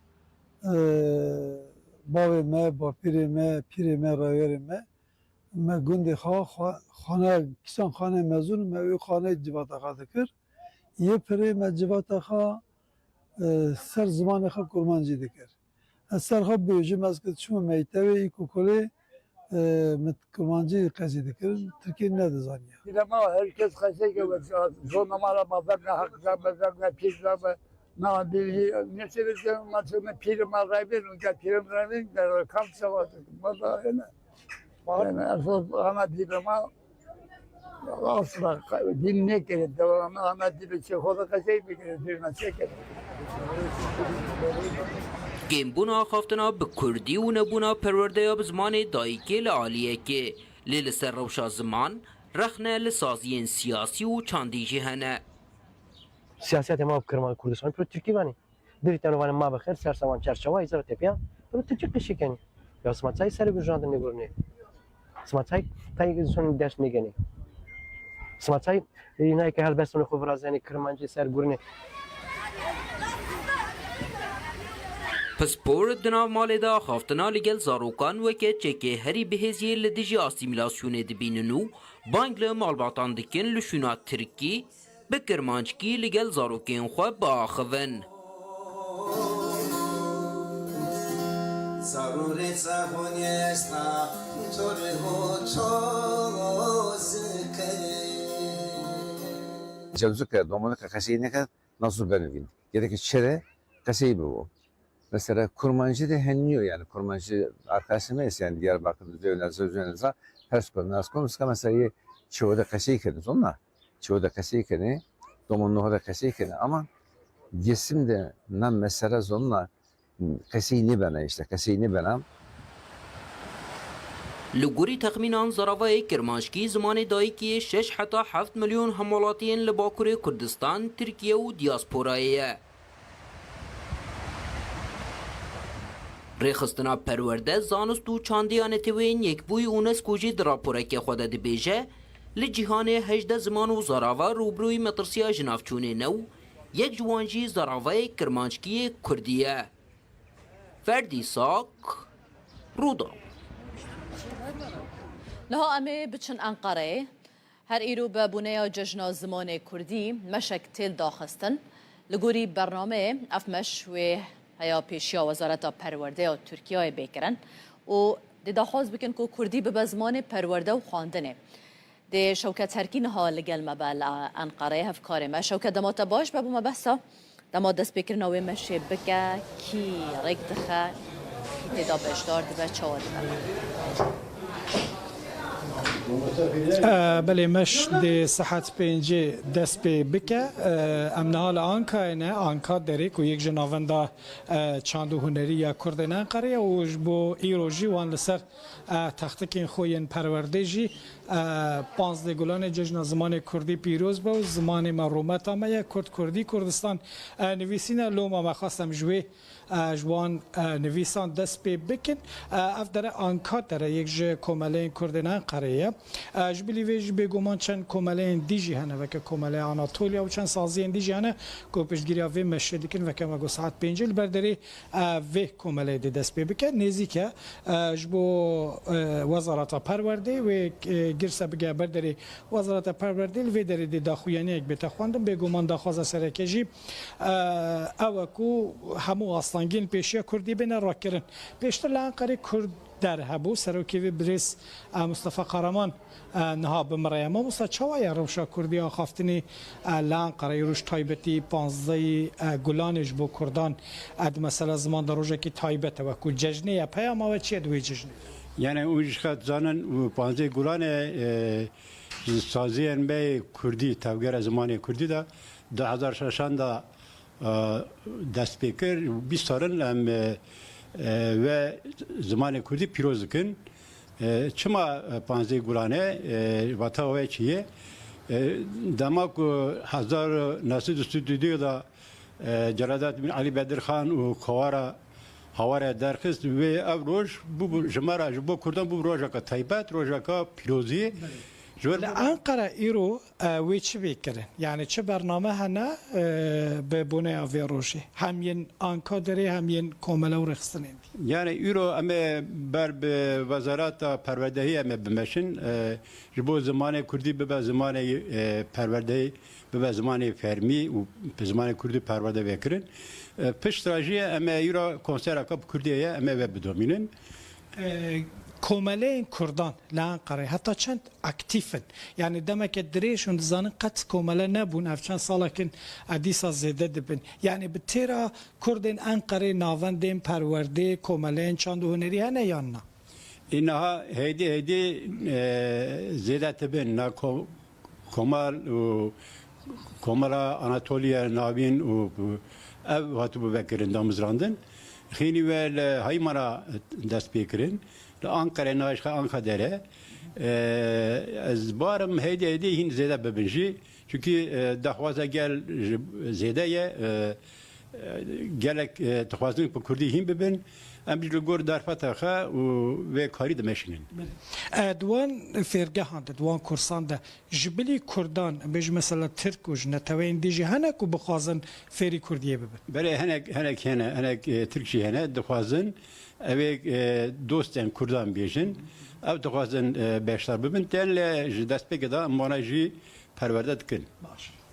bavê me, bapîrê me, pîrê me, rawerê me, me gundê xane kîsan xane mezûn me wê xaneyê civata xwe dikir. Yê pirê me civata xwe ser zimanê xwe kurmancî dikir. Ez ser xwe bêjim ez çûme meytevê îkokolê kurmancî qezî dikirin, Tirkiye ne dizaniye. Ama herkes kaseke zonamara maberne hakza mezarne pizza na bir ne seversen maçını pirim arayın unka pirim arayın der kamsa var. Mada yani asıl ana dilema asla dinle kere devam ana dili çekoda kasey bir kere nasıl çeker. Gêmbûna xaftina bi Kurdî û nebûna perwerdeya bi zimanê dayîkê li aliyekê. Lê li ser rewşa ziman, rexne li saziyên siyasî û çandî jî hene. Siyasete ma bikirman Kurdistan pro Türkiye vani. Biritan vani ma bixir sersevan çerçeva izara tepiya. Pro Türkiye qişikeni. Ya smaçay ser gujandın ne gurne. Smaçay tay son ders negeni. Smaçay yine ki helbestonu xubrazani kirmancı ser gurne. Pispor di nav malê de xaftina li gel zarokan weke çekê herî bihêziyê li dijî asîmîlasyonê dibînin û bang li malbatan dikin li şûna Tirkî bi kirmanckî li gel zarokên xwe biaxivin. Cevzuka, domalıka kasayı ne kadar nasıl benevin? Gerek çere kasayı bu. Mesela kurmancı da henliyor yani kurmancı arkadaşımız yani Diyarbakır'da Zöynez'e Perskol, Naskol, mesela çoğu da kasayı kediniz onlar. Çoğu da kasayı kedini, domanlığı da kasayı kedini ama yesim de nam mesela zonla kasayı ne bana işte kasayı ne bana. Li gorî texmînan zaravayê Kirmanckî zimanê dayîkê 6 heta 7 milyon hemalatiyên li Bakurê Kurdistan, Tirkiye û diasporayê ye. Rêxistina perwerde zanist û çandiya netewên Yekbûyî UNESCO jî di raporekê xwe de dibêje, li cîhanê 18 ziman û zarava rûbirûyî metirsiya jinavçûnê new, yek ji wan jî zaravayê Kirmanckiyê Kurdî ye. Ferdî Sak, Rûdaw. لها أمي بچن أنقرة هر إيرو ببنايا ججنا زمان كردي مشك تيل داخستن لغوري برنامه أفمش و هيا بيشيا وزارة پرورده تركيا بكرن و دي داخواز بكن كو كردي ببزمان پرورده و خواندنه دي شوكة تركين ها لقل مبال أنقرة هف كارمه شوكة دماتا باش بابو مبحثا دما دست بکرنا و مشه بکه کی ریک دخه کی تدا بشدار دبه چاوه دبه بله مش د صحت پنجه دست به بکه ام نهال آنکا نه آنکا داره که یک جناوندا چاندو هنری یا کردنان قره و بو ایروژی وان لسر تختکین خوین پرورده جی 15 گلان جشن زمان کردی پیروز با زمان مرومت همه یا کردی کردستان نویسین لوما ما خواستم جوی جوان نویسان دست به بکن اف داره آنکا داره یک جه کمالین کردنان قره جبلی ویج بگومان چند کمالین دیجی هنه و که کمالین آناتولیا و چند سازین دیجی هنه که پشتگیری وی مشه دیکن و که مگو ساعت پینجل برداری وی کمالین دی دست به بکن نیزی که جبو وزارت پرورده و گرسه بگه برداری وزارت پرورده وی داری دی داخویانی یک بیت خواندم بگومان داخواز سرکجی او کو همو آستانگین پیشی کردی بین را کرن پیشتر لانقره کرد در هبو سروکی بریس مصطفى قهرمان نها بمرای ما مصطفى چوای روشا کردی آخافتنی لانقره روش تایبتی 15 گلانش بو کردان اد مثلا زمان در روزه کی تایبت و کو جشنی یا پیام و چی دوی جشنی یعنی اونش خد زانن 15 گلان سازی به کردی تاگر زمان کردی دا 2006 دا دست بکر 20 سالن و زمان کردی پیروز کن چما 15 گلانه وطاوه چیه دماغ هزار ناسد استودیو دا جلادات بن علی بدر خان و خوارا هواره درخست و افروش بو جمارا جبو کردن بو روزا کا تایبت روزا کا پیروزی انقره ایرو وی چی بیکرن یعنی چه برنامه هنه به بونه آوی روشی همین آنکا داره همین کامله و رخصتنین یعنی ایرو اما بر به وزارت پروردهی اما بمشن جبو زمان کردی به زمان پروردهی به زمان فرمی و به زمان کردی پرورده بکرن پشت راجی اما ایرو کنسر اکاب کردیه اما و بدومینن کومله کردان لانقره حتی چند اکتیفن یعنی دمک دریشون زانن قط کومله نبون اف چند ساله کن ادیسا زیده دبن یعنی به تیرا کردن انقره ناوندین پرورده کومله چند هنری هنه یا نه اینها هیدی زیده تبن نا کومال و کوملا آناتولیا ناوین و هاتو بکرن دامزراندن خیلی ول هایمارا دست بیکرن لأنقرة ناش خا داره از بارم هدی هین زیاده ببنجی چونکی دخوازه گل زیاده گلک دخوازن به کردی هین ببن ام بیشتر گور در فتاخه و کاری دمشینن دوان فرقه هند دوان کورسان ده جبلی کردان بیش مثلا ترک و جنتوین دیجی هنگ و بخوازن فری کردیه ببن بله هنگ ترکشی هنگ دخوازن اوه دوستان کردان بیشن او دخوازن بیشتر ببن تل دست بگذار مانجی پرورده کن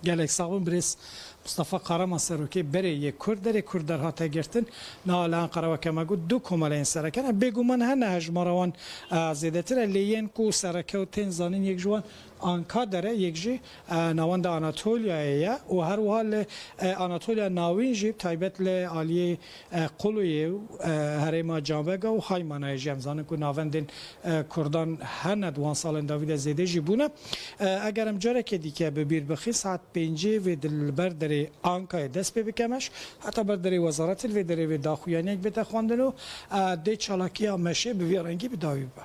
گلک ساون بریس مصطفى قهرمان سروکی بره یک کرد در هاته گرتن نالان قرار که مگو دو کمالین سرکن بگو من هنه هجماروان زیده تر لیین کو سرکه و تین زانین یک جوان آنکا داره یک جی نواند آناتولیا و هر حال آناتولیا ناوین جی تایبت ل عالی قلوی هرما جامبگا و خایمانای جمزان کو نواندن کردان هنه دوان سالن داوید زیده جی بونه اگرم جاره که دیگه ببیر بخی ساعت 5 و دلبر داره آنکای دست به بکمش حتی بر داره وزارت و داره و داخویانی یک بته خواندن و ده چالاکی همشه به ویرانگی بداوی با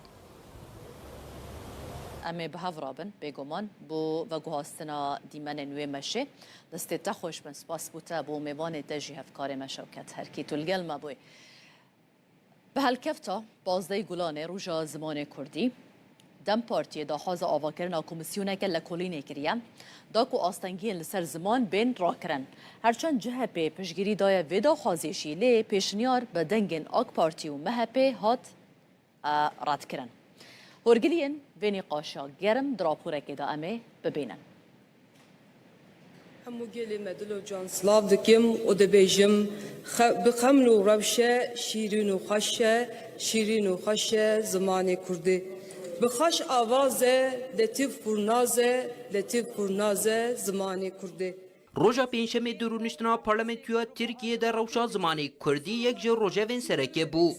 امی به هفرابن بگمان بو و گوهاستنا دیمن نوی مشه دسته تخوش بن سپاس بوتا بو میوان تجی هفکار مشوکت هرکی تلگل ما بوی به هالکفتا بازده گلان روژا زمان کردی دم پارتی داخواز آواکرنا کمیسیونه که لکولینه کریم داکو آستنگی لسر زمان بین را کرن هرچند جه پی پشگیری دای ویدا خوازیشی لی پیشنیار به دنگن آک پارتی و مهپی هات رد کرن هرگلین وینی قاشا گرم دراپوره که دا امه ببینن همو گلی مدلو جان سلاف دکم و دبیجم بخمل و روشه شیرین و خشه زمان کرده بخش آوازه لطیف پرنازه زمان کرده روژا پنجشنبه درونشتنا پارلمانتویا ترکیه در روشا زمانی کردی یک جور روژاوین سرکه بو.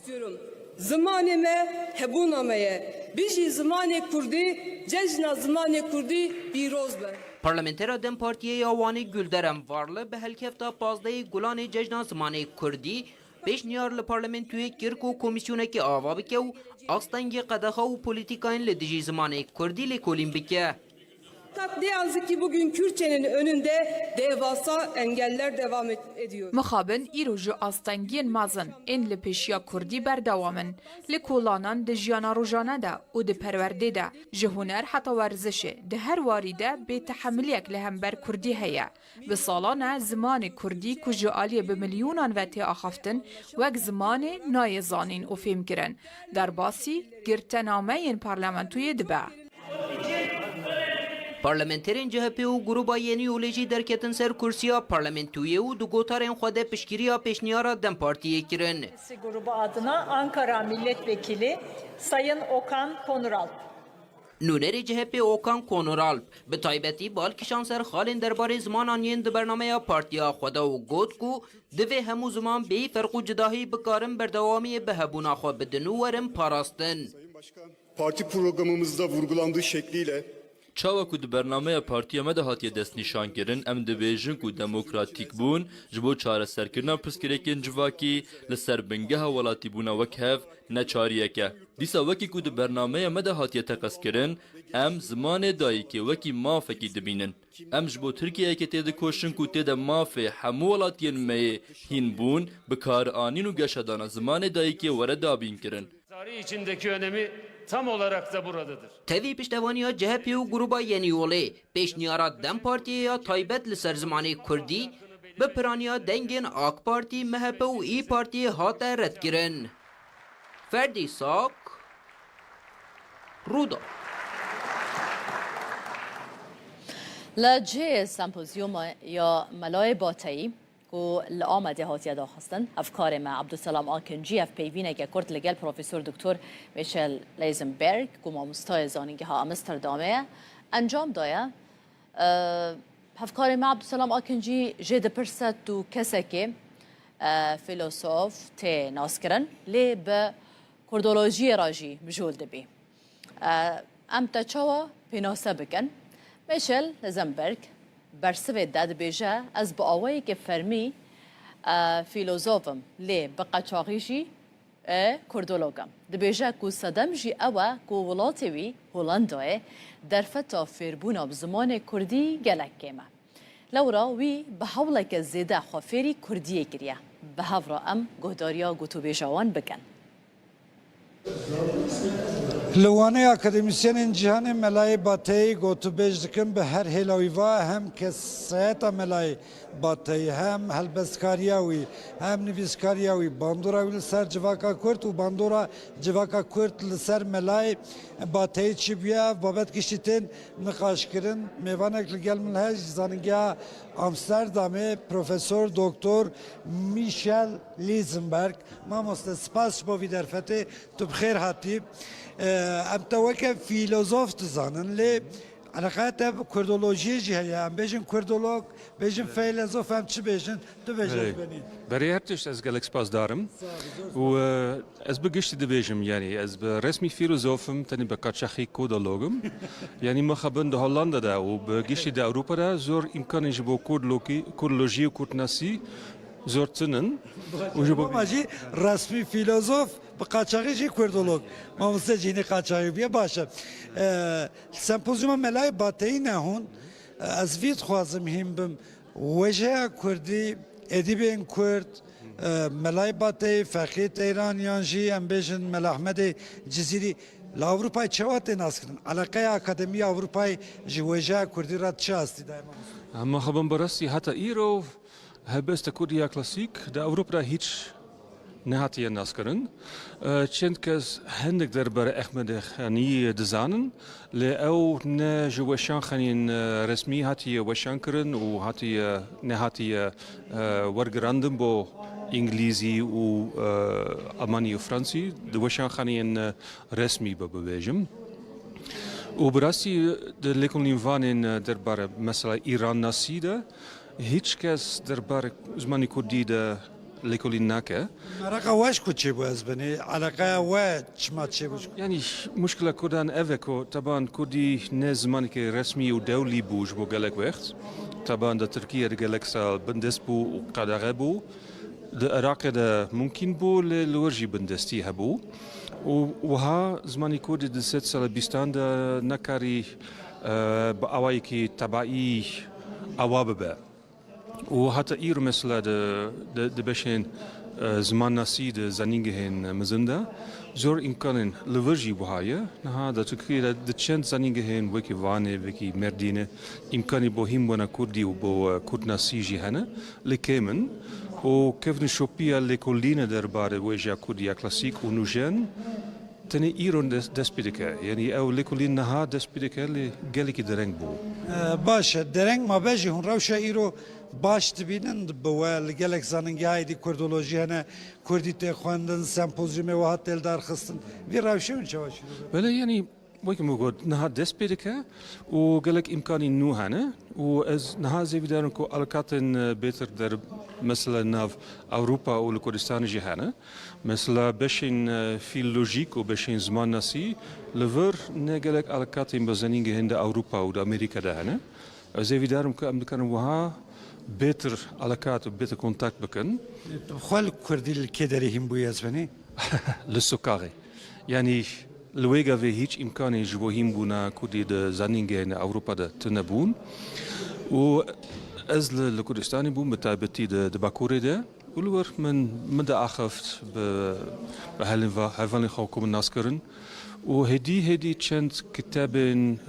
زمانی ما هبونامه بیشی زمانی کردی جشن زمانی کردی پیروز به. پارلمانتر دم پارتیه آوانی گلدرم وارله به هلکفتا 15 گلان جشن زمانی کردی پیش نیار لپارلمانتوی کرک و کمیسیونه که آوا بکه و آستنگ قدخه و پولیتیکاین لدیجی زمانی کردی لکولین بکه. Ne yazık ki bugün Kürtçenin önünde devasa engeller devam ediyor. Mixabin îro astengiyên mezin ên li pêşiya Kurdî berdewamın, li kolanan di jiyana rojane de û di perwerdê de, ji huner heta werzişê, di her warî de bêtehemiliyek li hember Kurdî heye. Bi salan e zimanê Kurdî ku ji aliyê bi milyûnan ve tê axaftin, wek zimanê nayê zanîn û fêmkirin. Derbasî girtenameyên parlamentûyê dibe. پارلمانترین CHP و گروپا یعنی اولیجی درکتن سر کرسیا پارلمانتویه و دو گوتارین خود پشگیریا پیشنیارا دم پارتیه کرن. Grubu adına Ankara Milletvekili Sayın Okan Konuralp. نونری CHP اوکان کونورالپ به تایبتی بالکشان سر خالین درباره زمان آنین د برنامه پارتیا خدا و گوت کو دوی همو زمان بی فرق و جداهی بکارن بردوامی به هبونا خو بدنو ورم پاراستن. Parti programımızda vurgulandığı şekliyle Çawa ku di bernameye partiya me de hatiye destnîşankirin em dibêjin ku demokratîk bûn ji bo çareserkirina pirsgirêkên civakî li ser bingeha welatîbûna wek hev ne çariyek e. Dîsa wekî ku di bernameye me de hatiye teqezkirin em zimanê dayîkê wekî mafekî dibînin. Em ji bo Tirkiyeyekê tê dikoşin ku tê de mafê hemû welatiyên me yê hîn bûn bi karianîn û geşedana zimanê dayîkê were dabîn kirin. Tarih içindeki önemi tam olarak da buradadır. Tevi piştevaniya CHP و گروپا یعنی اولی پیشنیارا دم پارتیه یا تایبت لسر زمانی کردی به پرانیا دنگین آک پارتی مهپ و ای پارتی هات رد گرن. فردی ساک رودا لجه سمپوزیوم یا ملای باتایی و لآمده هاتیه داخستن افکار ما عبدالسلام آکنجی اف پیوینه که کرد لگل پروفسور دکتر میشل لیزنبرگ که ما مستای زانینگه ها امستردامه انجام دایه افکار ما عبدالسلام آکنجی جد پرست تو کسی که فیلسوف تی ناسکرن لی به کردولوژی راجی مجول دبی ام تچاوا پیناسه بکن میشل لیزنبرگ برسوی داد بیجه از با آوایی که فرمی فیلوزوفم لی بقاچاقیجی کردولوگم دبیجه کو صدم جی اوه کو ولاتوی هولندای در فتا فیربونا بزمان کردی گلک کیمه لورا وی به حوله که زیده خوافیری کردیه گریه به هفرا ام گهداریا گوتو بیجوان بکن لوانه اکادمیسیان جهان ملای باتی گوتو بیجدکن به هر هلاویوا هم کسایت ملای باتی هم هلبسکاریاوی هم نویسکاریاوی باندوراوی لسر جواکا کرد و باندورا جواکا کرد لسر ملای باتی چی بیا بابت کشیتین نقاش کرن میوانک لگل ملهج زانگیا امستردامه پروفسور دکتر میشل لیزنبرگ ما مستسپاس با وی درفته تو بخیر هاتی ام توکه فیلسوف تزانن لی علاقات کردولوژی جهیه ام بیشن کردولوگ بیشن فیلسوف هم چی بیشن تو بیشن بینید برای هرتش از گلکس پاس دارم و از بگشتی دبیجم یعنی از رسمی فیلسوفم تنی بکاتشخی کودولوگم یعنی مخابن ده هولندا ده و بگشتی ده اروپا ده زور امکانی جبو کردولوژی و کردناسی زور تنن و جبو ماجی رسمی فیلسوف بقاچاقی جی کردولوگ ما مستجینی قاچاقی بیا باشه سمپوزیوم ملای باتی نهون از وید خوازم هم بم وجه کردی ادیبین کرد ملای باتی فقیت ایرانیان جی ام بیشن ملا احمد جزیری لاوروپای چوات ناس کردن علاقه اکادمی اروپای جی وجه کردی رات چه هستی دائما اما خبرم براستی حتی ایرو هبست کردیا کلاسیک ده اروپا هیچ نهاتیه ناسکرن چند کس هندک درباره احمد خانی دزانن لی او نه جوشان خانین رسمی هاتیه وشان کرن و هاتیه نهاتیه ورگراندن با انگلیزی و آلمانی و فرانسی دوشان خانین رسمی ببیجم و براستی لیکن لیوانین درباره مثلا ایران ناسیده هیچ کس درباره زمانی کردی ده لیکولی نکه. مرقه واش کچی باز بنی علاقه و چما چی باش. یعنی مشکل کردن اوه که طبعا کردی نه زمانی که رسمی و دولی بوش بو گلک وقت. طبعا ده ترکیه ده گلک سال بندست بو و قدغه بو. ده عراق ده ممکن بو لورجی بندستی هبو. وها زمانی کردی ده 3 سال بیستان ده نکاری با آوایی که تبعی آواب به. و حتی ایرو مثلا ده بشین زمان نسی ده زنینگه هن مزنده زور امکانن لورجی بهایه نه ده ترکیه ده چند زنینگه هن وکی وانه وکی مردینه امکانی با هم بنا کردی و با کرد نسی جی هنه لکیمن و کفن شوپیا لکولینه در باره ویجا کردیا کلاسیک و نوجن تنی ایران دست پیدا کرد یعنی او لکولین نه دست پیدا کرد لگلی که درنگ بو باشه درنگ ما بجی هون روش ایرو باش تبینن بوا لگلک زننگی هایدی کردولوژی هنه کردی ته خواندن سمپوزیوم و هات دلدار خستن وی روشه اون چواش بله یعنی وکی موجود نه دست پیدا کرد و گلک امکانی نو هنه و از نه زیوی دارن کو الکاتن بهتر در مثلا ناف اروپا و کردستان جهانه مثلا بشین فیلولوژیک و بشین زمان نسی لور نه گلک الکاتن بزنینگه هنده اروپا و امریکا دهنه زیوی دارن که امریکان وها بهتر علاقات و بهتر کنتاکت بکن. خال کردی که داری هم بوی از بنی؟ لسوکاری. یعنی لویگا و هیچ امکانی جوهیم بونا کردی د زنینگه نه اروپا ده تنبون. و از لکردستانی بون بتابتی د باکوری ده. ولور من ده آخفت به هلن خواکم الناس کرن. و هدی چند کتابن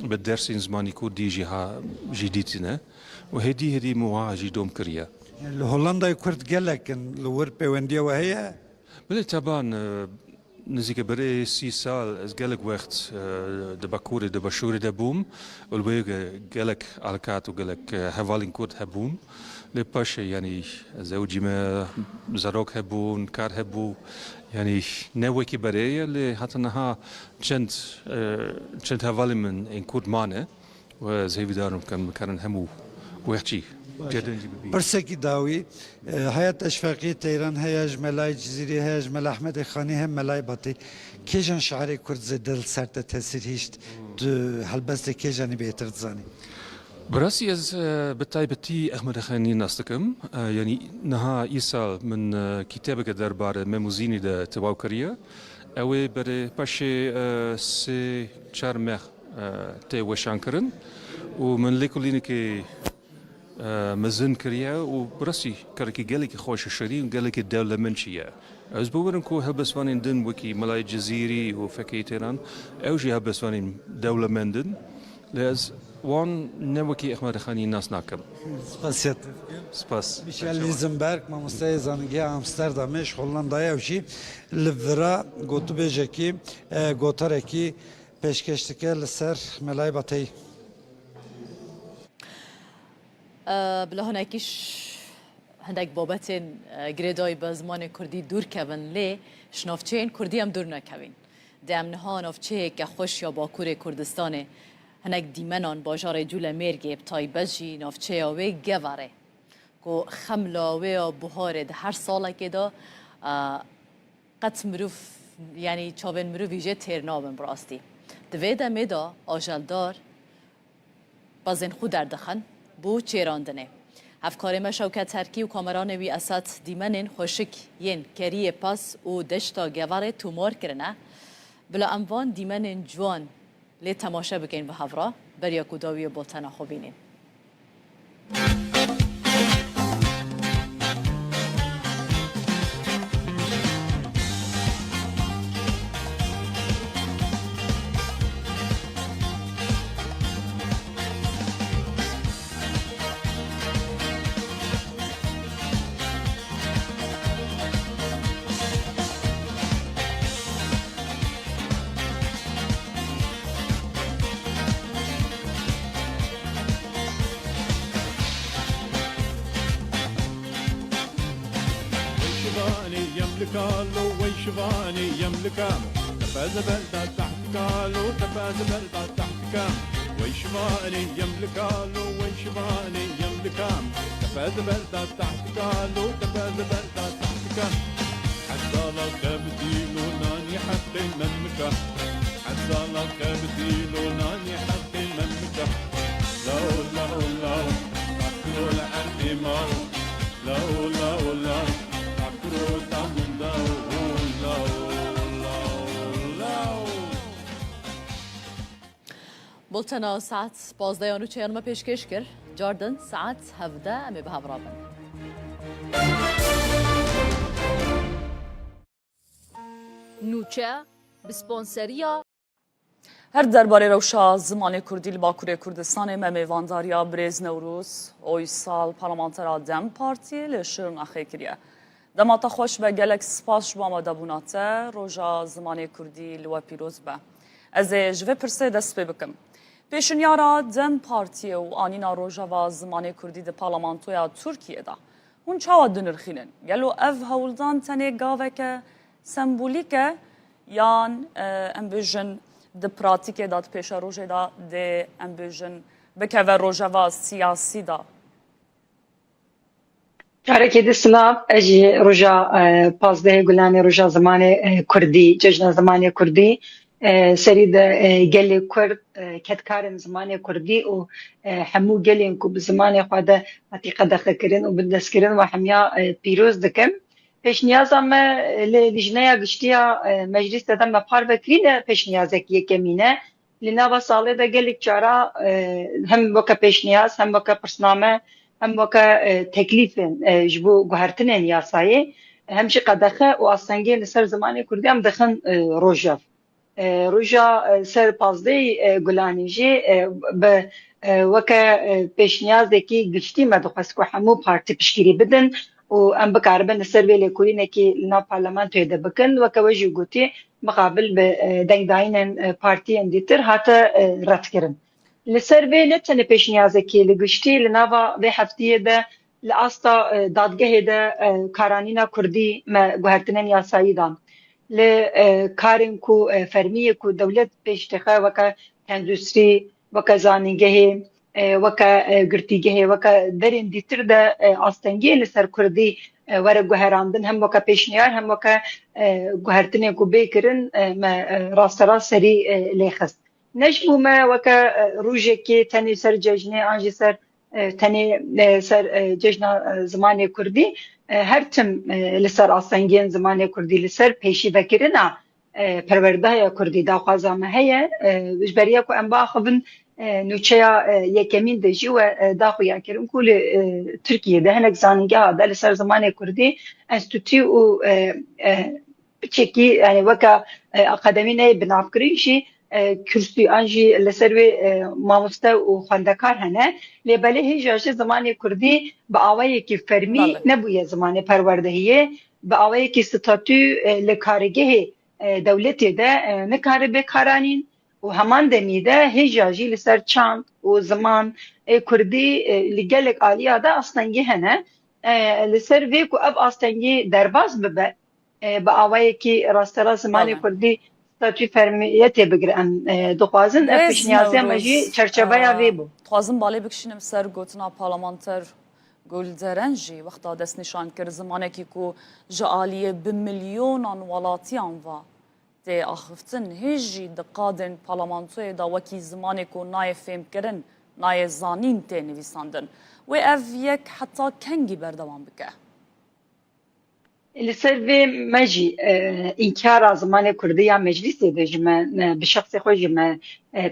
به درسین زمانی کردی جدیدینه. و هدی مواجه دوم کریا. هولندا کرد گلکن لور پیوندی و هیا؟ بله طبعا نزدیک برای 30 سال از گلک وقت دباکوری دباشوری دبوم ولویگ گلک علاقات و گلک حوالین کرد هبون لپاش یعنی زوجی ما زراک هبون کار هبو یعنی نوعی که برای لی حتی نها چند حوالی من این کرد مانه و زهی دارم کن همو وحشی برسکی داوی حیات اشفاقی تیران هیاج ملای جزیری هیاج مل احمد خانی هم ملای باتی کیجان شعر کرد زدل سرت تاثیر هیشت هلبست کیجانی بهتر زانی براسي از بتايبتي احمد خاني ناستكم يعني نها ايسال من كتابك دربار ميموزيني ده تواوكريا او بر باشي سي چارمخ تي وشانكرن ومن ليكوليني كي مزن كريا وبراسي كركي قالك خوش شيرين قالك الدولة منشيه از بورن كو هبسوانين دن وكي ملاي جزيري وفكي تيران اوجي هبسوانين دولة مندن لاز وان نوكي احمد خاني الناس ناكم سپاسیت سپاس میشل لیزنبرگ مامۆستای زانینگی ئامستەردامش هۆڵندایە وشی لڤرا گوتو بێژێکی گۆتەرێکی پێشکەشتەکە لەسەر مەلای بەتەی بلا هناكيش هندك بابتين گریدای به زمان کردی دور کردن لی شنافتچین کردی هم دور نکردن دم نها نافچه که خوش یا باکور کردستانه هنگ دیمنان باجار جول مرگی بتای بجی نافچه آوه گواره که خملاوه و بهاره ده هر ساله که دا قط مروف یعنی چاون مروف ویژه ترنابن براستی دوی دمه دا آجلدار بازن خود دردخن بو چیراندنه هفکار ما شوکت ترکی و کامران وی اسات دیمنین خوشک ین کریه پاس و دشتا گواره تومار کرنه بلا اموان دیمنین جوان لی تماشا بکن به هفرا بریا کداوی بولتنا خوبینین قالوا ويشباني يملكام تفاز بلدة تحت قالوا تفاز بلدة تحت كام ويشباني يملك قالوا ويشباني يملك يملكها تفاز بلدة تحتك لو تفاز بلدة تحتك حتى لك بديلو ناني حتى المملكة حتى لك بديلو ناني حتى المملكة لو لو لو تفكروا العرض ماو لو لو لو تفكروا تمن لو لو بولتنا ساعت 12 و 4 ما پیشکش کرد جاردن ساعت 17 امی به هفرابن نوچه بسپانسریا هر درباره روشا زمان کردی لباکوری کردستان ممیوانداریا بریز نوروز اوی سال پارلمانترا دم پارتی لشرن اخی کریه دماتا خوش به گلک سپاس شما مدبوناته روژا زمان کردی لوا پیروز به از جوه پرسه دست پی بکم پیشنیارا دم پارتی و آنینا روژا و زمان کردی ده پارلمانتویا ترکیه دا هون چاوا دنرخینن گلو اف هولدان تنه گاوه که سمبولیکه یان امبیژن ده پراتیکه دا پیش روژه دا ده امبیژن بکوه روژا و سیاسی دا کارکی دسلاف اجی روژا پازده گلانی روژا زمان کردی جشن زمان کردی سری ده گلی کرد کتکارن زمان کردی و همو گلین کو بزمان خواده حقیقه دخل کرن و بدست کرن و همیا پیروز دکم پیش نیازم لجنه گشتیا مجلس دادم بپار بکرین پیش نیازک یکمینه لناوا ساله ده گلیک چارا هم وکا پیش نیاز هم وکا پرسنامه هم وکا تکلیفن جبو گوهرتنین یاسایی همشی قدخه و اصنگی لسر زمان کردی هم دخن روژاف روژا سر پازده گلانیجی به وکا پیش نیازکی گشتی مدخواست که همو پارتی پشکیری بدن و ام بکاربن سر ویل کورینه کی لنا پارلمان تویده بکن و کوجی گوتی مقابل به دنگ داینن پارتی اندیتر هاتا رد کرن لسر وی نتنه پیش نیازه کی لگشتی لنا و هفتیه ده لاستا دادگه ده کارانینا کردی ما گوهرتنن یاسایی دان ل کارن کو فرمیه کو دولت پیش تخا وکا اندستری وکا زانینگه وکا گرتیگه وکا درین دیتر ده آستنگی لسر کردی وره گوهراندن هم وکا پیشنیار هم وکا گوهرتنه کو بیکرن ما راست راست سری لیخست نجبو ما وکا روژه که تنی سر ججنه آنجی سر تنی سر ججنه زمان کردی هر تم لسر آستنگین زمان کردی لسر پیشی بکرنا پرورده کردی دا خوازامه هیا اجبریه کو انبا خبن نوچیا یکمین دجی و داخویا کرم کل ترکیه ده هنگ زانگه ها دل سر زمان کردی انستوتی و چکی یعنی وکا اقدمی نه بنافکریشی کرسی آنجی لسر و ماموسته و خواندکار هنه لیباله هیچ زمان کردی با آوایی که فرمی نبویه زمان پروردهیه با آوایی که ستاتو لکارگه دولتی ده نکاره بکارانین و همان دمیده هجاجی لسر چاند و زمان کردی لگلک آلیا ده اصلنگی هنه لسر ویکو اب اصلنگی درباز ببه با آوایی که راسترا زمان کردی ستاتوی فرمیتی بگرن دخوازن افش نیازی مجی چرچبه یا وی بو خوازن بالی بکشینم سر گوتنا پارلمانتر گلدرنجی وقتا دست نشان کرد زمانه که کو جعالیه بملیونان ولاتیان و ده آخفتن هیچی دقادن پارلمانتوی دا وکی زمانی کو نای فهم کرن نای زانین تی نویساندن و اف یک حتی کنگی بردوان بکه لسر وی مجی انکار زمان کردی یا مجلس ده جمع بشخص خود جمع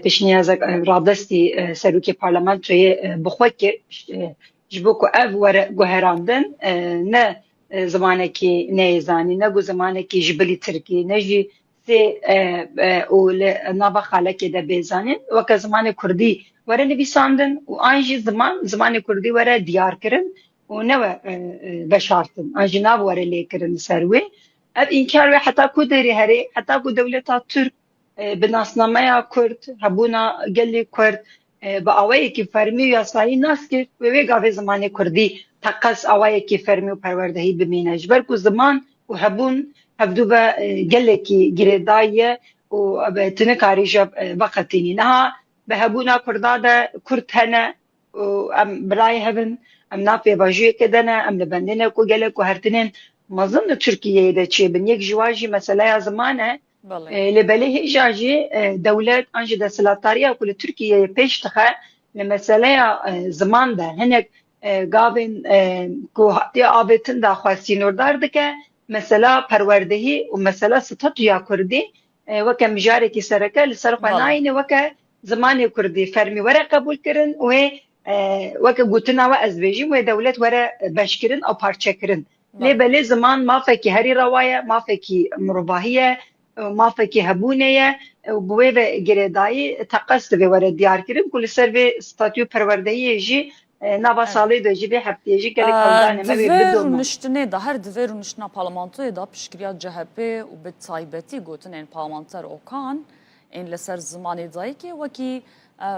پیشنیاز رادستی سروکی پارلمانتوی بخواه که جبو کو اف ور گوهراندن نه زمانه که نه زانی نه گو زمانه که جبلی ترکی نه جی او نابا خالکی ده بیزانین وکا زمان کردی وره نویساندن و آنجی زمان کردی وره دیار کرن و نو بشارتن آنجی ناب وره لی کرن سروی اب اینکار و حتی کو داری هری حتی کو دولتا ترک بناسنامه کرد هبونا گلی کرد با آوایی که فرمی و یاسایی ناس کرد و وی گاوه زمان کردی تقص آوایی که فرمی و پروردهی بمینه جبر کو زمان و هبون هبدو با گلکی گریدایه و به تنکاری جب وقتینی نه به هبونا کرده ده کرد هنه ام برای هبن ام نافی باجوی کدنه ام لبندنه کو گله کو هرتنین مظن ترکیه ده چی بن یک جواجی مسئله زمانه لبله هجاجی دولت انجی ده سلطاریه کل ترکیه پیش تخه لمسئله زمان ده هنک گاوین کو حتی آبتن ده خواستینوردار دکه مسئله پروردهی و مسئله ستاتویا کردی وکه مجاره کی سرکه لسر خناینه وکه زمان کردی فرمی وره قبول کرن و وکه گوتنا و از بیجیم و دولت وره بشکرن او پارچه کرن لبله زمان ما فکی هری روايه ما فکی مرباهیه ما فکی هبونه و بوی و گردایی تقصد به وره دیار کرن کل سر به ستاتیو پروردهی جی نوا سالی de jî vê hefteyê jî gelek hewdanê me wê bidome. Niştinê de her divêr û niştina parlamentoyê da piştgiriya CHP û bi taybetî gotinên parlamenter Okan ên li ser zimanê dayîkê wekî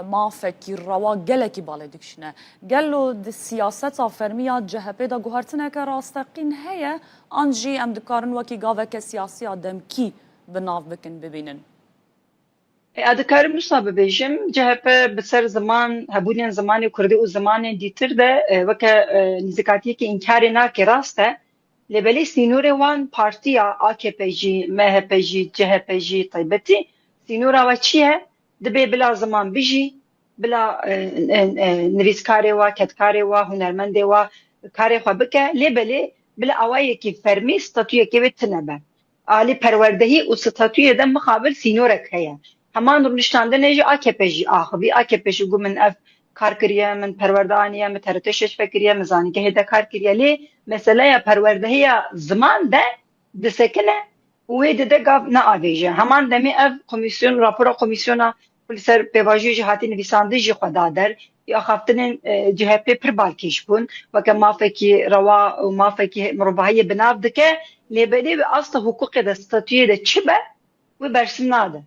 mafekî rewa gelekî balê dikişine. Gelo di siyaseta fermiya CHP da guhertineke rasteqîn heye an jî em dikarin wekî gaveke siyasiya demkî bi nav bikin bibînin. Dikarim wisa bibêjim CHP bi ser ziman hebûnên zimanê Kurdî û zimanên dîtir de weke nîzîkatiyekî înkarê nake rast e lêbelê sînorê wan partiya AKP jî MHP jî CHP jî taybetî sînora we çi ye dibe bila ziman bijî bila nivîskarê wa ketkarê wa hunermendê wa karê xwe bike lêbelê bila awayekî fermî statûyekê wê tune be alî perwerdehî û statûyê de mixabil sînorek heye heman rûniştandinê jî AKP jî axivî AKP jî got min ev kar kiriye min perwerdaniye min TRT şeş vekiriye min zanîngehê de kar kiriye lê meseleya perwerdehiya ziman de disekine û wê dide gav neavêje heman demê ev komisyon rapora komisyona ser pêvajiyê jî hatî nivîsandî jî xwe da der ya xaftinên CHP pir balkêş bûn weke mafekî rewa û mafekî mirovahiyê binav dike lêbelê wê asta hukukê de statûyê de çi be wê bersin nade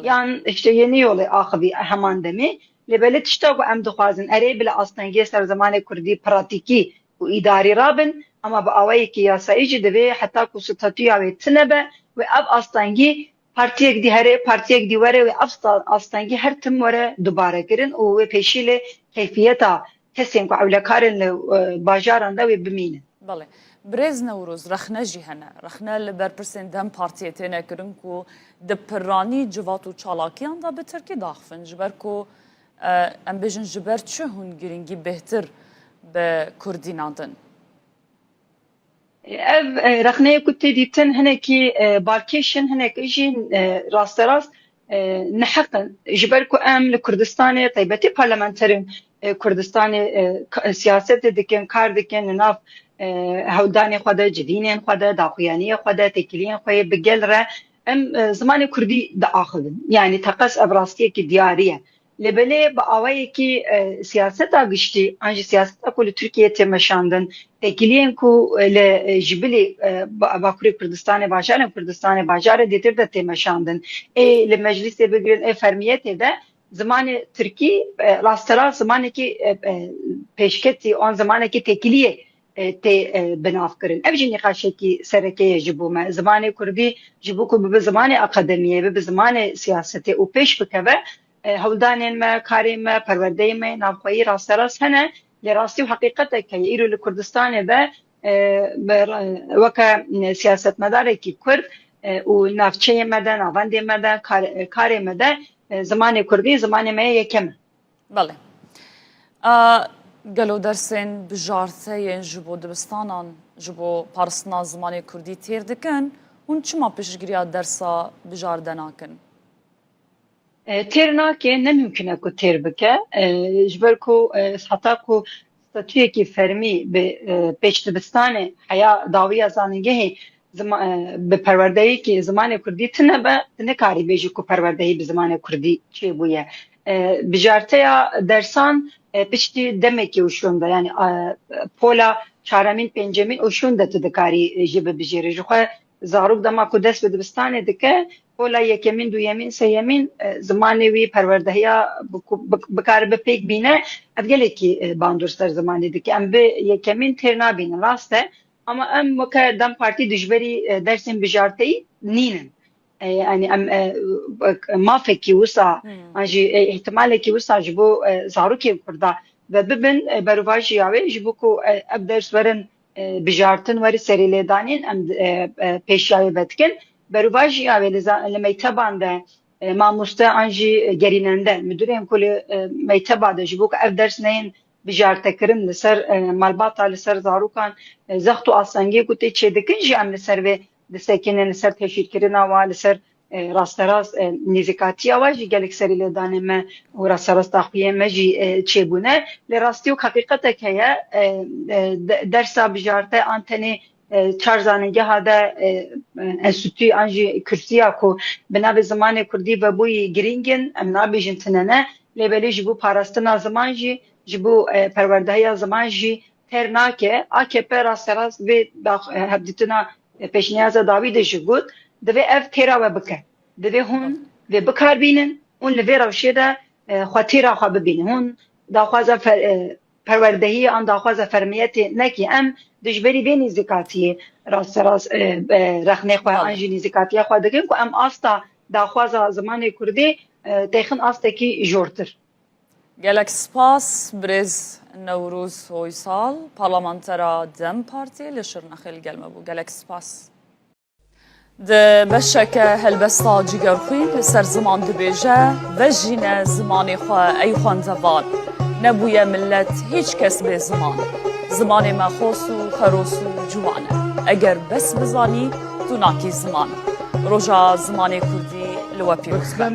yan işte yeni yolu axivî heman demê lêbelê tişta ku em dixwazin erê bila astengiyê ser zimanê Kurdî pratikî û îdarî rabin ama bi awayekî yasayî jî divê heta ku statûya wê tune be ve ev astengî partiyek dî here partiyek dî were ve ev astengî her tim were dubare kirin û wê pêşî lê keyfiyeta kesên ku ewlekarên li bajaran de wê bimînin. Belê. Birêz Newroz rexne jî hene. Rexne li ber pirsên dem partiyê têne kirin ku di piranî civat û çalakiyan da bi Tirkî daxivin ji ber ku em bêjin ji ber çi hûn giringî bêhtir bi Kurdî nadin. Ev rexneyê ku tê dîtin hinekî balkêşin hinek jî rasterast neheqin ji ber ku em li Kurdistanê taybetî parlamenterên Kurdistanê siyasetê dikin kar dikin li nav hewdanê xwe de civînên xwe de daxuyaniyê xwe de têkiliyên xwe bi gel re em zimanê Kurdî diaxivin yani teqes ev rastiyekî diyarî ye lêbelê bi awayekî siyaseta giştî an jî siyaseta ku li Tirkiyeyê tê meşandin têkiliyên ku li ji bilî Bakurê Kurdistanê bajarên Kurdistanê bajarê dêtir de tê meşandin ê li meclisê bigirin ê fermiyetê de zimanê Tirkî rasterast zimanekî pêşketî an zimanekî têkiliyê tê binav kirin ev jî nîqaşekî serekeyê ji bû me zimanê Kurdî ji bo ku bibe zimanê akademiyê bibe zimanê siyasetê û pêş bikeve hewldanên me karê me perwerdeyê me navxweyî rasterast hene lê rastî û heqîqetek heye îro li Kurdistanê de weke siyasetmedarekî Kurd û navçeyê me de navendê me de karê me de zimanê Kurdî zimanê me yekem e. Belê. Gelo dersên bijarteyên ji bo dibistanan ji bo parastina zimanê Kurdî têr dikin hûn çima pêşgiriya dersa bijarde nakin? Têr nake ne mümkün e ku têr bike ji ber ku heta ku statûyekî fermî bi pêş dibistanê heya dawiya zanîngehê bi perwerdeyekî zimanê Kurdî tune be nekarî bêjî ku perwerdehî bi zimanê Kurdî çêbûye bijarteya dersan piştî demekî ûşûn de yani pola çaremîn pêncemîn ûşûn de tu dikarî jî bibijêrî ji xwe zarok dema ku dest bi dibistanê dike pola yekemîn duyemîn seyemîn zimanê wî perwerdehiya bikare bi pêk bîne ev gelekî bandor ser zimanê dike em bi yekemîn têr nabînin rast e ama em weke dem partî dijberî dersên bijarteyî nînin yani em mafekî wisa an jî ihtimalekî wisa ji bo zarokên Kurda ve bibin beruvaj yawe ji bu ku ev ders verin bijartin veri seriledanin em peşyayı betkin beruvaj yawe li meyteban de mamuste anji gerinende müdürüm kulü meyteba de ji bu ku ev ders neyin bijartekirin li ser malbata li ser zarukan zextu asangi ku te çedikin ji em li ser ve disekinin li ser teşhirkirina wa li ser rasterast nizikatiya wa jî gelek serî lêdanê me û rasterast daxuye me jî çêbûne lê rastî û heqîqetek heye dersa bijarte an tenê çar zanîngeha de enstitûyê an jî Kürsiya ku bi navê zimanê Kurdî vebûyî girîngin em nabêjin tinene lê belê ji bo parastina ziman jî ji bo perwerdehiya ziman jî ter nake AKP rasterast vê hevdîtina pêşniyaza dawî de jî got divê ev têra we bike. Divê hûn vê bikarbînin û li vê rewşê de xwe têra xwe bibînin. Hûn daxwaza perwerdehiyê an daxwaza fermiyetê nekî em dijberî vê nîzîkatiyê rasterast rexnê xwe an jî nîzîkatiya xwe dikin ku em asta daxwaza zimanê Kurdî têxin astekî jortir. Gelek spas birêz Newrûz Hoysal parlamentera Dem Partiyê li Şirnexê li gel me bû. Gelek spas. Di beşeke helbesta cîgerxwî li ser ziman dibêje vejîne zimanê xwe ey xwendevan. Nebûye millet hiç kes bê ziman. Zimanê me xos û xeros û ciwan e. Eger bes bizanî tu nakî ziman. Roja zimanê Kurdî li we pîroz be.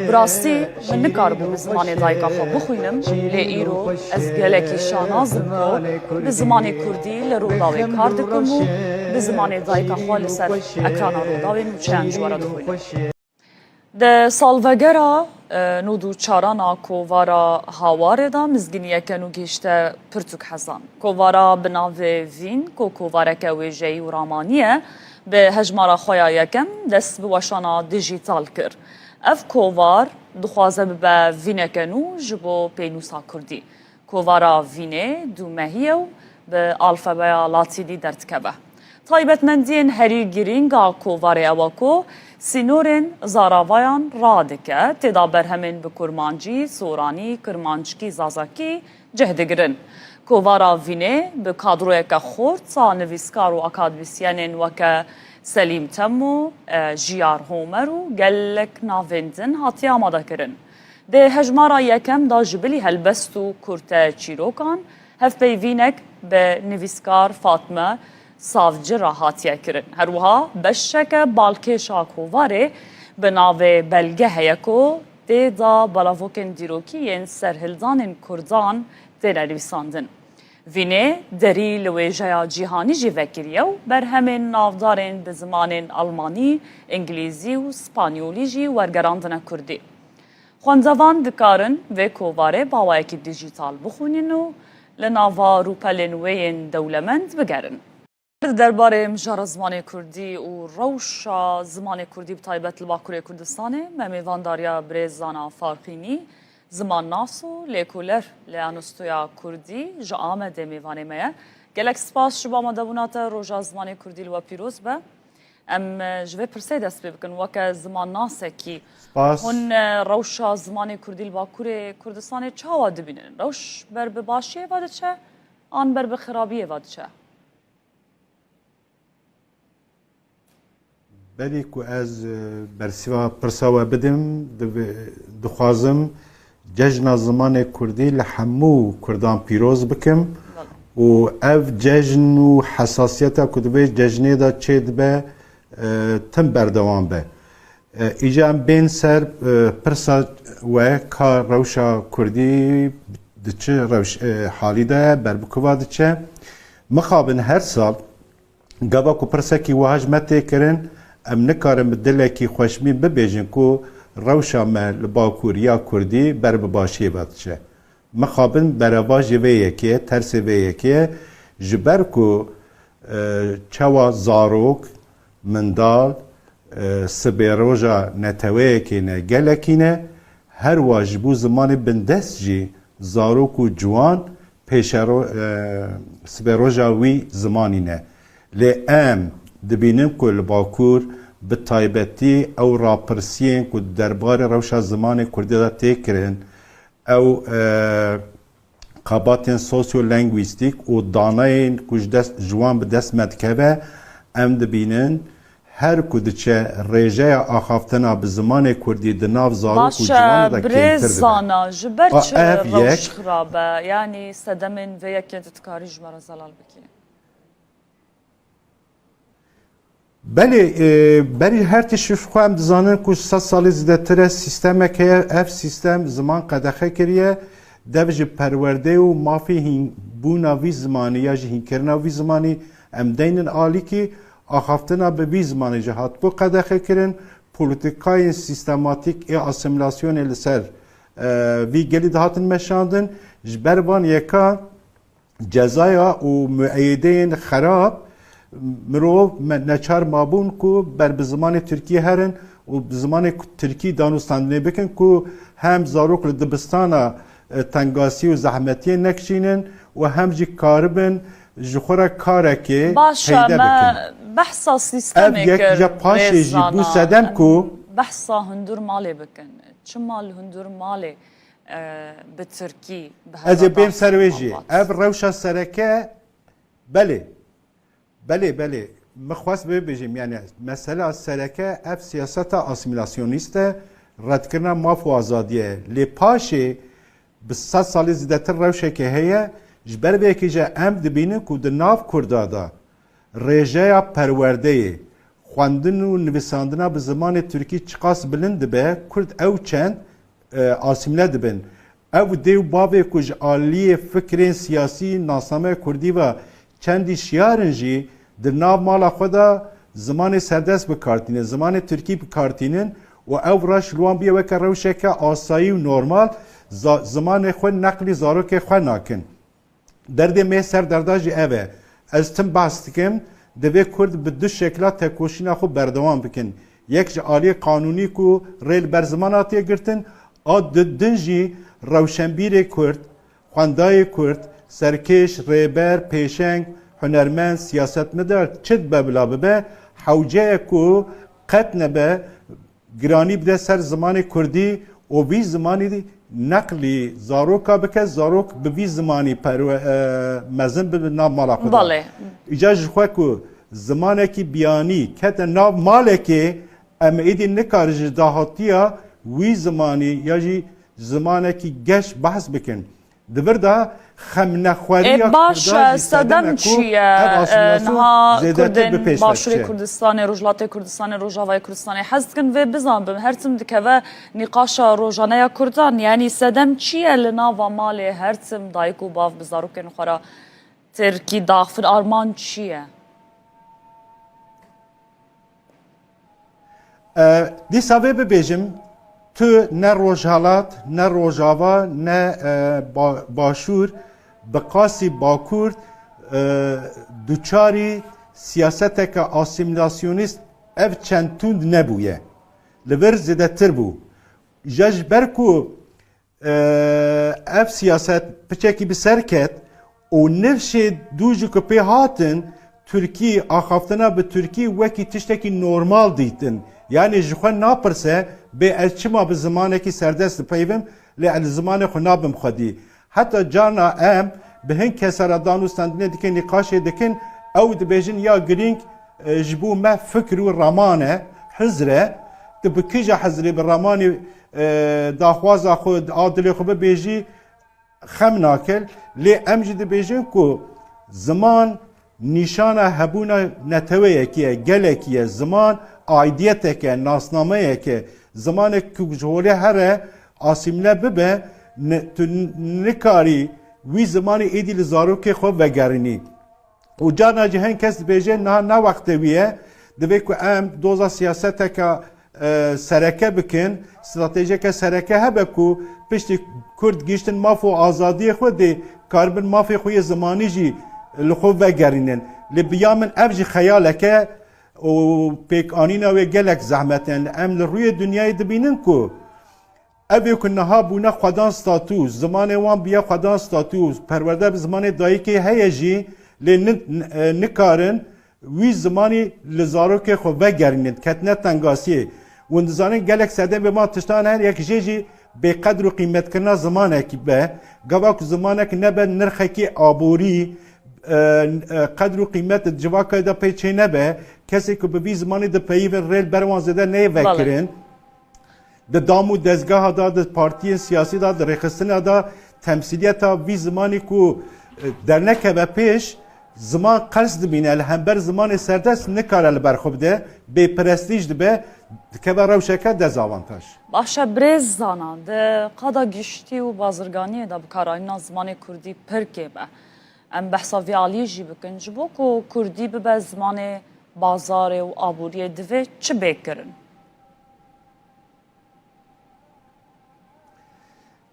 Bi rastî min nikaribû bi zimanê dayika xwe bixwînim lê îro ez gelekî şanazim ku bi zimanê Kurdî li Rûdawê kar dikim û bi zimanê dayika xwe li ser ekrana Rûdawê nûçeyan ji were dixwînim. Di salvegera nû û çarana kovara hawarê da mizginiyeke nû gihîşte pirtûk hezan. Kovara bi navê Vîn ku kovareke wêjeyî û ramanî bi hejmara xwe ya yekem dest bi weşana dijîtal kir. Ev kovar dixwaze bibe vîneke nû ji bo pênûsa Kurdî. Kovara Vînê du mehiye û bi alfebeya Latînî derdikeve. Taybetmendiyên herî girînga kovarê ew ku sînorên zaravayan radike têda berhemên bi kurmancî, soranî, kirmanckî, zazakî cih digirin. Kovara Vînê bi kadroyeke xort nivîskar û akademîsyenên weke Selîm Temû, Jiyar Homer û gelek navên din hatiye amadekirin. Dê hejmara yekem da ji bilî helbest û kurte çîrokan hevpeyvînek bi nivîskar Fatme Savcı hatiye kirin. Her wiha beşeke balkêşa kovarê bi navê belge heye ku tê da balavokên dîrokî yên serhildanên Kurdan têne nivîsandin. Vînê derî li wêjeya cîhanî jî vekiriye û berhemên navdarên bi zimanên Almanî, İngilîzî û Spanyolî jî wergerandine Kurdî. Xwendevan dikarin vê kovarê bawayekî dijîtal bixwînin û li nava rûpelên wê yên dewlemend bigerin. Derbarê mijara zimanê Kurdî û rewşa zimanê Kurdî bi taybet li Bakurê Kurdistanê me mêvandariya Birêzana Farxînî ziman nas û lêkolêr li Anostoya Kurdî ji Amedê mêvanê me ye. Gelek spas ji bo amadebûna te roja zimanê Kurdî li we pîroz be. Em ji vê pirsê dest pê bikin weke ziman nasekî hûn rewşa zimanê Kurdî li Bakurê Kurdistanê çawa dibînin? Rewş ber bi başiyê ve diçe an ber bi xirabiyê ve diçe? Belê ku ez bersiva pirsa we bidim dixwazim cejna zimanê Kurdî li hemû Kurdan pîroz bikim û ev cejn û hesasiyeta ku divê cejnê de çê dibe tim berdewam be. Îja em bên ser pirsa we ka rewşa Kurdî di çi halî de berbikova diçe. Mixabin her sal gava ku pirsekî wiha ji me tê kirin em nikarin bi dilekî xweşmîn bibêjin ku rewşa me li Bakûriya Kurdî ber bi başiyê ve diçe. Mixabin bereva ji vê yekê, tersê vê yekê ji ber ku çawa zarok, mindal, sibê roja neteweyekê ne gelekî ne her wa ji bo zimanê bindest jî zarok û ciwan pêşe sibê roja wî zimanî ne. Lê em dibînin ku li Bakûr bi taybetî ew rapirsiyên ku derbarê rewşa zimanê Kurdî de tê kirin ew قاباتên sosyo-lingwîstîk û danayên ku ji wan bi dest me dikeve em dibînin her ku diçe rêjeya axaftina bi zimanê Kurdî di nav zarok û ciwan de kêmtir dibe. Zana ji ber çi rewş xirabe yani sedemên vê yekê dikarî ji me re zelal bikî. Belê berî her tişt xwe em dizanin ku 100 salî zêdetir e sîstemek heye ev sîstem ziman qedexe kiriye dev ji perwerdê û mafê hînbûna vî zimanî ya ji hînkirina vî zimanî em deynin alîkî axaftina bi vî zimanî jî hatibû qedexe kirin polîtikayên sîstematîk ê asimilasyonê li ser vî gelî dihatin meşandin ji ber van yeka cezaya û müeyyideyên xerab mirov neçar mabûn ku ber bi zimanê Tirkiye herin û bi zimanê Tirkî danûstandinê bikin ku hem zarok li dibistana tengasî û zehmetiyê nekişînin û hem jî karibin ji xwe re karekê Başa me behsa sîstemê kir ya paşê jî bû sedem ku behsa hundur malê bikin. Çi mal hundur malê bi Tirkî ez ê bêm ser wê jî ev rewşa sereke belê belê min xwest bibêjim yani mesela sereke ev siyaseta asimilasyonîst e redkirina maf û azadiye lê paşê bi 100 salî zêdetir rewşekê heye ji ber vêkê jî em dibînin ku di nav Kurda da rêjeya perwerdeyê xwendin û nivîsandina bi zimanê Tirkî çiqas bilind dibe Kurd ew çend asimile dibin. Ev dê û bavê ku ji aliyê fikrên siyasî nasnameya Kurdî ve çendî şiyarin jî di nav mala xwe da zimanê serdest bikartînin, zimanê Tirkî bikartînin û ew reş li wan biye weke rewşeke asayî û normal zimanê xwe neqlî zarokê xwe nakin. Derdê me ser derda jî ev e. Ez tim behs dikim divê Kurd bi du şekla tekoşîna xwe berdewam bikin. Yek ji aliyê qanûnî ku rê li ber ziman hatiye girtin a din jî rewşenbîrê Kurd, xwendayê Kurd, serkêş, rêber, pêşeng, hunermend, siyasetmedar çi dibe bila bibe hewceyek ku qet nebe giranî bide ser zimanê Kurdî û vî zimanî neqlî zaroka bike zarok bi vî zimanî mezin bi nav mala xwe Balê. Îca ji xwe ku zimanekî biyanî kete nav malekê em êdî nikare ji dahatiya wî zimanî ya jî zimanekî geş behs bikin. Divir da xemnexweriya baş sedem çiye niha Kurdên Başûrê Kurdistanê Rojhilatê Kurdistanê Rojavayê Kurdistanê hez dikin vê bizanbin her tim dikeve nîqaşa rojaneya Kurdan yanî sedem çiye li nava malê her tim dayîk û bav bi zarokên xwe re Tirkî daxivin arman çiye? Dîsa vê bibêjim tu ne Rojhilat, ne Rojava, ne Başûr bi qasî Bakur duçarî siyaseteke asimilasyonîst ev çend tund nebûye. Li vir zêdetir bû. Ja ji ber ku ev siyaset piçekî bi ser ket û nifşê dû ji ku pê hatin Tirkî axaftina bi Tirkî wekî tiştekî normal dîtin. Yani ji xwe napirse bê ez çima bi zimanekî serdest dipeyvim lê ez zimanê xwe nabim xwedî. Heta carna em bi hin kesera danûstandinê dikin nîqaşê dikin ew dibêjin ya girîng ji bo me fikr û raman e hizr e tu bi kîja hizrê bi ramanî daxwaza xwe a dilê xwe bibêjî xem nakil lê em jî dibêjin ku ziman nîşana hebûna neteweyekî ye gelekî ye ziman aidiyeteke nasnameyeke zimanek ku ji holê here asimile bibe tu nikarî wî zimanê êdî li zarokê xwe vegerînî. û carna jî hin kes dibêje niha ne wextê wî ye divê ku em doza siyaseteka sereke bikin stratejiyeke sereke hebe ku piştî Kurd gîştin maf û azadiyê xwe dê karibin mafê xwe yê zimanî jî li xwe vegerînin. Li biya min ev jî xeyaleke û pêkanîna wê gelek zehmetin em li rûyê dunyayê dibînin ku evê ku niha bûne xwedan statû zimanê wan biya xwedan statû perwerde bi zimanê dayîkê heye jî lê nikarin wî zimanî li zarokê xwe vegerînin ketine tengasiyê. Hûn dizanin gelek sedemê man tiştan her yek jê jî بقدر و قیمت کرنا زمانکی به گواک زمانک نبه نرخکی آبوری قدر و قیمت جواک دا پیچه نبه کسی که به زمانی دا پیو ریل بروان زده نه وکرن د دامو دزگاه دا د پارتی سیاسی دا د رخصتن دا تمثیلیت وی زمانی که در نکه پیش زمان قرص دبینه الهمبر زمان سردست نکاره لبرخوب ده به پرستیج ده که بر روشکه دزاوانتاج باشه برز زانا ده قدا گشتی و بازرگانی ده بکاراینا زمان کردی پرکه به ام بحثا ویالی جی بکن جبو که کردی به زمان بازار و آبوری دوه چه بکرن؟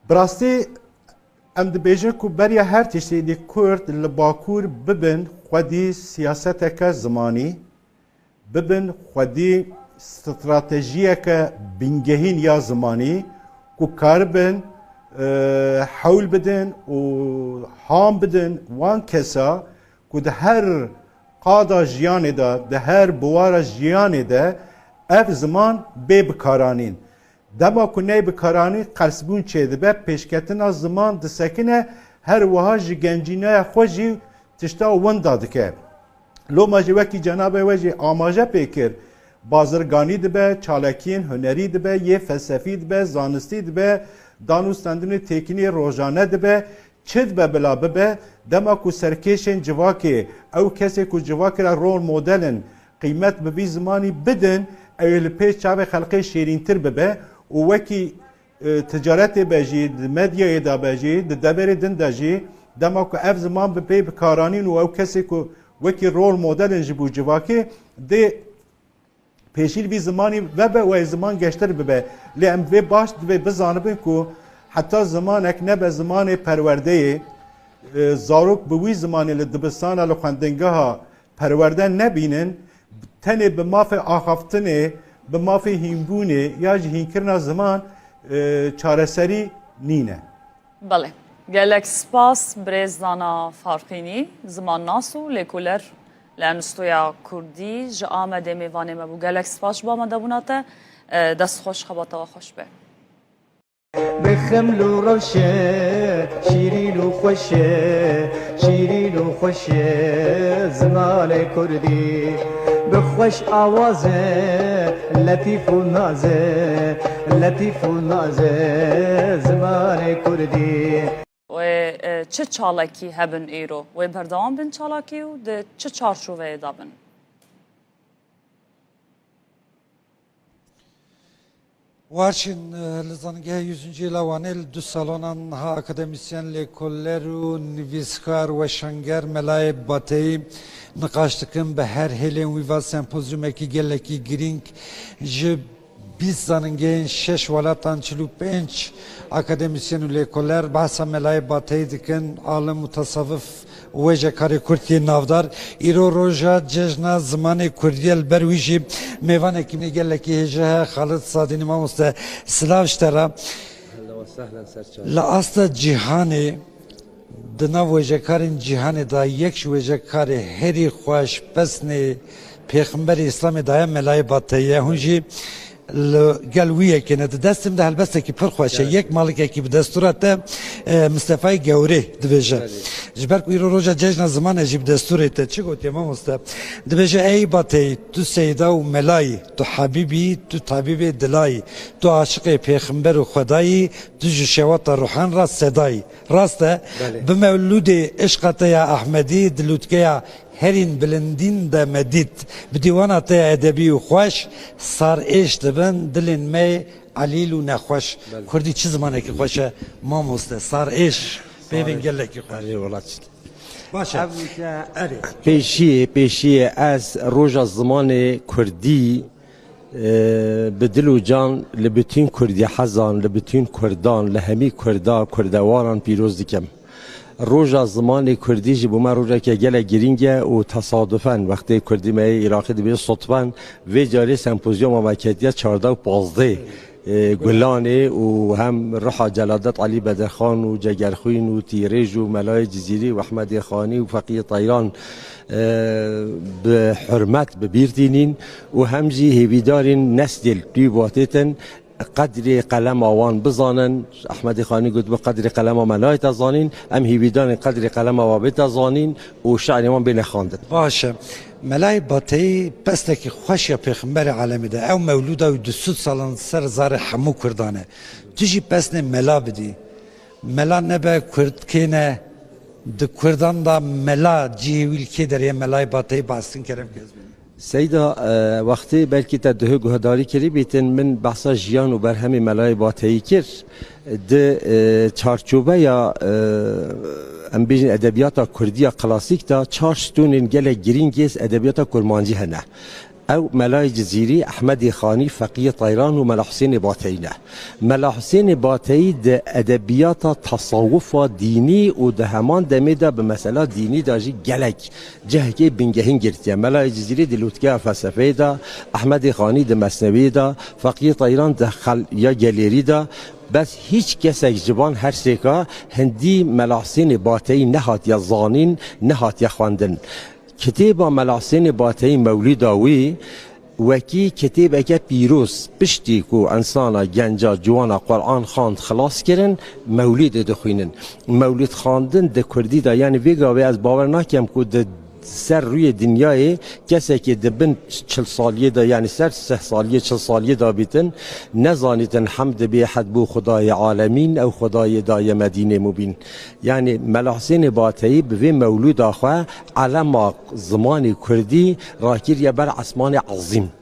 براستی ام دبیجن که برای هر تشتی کرد لباکور ببن خودی سیاست که زمانی ببن خودی استراتژی که بینگهین یا زمانی که کار بن حول بدن و هام بدن وان کسا که ده هر قادا جیان دا ده هر بوار جیان دا اف زمان بی بکارانین دما کنه بکارانی قرصبون چه دبه پیشکتنا زمان دسکنه هر وها جنجینه خوشی تشتا وندا دکه لو ماجی وکی جناب وجه آماجه پیکر بازرگانی دبه چالکین هنری دبه یه فلسفی دبه زانستی دبه دانوستندن تکنی روزانه دبه چد به بلا ببه دما کو سرکشن جواکی او کسی کو جواکی را رول مدلن قیمت به زمانی بدن اول پیش چاوه خلقی شیرین تر ببه و وکی تجارت بجی مدیا دا بجی دبر دن دجی دما کو اف زمان به پی بکارانین و او کسی کو وکی رول مدلن جبو جواکی ده پیشیل بی زمانی و زمان گشتر ببه لیم و باش دبه بزانبین کو حتی زمانک نبه زمان پرورده زاروک به وی زمانی لدبستان لخوندنگه ها پرورده نبینن تنه به ماف آخافتنه به ماف هیمبونه یا جهین کرنا زمان چارسری نینه بله گلک سپاس برزدانا فارقینی زمان ناسو لیکولر لانستویا کردی جا آمده میوانه مبو گلک سپاس با آمده بوناته دست خوش خباته و خوش به بخمل و روشه شیرین و خوشه شیرین و خوشه زمان کردی بخوش آوازه لطیف و نازه لطیف و نازه زمان کردی و چه چالاکی هبن ایرو و بردوام بن چالاکی و ده چه چارچوبه دابن وارچین لزانگه 100. لوانه دو سالانان ها اکادمیسین لیکولر و نویسکار و شنگر ملای باتی نقاشتکن به هر هلی ویوال سمپوزیوم کی گلکی گرینگ ج 20 زنگین 6 ولاتان 45 اکادمیسین لیکولر بحث ملای باتی دکن عالم متصوف وجه کاری کردی نافدار ایرو روزا جشن زمان کردی البرویجی میوان کی میگه کی هجه خالد صادینی ما مست سلاوشترا لا اصل جهانی دنا وجه کارین جهانی دا یک وجه کاری هری خوش پسنی پیغمبر اسلام دایم ملای باتیه هنجی گلویه که نه دستم ده البته که پر خوشه یک مالک که به دستورات مصطفی گوری دویجه جبر کوی روزا جشن زمان اجیب دستورت چی گفتی ما مصطفی دویجه ای باتی تو سیدا و ملای تو حبیبی تو طبیب دلای تو عاشق پیغمبر و خدایی تو جشوات روحان را صدای راسته به مولود عشقت یا احمدی دلوتکه هرین بلندین دا مدید بدیوانات ادبی و خوش سار ایش دبن دلین می علیل و نخوش کردی چه زمانه که خوشه ما مسته سار ایش ببین گله که خوش باشه پیشی از روز زمان کردی به دل و جان لبتین کردی حزان لبتین کردان لهمی کردواران پیروز دیکم روزا زمان کردی جبو ما روزا که گله گرینگه و تصادفاً وقتی کردی ما عراقی دیگه صدفاً و جاری سمپوزیوم مملکتیه 14 و 15 گلانه و هم رحا جلادت علی بدرخان و جگرخوین و تیریج و ملای جزیری و احمد خانی و فقیه طیران به حرمت ببیردینین و همجی هیویدارین نسل دوی باتیتن قدر قلم آوان بزانن احمد خانی گفت قدر قلم ملای تزانین ام هیویدان قدر قلم آوا بتزانین و شعر ایمان بین خواندن باشه ملای باتی پستکی خوش یا پیغمبر عالمی ده او مولوده و 200 سالان سر زار همو کردانه تجی پسن ملا بدی ملا نبه کرد کنه د کردان دا ملا جیویل که در یه ملای باتی باستن کرم سیدا وقتی بلکی تا ده گهداری کری بیتن من بحثا جیان و برهم ملای باتهی کر ده چارچوبه یا ام بیجن ادبیات کردی کلاسیک تا چارشتون گله گرینگیز ادبیات کرمانجی هنه او ملای جزیری احمد خانی فقیه طیران و ملا حسین باتینه ملا حسین باتی ده ادبیات تصوف دینی و ده همان دمیده به مسئله دینی داجی گلک جهکی بنگهین گرتیه ملای جزیری ده لوتگاه فلسفه ده احمد خانی ده مثنوی ده فقیه طیران ده یا گلیری ده بس هیچ کسی جوان هر سیکا هندی ملا حسین باتی نهات یا زانین نهات یا خواندن کتاب ملا حسین باتی مولید آوی وکی کتاب اگه پیروز پشتی کو انسانا گنجا جوانا قرآن خواند خلاص کرن مولید دخوینن مولید خواندن ده کردی دا یعنی ویگاوی از باور نکیم که ده سر روی دنیای کسی که دبن 40 سالیه دا یعنی سر 3 سالیه 40 سالیه دا بیتن نزانیتن حمد به حد بو خدای عالمین او خدای دای مدینه مبین یعنی ملا حسین باتی به مولود آخوا علم زمان کردی راکیر بر اسمان عظیم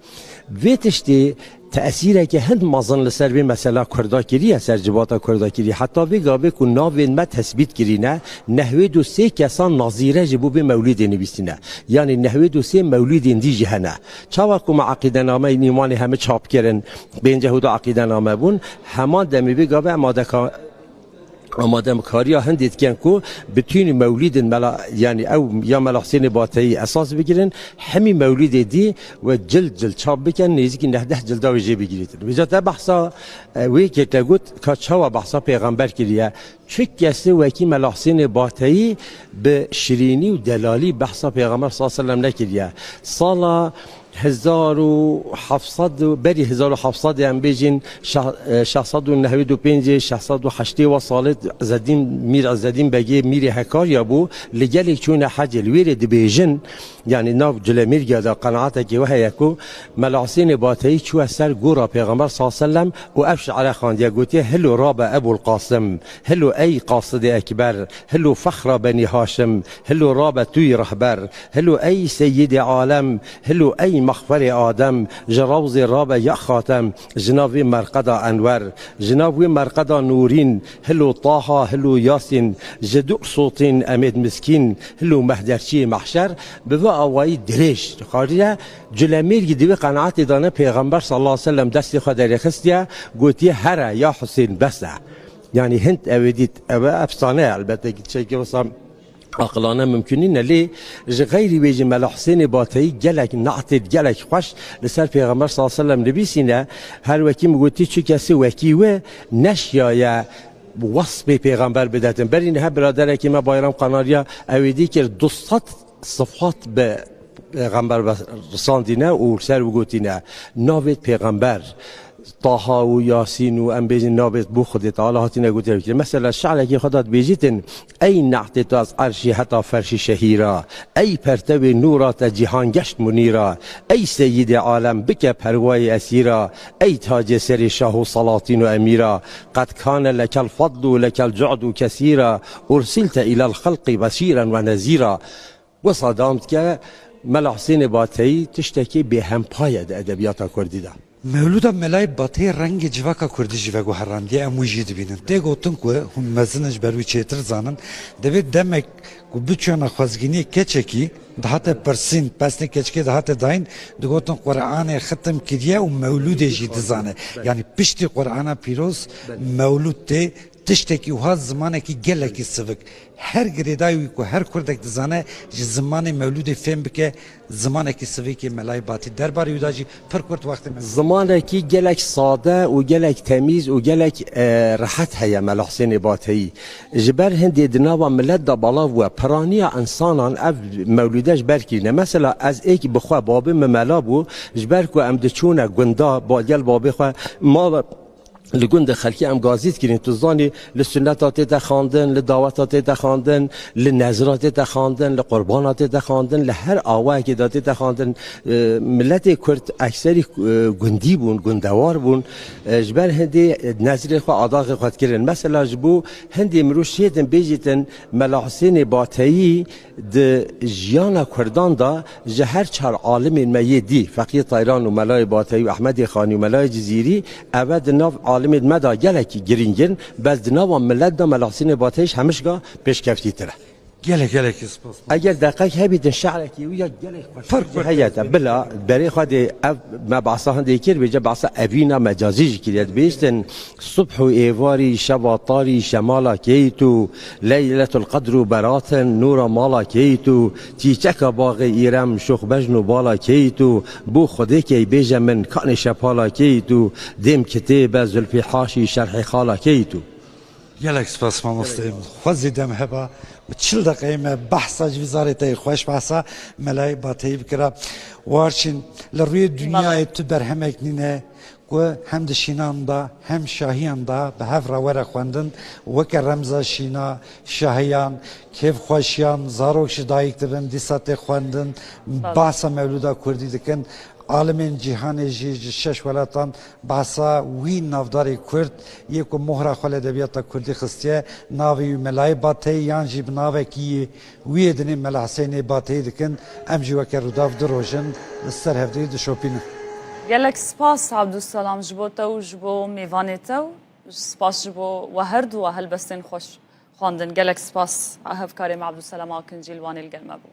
ویتشتی تأثیره که هند مازن لسر به مسئله کردا کریه سرجباتا کردا کریه حتی بگابه که ناوین ما تثبیت کرینه نحوه دو سه کسان نظیره جبو به مولید نویسینه یعنی نحوه دو سه مولید دی جهنه چاوه که ما عقیده نامه نیمان همه چاپ کرن به اینجا هدو عقیده نامه بون همان دمی بگابه آماده کاری هندید کن کو بتونی مولید ملا یعنی او یا ملا حسین باتی اساس بگیرن همین مولید دی و جلد چاپ بکن نزدیک 19 جلد ویژه بگیرید وجات بحثا وی که تگوت کاچوا بحثا پیغمبر کلیه چه کسی وکی ملا حسین باتی به شیرینی و دلالی بحثا پیغمبر صلی الله علیه و سلم نکلیه سال 1700 بری 1700 ام بیجین 695 608 و سال زدین میر از زدین بگی میر هکاریا بو لگلی چون حج الویر دی بیجن یعنی ناو جلمیر گدا قناعت کی وه یکو ملا حسین باتی چو سر گورا پیغمبر صلی الله علیه و سلم و افش علی خاندیا گوتی هلو راب ابو القاسم هلو ای قاصد اکبر هلو فخر بنی هاشم هلو راب توی رهبر هلو ای سید عالم هلو ای مخفر آدم جراوز راب یا خاتم جناب مرقد انور جناب مرقد نورین هلو طه هلو یاسین جدو صوتین امید مسکین هلو مهدرچی محشر به اوای درش خاطر جلمیر گیدی قناعت دانه پیغمبر صلی الله علیه و سلم دست خود درخستیا گوتی هر یا حسین بس یعنی هند اویدیت او افسانه البته چه که واسم عقلانه ممکنه لی غیری بیج ملا حسین باتی گلک نعتید گلک خوش لسر پیغمبر صلی الله علیه و سلم نبیسینه هر وکی مگوتی چه کسی وکی و نشیایه وصف پیغمبر بدهتن برین ها برادر که ما بایرام قناریا اویدی که 200 صفات به پیغمبر رساندینه و سر و گوتینه ناوید پیغمبر طه و یاسین و ام بیجن نابت بو خود تعالی هاتینه گوتر که مثلا شعر که خودت بیجیتن ای نعت تو از عرشی حتی فرشی شهیرا ای پرتو نورات جهان گشت منیرا ای سید عالم بک پروای اسیرا ای تاج سر شاه و سلاطین و امیرا قد کان لک الفضل و لک الجعد کثیرا ارسلت الى الخلق بشیرا و نذیرا و صدامت که ملا حسین باتی تشتکی به هم پاید ادبیات کردی ده مولودا ملای باتی رنگ جواکا کردی جواگو هرندی اموجی دبینن ده گوتن که هم مزنش بروی چیتر زانن دوید دمک که بچونا خوزگینی کچکی دهات پرسین پسنی کچکی دهات داین ده گوتن قرآن ختم کریه و مولود جید زانه یعنی پشتی قرآن پیروز مولود ته تشتکی و ها زمانه کی گله کی سوک هر گریدایی که هر کردک دزانه زمان مولود فهم بکه زمانه کی سوکی ملای باتی درباره یوداجی پر کرد وقت زمانه کی گلک ساده و گلک تمیز و گلک راحت هیا ملا حسین باتی جبر هندی دناوا ملت دا بالا و پرانیا انسانان اف مولودش برکینه مثلا از ایک بخوا بابه ملا بو جبر کو ام دچونه گندا با گل بابه خو ما لگند خلکی ام گازیت کردن تو زانی لسنتات تخاندن لدعوتات تخاندن لنظرات تخاندن لقربانات تخاندن لهر آواه که داده تخاندن ملت کرد اکثری گندی بون گندوار بون جبر هندی نظر خو عداق خود کردن مثلا جبو هندی مروش شیدن بیجیتن ملا حسین باتایی د جیانا کردان دا جهر چهار عالم میدی فقیه طایران و ملای باتایی و احمد خانی و ملای جزیری اول ناف عالم مدا گلکی گرینگن بس ناو ملت دا ملا حسین باتایش همشگاه پیشکفتی تره گلک سپاس اگر دقیق هبیدن شعرکی و یا گلک فرق هیاتا بلا برای خود مبعثا هنده کر بجا بعثا اوینا مجازی جکریت بیشتن صبح و ایواری شب طاری شمالا کیتو لیلت القدر و براتن نور مالا کیتو چیچک باغ ایرم شخ بجن بالا کیتو بو خوده کی بیجا من کان شپالا کیتو دیم کتیب زلفی حاشی شرح خالا کیتو گلک سپاس مامستیم خوزی دم هبا چل دقیقه بحثا جویزارتی خوش بحثا ملای باتی بکره وارچین لروی دنیای تو برهمک نینه و هم دشینان دا هم شاهیان دا به هفرا وره خوندن وک رمزا شینا شاهیان کیف خوشیان زاروکش دایک دبن دیسات خوندن بحثا مولودا کردی دکن عالمین جهان جی شش ولاتان بحثا وی نافداری کرد یک مهره خال ادبیات کردی خستیه ناوی ملای باتی یان جی بناوه کی وی دنی ملا حسین باتی دکن ام جی وکر روداف دروژن سر هفته دشوپین گلک سپاس عبدالسلام جبو تو جبو میوان تو سپاس جبو و هر دو هل بستن خوش خواندن گلک سپاس هف کاریم عبدالسلام آکنجیل وانی الگلمه بو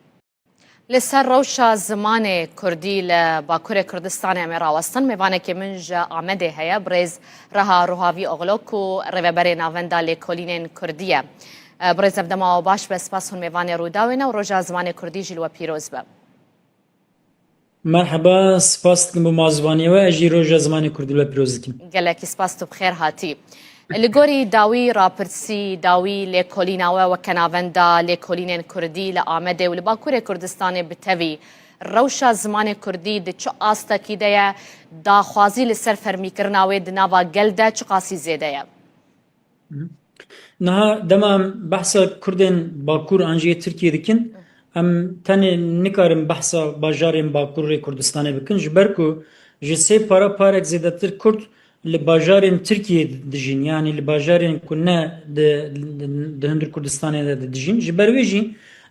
لسر روشا زمان کردی لباکور کردستان امراوستان میوانه که منج آمده هیا برز رها روحاوی اغلوکو روبر ناوندا لکولینین کردیه برز افدما و باش به سپاس هون میوانه روداوینه و روشا زمان کردی جلو پیروز به مرحبا سپاس بو مازوانی و اجی روزا زمان کردی و پیروز دیم گلکی سپاس تو بخیر هاتی لگوری داوی راپرسی داوی لکولیناوه و کناوندا لکولینین کردی لآمده و لباکور کردستان بتوی روشا زمان کردی ده چو آستا کی ده دا خوازی لسر فرمی کرناوه ده ناوا گل ده چو قاسی زیده یا نه دما بحثا کردن باکور انجی ترکیه دکن ام تنه نکارم بحثا باجاریم باکور کردستان بکن جبرکو جسه پارک زیدتر کرد لباجارين تركيا دجين يعني لباجارين كنا دهندر كردستان دجين جبرويجي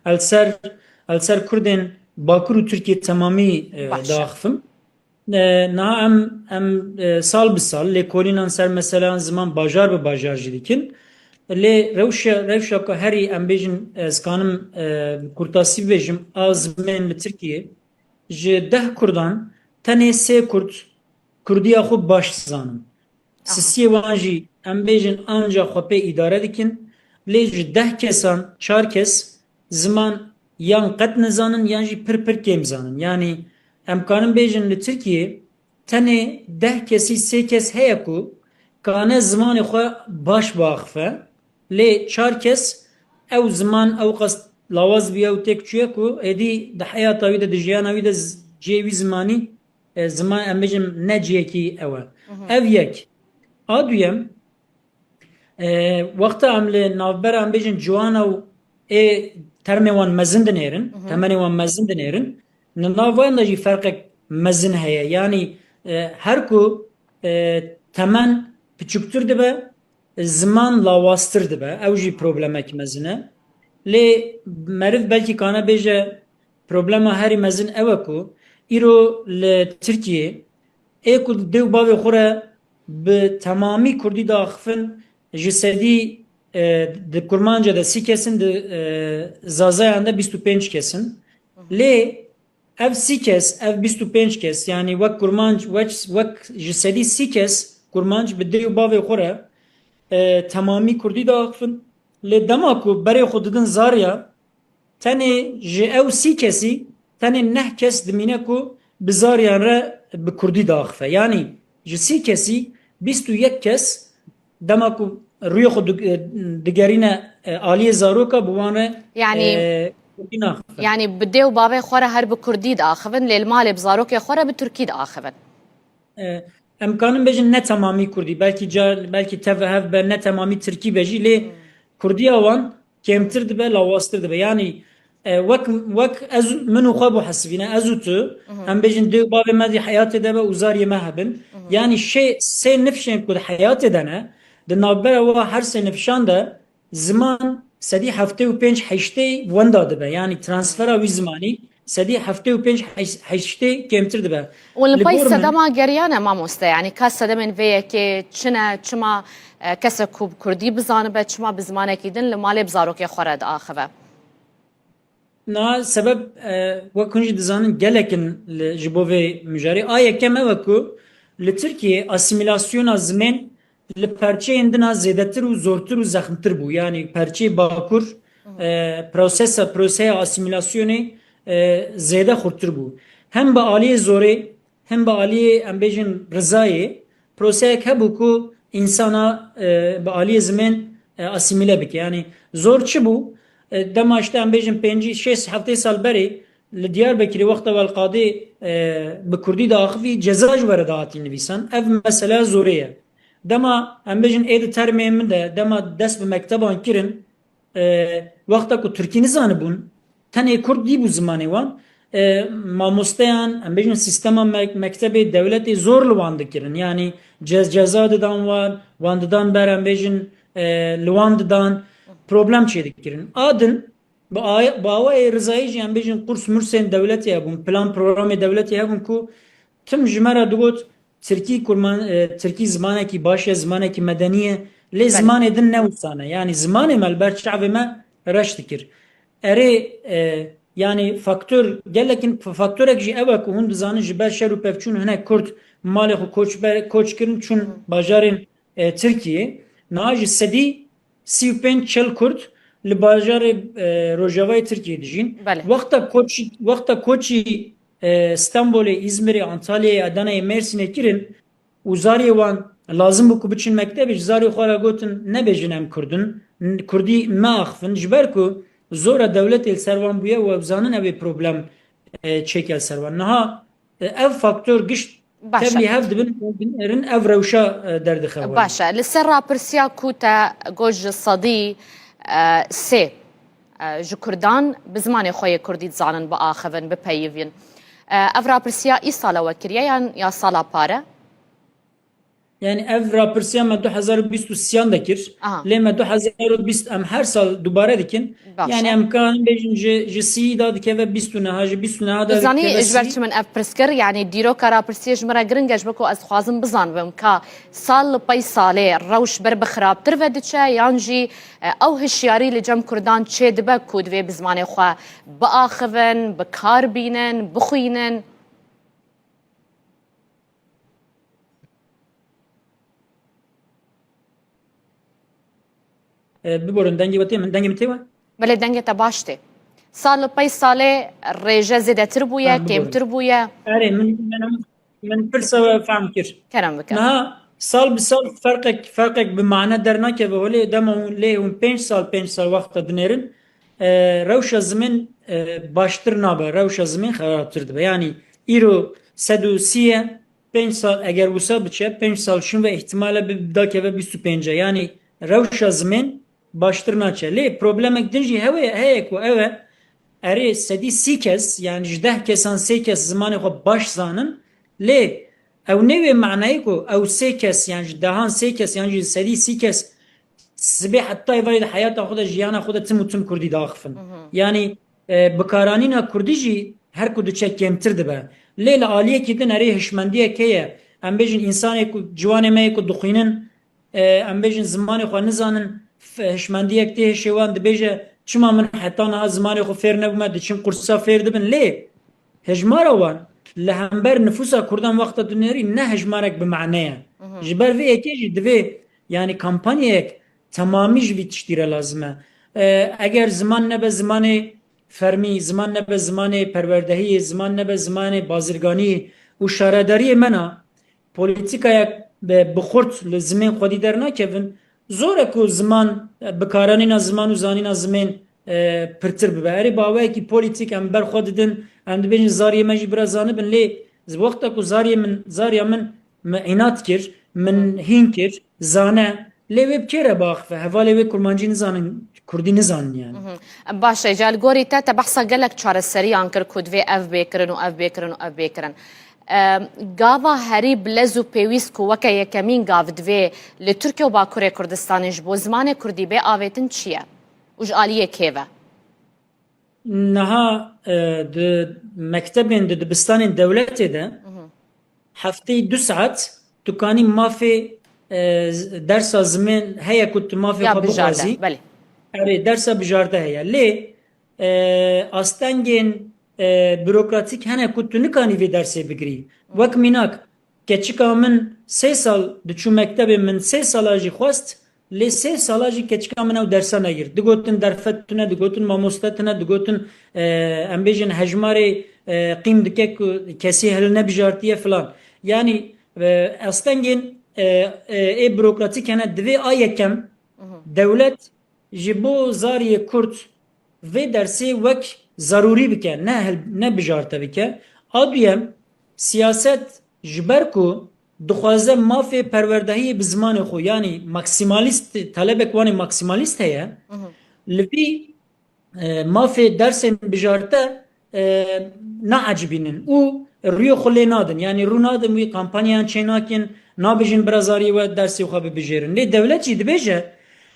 السر كردن باكر تركيا تمامي داخفم نا ام سال بسال لكولينا سر مثلا زمان باجار بباجار جديكن لي روشا هري ام بيجن اسكانم كرتاسي بيجم ازمن لتركيا جده كردان تنه سه كرد کردی خوب باش زانم سیسی وانجی ام بیجن آنجا خوبه اداره دکن لیج 10 کسان 4 کس زمان یان قد نزانن یانجی پر کم زانن یعنی امکانم بیجن ل ترکیه تنه 10 کسی 3 کس هیا کو کانه زمان خو باش باخفه لی 4 کس او زمان او قصد لاواز بیا و تک چیه کو ادی د حیات اوی د جیان اوی د جیوی زمانی زمان امجم نجیه کی اوه او یک آدویم وقت عمل نافبر ام بیجن جوانا و ترموان مزن دنیرن تمنوان مزن دنیرن نافوان دجی فرق مزن هیا یعنی هر کو تمن پچکتر دبه زمان لاواستر دبه او جی پروبلمک مزنه لی مرد بلکی کانا بیجه پروبلما هری مزن اوه کو ایرو لترکیه ایکو دیو باوی خوره به تمامی کردی داخفن جسدی ده کرمانجا ده 30 kesin de zazayanda 25 kesin لی ev 30 kes ev 25 kes yani vak kurmanj vak jisedi 30 kes kurmanj bi دیو باوی خوره تمامی کردی داخفن لی دماکو برای خوددن زاریا تنی جه ev 30 kesi تنی نه کس دمینه کو بزاریان را به کردی داخفه یعنی جسی کسی 21 کس دما کو روی خود دگرینه عالی زاروکا بوانه يعني بديو بابي خوره هر بكردي داخفن للمال بزاروك خوره بتركي داخفن امکانم بجن نه تمامی کردی belki tevhev be ne tamamî Tirkî bejî lê Kurdiya wan kêmtir dibe lawastir dibe yani wek ez min û xwe bu hesibîne ez û tu em bêjin dê bavê me dî heyatê de be û zariyê me hebin yani sê nifşên ku di heyatê de ne di navbera we her sê nifşan de ziman sedî heftê û pênc heştê wenda dibe yani transfera wî zimanî sedî heftê û pênc heştê kêmtir dibe. ولپای سەدەما گەریانە مامۆستا یعنی کا سەدەمێن vêyekê çine çima kesek ku Kurdî bizanibe çima bi zimanekî din li malê bi zarokê xwe re diaxive. Na sebeb wek hûn jî dizanin gelekin ji bo vê mijarê a yekem ew e ku li Tirkiye asimilasyona zimên li perçeyên din a zêdetir û zortir û zexmtir bû yani perçeyê bakur proseya asimilasyonê zêde xurtir bû hem bi aliyê zorê hem bi aliyê em bêjin rizayê proseyek hebû ku insana bi aliyê zimên asimile bike yani zor çi bû dema işte em bêjin 5-6 heftê sal berê li Diyarbekirê wexta welqadê bi Kurdî de axivî ceza ji were de hatî nivîsan ev mesele zorê ye dema em bêjin êdî termê min de dema dest bi mekteban kirin wexta ku Tirkî nizanibûn tenê Kurd dîbû zimanê wan mamosteyan em bêjin sîstema mektebê dewletê zor li wan dikirin yani ceza didan wan didan ber em bêjin li wan didan problem çê dikirin adin bi awayê rizayî jî em bêjin qurs mursên dewletê hebûn plan programê dewletê hebûn ku tim ji me re digot Tirkî zimanekî baş ye zimanekî medenî ye lê zimanê din newsane yani zimanê me li ber çavê me reş dikir erê yani faktör gelekin faktörek jî ew e ku hûn dizanin ji ber şer û pevçûn hinek Kurd malê xwe koç kirin çûn bajarên Tirkiye niha jî sedî 35 Kurd li bajarê Rojavayê Tirkiye dijîn wexta koçî Stenbolê İzmirê Antalyayê Adanayê Mêrsînê kirin û zariyê wan lazim bû ku biçin mektebê ji zariyê xwe re gotin nebêjin em Kurdin Kurdî me axivin ji ber ku zora dewletê li ser wan bûye û ew zanin ew ê problem çêke li ser wan niha ev faktör gişt tevlî hev dibin erin ev rewşa derdixewan باشە لەسەر راپرسیا ku te got ji sedî sê ji Kurdan bi zimanê xwe yê Kurdî dizanin biaxivin bipeyivîn ev rapirsiya îsala we kiriye ya sala pare yani ev rapirsiya me 2023 de kir lê me 2020 em her sal dubare dikin yani em kanin bêjin ji sî da dikeve 29 ji 29 da bizanî ji ber çi min ev pirskir yani dîroka rapirsiya ji me re giring e ji ku ez dixwazim bizanibim ka sal li pey salê rewş ber bi xirabtir ve diçe yan jî ew hişyarî li cem Kurdan çê dibe ku divê bi zimanê xwe biaxivin bi kar bînin bixwînin biborin dengê wetê min dengê min tê we belê dengê te baş tê sal li pey salê rêje zêdetir bûye kêmtir bûye erê min pirsa we fehm kir kerem bike niha sal bi sal ferqek bi mane dernakeve holê dema lê hûn 5 sal wexta dinêrin rewşa zimên baştir nabe rewşa zimên xerabtir dibe yani îro 130 ye 5 sal eger wisa biçe 5 sal şin ve ihtimale bidakeve 25 yani rewşa zimên baştir naçe lê problemek din jî heye ku ew e erê sedî sî kes yani ji 10 kesan 3 kes zimanê xwe baş zanin lê ew nêvê manayê ku ew 3 kes yani ji dehan 3 kes yani ji sedî sî kes sibê heta evayê de heyata xwe de jiyana xwe de tim û tim Kurdî daxivin yani bikaranîna Kurdî jî her ku diçe kêmtir dibe lê li aliyekî din erê hişmendiyek heye em bêjin însanê ku ciwanê me yê ku dixwînin em bêjin zimanê xwe nizanin hişmendiyek tê hêşêwan dibêje çima min heta niha zimanê xwe fêr nebûme diçin qursa fêr dibin lê hejmara wan li hember nüfusa Kurdan wexta dinêrî ne hejmarek bi mane ye ji ber vê yekê jî divê yani kampanyayek temamî ji vî tiştî re lazim e eger ziman nebe zimanê fermî ziman nebe zimanê perwerdehiyê ziman nebe zimanê bazirganiyê û şaredariyê me na polîtîkayek bi xurt li zimên xwedî dernakevin zor e ku ziman bikaranîna ziman û zanîna zimên pirtir bibe erê bawayekî polîtîk em berxwe didin em dibêjin zariyê me jî biraz zanibin lê wexta ku zariya min من عینات کرد من هین کرد زانه لێوێ بکێرە باخفە هەوا لێوێ کورمانجی نزانن کوردی نزانن یان باشە جال گۆری تە بەحسە گەلک چارەسەریان کرد کو دوێ ئەف بێکردن و ئەف بێکردن و ئەف بێکردن گاوا هەری بلەز و پێویست و وەکە یەکەمین گاو دوێ لە تورکیا و باکوورێ کوردستانیش بۆ زمانی کوردی بێ ئاوێتن چییە؟ وژ ئالیە کێوە؟ نەها مەکتەبێن دبستانên dewletê de hefteyê 2 saet tu kanî mafê dersa zimên heye ku tu mafê xwe bixwazî erê dersa bijarde heye lê astengên bürokratik hene ku tu nikanî vê dersê bigirî wek mînak keçika min 3 sal diçû mektebê min 3 sala jî xwest lê 3 sala jî keçika min ew dersa negir digotin derfet tune digotin mamoste tune digotin em bêjin hejmarê qîm dike ku kesî hil nebijartiye filan yani astengên ê bürokratik hene divê a yekem dewlet ji bo zariyê Kurd vê dersê wek zarûrî bike ne bijarte bike a duyem siyaset ji ber ku dixwaze mafê perwerdehiyê bi zimanê xwe yanî maksimalîst talebek wanê maksimalîst heye li vî mafê dersên bijarte neecibînin û rûyê xwe lê nadin yanî rû nadin wî kampanyayan çê nakin nabêjin bira zariyê we dersê xwe bibijêrin lê dewlet jî dibêje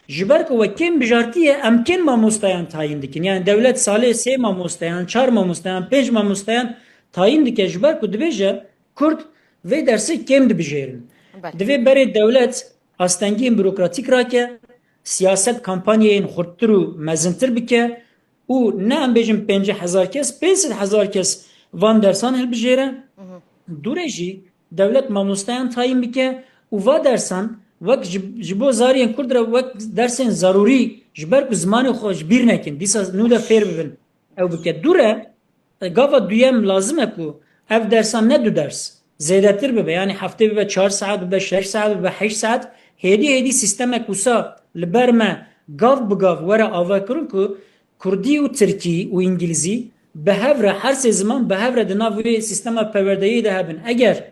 ji ber ku we kêm bijartiye em kêm mamosteyan tayin dikin yani dewlet salê 3 mamosteyan 4 mamosteyan 5 mamosteyan tayin dike ji ber ku dibêje Kurd vê dersê kêm dibijêrin divê berê dewlet astengiyên bürokratik rake siyaset kampanyayên xurttir û mezintir bike û ne em bêjin 50,000 kes 500,000 kes van dersan hilbijêre dûrê jî dewlet mamosteyan tayin bike û va dersan wek ji bo zariyên Kurd re wek dersên zarûrî ji ber ku zimanê xwe ji bîr nekin dîsa nû de fêr bibin ew bike dûre gava duyem lazim e ku ev dersan ne du ders zêdetir bibe yani heftê bibe 4 saet bibe 6 saet bibe 8 saet hêdî sîstemek wisa li ber me gav bi gav were avakirin ku Kurdî û Tirkî û İngilîzî bi hev re her sê ziman bi hev re di nav wê sîstema perwerdeyî de hebin eger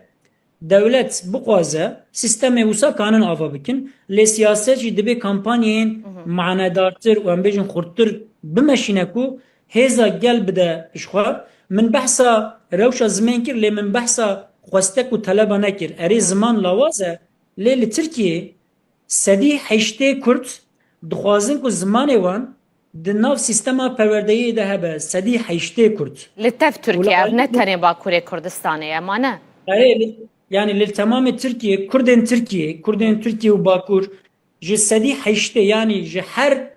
dewlet bixwaze sîstemê wisa kanin ava bikin lê siyaset jî dibe kampanyayên manedartir û em bêjin xurttir bimeşîne ku hêza gel bide pişxwe min behsa rewşa zimên kir lê min behsa xwestek û teleba nekir erê ziman lawaz e lê li Tirkiyê sedî heştê Kurd dixwazin ku zimanê wan di nav sîstema perwerdeyî de hebe sedî heştê Kurd li tev Tirkiye ev ne tenê Bakurê Kurdistanê ema ne yani li temamê Tirkiye Kurdên Tirkiye û Bakur ji sedî heştê yani ji her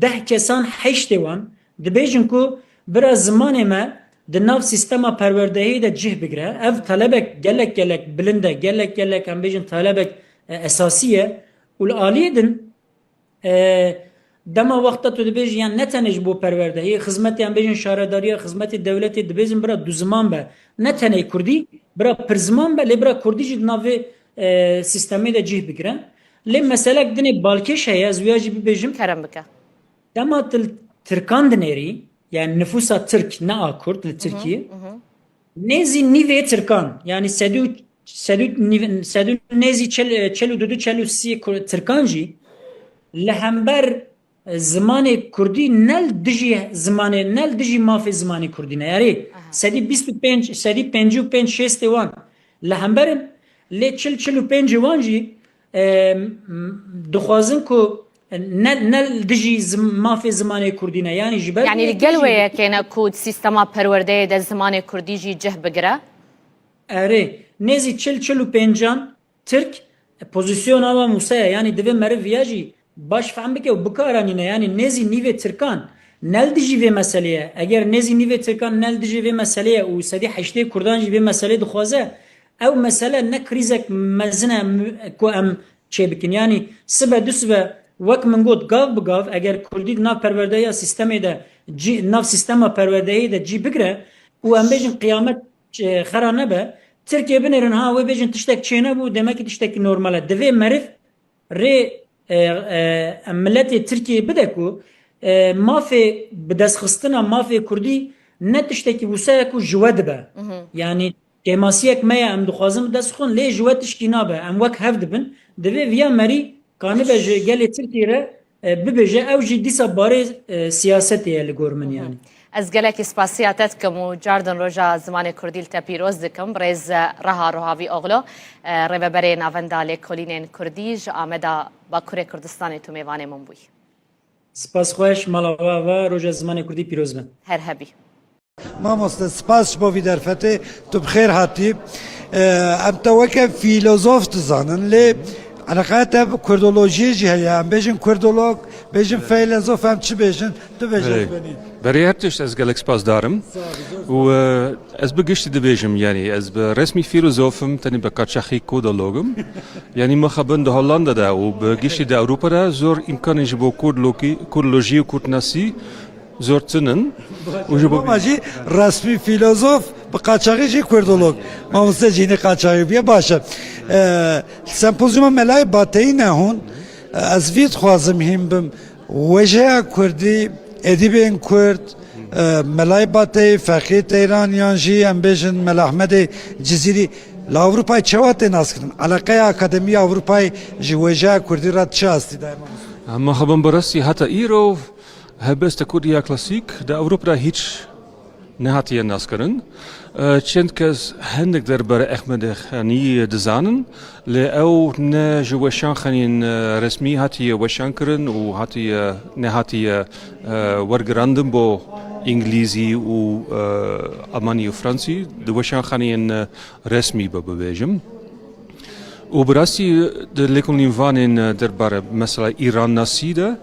10 kesan heştê wan dibêjin ku bira zimanê me di nav sîstema perwerdehiyê de cih bigire ev talebek gelek bilind e gelek em bêjin talebek esasî ye û li aliyê din dema wexta tu dibêjî yan ne tenê ji bo perwerdehiyê xizmetê em bêjin şaredariya xizmetê dewletê dibêjin bira du ziman be ne tenê Kurdî bira pir ziman be lê bira Kurdî jî di navê sîstemê de cih bigire lê meselek dinê balkêş heye ez wêya jî bibêjim kerem bike dema Tirkan dinêrî yani nüfusa Türk ne a Kurd li Tirkiye nêzî nîvê Tirkan yani sedû nêzî çelû dudu çelû sî Tirkan jî li hember zimanê Kurdî nel dijî zimanê nel dijî mafê zimanê Kurdî ne yarê sedî 25 sedî 55 şêstê wan li hemberin lê 45 wan jî dixwazin ku nel dijî mafê zimanê Kurdî ne yani ji ber yani li gel wêyekêne ku sîstema perwerdeyê de zimanê Kurdî jî cih bigire erê nêzî 45 Tirk pozisyona wa Musaya yani divê meriv ya jî baş fehm bike û bikaranîne yani nêzî nîvê Tirkan nel dijî vê meseleye eger nêzî nîvê Tirkan nel dijî vê meseleye û sedî heştê Kurdan jî vê meselê dixwaze ew mesele ne krîzek mezin e ku em çê bikin yani sibe du sibe wek min got gav bi gav eger Kurdî nav perwerdeya sîstemê de nav sîstema perwerdeyê de cî bigire û em bêjin qiyamet xera nebe Tirkiye binêrin ha wê bêjin tiştek çê nebû demek ki tiştekî normal e divê meriv rê milletê Tirkiye bide ku mafê bi destxistina mafê Kurdî ne tiştekî wisa ku ji we dibe yani کماسیک میا ام دخوازم دست خون لی جواتش کی نابه ام وک هف دبن دوی ویا مری کانی بجه گلی ترکیه را ببجه او جی دیسا باره سیاستی لگورمن یعنی از گلک سپاسیاتتکم و جاردن روژا زمان کردیل تپیروز دکم برز رها روحاوی اغلا ریببری ناوندال کلینین کردیج آمدا با کره کردستان تو میوان منبوی سپاس خوش مالاوا و روژا زمان کردی پیروز بن هر هبی مامۆستا سپاس بۆ ویدەرفەتێ تو بخێر هاتی ئەم تەوەکە فیلۆزۆف دزانن لێ علاقاتە کوردۆلۆژیەژی هەیە ئەم بێژن کوردۆلۆگ بێژن فەیلۆزۆف ئەم چ بێژن تو بێژن برای هرتش از گلک سپاس دارم و از بگشتی دبیجم یعنی از به رسمی فیلوزوفم تنی به کاتشاخی کودولوگم یعنی ما خبرن ده هولندا ده و بگشتی ده اروپا ده زور امکانی جبو کوردلوژی و کوردناسی زور تنن و جبو ماجی رسمی فیلۆزۆف بە قاچاقیژی کوردۆلۆگ مامۆستا جینی قاچاقی بیە باشە سەمپۆزیۆمە مەلای باتەیی نەهون ئەس ڤید خوازم هیم بم وەژەیە کوردی ئەدیبێن کورد مەلای باتەی فەقی تەیرانیان ژی ئەم بێژن مەلا ئەحمەدی جزیری لە ئەوروپای چەوا تێ ناسکردن عەلاقەی ئاکادمی ئەوروپای ژی وێژەیە کوردی ڕات چ ئاستی دایما اما خبرن براستی حتی ایرو هبست کردیا کلاسیک ده اروپا هیچ نهاتیه ناسکرن چند کس هندک درباره احمد خانی دزانن لی او نه جوشان خانین رسمی هاتی وشان کرن و هاتی نهاتی ورگراندن با انگلیزی و آلمانی و فرانسی دوشان خانین رسمی ببیجم و براستی de lekonin vanin درباره مثلا ایران ناسیده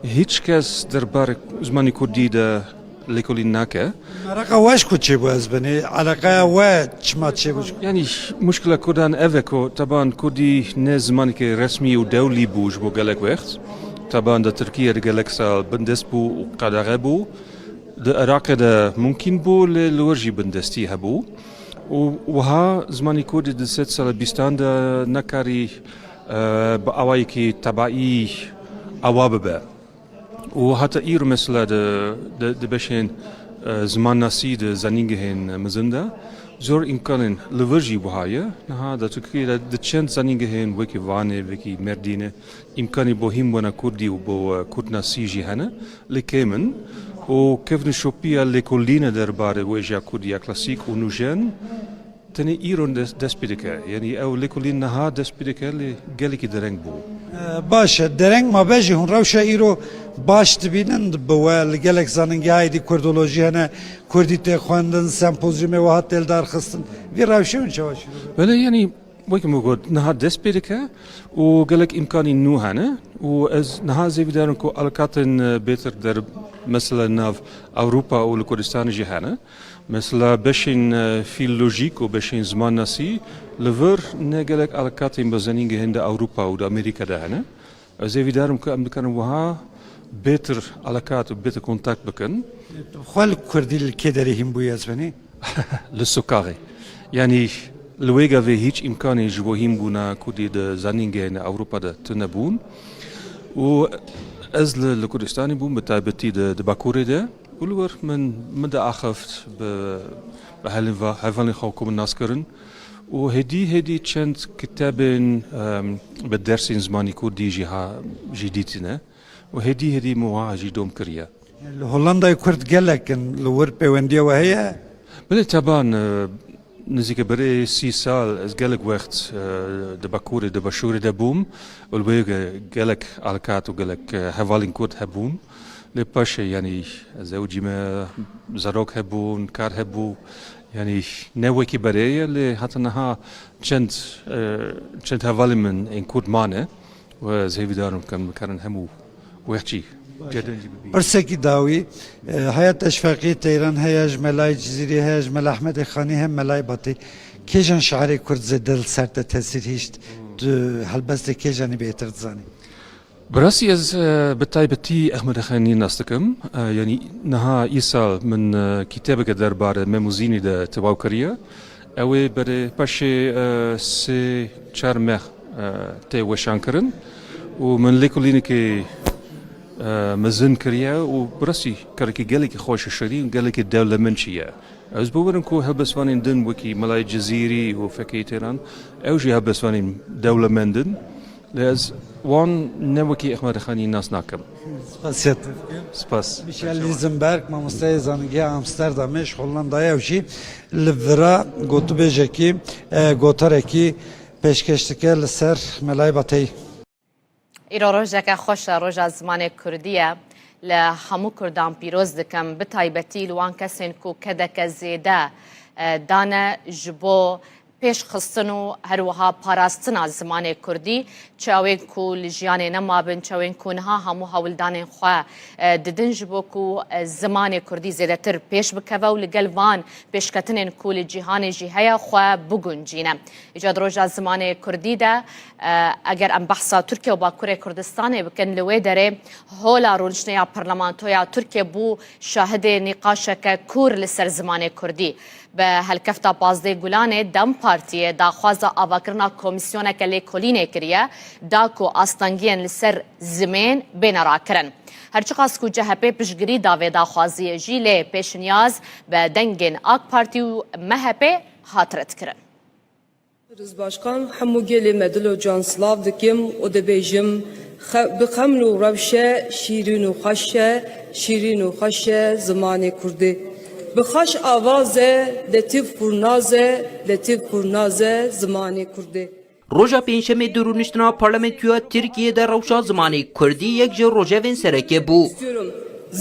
هیچ کس درباره زمانی کردی ده لیکولین نکه. علاقه واش کچه باز بنی علاقه وا چما چه بوش. یعنی مشکل کردن اوکو طبعا کردی نه زمانی که رسمی و دولی بوش بو گلک وقت. طبعا ده ترکیه ده گلک سال بندست بو و قدره بو. ده عراق ده ممکن بو لورجی بندستی هبو. و ها زمانی کردی ده 3 سال بیستان ده نکاری با آوایی که تبعی آواب به. و حتی ایرو مثلا ده بشین زمان ناسی ده زنینگه هن مزنده زور امکانن لورجی بهایه نه ده ترکیه ده چند زنینگه هن وکی وانه وکی مردینه امکانی با هم بنا کردی و با کرد ناسی جی هنه لکیمن و کفن شوپیا لکولینه درباره ویجا کردیا کلاسیک و نوجن تنی ایران دست پیدا کرد یعنی او لکولین نه دست پیدا کرد گلی که درنگ بود باشه درنگ ما بجی هون روشه ایرو باش تبینن بوال گلک زننگی هایدی کردولوژی هنه کردی تخواندن سمپوزیوم و هات دلدار خستن وی روشه اون چه باشی بله یعنی وقتی موجود نه دست پیدا کرد و گلک امکانی نو هنه و از نه زیوی دارن که علاقاتن بهتر در مثلا ناف اروپا و کردستان جی هنه مثلا بشین فیلولوژیک و بشین زمان ناسی لور نگلک علاقاتین بزنینگه هند اروپا و امریکا ده هنه از ایوی دارم که امریکان وها بهتر علاقات و بهتر کنتاکت بکن خال کردی لکی داری هم بوی از بنی لسکاغی یعنی لویگا و هیچ امکانی جو هم بونا کردی ده زنینگه هند اروپا ده تنبون و از لکردستانی بون بتایبتی ده باکوره ده ولور من ده آخفت به هلوانی خواه کمن ناسکرن و هدی چند کتابن به درسین زمانی کردی جی دیتینه و هدی موها جی دوم کریا هولندا کرد گلکن لور پیوندی و هیا بله طبعا نزدیک برای 30 سال از گلک وقت ده باکوره ده باشوره ده بوم ولویگ گلک علاقات و گلک هوالین کرد هبون لپاشه یعنی زوجی ما زروک هبون کار هبو یعنی نوکی برای لی حتی نها چند هوالی من این کرد مانه و زیوی دارم کن همو وقتی برسکی داوی حیات اشفاقی تیران هیاج ملای جزیری هیاج مل احمد خانی هم ملای باتی کیجان شعری کرد زدل سرت تاثیر هیشت هلبست کیجانی بهتر زانی براسي از بتايبتي احمد خاني ناستكم يعني نها ايسال من كتابك دربار ميموزيني ده تواوكريا او بر باشي سي چارمخ تي وشانكرن ومن ليكوليني كي مزن کریه و برسی کاری که گلی که خوش شدیم گلی که دولمن چیه از بورن کو هبسوانین دن وکی ملای جزیری و فکیتران اوجی هبسوانین دولمندن لاز وان نوکی احمد خانی ناس ناکم Spasiyetle. سپاس Michel Lisenberg, mamostay zangi Amsterdam'e Hollanda'ya evşi livra gotu bejeki gotareki peşkeştike ser melay batey. ئیرۆ ڕۆژێکە خۆشە ڕۆژە زمانی کوردیە لە هەموو کوردان پیرۆز دەکەم بتایبەتی لەوان کەسێن و کە دەکە زێدە دانە ji بۆ پێشخستن و هەروەها پاراستنا زمانی کوردی چاوێن و لە ژیانێ نەمابن چاوێن کوونها هەموو هەوڵدانێن خوا ددن ji بۆ و زمانی کوردی زێدەتر پێش بکەوە و لەگەل وان پێشکەتنێن و لە جیهانێژی هەیە خوا بگونجینە ئیجاد ڕۆژە زمانی کوردیدا ئەگەر ئەم بەحسا تورکیا و باکوورێ کوردستانê bikin li wê derê hola rûniştneya parlamentoya Tirkiye bû şahidê nîqaşeke kûr li ser zimanê Kurdî. Bi helkefta Pazdê Gulanê Dem Partiyê daxwaza avakirina komîsyoneke lêkolînê kiriye da ku astangiyên li ser zimên bêne rakirin. Herçiqas ku CHP piştgirî davê daxwaziyê jî lê pêşniyaz bi dengên AK Partî û MHP hatire dikirin. Başkan hemû gelê me dilo can silav dikim û dibêjim bi xeml û rewşe şîrîn û xweş e şîrîn û xweş e zimanê Kurdî. Bi xweş avazê letîf pûrnaz e letîf pûrnaz e zimanê Kurdî. Roja pênşemê di rûniştina parlamentoya Tirkiyeyê rewşa zimanê Kurdî yek ji rojevên sereke bû.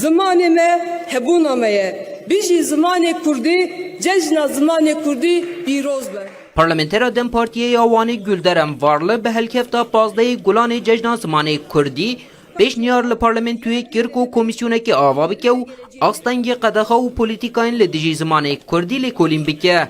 Zimanê me hebûna me ye. Bijî zimanê Kurdî cejna zimanê Kurdî pîroz be. Parlamentera Dem Partiye ya Wanê Gülderem Varlı bi helkefta Pazdeyê Gulanê cejna zimanê Kurdî pêşniyar li parlamentoyê kir ku komîsyonekî ava bike û astengê qedexa û polîtîkayên li dijî zimanê Kurdî lêkolîn bike.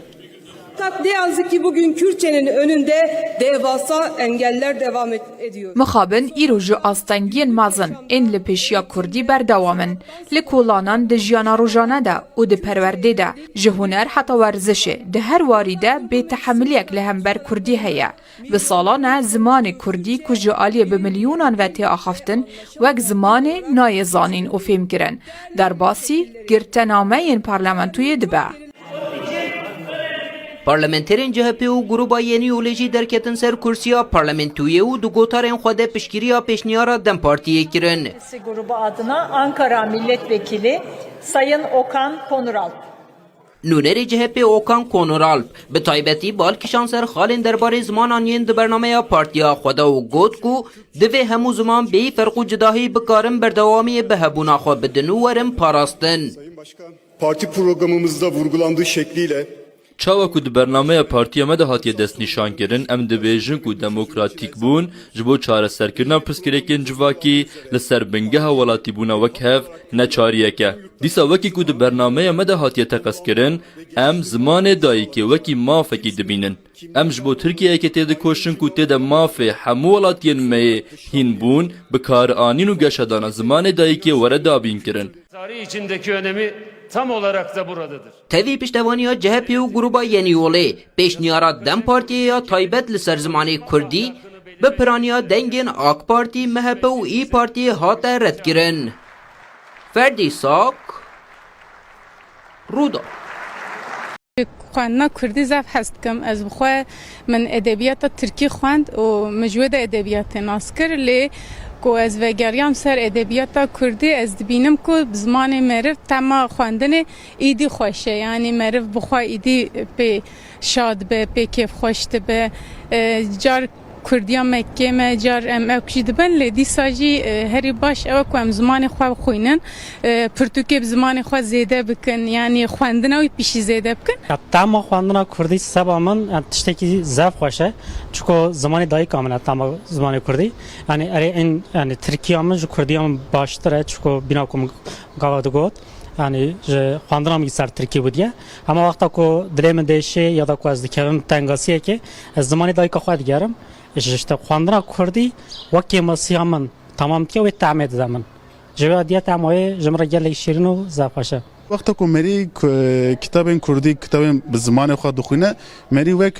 Ne yazık ki bugün Kürtçenin önünde devasa engeller devam ediyor. Mixabin îro ji astengiyên mezin ên li pêşiya Kurdî berdewamin li kolanan di jiyana rojane de û di perwerdê de ji huner heta werzişê di her warî de bêtehemiliyek li hember Kurdî heye. Bi salan e zimanê Kurdî ku ji aliyê bi milyonan ve tê axaftin wek zimanê nayê zanîn û fêmkirin. Derbasî girtenameyên parlamentoyê dibe. Parlamenterên CHP û Grupa Yenî Yolê jî derketin ser kursiya parlamentoyê û di gotarên xwe de piştgiriya pêşniyara Dem Partiyê kirin. Grubu adına Ankara Milletvekili Sayın Okan Konuralp. Nûnerê CHP Okan Konuralp bi taybetî balkişan ser xalên derbarê zimanan yên di bernameya partiya xwe de û got ku divê hemû ziman bêyî ferq û cidahî bikarin berdewamiyê bi hebûna xwe bidin û werin parastin. Parti programımızda vurgulandığı şekliyle Çawa ku di bernameya partiya me de hatiye destnîşankirin em dibêjin ku demokratîk bûn ji bo çareserkirina pirsgirêkên civakî li ser bingeha welatîbûna wek hev neçariyek e. Dîsa wekî ku di bernameya me de hatiye teqezkirin em zimanê dayîkê wekî mafekî dibînin. Em ji bo Tirkiyeyekê tê dikoşin ku tê de mafê hemû welatiyên me yê hîn bûn bi karianîn û geşedana zimanê dayîkê were dabîn kirin. Tarih içindeki önemi tam olarak da buradadır. Tevî piştevaniya CHP û Grupa Yenî Yolê pêşniyara Dem Partiyê ya taybet li ser zimanê Kurdî bi piraniya dengên AK Partî, MHP û İYİ Partiyê hate redkirin. Ferdî Sak, Rûda. خواندنا کردی زف هست کم از بخواه من ادبیات ترکی خواند و مجود ادبیات ناسکر لی کو از وگریام سر ادبیات کردی از دبینم کو بزمان مرف تما خواندن ایدی خوشه یعنی مرف بخواه ایدی به شاد به کیف خوشت به جار کردیا مکه ما جار اکشی دبن لیدی ساجی هری باش او کو ام زمان خو خوینن پرتوکی زمان خو زیده بکن یعنی خواندن او پیش زیده بکن تمام خواندن کردی سبامن تشتکی زف خوشه چون زمان دای کاملا تمام زمان کردی یعنی این یعنی ترکیه من کردی هم باشتره چون بنا کم گاواد گفت یعنی خواندن هم سر ترکی بودیه اما وقتا کو دلم دیشه یا دا کو از دکرم تنگاسیه که از زمان دای که خود گرم işte خواندن کردی وقتی مسیحمن تمام که و تعمید زمان جوادیت امای جمره گله شیرین و زفاشه وقتا کو مری کتابن کردی کتابن به زمان خود دخونه مری وک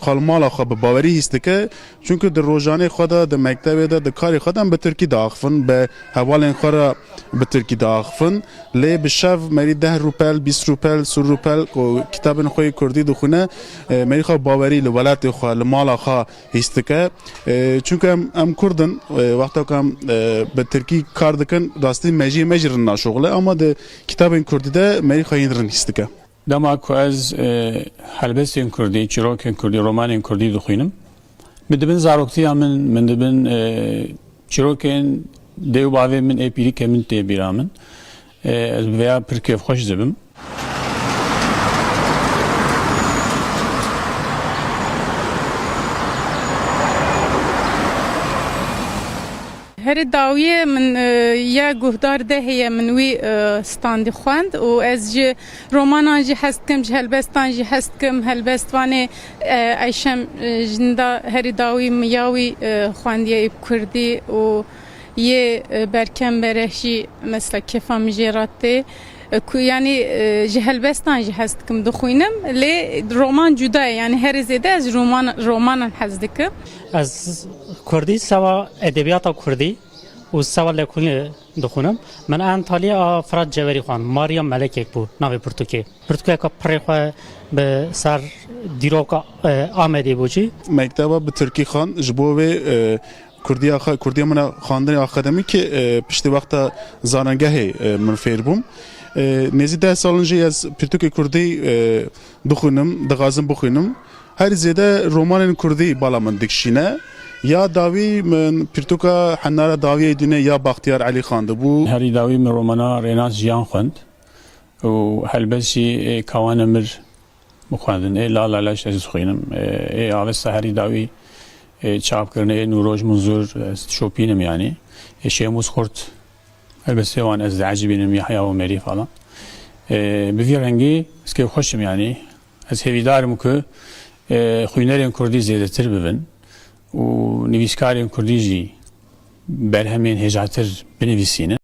خالمال خو به باوری هستکه چونکه در روزانه خود در مکتب در کار خودم به ترکی داخفن به حوالن خورا به ترکی داخفن لی به شف مری 10 روپل 20 روپل 30 روپل کو کتابن خو کردی دخونه مری خو باوری لولات خو لمال خو هستکه چونکه ام کردن وقتا کم به ترکی کار دکن راستی مجرن ناشغله اما ده کتابن کردی ده مری خواهیندرن هستکه دما کو از هلبستین کردی چیروکن کردی رومانین کردی دخوینم بدبن زاروکتی من دبن چیروکن دیو باوی من اپیری کمن تی بیرامن از ویا پرکیف خوش زبم هر داویه من یا گهدار ده هی من وی ستاندی خواند و از جه رومانان جه هست کم جه هلبستان جه هست کم هلبستوانه ایشم جندا هر داوی میاوی خواندیه ایب کردی و یه برکم برشی مثلا کفا مجراته yani helbestan jî hez dikim dixwînim lê roman cuda ye yani her zêde ez romanan hez dikim. Ez Kurdî sewa edebiyata Kurdî û sewa lêkolînê dixwînim. Min Antalya Firat Ceverî xwand. Maryam Melekek bû navê Pirtûkê. Pirtûkeka pirê xwe bi ser dîroka Amedê bû cî. Mekteba bi Tirkî xan ji bo vê Kurdiya min xandinê akademîkê piştî wexta zanengehê min fêr bûm. Nêzî 10 salin jî ez Pirtûkê Kurdî dixwînim, dixwazim bixwînim. Her zêde romanên Kurdî bala min dikişîne. Ya dawî min Pirtûka Henara Dawiyê dîne ya Baxtiyar Elî Xan dibû. Herî dawî min romana Rênaz Jiyan xwend û helbest jî Kawan Emir bixwendin. Ê Lala Leş ez dixwînim. Ê avesta herî dawî çapkirinê Nûroj Munzûr ez şopînim yani. Ê Şêmûz Xurt elbette wan ez acibînim Yahya û Merî falan. Bi vî rengî ez kêf xweşim yani. Ez hêvîdarim ku xwînerên Kurdî zêdetir bibin û nivîskarên Kurdî jî berhemên hêjatir binivîsînin.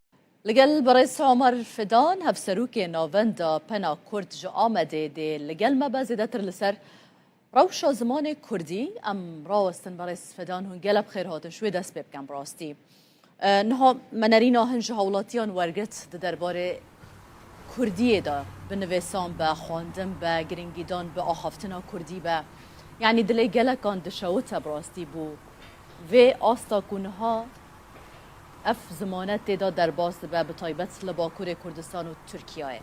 Li gel Berêz Omer Fidan hevserûkê navenda pena Kurd ji Amedê dê li gel me be zêdetir li ser rewşa zimanê Kurdî em rawestin Berêz Fidan hûn gelek xêr hatin şwê dest pê bikin bi rastî. Niha menerîna hin ji hewlatiyan wergirt di derbarê Kurdiyê de bi nivêsan be xwandin be giringîdan bi axaftina Kurdî be yani dilê gelekan dişewite bi rastî bû vê asta ku niha ev zimane têda derbas dibe bi taybet li Bakurê Kurdistan û Tirkiyeyê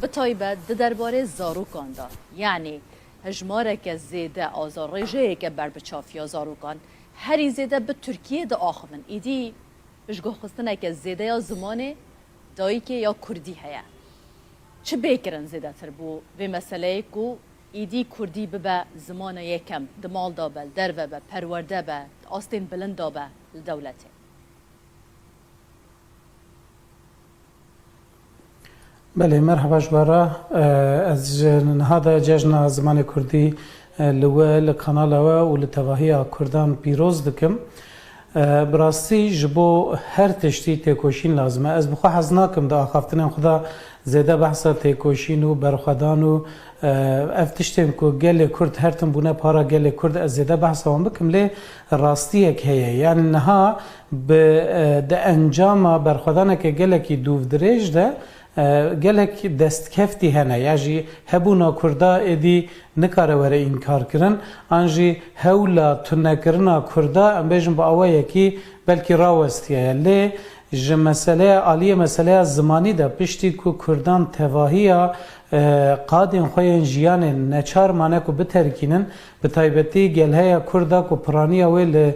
bi taybet di derbarê zarokan da yani hejmareke zêde azarrêjeyeke ber bi çafiya zarokan herî zêde bi Tirkiyê de axivin îdî piştgihxistineke zêdeya zimanê dayîkê ya Kurdî heye. Çi bêkirin zêdetir bû vê meseleyê ku îdî Kurdî bibe zimana yekem di mal da be, derve be, perwerde be, astên bilind da be li dewletê. بله مرحبا جبارا از نهادا جشن زمان کردی لوه لقنالوه و لتواهی کردان پیروز دکم براستی جبو هر تشتی تکوشین لازمه از بخواه حزناکم دا آخافتنم خدا زیده بحثا تکوشین و برخدان و افتشتیم که گل کرد هرتم بونه پارا گل کرد از زیده بحثا هم بکم لی راستی اک هیه یعنی نها به انجام برخدانه که گل کی دوف دریج ده gelek destkefti hene ya jî hebûna Kurda êdî nikare were înkar kirin an jî hewla tunekirina Kurda em bêjin bi awayekî belkî rawestiye lê ji meseleya aliyê meseleya zimanî de piştî ku Kurdan tevahiya qadên xwe yên jiyanên neçar mane ku biterkînin bi taybetî gelheya Kurda ku piraniya wê li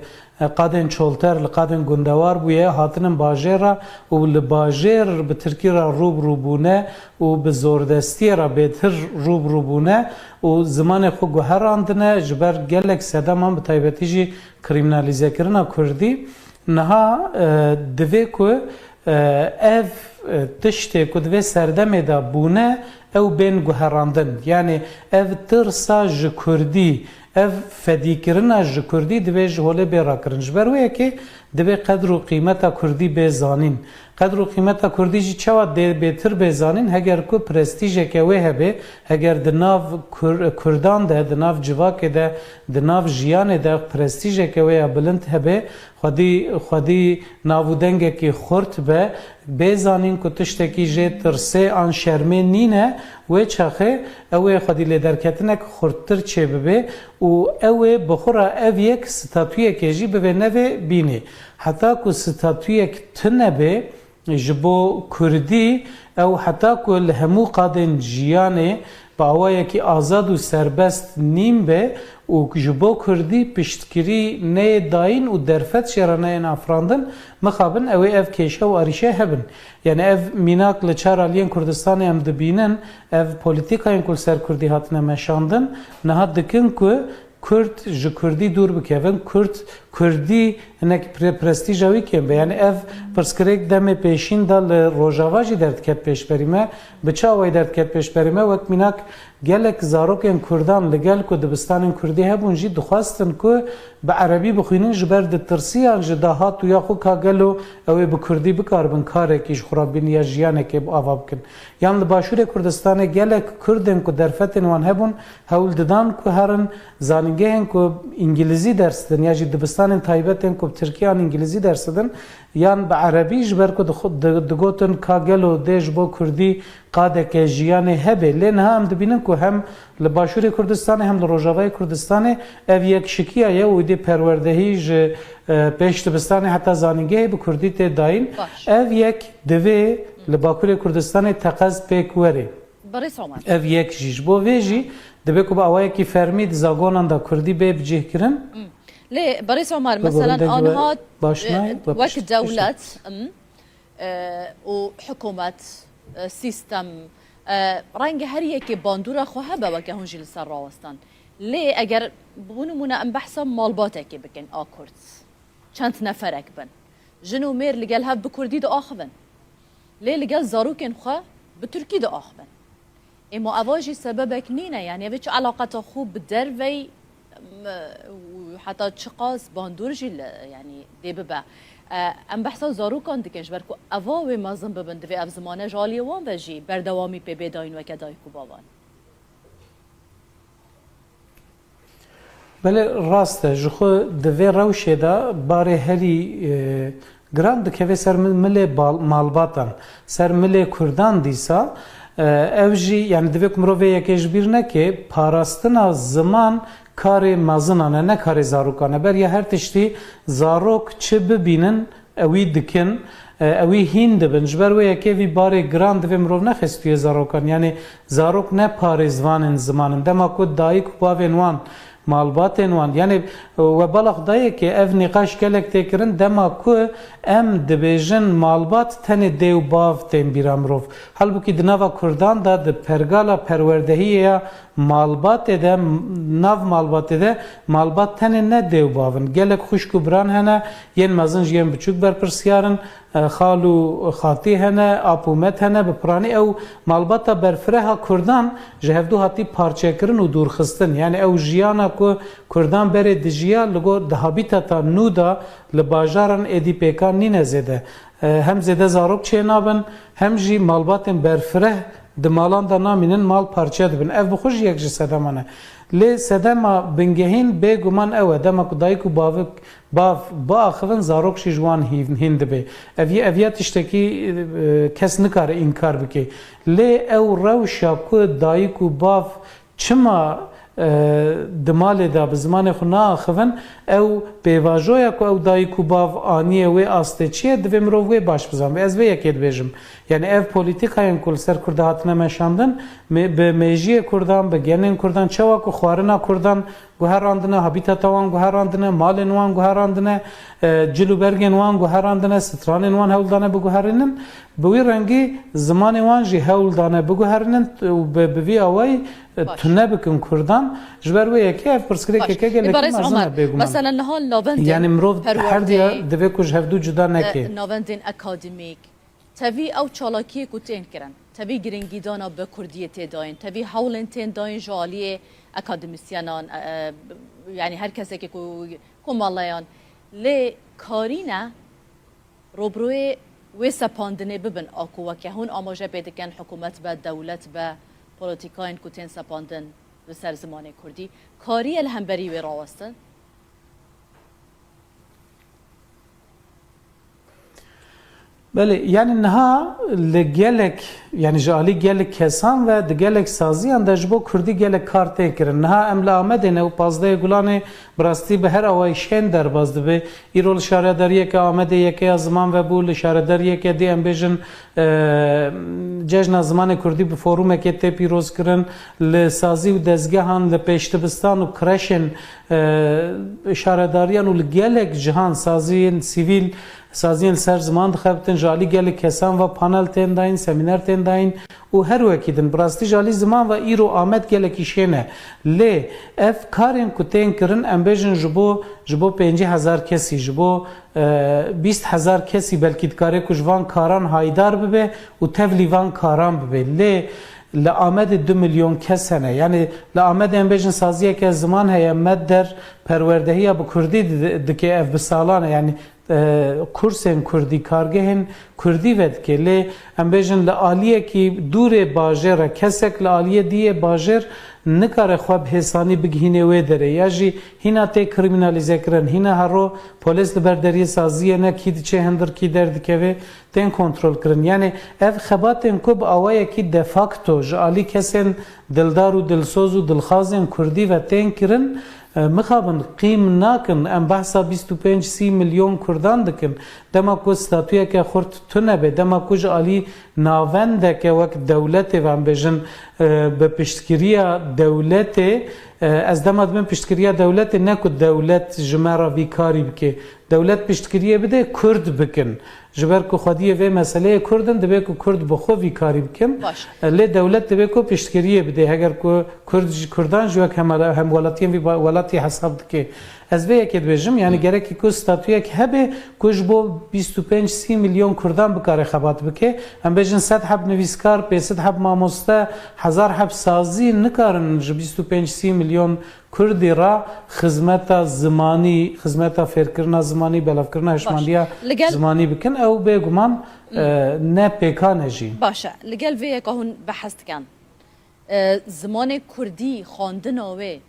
qadên çolter li qadên gundewar bûye hatinin bajêra û li bajêr bi Tirkî re rûbrûbûne û bi zordestiyê re bêtir rûbrûbûne û zimanê xwe guherandine ji ber gelek sedeman bi taybetî jî krîminalîzekirina Kurdî niha divê ku ev tiştê ku divê serdemê de bûne ew bên guherandin yani ev tirsa ji Kurdî ev fedîkirina ji Kurdî divê ji holê bê rakirin ji ber wê yekê divê qedr û qîmeta Kurdî bê zanîn qedr û qîmeta Kurdî jî çawa dê bêtir bê zanîn heger ku prestîjeke wê hebe heger di nav Kurdan de di nav civakê de di nav jiyanê de prestîjeke wê ya bilind hebe xwedî navûdengekî xurt be bê zanîn ku tiştekî jê tirsê an şermê nîne wê çaxê ew ê xwedî lêderketinek xurttir çê bibe û ew ê bi xwe re ev yek statûyekê jî bi vê nevê bînê heta ku statûyek tune be ji bo Kurdî ew heta ku li hemû qadên jiyanê bi awayekî azad û serbest nîm be û ji bo Kurdî piştkirî neyê dayîn û derfet jêra neyên afirandin mixabin ew ê ev kêşe û arîşe hebin yani ev mînak li çar aliyên Kurdistanê em dibînin ev polîtîkayên ku li ser Kurdî hatine meşandin niha dikin ku Kurd ji Kurdî dûr bikevin Kurdî hinek prestîja wî kêm be yani ev pirsgirêk demê pêşîn da li Rojava jî derdket pêşberî me bi çawa wê derdket pêşberî me wek mînak gelek zarokên Kurdan li gel ku dibistanên Kurdî hebûn jî dixwastin ku bi erebî bixwînin ji ber di tirsiyan ji dahat û ya xwe ka gelo ew ê bi Kurdî bikaribin karekî ji xurabîniya jiyanekê ava bikin yan li Başûrê Kurdistanê gelek Kurdên ku derfetên wan hebûn hewl didan ku herin zanîngehên ku İngilîzî ders didin ya jî dibistanên taybetên ku Tirkiyan İngilîzî ders didin yan bi erebî ji ber ku digotin ka gelo dê ji bo Kurdî qadeke jiyanê hebe lê niha em dibînin ku hem li Başûrê Kurdistanê hem li Rojavayê Kurdistanê ev yekşikiya ye û dê perwerdehî ji pêş dibistanê heta zanîngehê bi Kurdî tê dayîn ev yek divê li Bakurê Kurdistanê teqez pêk were ev yek jî ji bo vê jî dibe ku bi awayekî fermî di zagonan da Kurdî bê bicihkirin ليه بريس عمر مثلا انها وقت دولة وحكومة سيستم رنگ هر یکی باندورا خواه با وکه هنجی لسر راوستان ليه اگر بونمونه ام بحثا مالباته که بکن آکورد چند نفرک بن جنو مير لقال هب بكردي دا آخبن ليه لقال زاروكن خواه بتركي دا آخبن اما اواجي سببك نينه يعني بيش علاقة خوب بدروي حتی چقاس باندورجی یعنی دی ببا ام بحثا زاروکان دکش برکو اواوی مازن ببند و اف زمانه جالی وان بجی بردوامی پی بیداین و کدای کو باوان بله راسته جخو دوی روشه دا باره هری گران دکوی سر ملی مالباتان سر ملی کردان دیسا اوجی یعنی دوی کمروی یکیش بیر نکه پاراستنا زمان کاری مازنانه نه کاری زاروکانه بر یا هر تشتی زاروک چه ببینن اوی دکن اوی هین دبن جبر و یکی وی باری گراند و مروف نخستوی زاروکان یعنی زاروک نه پاری زوانن زمانن دما کود دایی کو باوین وان مالباتن وان یعنی و بلغ دایی که اف نقاش کلک تکرن دما کو ام دبیجن مالبات تنی دیو باو تیم بیرامروف halbuki dnava Kurdan da de pergala perwerdehiye malbat de nav malbat de malbat tane ne dev bavın gelek xuşku bran hene yen mazın yen buçuk ber persiyarın xalu xati hene apumet hene be prani ev malbata berfreha Kurdan jehevdu hati parçekirin u durxistin yani ev jiyana ku Kurdan bere dijiya lugo de habitata nuda li bajaran edi pekan nine zede hem zede zarok çenabın hem jî malbatên berfireh di malan da namînin mal parça dibin ev bixwe ji yek ji sedemane lê sedema bingehîn bêguman ew e dema ku dayîk û bavik bav biaxivin zarok jî ji wan hîn dibe ev ya tiştekî kes nikare înkar bike lê ew rewşa ku dayîk û bav çima di malê da bi zimanê xwe naaxivin ew pêvajoya ku ew dayîk û bav aniye wê astêçiye divê mirov wê baş bizan ve ez vê yekê dibêjim yani ev polîtîkayên ku li ser Kurdê hatine meşandin bi mejiyê Kurdan bi genên Kurdan çawa ku xwarina Kurdan guherandine habitata wan guherandine malên wan guherandine cilûbergên wan guherandine stranên wan hewldane biguherînin bi wî rengî zimanê wan jî hewldane biguherînin bi vî awayî tune bikin Kurdan ji ber wê yekê ev pirsgirêkeke gelekî mezin e bêguman مثلا نهال ناوندên yani mirov her diya divê ku ji hevdû cuda neke ناوندên akademîk تەوی ئەو چاڵاکیە و تێن کرن تەوی گرنگیدانە بە کوردیە تێداین تەوی هەوڵێن تێن داین ژالیە ئەکادمیسیانان یعنی هەر کەسێکی کۆمەڵەیان لێ کارینە ڕۆبروێ وێ سەپاندنێ ببن ئاکووەکە هون ئاماژە پێ دەکەن حکوومەت بە دەولەت بە پۆلۆتیکاین کو تێن سەپاندن بەسەر زمانی کوردی کاریە لە هەمبەری وێ ڕاوەستن بله یعنی نها لگلک یعنی جالی گلک کسان و دگلک سازیان دجبو کردی گلک کارته کرن نها املا آمده نه و پازده گلانه براستی به هر آوایشین در بازده به ایرول شارداریه که آمده یکی از زمان و بول شارداریه که دی امبیجن جشن زمان کردی به فوروم که تی پیروز کرن لسازی و دزگهان لپیشتبستان و کرشن شارداریان و لگلک جهان سازی سیویل سازین سر زمان دخبتن جالی گل کسان و پانل تن داین سمینار تن داین و هر وکیدن براستی جالی زمان و ایرو آمد گل کیشینه لی اف کارین کتین کرن امبیجن جبو 50,000 کسی جبو 20,000 کسی بلکه کاری کجوان کاران هایدار ببه و تولیوان کاران ببه لی لآمد 2 میلیون کسنه یعنی لآمد امبیجن سازیه که زمان هیا مد در پروردهی با کردی دکه اف بسالانه یعنی کورسن کردی کارگهن کردی ود که لی امبیجن لآلیه که دور باجر کسک لآلیه دیه باجر نکاره خواب حسانی بگهینه وی داره یا جی هینا تی کریمینالیزه کرن هینا هرو پولیس لبرداری سازیه نه کی چه هندر کی درد که تن کنترل کرن یعنی اف خباتن کو با اوایه کی دفاکتو جالی کسن دلدار و دلسوز و دلخوازن کردی و تن کرن مخابن قیم ناکن ام بحثا 25-30 میلیون کردان دکن دما کو ستاتویا که خورد تونه به دما کو جالی ناونده که وقت دولت و ام بجن به پشتگیری دولت از دما دم پشتگیری دولت نکو دولت جمعه ویکاری بکه دولت پشتگیری بده کرد بکن جبر کو خودیه و مسئله کردن دبی کو کرد بخو ویکاری بکن لی دولت دبی کو پشتگیری بده اگر کو کردان جو هم ولاتین ولاتی حساب که از به یک بجم یعنی گرکی کو ستاتویا که هبه کوج بو 25-30 میلیون کردان بکاره خبات بکه هم بجن 100 حب نویسکار 500 حب ماموستا 1000 حب سازی نکارن 25-30 میلیون کردی را خدمت زمانی خدمت فکرنا زمانی بلافکرنا هشماندیا زمانی بکن او بگمان نه پیکانه جی باشه لگل وی که هون بحث کن زمان کردی خواندناوی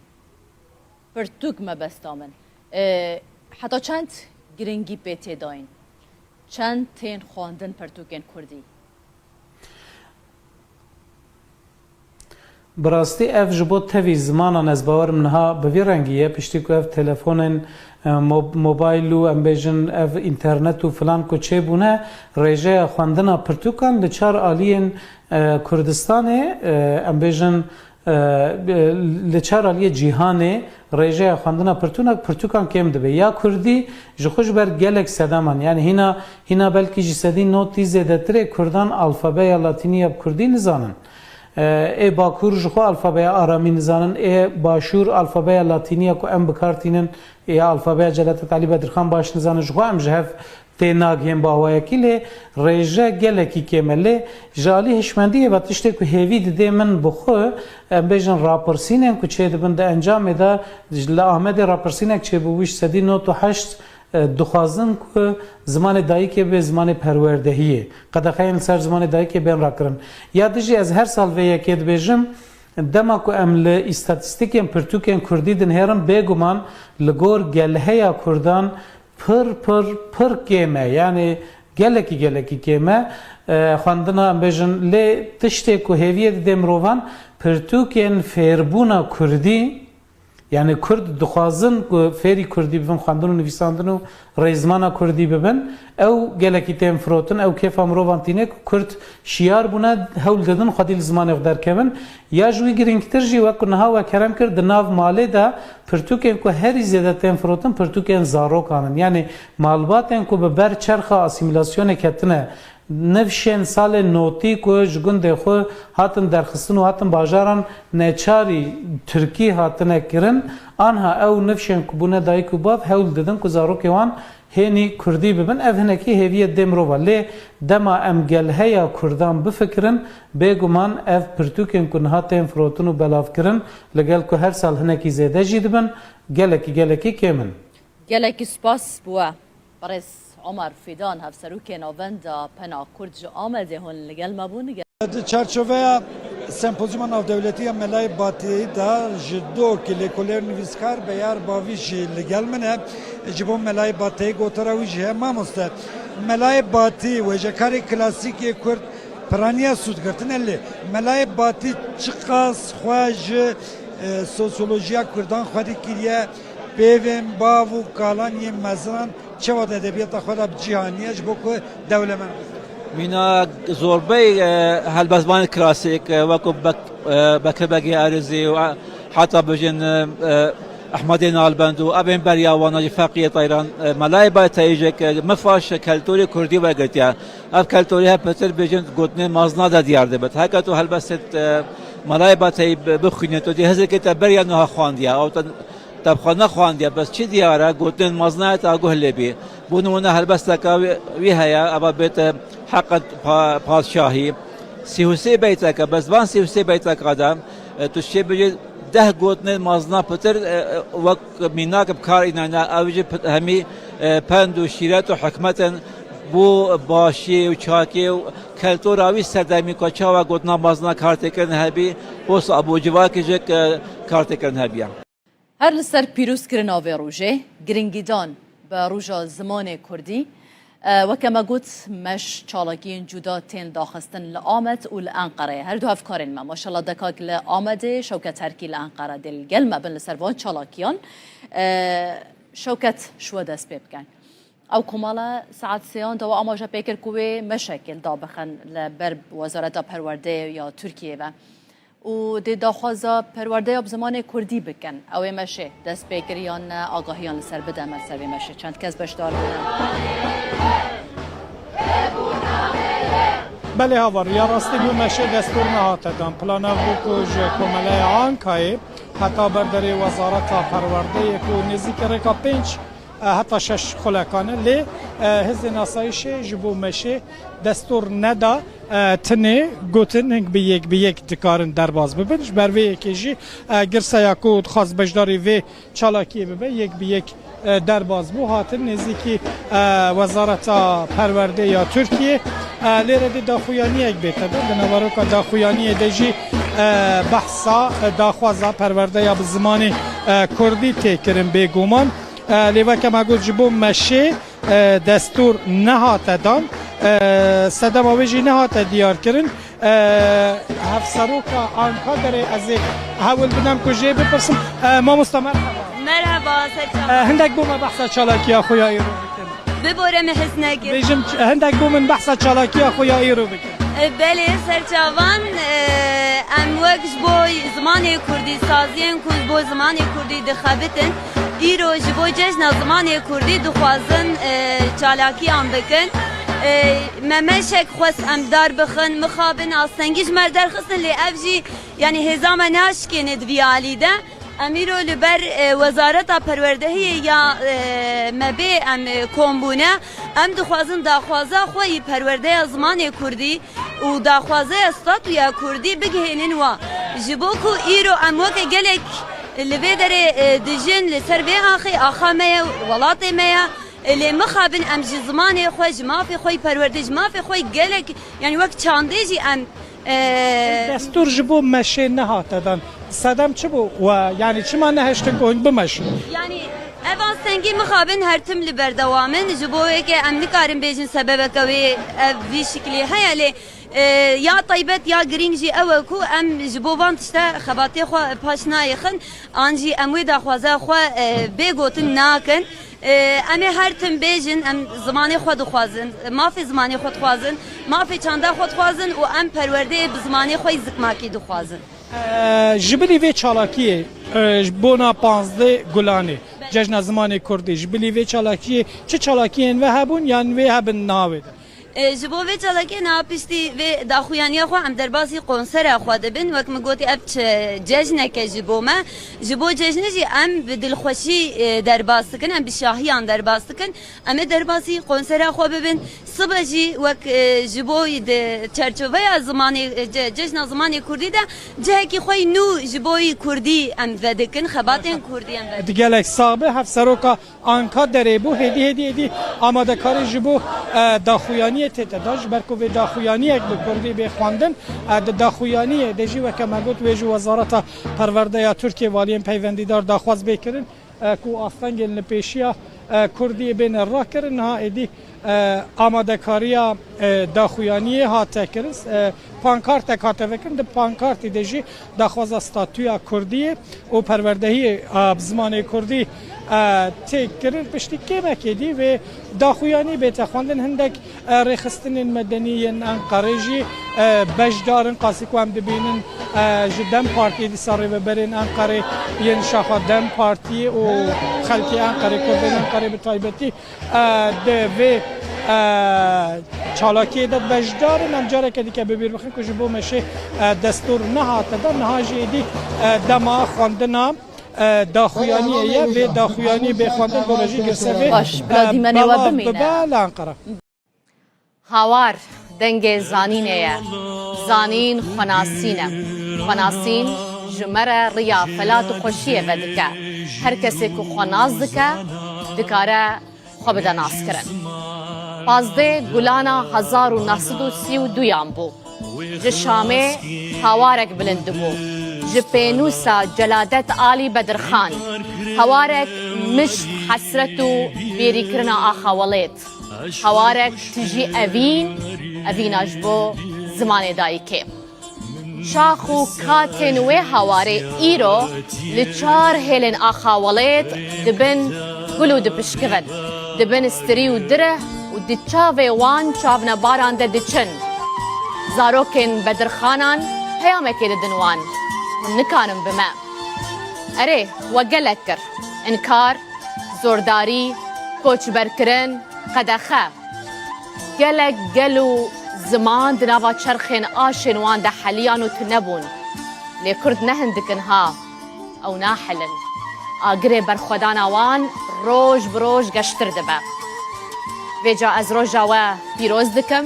پرتوک مبستامن حتی چند گرنگی پیتی داین چند تین خواندن پرتوکن کردی براستی اف جبو تفی زمانان از باور منها بوی رنگیه پشتی که اف تلفون موبایل و امبیجن اف اینترنت و فلان کو چه بونه ریجه خواندن پرتوکان لچار آلین کردستان امبیجن لچار آلیه جیهانه ریجه خواندن پرتوکان کم دبه یا کردی جخوش بر گلک سدامان یعنی هینا بلکی جسدی نوتی زیده تره کردان الفابه لاتینی اب کردی نزانن ای باکور جخو الفابه آرامی نزانن ای باشور الفابه لاتینی کو ام بکارتینن ای الفابه جلالت علی بدرخان باش نزانن جخو ام جهف تناگیم با وایکیله ریجه گلکی کمله جالی هشمندیه و تشته که هیوید ده من بخو بیشن راپرسینن که چه دبند انجام ده لآمد راپرسینک چه بویش 198 دخوازن که زمان دایی که به زمان پروردهیه قد خیلی سر زمان دایی که بین را کرن یادجی از هر سال وی یکید بیشم دما کو ام ل استاتستیکم پرتوکن کردی دن هرم بگمان لگور گلهیا کردان پر کمه یعنی گلکی کمه خواندنا بیشن ل تشته کو هویت دمروان پرتوکن فیربونا کردی یعنی کرد دخوازن که فری کردی ببن خواندن و نویساندن و ریزمانا کردی ببن او گلکی تیم فروتن او کیف امروان تینه که کرد شیار بونه هول دادن خودی لزمان اقدر کمن یا جوی گرینگتر جی وکر نها و کرم کرد ناو ماله دا پرتوکن که هری زیده تیم فروتن پرتوکن زارو کانن یعنی مالباتن که ببر چرخ اسیمیلاسیون کتنه نفشن سال نوتی کو جگند خو هاتن درخستن و هاتن باجاران نچاری ترکی هاتن کرن آنها او نفشن کبونه دای کو باف هول ددن کو زاروک وان هنی کردی ببن اف هنکی هویت دمرو ولی دما ام گلهیا کردان بفکرن بگمان اف پرتوکن کن هاتن فروتن و بلاف کرن لگل کو هر سال هنکی زیاده جیدبن گلکی کمن گلکی سپاس بوا برس عمر فیدان هفسروک نوند پنا کرد آمده هون لگل مبون چارچوبه سمپوزیوم ناو دولتی ملای باتی دا جدو که لیکولر نویسکار بیار باویش لگل منه جبو ملای باتی گوتراوی جه ماموسته ملای باتی و جکاری کلاسیکی کرد پرانیا سود کرتن الی ملای باتی چقاس خواج سوسیولوژیا کردان خودی کریه بیویم باو کالان یه مزران چه وقت ادبیات خود جهانیه جبو که دوله من مینا زوربی هالبزبان کلاسیک وکو بکبگی ارزی و حتی بجن احمد نالبندو ابن بریاوانا فقیه طیران ملای با تایجک مفاش کلتوری کردی و گرتیا اف کلتوری ها پتر بجن گوتن مازنا دا دیار دبت هکا تو هالبست ملای با تای بخونه تو دی هزر که بریا نها خواندیا او تبخانه خواندیا بس چی دیاره گوتن مازنا تا گهلی بی بونمونه هالبست کا وی هيا ابا بيت حق پادشاهی 33 بیت کا بزبان 33 بیت قدم تو شی بجی 10 گوتن مازنا پتر وق میناک بکار اینا اوج همی پند و شیرت و حکمت بو باشی و چاکی و کلتوراوی سردمی کوچا و گوتنا مازنا کارت کردن هبی بوس ابو جوا که کارت کردن هبیا هر لسر پیروز کرن آوی روژه گرنگیدان به روژا زمان کردی وكما قلت مش چالاكين جدا تين داخستن لآمد و لأنقرة هر دو هفكارين ما شاء الله دكاك لآمده شوكت هركي لأنقرة دل قلمة بن لسروان چالاكيان شوكت شو دست بيبكن او كمالا ساعت سيان دوا آماجا بيكر كوي مشاكل دابخن لبرب وزارة پرورده یا ترکیه و دی داخوازا پرورده اب زمان کردی بکن او مشه دست بگیریان آگاهیان لسر بده مرسر مشه چند کس بشدار بله هاور یا راستی بو مشه دستور نهاته دان پلانا بوکوش کماله آنکای حتی برداری وزارت پرورده یکو نزیک رکا 5 حتی 6 خلکانه لی هز ناسایش جبو مشه دستور ندا تنه گوتن هنگ به یک دکارن درباز ببینش بر وی یکیجی گرسا یکود خواست بجداری وی چالاکی ببین یک به یک درباز بو هاتن نزدیکی وزارت پرورده یا ترکیه لیره دی داخویانی یک بیته ده نوارو که داخویانی دیجی بحثا داخوازا پرورده یا به زمان کردی تکرم بگومان لیوه که مگود جبو مشه دستور نهاته دان صدم آویجی نهاته دیار کرن هفسروکا آنکا داره از هول بنام کجه بپرسم ما مستمر مرحبا سرچاوان هندک بوم بحثا چالاکی خویا ایرو بکن ببورم حسنگی بیجم هندک بوم بحثا چالاکی خویا ایرو بکن بله سرچاوان ام وقت بو زمان کردی سازین کن بو زمان کردی دخابتن ایرو جبو جشن زمان کردی دخوازن چالاکی آن بکن ممشک خواست ام دار بخن مخابن آستنگیش مردر خستن لی افجی یعنی هزام ناشکی ندویالی ده امیرو لبر وزارت پروردهی یا مبی ام کومبونه ام دخوازن داخوازه خوی پرورده زمان کردی و داخوازه استاتو یا کردی بگهینن و جبوکو ایرو ام وکه گلک لبی داره دجن لسر بی آخی آخامه ولاتی مه اللي مخابن ام جي زماني خوش ما في خوي پروردش ما في خوي قالك يعني وقت چانديجي ام دستور جبو مشه نهاته دان صدم چه بو و يعني چما نهشتن كون بمشه يعني اvan سنگی مخابن هر تم لبردوامن جبوه که ام نکارم بیجن سببه کوي في شكلي هيا یا طیبت یا گرینجی او کو ام جبوان تشتا خباتی خو پاشنای خن انجی اموی دا خوازه خو بگوتن ناکن امی هر تم بیجن ام زمانی خود خوازن ما فی زمانی خود خوازن ما فی چنده خود خوازن و ام پرورده بزمانی خو زکماکی دو خوازن جبلی وی چالاکی بونا 15 گلانه جشن زمان کردی جبلی وی چالاکی چه چالاکی و هبون یان وی هبن ناوید ji bo vê çalakê napiştî vê daxuyaniya xwe em derbasî konsera xwe dibin wek min gotî ev cejneke ji bo me ji bo cejnê jî em bi dilxweşî derbas dikin em bi şahiyan derbas dikin em ê derbasî konsera xwe bibin sibe jî wek ji bo di çerçeveya zimanê cejna zimanê Kurdî de cihekî xwe nû ji bo Kurdî em vedikin xebatên Kurdî em vedikin. Gelek sabe hevseroka anka derê bû hêdî amadekarî ji bo daxuyaniyê tête da ji ber ku vê daxuyaniyek bi Kurdî bê xwandin di daxuyaniyê de jî weke me got wê ji Wezareta Perwerdeya Tirkiye valiyên peywendîdar daxwaz bê kirin ku astengên li pêşiya Kurdî bên rakirin ha êdî amadekariya daxuyaniyê hate kirin pankartek hate vekirin di pankartê de jî daxwaza statûya Kurdiyê û perwerdehiyê bi zimanê Kurdî têk kirin piştî kêmekê dî vê daxuyanî bête xwandin hindek rêxistinên medenî yên Enqerê jî beşdarin qasî ku em dibînin ji Dem Partiyê dîsa rêveberên Enqerê yên şaxa Dem Partiyê û xelkê Enqerê Kurdên Enqerê bi taybetî di vê çalakiyê de beşdarin em careke dîke bibîr bixin ku ji bo meşê destûr nehate da niha jî êdî dema xwandina daxuyaniyê ye vê daxuyanî bê xwandin gora jî girsevê bibe li Enqere. هاوار دنگ زانینه زانین خناسینه خناسین جمره ریا فلات و خوشیه و دکه هر کسی که خناس دکه دکاره خواب دناس کرن پازده گلانا 1932 یان بو جشامه هاوارک بلند بو جپینوسا جلادت آلی بدرخان هاوارک مشت حسرت و بیری کرنا آخاولید هوارك تجي أفين أجبو زمان دايكي شاخو كاتن وي هواري إيرو لچار هيلن آخاوليت دبن قلو دبشكفن دبن استريو دره ودي چاوه وان چاونا باران ده دچن زاروكن بدرخانان هيامكي ددنوان ونكانم بما أري وقلكر إنكار زورداري كوچ بركرن قدخه گلک گلو زمان دنوا چرخین آشن وان ده حلیان و تنبون لی کرد نهندکن ها او ناحلن آگره برخودان وان روش بروش گشتر دبه ویجا از روژا و پیروز دکم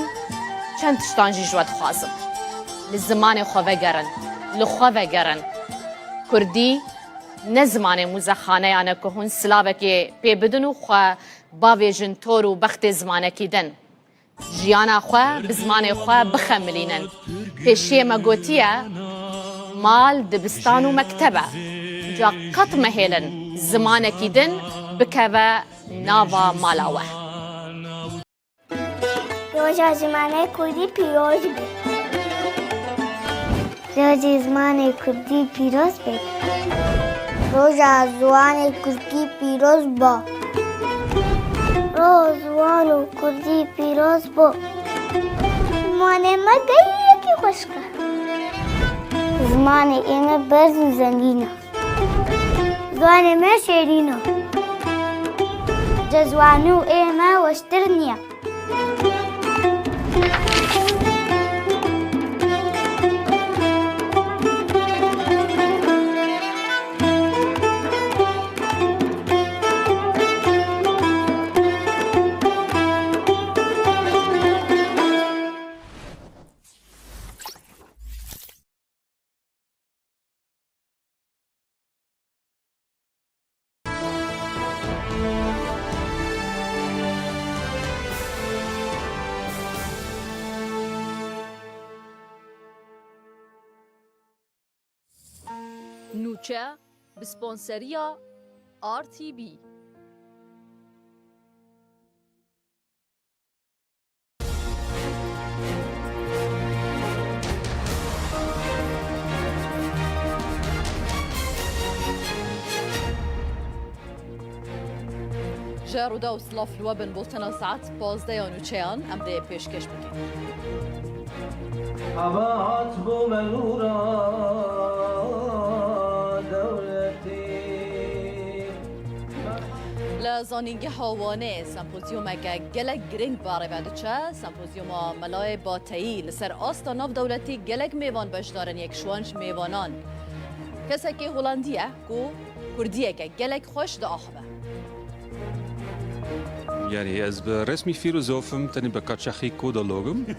چند تشتانجی جواد خوازم لزمان خواه گرن لخواه گرن کردی نزمان موزخانه یانه که هون سلاوه که پی بدن و خواه باویجن تور و بخت زمانه کیدن جیانا خواه بزمان خواه بخملینن پیشی مگوتیه مال دبستان و مکتبه جا قط مهیلن زمانه کیدن بکوه ناوا مالاوه روژا زمانه کردی پیروز بید روژا زمانه کردی پیروز بید روژا زمانه کردی پیروز با روزوان و کردی پیروز بو زمانه ما گیه کی خوشکه زمانه اینه برز و زنگینه زمانه ما شیرینه جزوانو ایمه وشتر نیه نوچه بسپانسریا RTV جارودا و سلاف لوبن بولتنا ساعت 15 نوچهان ام ده پیشکش بکن عبات بو منورا دولتي لا زانینگه هاوانه سمپوزیوم که گلک گرینگ باره بدوچه سمپوزیوم ملای باتایی لسر آستا ناف دولتی گلک میوان بشدارن یک شوانش میوانان کسی که هولندیه کو کردیه که گلک خوش دا آخوه يعني از به رسمی فیلسوفم تنی به کاتشخی کودالوگم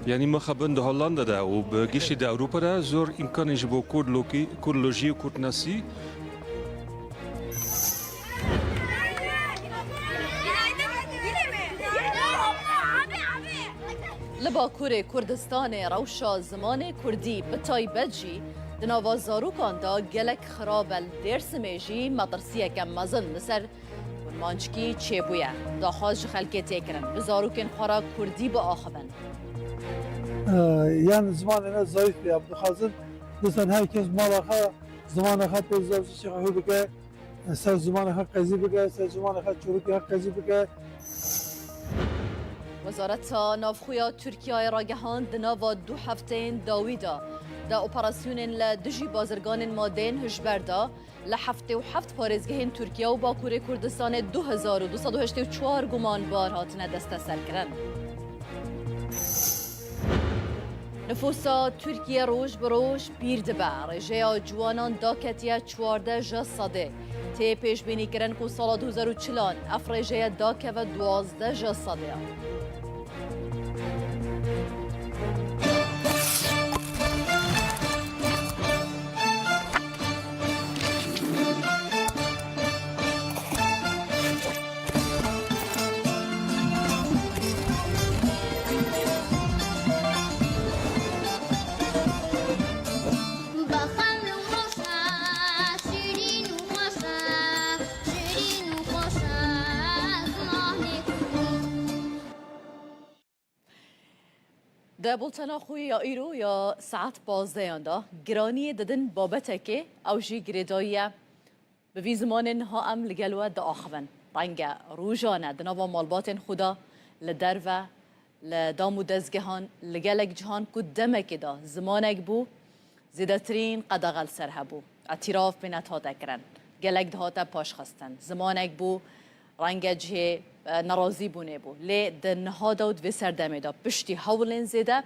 یعنی مخابن ده هولندا ده و به گیشی ده اروپا ده زور امکانش با کودلوژی و کودناسی لباکور کردستان روشا زمان کردی به تایبت جی دناوا زاروکان دا گلک خرابل درس میجی مدرسیه که مزن لسر مانچکی چه بویه دا خواست خلقه تکرن بزاروکن خورا کردی با آخبن یعنی زمان اینا ضعیف بیا بخوازن دوستان هر کس مال آخر زمان آخر پیزاوزی چه بکه سر زمان آخر قضی بکه سر زمان آخر چروکی آخر قضی بکه وزارت نافخویا ترکیه را گهاند ناوا 2 هفته داویدا دا اپراسیون لدجی بازرگان مادین هجبردا لحفته و 7 پارێزگehên ترکیه و باکوور کردستان 2284 گمانبار هاتنه دست سر کرن. نفوسا ترکیه روش بروش پیر دبه رژه جوانان داکتیه 14 جسده تی پیش بینی کرن که سال 2040 افرژه داکه و 12 جسده ده بولتنا خوی یا ایرو یا ساعت 12 دا گرانی ددن بابته که او جی گریداییه به وی زمان ها ام لگلوه دا آخوان رنگه روژانه دناوا مالبات خدا لدروه لدامو دزگهان لگلک جهان که دمک دا زمانک بو زیدترین قدغل سر هبو اعتراف بینت ها دکرن گلک دهاتا پاش خستن زمانک بو رنگ جه نرازی بونه بو لی دنها دود و سردمه دا پشتی هولین زیده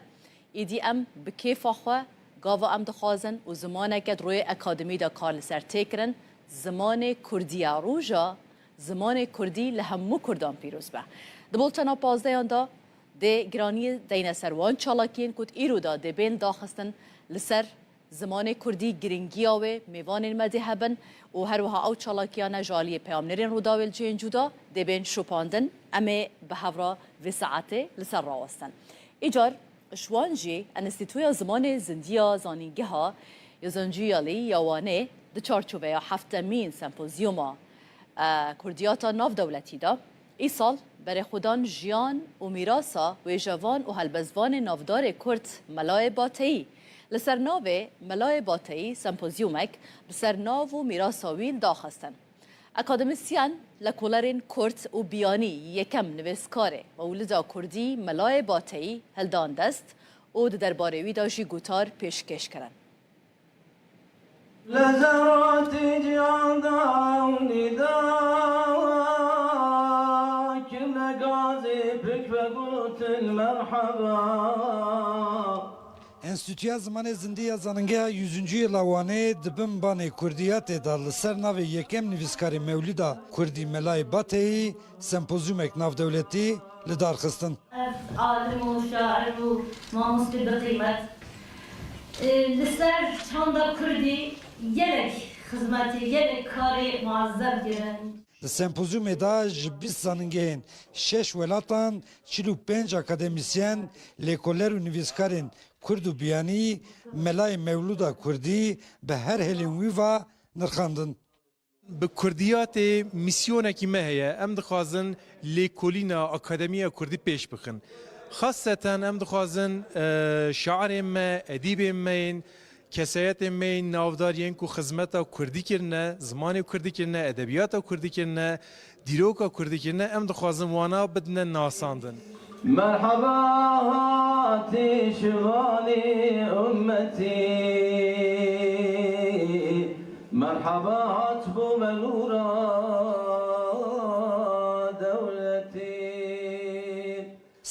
ایدی ام بکیف آخواه گاوا ام دخوازن و زمانه که روی اکادمی دا کار لسر تکرن زمان کردی روژا زمان کردی لهمو کردان پیروز به دبولتنا 15 دا ده گرانی دین سروان چالاکین کد ایرو دا ده بین داخستن لسر زمان کردی گرینگی آوه میوان مذهبن و هر وها او چالاکیان جالی پیامنرین رو داول جین جدا دبین شپاندن اما به هورا و ساعته لسر راوستن ایجار شوانجی انستیتویا زمان زندیا زانینگه ها یا زنجیالی یاوانه ده چارچوبه یا 7مین سمپوزیوما کردیاتا ناف دولتی دا ای سال برای خودان جیان و میراسا و جوان و هلبزوان نافدار کرد ملای باتهی لسر ناو ملای باتهی سمپوزیومک بسر ناو و میراساویل داخستن اکادمیسیان لکولرین کرد و بیانی یکم نویسکاره و ولدا کردی ملای باتهی هلدان دست و درباره وی داشی گوتار پیشکش کرن لزرات جیان داونی دا كل غازي بك بقوت المرحبا Enstitüya Zamanê Zindiya Zanîngeha 100. yıla wanê dibin banê Kurdiyatê da li ser navê yekem nivîskarê Mewlîda Kurdî Melayê Bateyî sempozyumek navdewletî li dar xistin. Alim û şair û mamostê bi qîmet li ser çanda Kurdî gelek xizmetê gelek karê muazzeb girin. Li sempozyumê da ji 20 zanîngehên 6 welatan 45 akademisyen lêkoler û nivîskarên Kurd û biyanî Melayê Mewlûda Kurdî bi her helên wî ve nirxandin. Bi Kurdiyatê misyonekî me heye em dixwazin lêkolîna Akademiya Kurdî pêş bixin. Xaseten em dixwazin şairên me, edîbên me yên kesayetên me yên navdariyên ku xizmeta Kurdî kirine, zimanê Kurdî kirine, edebiyata Kurdî kirine, dîroka Kurdî kirine em dixwazin wana bidine nasandin. مرحبا هاتي شغالي أمتي مرحبا هات بو منورا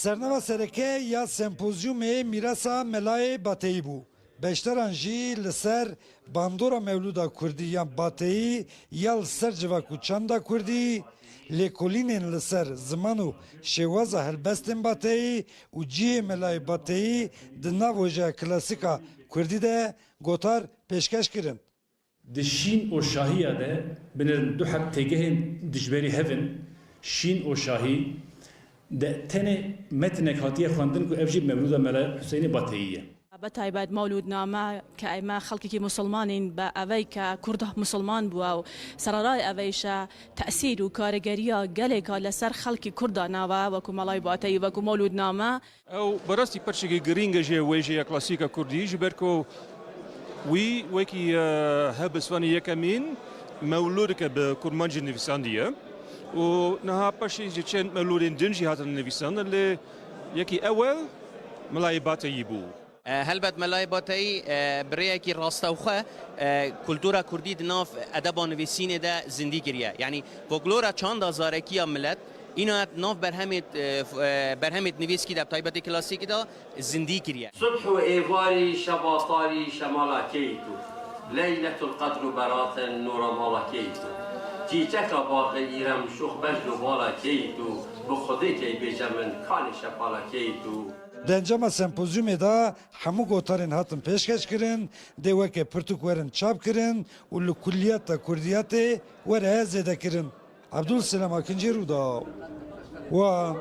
Sernava sereke ya sempozyumê mirasa melayê bateyî bû. Beşteran jî li ser bandora mevluda Kurdî yan bateyî ya li ser civaku çanda Kurdî, lêkolînên li ser ziman û şêwaza helbestên bateyî û cihê melayê bateyî di nav ojeya klasîka Kurdî de gotar pêşkeş kirin. Di şîn û şahiya de binêrin du hek têgehên dijberî hevin, şîn û şahî de tenê metinek hatiye xwendin ku ev jî Mevlûda Mela Hüseynê Bateyî ye. بەتایبەت مەولودنامە کە ئەمە خەڵکێکی مسلمانین بە ئەوەی کە کورد مسلمان بووە و سەرڕای ئەوەیشە تەسیر و کارەگەریە گەلێکە لەسەر خەڵکی کووردا ناوە وەکو مەڵای باتەی وەکو مەولودنامە ئەو بەڕاستی پەرچێکی گرینگە ژێ وێژەیە کلاسیکە کوردی ji ber ku wî wekî helbestvanê yekemîn mewlûdeke bi kurmancî nivîsandiye û niha paşê ji çend mewlûdên din jî hatin nivîsandin lê yekî ewel Melayê Bateyî bû. هەلبەت مەلای باتایی برەیەکی ڕاستەوخە کولتورا کوردی di nav edeba nivîsînê de zindî kiriye. Yani folklora çanda zarekiya millet îna nav berhemê nivîskî de taybetê klasîkî de zindî kiriye. صبح و ئێواری شەباتاری شەماڵەکەی تو لەیلەتول قەدر و بەراتن نۆرەماڵەکەی تو چیچەکە باغی ئیرەم شوخ بەجد و باڵەکەی تو بۆ خودێکی بێجە من کانی شەپاڵەکەی تو. Di encama sempozyumê da hemû gotarên hatin pêşkeş kirin, dê weke pirtûk werin çap kirin û li kulliyeta Kurdiyatê were zêde kirin. Abdulselam Akıncı Rûda wan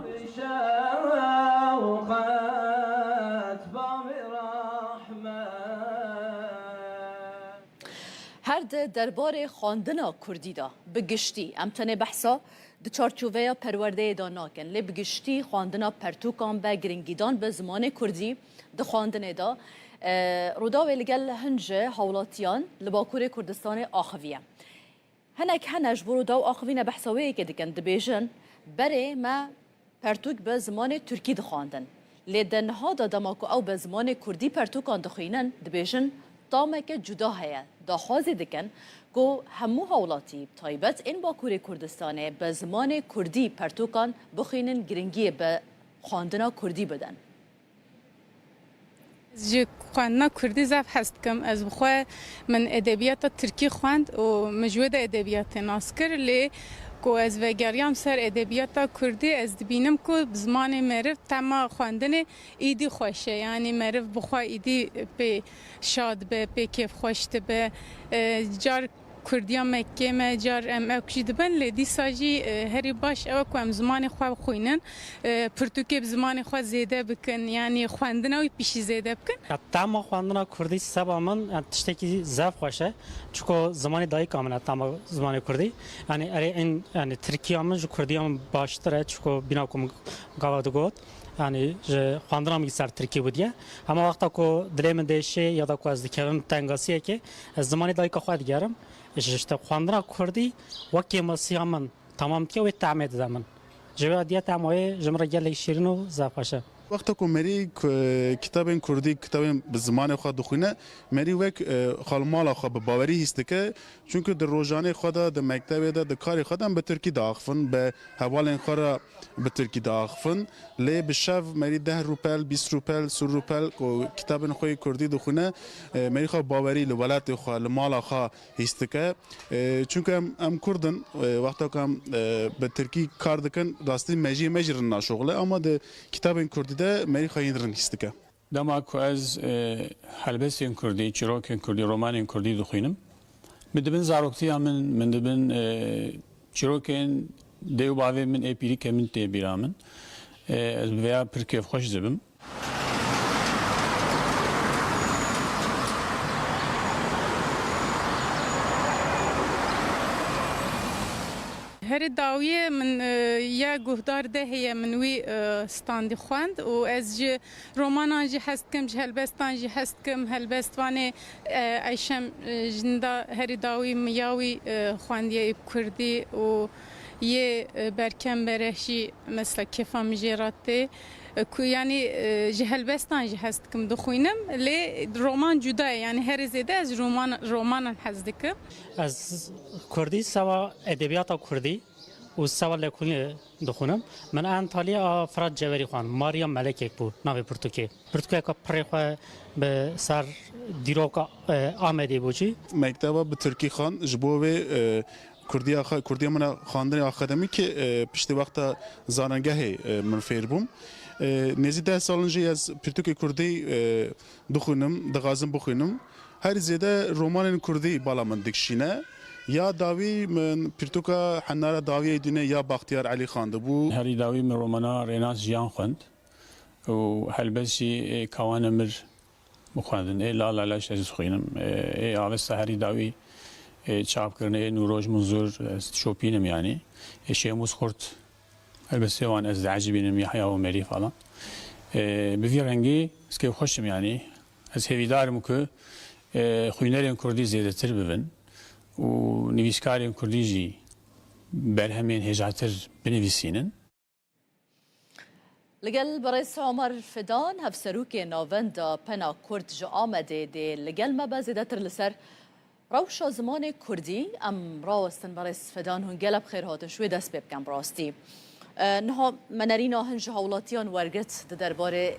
هر ده درباره خواندنا کردی دا بگشتی امتنه بحثا د چارچوبه پرورده دا ناکن لی بگشتی خواندنا پرتوکان به گرنگیدان به زمان کردی د خواندنه دا رودا ویلگل هنج حولاتیان لباکور کردستان آخویه هنک هنج برودا و آخوین بحثاوی که دکن دبیجن بره ما پرتوک به زمان ترکی دخواندن لی دنها دا دماکو او به زمان کردی پرتوکان دخوینن دبیجن تامه که جدا هیا داخوازی دکن که همو حولاتی تایبت این باکور کردستانه به زمان کردی پرتوکان بخینن گرنگی به خواندنا کردی بدن. جی خواندنا کردی زف هست کم از بخواه من ادبیات ترکی خواند و مجود ادبیات ناسکر لی کو از وگریام سر ادبیات کردی از دبینم کو زمان معرف تما خواندن ایدی خوشه یعنی معرف بخواه ایدی به شاد به کیف خوشت به جار کردیا مکه ما جار ام اکشید بن لدی ساجی هری باش او کو ام زمان خو خوینن پرتوکی زمان خو زیده بکن یعنی خواندن او پیش زیده بکن تما خواندنا کردی سبا من تشتکی زف خوشه چون زمان دای کاملا تما زمان کردی یعنی این یعنی ترکیه من جو کردی هم باشتره چون بنا کوم گاوادگوت yani خواندنام سر ترکی بودیه اما وقتا کو دلم دیشه یا دا کو از دکرم تنگاسیه که از زمانی دای که خواهد گرم işte خواندنا کردی وکی مسیامن تمام که و تعمید زمان جوادیت امای جمره گله شیرینو زافاشه وقتا که مری کتاب کردی کتاب به زمان خود دخونه مری وک خالمال خود به باوری هست که چون که در روزانه خود در مکتب در کار خودم به ترکی داخفن به حوالین خورا به ترکی داخفن لی به شب مری 10 روپل 20 روپل 30 روپل که کتاب خوی کردی دخونه مری خود باوری لولات خود مال خود هست که چون که ام کردن وقتا که به ترکی کار دکن راستی مجرن ناشغله اما در کتاب کردی ده مری خواهید رنیسته دما کو از هلبسین کردی چیروکین کردی رومانین کردی دخوینم مدبن زاروکتی من دبن چیروکین دیو باوی من اپیری کمن تی بیرامن از ویا پرکیف خوش زبم هر داویه من یا گهدار ده هی منوی ستاندی خواند و از ج رومانان جی هست کم هلبستان جی هست کم هلبستوانه ایشم جندا هر داوی میاوی خواندی کردی و یه برکم برهشی مثل کفا مجراته کو یعنی جهلبستان جه هست کم دخوینم لی رومان جدای یعنی هر زیده از رومان هست دکم از کردی سوا ادبیات کردی و سوال لکونی دخونم من انتالیا فراد جوری خوان ماریا ملک یک بود ناوی پرتوکه که پرخواه به سر دیروکا آمده بودی مکتبا به ترکی خان جبوه کردی من خواندن آکادمی که پشت وقت زاننگه من فیر بوم نزدیک 10 سالنجی از پرتوک کردی دخونم دغازم بخونم هر زیاده رمان کردی بالا من دکشینه یا داوی من پرتوکا حناره داوی دونه یا بختیار علی خان دبو هری داوی من رومانا ریناس جیان خوند و هلبسی کوان مر بخواندن لا لا لاش از خوینم آوست هری داوی چاپ کرنه نوروج منظور شوپینم yani شیموز خورد البته وان از عجیبینم یحیی و مری falan به رنگی اسکی خوشم yani از هویدارم که خوینرین کردی زیاده تر ببین و نویسکارین کردی جی برهمین هجاتر بنویسینن لگل برئیس عمر فدان هفسروک ناوندا پنا کرد جا آمده ده لگل مبازده تر لسر روش زمان کردی ام راستن برئیس فدان هنگل بخیر هاته شوی دست بکن راستی نها منرینا هنج هولاتیان ورگت ده درباره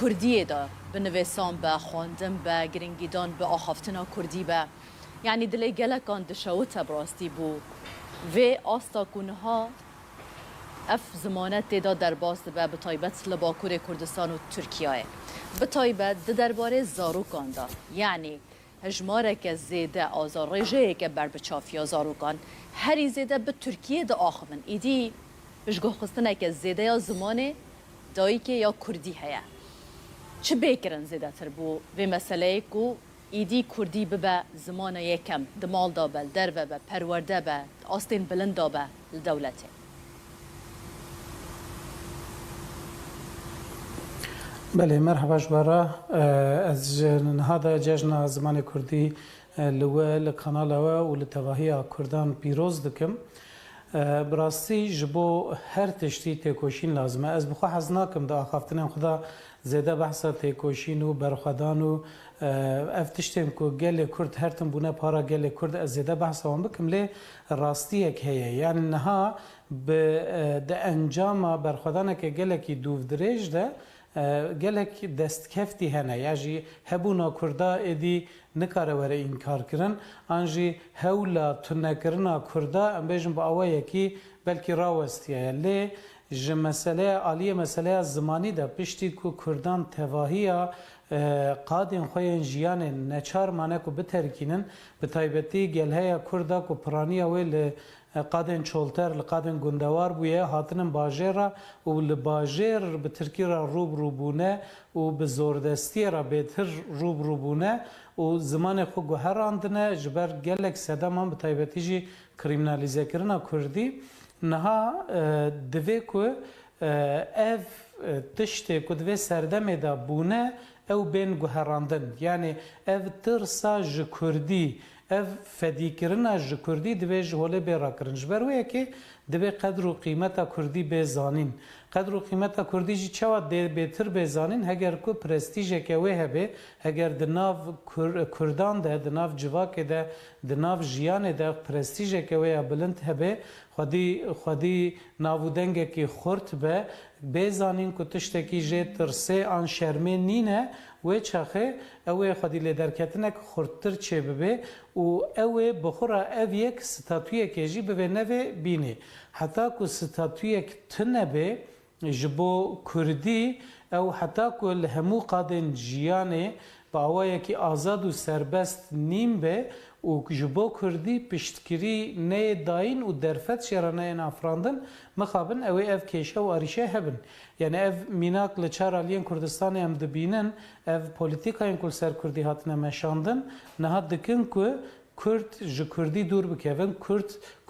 کردیه دا بنویسان با خواندن با گرنگیدان با آخافتنا کردی با یعنی دلی گلکان دشوتا براستی بو و آستا کنها اف زمانت دا در باز با بطایبت لباکور کردستان و ترکیه بطایبت ده درباره زاروکان دا یعنی هجماره که زیده آزار رجه که بر بچافیا زاروکان هری زیده به ترکیه دا آخوان ایدی بشگاه خستنه که زیده یا زمان دایی که یا کردی هیا چه بیکرن زیده تر بو و مسئله که ایدی کردی ببا زمان یکم دمال دا بل در و پرورده با آستین بلند دا با لدولته بله مرحبا جبارا از هذا جشن زمان كردي لو لقناه و لتواهي كردان پیروز دکم براستی جبو هر تشتی تکوشین لازمه از بخوا حزناکم دا آخافتنم خدا زیده بحثا تکوشین و برخدان و افتشتم که گل کرد هرتم بونه پارا گل کرد از زیده بحثا هم بکم لی راستی یک هیه یعنی نها به انجام برخدانه که گل کی دوف دریج ده گلک دست کفتی هنه یعنی هبونا کردا ادی نکاره وره انکار کرن آنجی هولا تنکرنا کردا ام بیشم با آوایی کی بلکی راوستیه لی ج مسئله عالیه مسئله زمانی ده پشتی کو کردان تواهیه قادن خوین جیان نچار مانه کو بترکینن به تایبتی گلهیا کردا کو پرانیه ویل قادن چولتر لقادن گندوار بویه هاتنن باجره و لباجر به ترکی را روبونه و به زوردستی را بهتر روبونه و زمان خو گوهراندنه جبر گلک سدمان به تایبتی جی کریمنالیزه کرنا کردی نها دوی کو اف تشتی کو دوی سردمه دا بونه او بین گوهراندن یعنی اف ترسا ج کردی اف فدیکرنا ج کردی دوی جهوله بیرا کرن جبرویه که دوی قدر و قیمتا کردی بزانین قدر و قیمتا کردی جی چوا بهتر بزانین هگر کو پرستیجه که وی هبه هگر دناو کردان ده دناو جواک ده دناو جیان ده پرستیجه که وی بلند هبه خودی ناودنگه که خورت به بزانین که تشتکی جه ترسه آن شرمه نینه و چاخه اوه خودی لدرکتنه که خورتر چه ببه و اوه بخورا او یک ستاتویه که جی ببه نوه بینه حتی که ستاتویه که تنبه جبو کردی او حتی که لهمو قادن جیانه با اوه که آزاد و سربست نیم به و جبو کردی پشتکری نه داین و درفت شرانه این افراندن مخابن اوه اف کشه و آریشه هبن یعنی اف میناک لچار آلیان کردستان هم دبینن اف پولیتیکاین کل سر کردی هاتنه مشاندن نهاد دکن که کرد ج کردی دور بکوین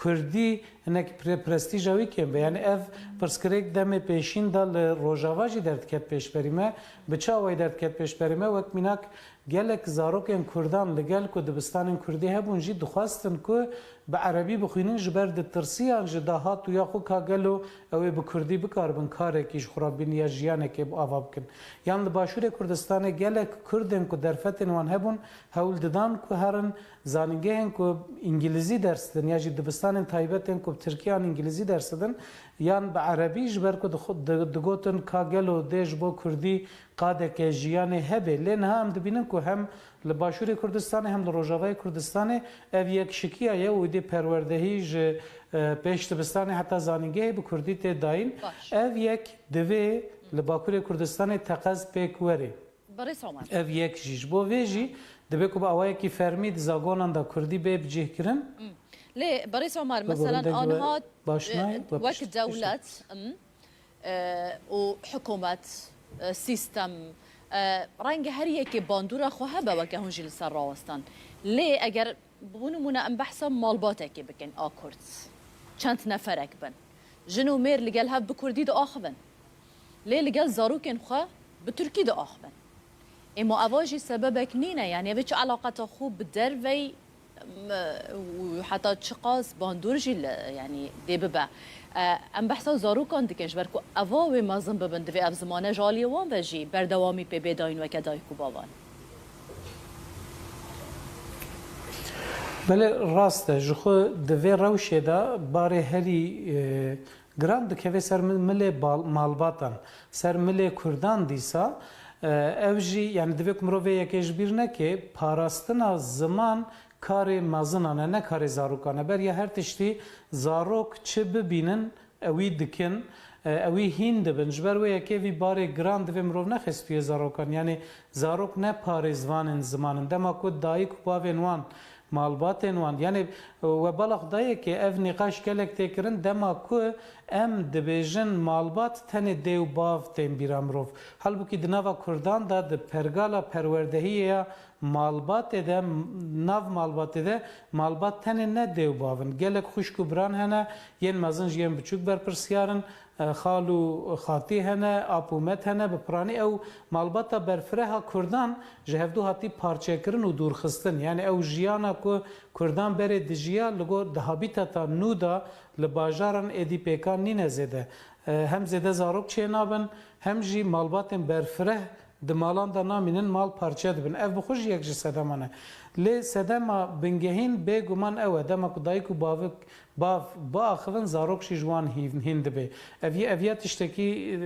کردی هنک پرستیجاوی کم و یعنی اف پرسکریک دم پیشین دال روجاواجی درد کت پیش بریمه بچاوی درد کت پیش بریمه وقت میناک گلک زاروکن کردان لگل که دبستان کردی هبون جی دخواستن که به عربی بخوینن جبر دترسیان جداهات و یا خو کاغلو اوی به کردی بکاربن کاره کیش خرابین یا جیانه که آواب کن یعنی باشور کردستان گلک کردن که درفتن وان هبون هول ددان که هرن زانگهن که انگلیزی درس دن یا جی دبستان تایبتن که ترکیه ان انگلیزی درس دن یان به عربی جبر کو دگوتن کاگلو دژ بو کردی قاده که جیان هبه لین هم دبینن کو هم لباشور کردستان هم لروجاوای کردستان اف یک شکیه و دی پروردهی ج پیش دبستان حتی زانینگه به کردی ته داین اف یک دوی لباکور کردستان تقاز پیکوری بريس عمر اف یک جیش بو ویجی دبی کو با اوای کی فرمید زاگونان دا کردی به بجه کرن ليه بريس عمر مثلا انها وقت دولة وحكومة سيستم رنگ هر یکی باندورا خواه با وکه هنجی لسر راوستان لی اگر بونمونه ام بحثا مالباته که بکن آکرد چند نفرک بن جنو میر لگل هف بکردی دا آخبن لی لگل زاروکن خواه بترکی دا آخبن اما اواجی سببک نینه یعنی اوه چه علاقات خوب بدر وی وحتى تشقاس باندورجي يعني دي ببا ام بحثا زاروكان دكش بركو اواوي مازن ببند في افزمانه جالي وان وجي بردوامي بي بداين وكداي كوباوان بله راسته جخو دوی روشه دا باره هری گرام دکوی سر مل مالباتان سر مل کردان دیسا اوجی یعنی دوی کمروی یکیش بیرنه که پاراستنا زمان کار مازنانه نه کار زاروکانه بر یا هر تشتی زاروک چه ببینن اوی دکن اوی هین دبن جبر و یکی وی بار گراند و مرو نخستوی زاروکان یعنی زاروک نه پار زوان زمانن دما کو دایک باوین وان مالبات وان یعنی و بالا خدایی که اف نقاش کلک تکرن دما کو ام دبیجن مالبات تن دیو باف تیم بیرامروف halbuki dnava Kurdan da de pergala perverdehiye malbat de nav malbat de malbat tane ne dev bavın gelek xuşku bran hene yen mazın yen buçuk ber persiyarın xalu xati hene apumet hene be prani ev malbata berfreha Kurdan jehevdu hati parçekirin u durxistin yani ev jiyana ku Kurdan bere dijiya lugo de habitata nuda li bajaran edi pekan nine zede hem zede zarok çenabın hem jî malbatên berfireh di malan da namînin mal parçe dibin ev bixuj yek ji sedemane lê sedema bingehîn bêguman ew e dema ku dayîk û bavik bav biaxivin zarok jî ji wan hîn dibe ev ya tiştekî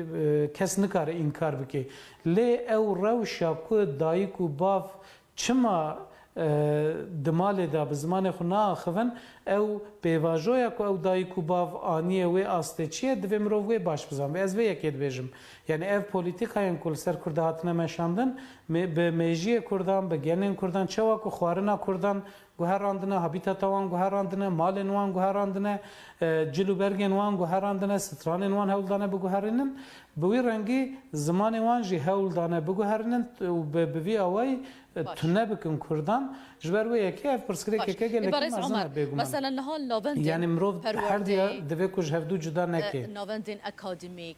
kes nikare înkar bike lê ew rewşa ku dayîk û bav çima دمالی دا بزمان خو ناخوان او پیواژویا کو او دای کو باو انیه و استچیه د ومرو و باش بزام از و یکید بجم یعنی اف پولیتیکاین کول سر کرده هاتنه مشاندن به میجی کردان به گنن کردان چوا کو خوارنا کردان گوهراندنه هابیتاتوان گوهراندنه مالنوان گوهراندنه جلوبرگن وان گوهراندنه سترانن وان هولدانه بگوهرنن بوی رنگی زمان وان جی هولدانه بگوهرنن به وی اوای تنه بکن کردان جبرو یکی اف پرسکری که گله مازن بگم مثلا نهال نووندین یعنی مرو هر دیا دوی کوج هفدو جدا نکی نووندین اکادمیک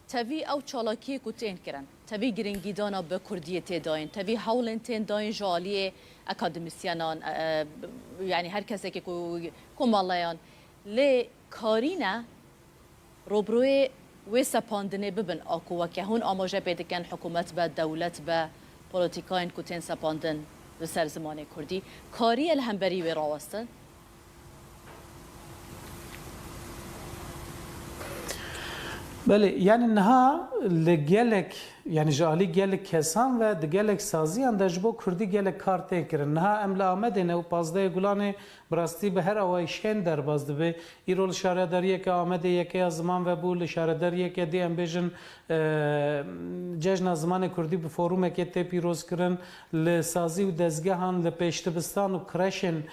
تبي او چالاکی کوتین کرن تبي گرینگیدانا به کردیه تداین تبي هولن تن داین جالیه اکادمیسیانان یعنی هر کسی که کومالایان لی کارینا روبروی و سپاندنه ببن آکو و که هون آماجه بیدکن حکومت به دولت به پولیتیکاین کوتین سپاندن به سر زمان کردی کاری الهمبری و راوستن بله یعنی نها لگلک یعنی جالی گلک کسان و دگلک سازیان دجبو کردی گلک کارته کرن نها املا آمده نه و پازده گلانه براستی به هر اوای شین در بازده به ایرول شارداریه که آمده یکی از زمان و بول شارداریه که دی امبیجن جشن زمان کردی به فوروم که تی پیروز کرن لسازی و دزگهان لپیشتبستان و کرشن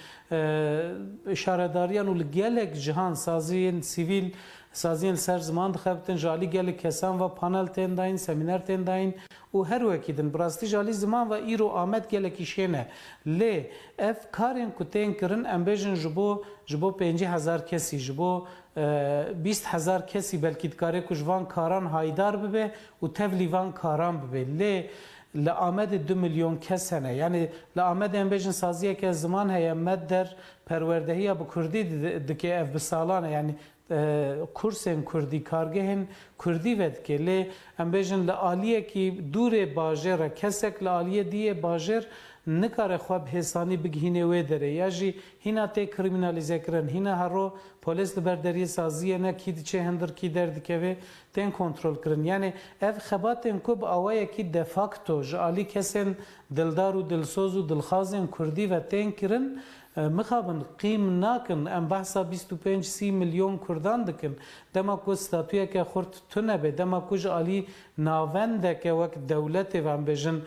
شارداریان و لگلک جهان سازی سیویل سازین سر زمان دخبتن جالی گله کسان و پانل تن داین سمینار تن داین و هر وکیدن براستی جالی زمان و ایرو آمد گله کیشنه لی اف کارین کوتین کرن امبیجن جبو 50,000 کسی جبو 20,000 کسی بلکی دکاره کجوان کاران هایدار ببه و تولیوان کاران ببه لی لآمد 2 میلیون کس هنه یعنی لآمد امبیجن سازیه که زمان هیا مدر پروردهی با کردی دکه اف بسالانه یعنی کورسن کردی کارگهن کردی ود که لی امبیجن لآلیه کی دور باجر کسک لآلیه دیه باجر نکاره خواب حسانی بگهینه و داره یا جی هینا تی کریمینالیزه کرن هینا هرو polis li berderiye saziye ne ki diçe hendir ki derdikeve ten kontrol kirin. Yani ev xebatên ku bi awayekî de facto ji alî kesên dildar û dilsoz û dilxazên Kurdî ve tên kirin mixabin qîm nakin em behsa 25-30 milyon Kurdan dikin dema ku statûyeke xurt tune be dema ku ji alî navendeke wek dewletê ve em bêjin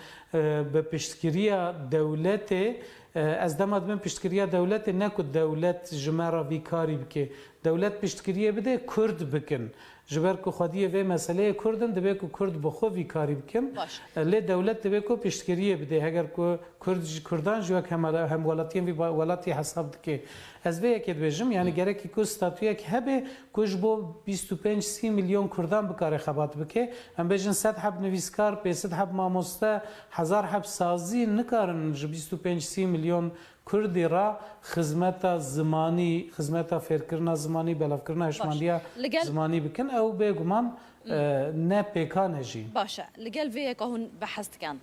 bi piştgiriya dewletê ez dema dibin piştgiriya dewletê ne ku dewlet ji me re vî karî bike dewlet piştgiriye bide Kurd bikin ji ber ku xwediyê vê meseleyê Kurdin dibe ku Kurd bi xwe vî karî bikin lê dewlet dibe ku piştgiriye bide heger ku Kurdan ji wek hemwelatiyên vî welatî hesab dike ez vê yekê dibêjim yani gerekî ku statûyek hebe ku ji bo 25-30 milyon Kurdan bikare xebat bike em bêjin 100 heb nivîskar 500 heb mamoste 1000 heb sazî nikarin ji 25-30 milyon Kurdî ra xizmeta zimanî xizmeta fêrkirina zimanî belavkirina hişmandiya zimanî bikin ew bêguman ne pêkan e jî باشه لەگەڵ vê yeka hûn behez dikin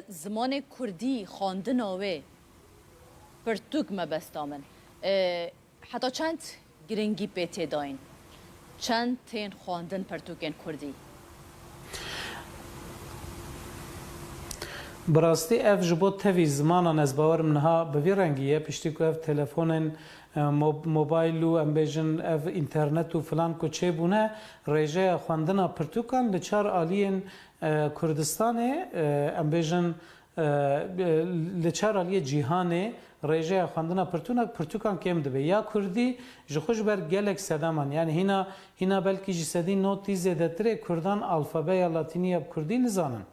zimanê Kurdî xwandina wê pirtûk me besta min heta çend giringî pê tê dayîn çend tên xwandin pirtûkên Kurdî براستی ev ji bo tevî zimanan ez bawerim niha bi vî rengî ye piştî ku ev telefonên mobayl û em bêjin ev internet û filan ku çêbûne rêjeya xwendina pirtûkan li çar aliyên Kurdistanê em bêjin li çar aliyê cîhanê rêjeya xwendina pirtûkan kêm dibe ya Kurdî ji xwe ji ber gelek sedaman yani hîna belkî ji sedî notî zêdetirê Kurdan alfabeya latîniya Kurdî nizanin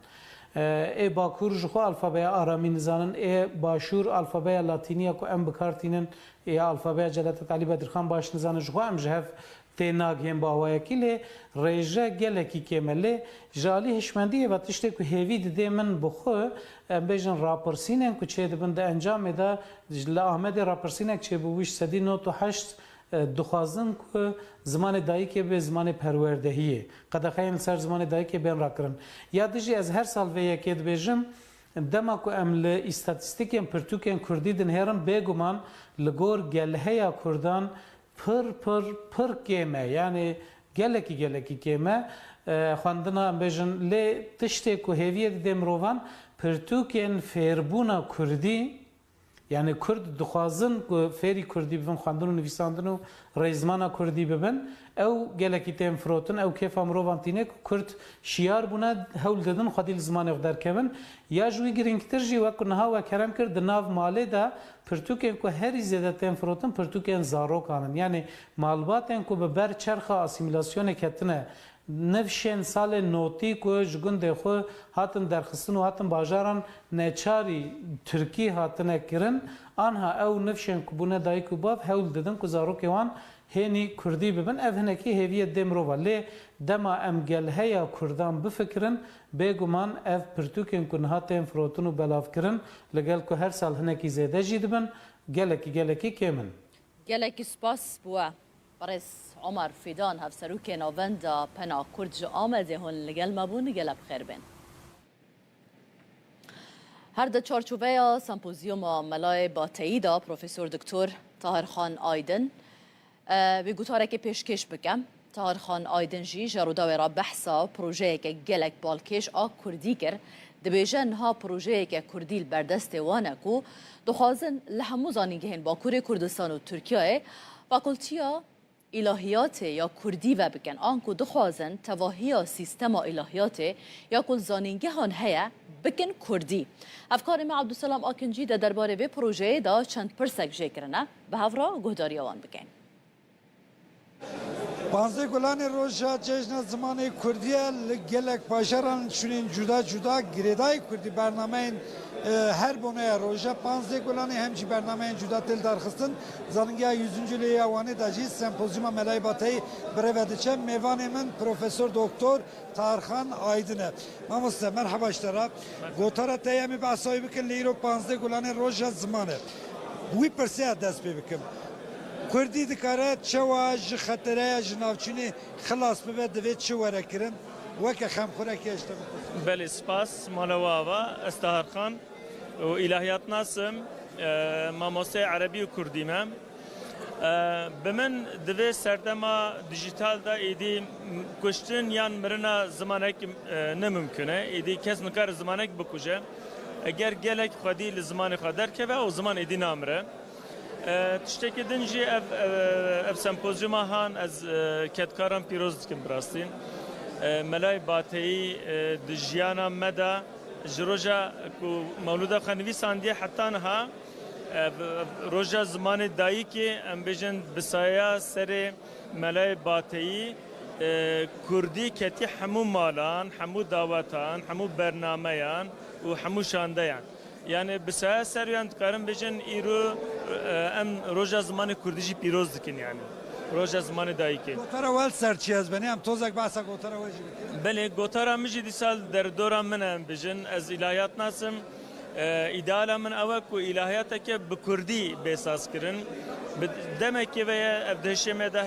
Bakur ji xwe alfabeya aramî nizanin başûr alfabeya latîniya ku em bikartînin alfabeya Celadet Alî Bedirxan baş nizanin ji xwe em ji hev tê nagihên bi awayekî lê rêje gelekî kêm e lê ji alî hişmendiyê ve tiştê ku hêvî didê min bi xwe em bêjin rapirsînên ku çê dibin di encamê de li Amedê rapirsînek çêbû ji sedî not û heşt dixwazin ku zimanê dayîkê bê zimanê perwerdehiyê qedexeyên li ser zimanê dayîkê bên rakirin ya dijî ez her sal vê yekê dibêjim dema ku em li îstatîstîkên pirtûkên Kurdî dinêrin bêguman li gor gelheya Kurdan pir kêm e yani gelekî kêm e xwendina em bêjin lê tiştê ku hêviye didê mirovan pirtûkên fêrbûna Kurdî yani Kurd dixwazin ku fêrî Kurdî bibin xwendin û nivîsandin û rêzmana Kurdî bibin ew gelekî tên firotin ew kêfa mirovan tîne ku Kurd şiyar bûne hewl didin xwedî li zimanê xwe derkevin ya ji wî girîngtir jî wek ku niha we kerem kir di nav malê de pirtûkên ku herî zêde tên firotin pirtûkên zarokan in yani malbatên ku bi ber çerxa asîmîlasyonê ketine nefşên salê notî ku ji gundê xwe hatin derxistin û hatin bajaran neçarî Tirkî hatine kirin anha ew nefşên ku bûne dayîk û bav hewl didin ku zarokê wan hênî Kurdî bibin ev hinekî hêviye dê mirova lê dema em gelheya Kurdan bifikirin bêguman ev pirtûkên ku niha tên firotin û belavkirin li gel ku her sal hinekî zêde jî dibin gelekî kêmin gelekî spas bûye برز عمر فیدان هفسروکê navenda pena Kurd ji Amedê hûn li gel me bûn gelek xêr bên. Her di çarçoveya sempozyuma Melayê Bateyî da Profesör Doktor Tahirxan Aydin vê gotarekê pêşkêş bikim. Tahirxan Aydin jî ji rûdawê re behsa projeyeke gelek balkêş a Kurdî kir. Dibêje niha projeyeke Kurdî li berdestê wan e ku dixwazin li hemû zanîngehên Bakurê Kurdistan û Tirkiyeyê fakultiya İlahiyatê ya Kurdî ve bikin an ku dixwazin tevahiya sîstema îlahiyatê ya ku zanîngehan heye bikin Kurdî. Hevkarê me Abdûselam Akincî de derbarê vê projeyê da çend pirsek jê kirine bi hevra guhdariya wan bikin. Bazı Gulanê roja cejna zimanê Kurdiye li gelek bajaran çûnên cuda girêdayê Kurdî bernameyên her bonaya roja Panzê Gulanê hem jî bernameyên cuda tel darxistin zanîngeya 100. lêya wanê da jî sempozyuma Melayê Bateyî birêve diçe mêvanê min Profesör Doktor Tahirxan Aydin e. Mamoste merheba iştera. Gotara te yemî behsayî bikin li îro Panzê Gulanê roja ziman e. Wî pirsiya dest pê bikim. Kurdî dikare çewa ji xetereya ji navçînê xilas bibe divê çi were kirin weke xemxurekê işte Belê spas malewava ez Tahirxan û îlahiyat nasim mamoste Erebî û Kurdî me بمن دوی سردما دیجیتال دا ایدی کشتن یان مرنا زمانک نممکنه ایدی کس نکار زمانک بکوجه اگر گلک خودی لزمان خودر که و او زمان ایدی نامره تشتکی دنجی اف سمپوزیوم هان از کتکاران پیروز دکم براستین ملای باتی دجیانا مدا جروجا کو مولودا خنوی ساندیه حتی نها روجا زمان دایی که ام بیجن بسایا سر ملای باتی کردی کتی همو مالان همو دعوتان همو برنامهان و همو شاندهان yani بسایا سریان دکارم بیجن ایرو ام روجا زمان کردیجی پیروز دکن yani روجا زمان دایی که گوتارا ول سرچی از بنی ام توزک بحثا گوتارا وجی بله گوتارا مجی دی سال در دوران من ام بیجن از الهیات ناسم ایدالا من اوه کو الهیاتا که بکردی بساز کرن demek ki veya evdeşemede